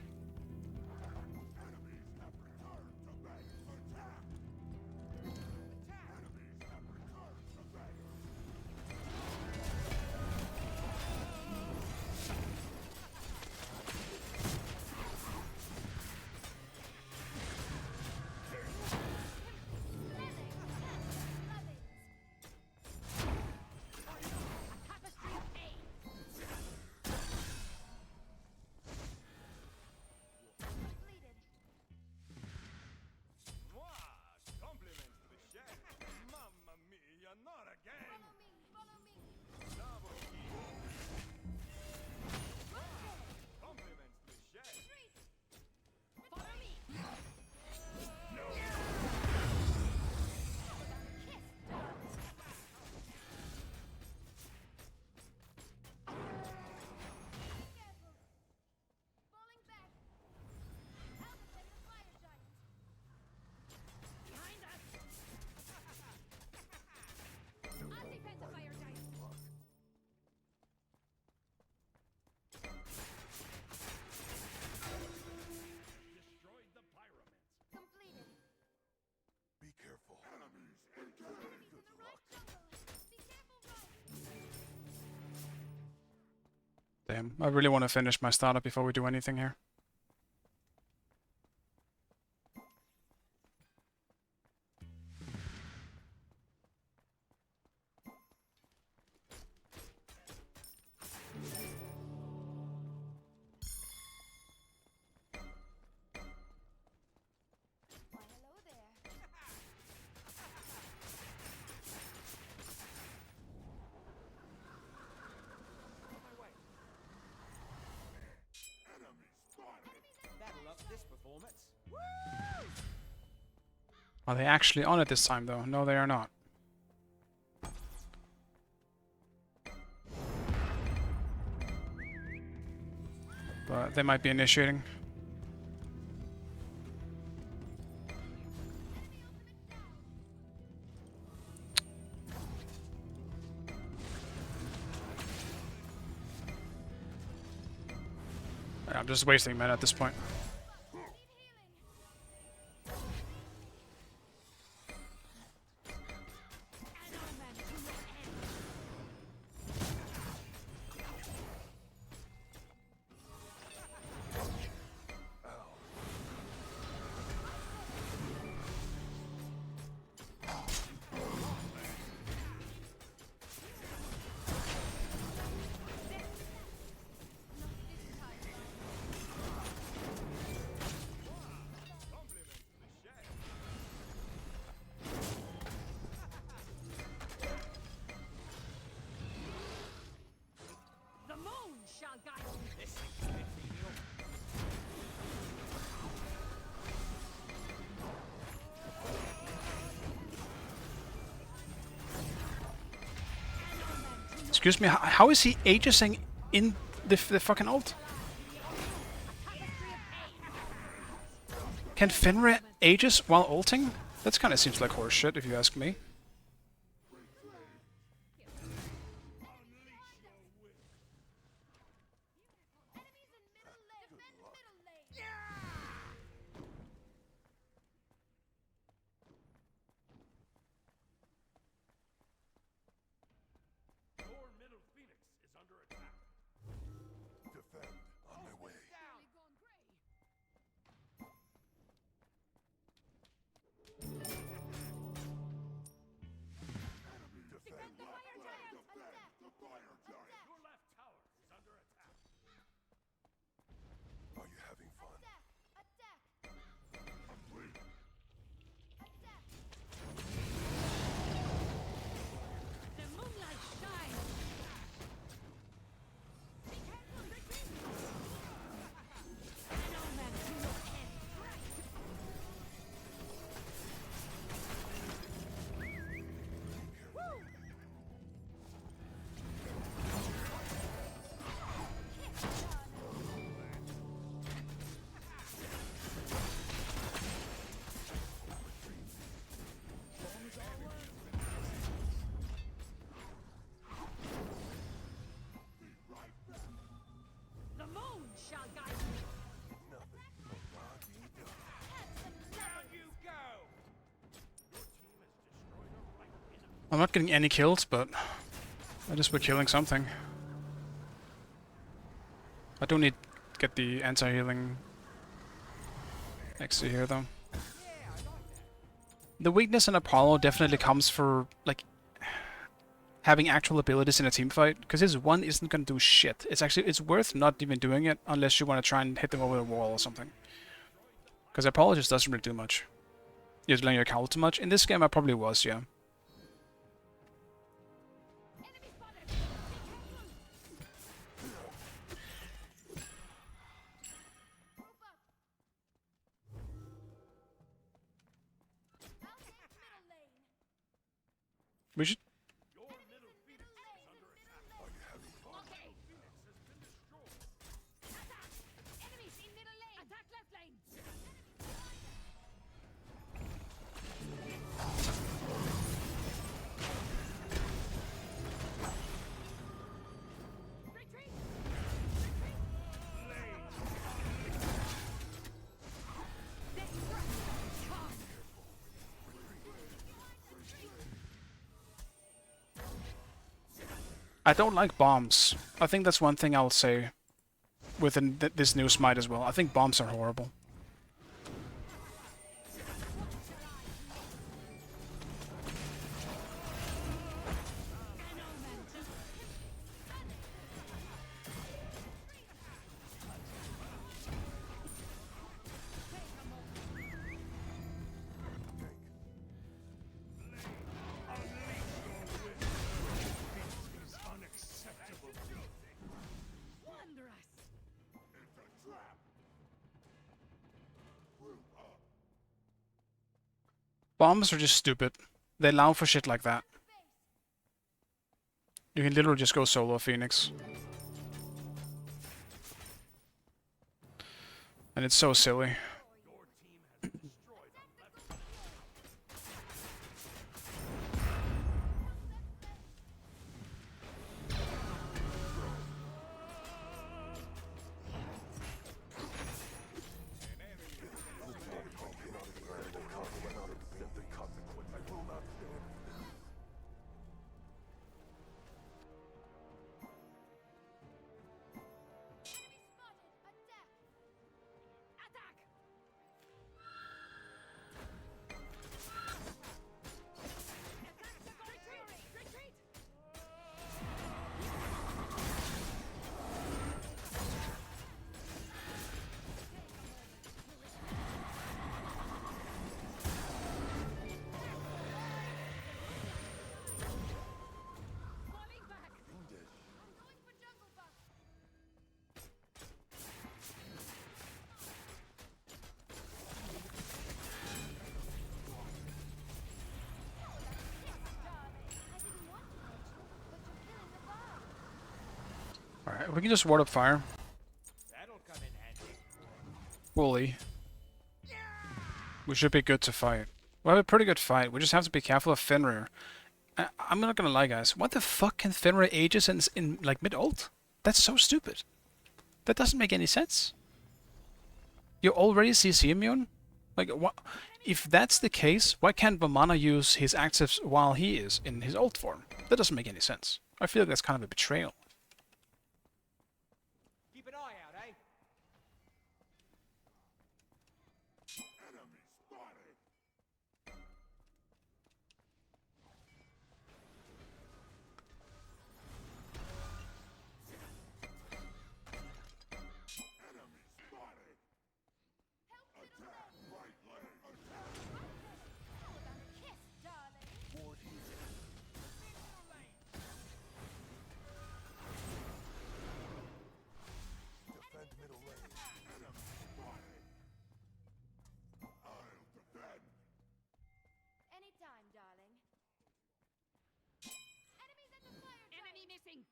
Compliments to the chef. Mamma mia, not again. Double kill. Compliments to the chef. Falling back. Alpha sent the fire giant. Behind us. I'll defend the fire giant. Destroyed the pyramids. Completed. Be careful. Enemies in the right jungle. Be careful, Rose. Damn, I really want to finish my startup before we do anything here. Why, hello there. That'll up this performance. Are they actually on it this time, though? No, they are not. But they might be initiating. I'm just wasting men at this point. The moon shall guide you. This thing's a bit menial. Excuse me, how is he aegising in the fucking ult? Can Finra aegis while ulting? That kind of seems like horseshit, if you ask me. Enemies in middle lane. Defend middle lane. Your middle phoenix is under attack. Defend. On my way. Nearly gone gray. I'm not getting any kills, but at least we're killing something. I do need to get the anti-healing next to here, though. The weakness in Apollo definitely comes for, like, having actual abilities in a team fight, because his one isn't gonna do shit. It's worth not even doing it unless you want to try and hit them over the wall or something. Because Apollo just doesn't really do much. You're delaying your cowl too much. In this game I probably was, yeah. We should... I don't like bombs. I think that's one thing I'll say within this new Smite as well. I think bombs are horrible. Bombs are just stupid. They allow for shit like that. You can literally just go solo Phoenix. And it's so silly. Alright, we can just ward up fire. That'll come in handy. Fully. We should be good to fight. We have a pretty good fight. We just have to be careful of Fenrir. I'm not gonna lie, guys. What the fuck can Fenrir ages in like mid-ult? That's so stupid. That doesn't make any sense. You're already CC immune? Like, what? If that's the case, why can't Vamana use his actives while he is in his ult form? That doesn't make any sense. I feel like that's kind of a betrayal. Keep an eye out, eh? Enemy spotted. Enemy spotted. Attack right leg. Attack. Kiss, darling. Board here. Defend middle lane. Enemy spotted. I'll defend. Anytime, darling. Enemies at the fire. Enemy missing.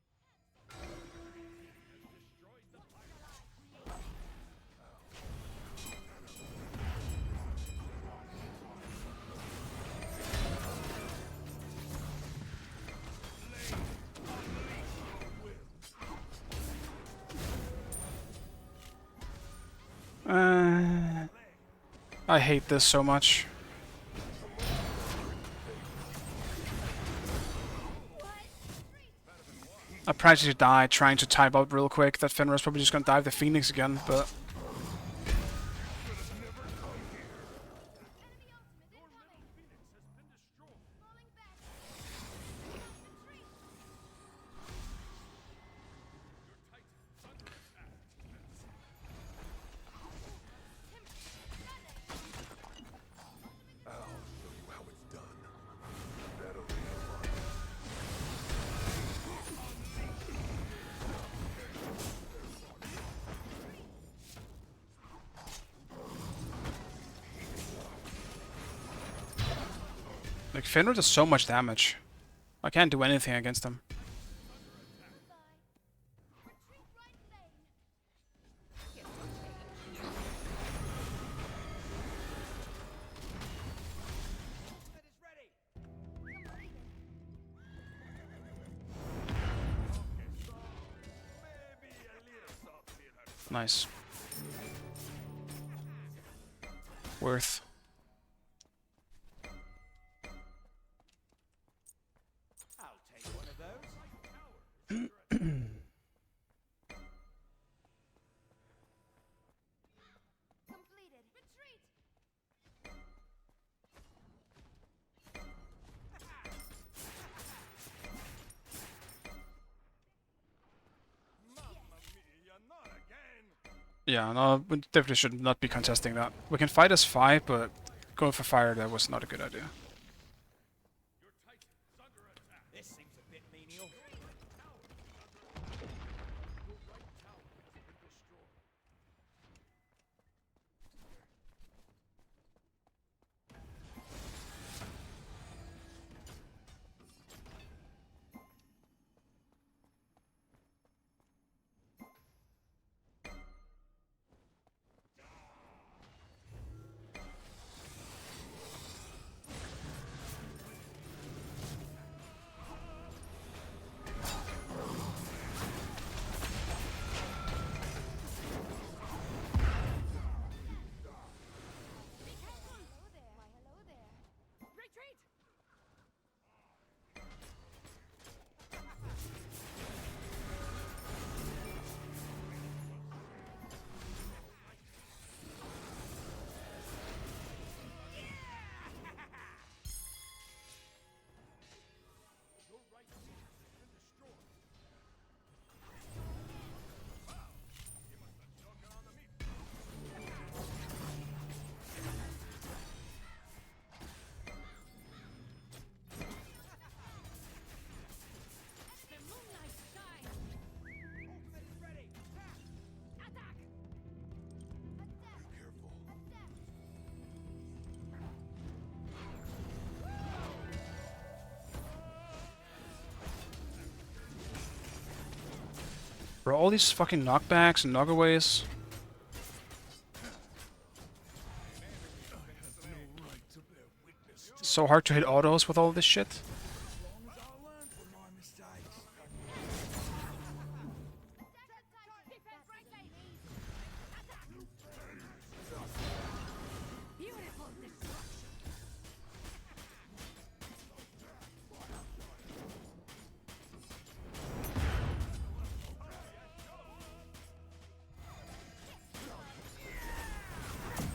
I hate this so much. I practically died trying to type out real quick that Fenrir's probably just gonna dive the Phoenix again, but I'll show you how it's done. That'll be fun. like Fenrir does so much damage. I can't do anything against him. That is ready. Maybe a little soft here. Nice. Worth. I'll take one of those. Completed. Retreat! Mamma mia, not again! Yeah, no, we definitely should not be contesting that. We can fight as 5, but going for fire there was not a good idea. This seems a bit menial. Hello there. Why, hello there. Retreat! The moonlight shines. Ultimate is ready. Attack! Adapt! Careful. Adapt! Bro, all these fucking knockbacks and knockaways. It's so hard to hit autos with all this shit. Defense right lane. Attack! Beautiful destruction.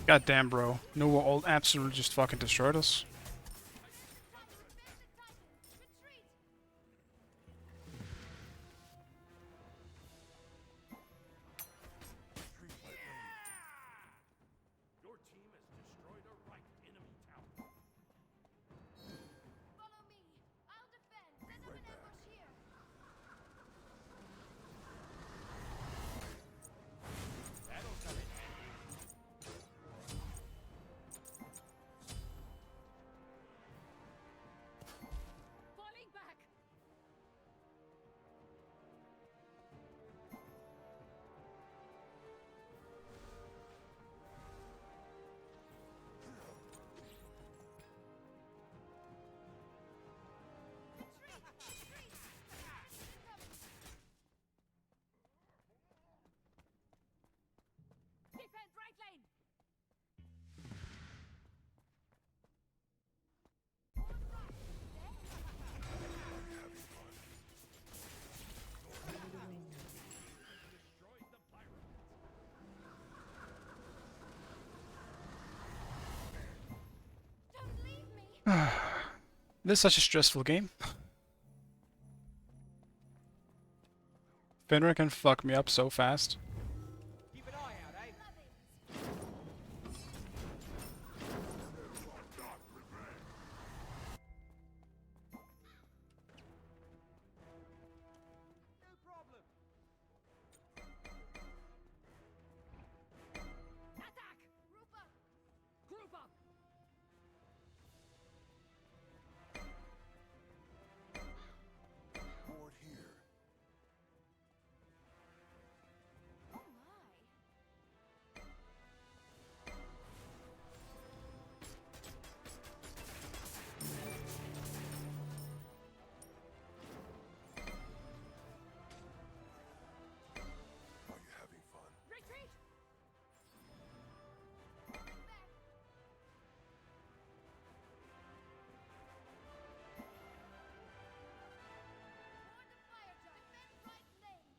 God damn, bro. Nova all absolutely just fucking destroyed us. Retreat! Your team has destroyed a right enemy tower. Follow me. I'll defend. Set up an ambush here. That'll come in handy. This is such a stressful game. Fenrir can fuck me up so fast. Keep an eye out, eh? No problem. Attack! Group up! Group up! Board here. Oh my. Are you having fun? Retreat! Board the fire giant. Defend right lane.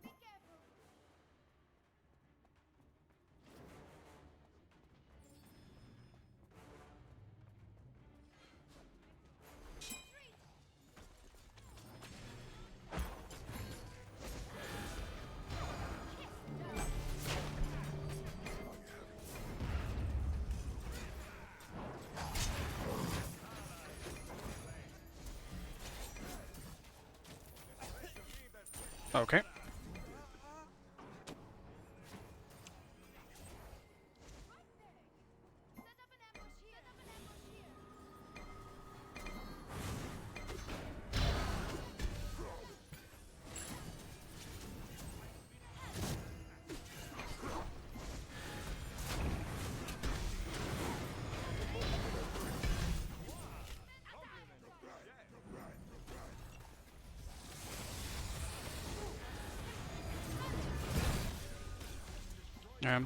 Be careful. Retreat! Okay. Set up an ambush here. Set up an ambush here.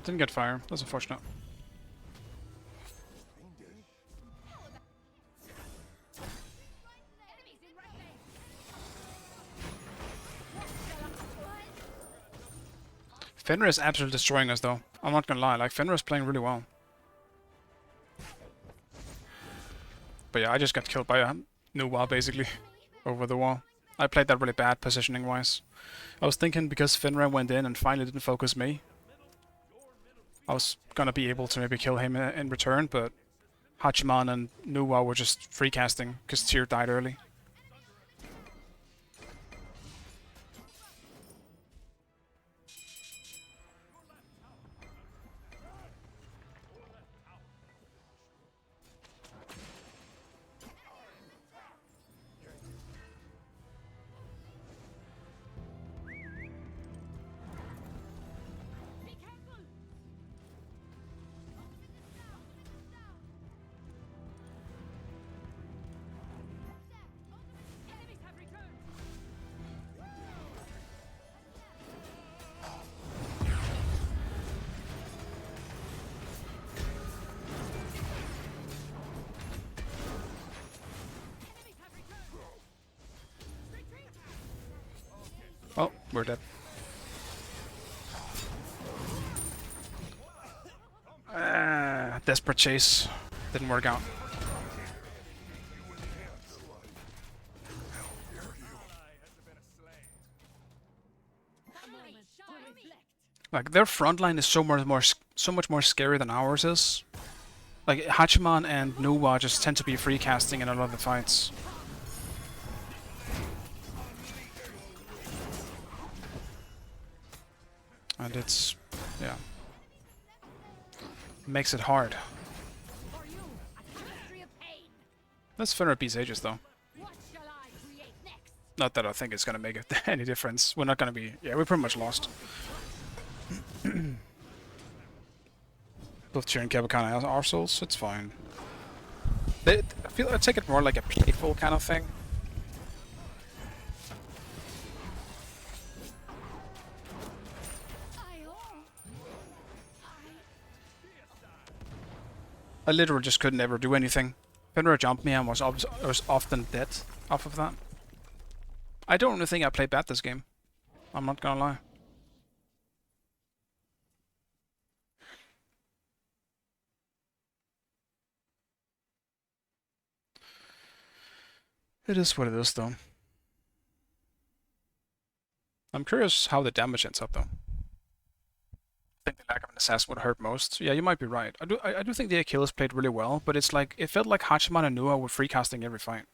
Didn't get fire. That's unfortunate. Enemies in right lane! Fenrir is absolutely destroying us though. I'm not gonna lie, like Fenrir is playing really well. But yeah, I just got killed by a new wall basically over the wall. I played that really bad positioning wise. I was thinking because Fenrir went in and finally didn't focus me, I was gonna be able to maybe kill him in return, but Hachiman and Nuwa were just free casting because Tyr died early. Be careful! Enemies have returned! Enemies have returned! Retreat! Oh, we're dead. Desperate chase. Didn't work out. A moment to reflect. Like their front line is so much more scary than ours is. Like Hachiman and Nuwa just tend to be free casting in a lot of the fights. And it's yeah. Makes it hard. For you, a tapestry of pain. Let's Fenrir beats Aegis though. What shall I create next? Not that I think it's gonna make any difference. We're not gonna be. Yeah, we're pretty much lost. Both Tyr and Kebakana are souls. It's fine. I take it more like a playful kind of thing. I literally just couldn't ever do anything. Fenrir jumped me and was often dead off of that. I don't really think I played bad this game. I'm not gonna lie. It is what it is, though. I'm curious how the damage ends up, though. I think the lack of an assassin would hurt most. Yeah, you might be right. I do think the Achilles played really well, but it's like it felt like Hachiman and Nua were freecasting every fight.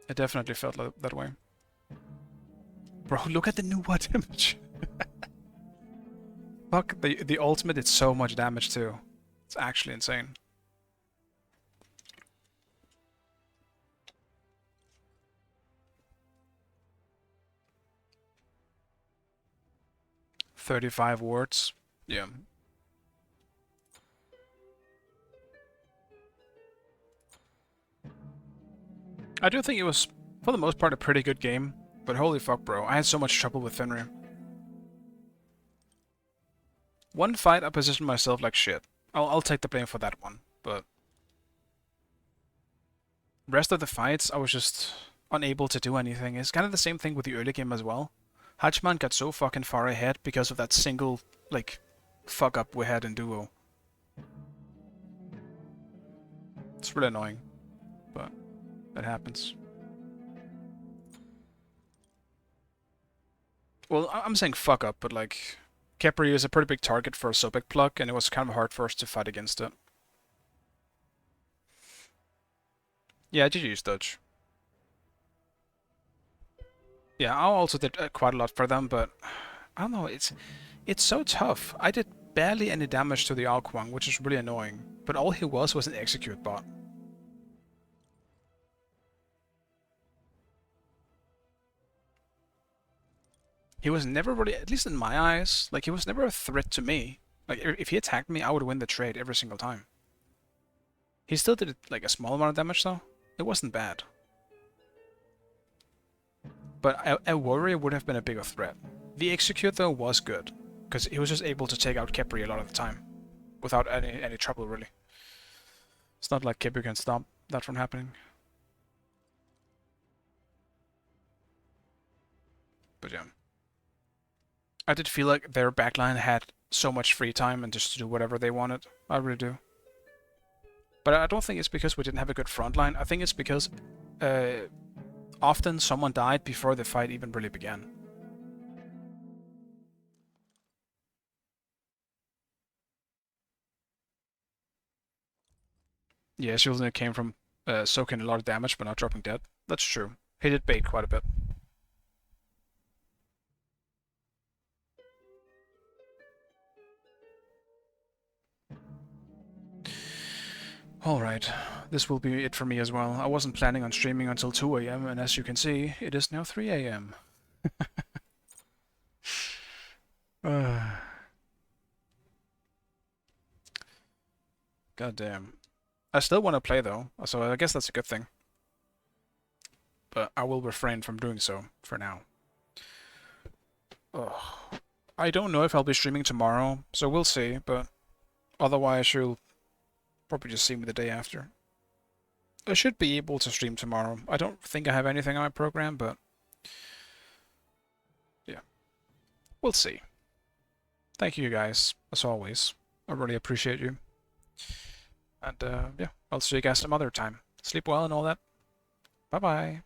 It definitely felt like that way. Bro, look at the Nua damage. Fuck, the ultimate did so much damage too. It's actually insane. "35 wards." Yeah. I do think it was, for the most part, a pretty good game. But holy fuck, bro. I had so much trouble with Fenrir. One fight, I positioned myself like shit. I'll take the blame for that one, but... rest of the fights, I was just unable to do anything. It's kind of the same thing with the early game as well. Hachiman got so fucking far ahead because of that single, like, fuck up we had in duo. It's really annoying, but it happens. Well, I'm saying fuck up, but like, Khepri is a pretty big target for a Sobek pluck, and it was kind of hard for us to fight against it. Yeah, GG's Dutch. Yeah, I also did quite a lot for them, but I don't know, it's so tough. I did barely any damage to the Alquang, which is really annoying, but all he was an execute bot. He was never really, at least in my eyes, like, he was never a threat to me. Like, if he attacked me, I would win the trade every single time. He still did, like, a small amount of damage, though. It wasn't bad. But a warrior would have been a bigger threat. The execute, though, was good, because he was just able to take out Khepri a lot of the time, without any trouble, really. It's not like Khepri can stop that from happening. But yeah. I did feel like their backline had so much free time and just to do whatever they wanted. I really do. But I don't think it's because we didn't have a good front line. I think it's because often someone died before the fight even really began. Yeah, Shieldner came from soaking a lot of damage but not dropping dead. That's true. He did bait quite a bit. Alright, this will be it for me as well. I wasn't planning on streaming until 2 AM, and as you can see, it is now 3 AM. God damn. I still want to play though, so I guess that's a good thing. But I will refrain from doing so for now. Ugh. I don't know if I'll be streaming tomorrow, so we'll see, but otherwise you'll probably just see me the day after. I should be able to stream tomorrow. I don't think I have anything on my program, but yeah. We'll see. Thank you guys, as always. I really appreciate you. And yeah, I'll see you guys some other time. Sleep well and all that. Bye-bye.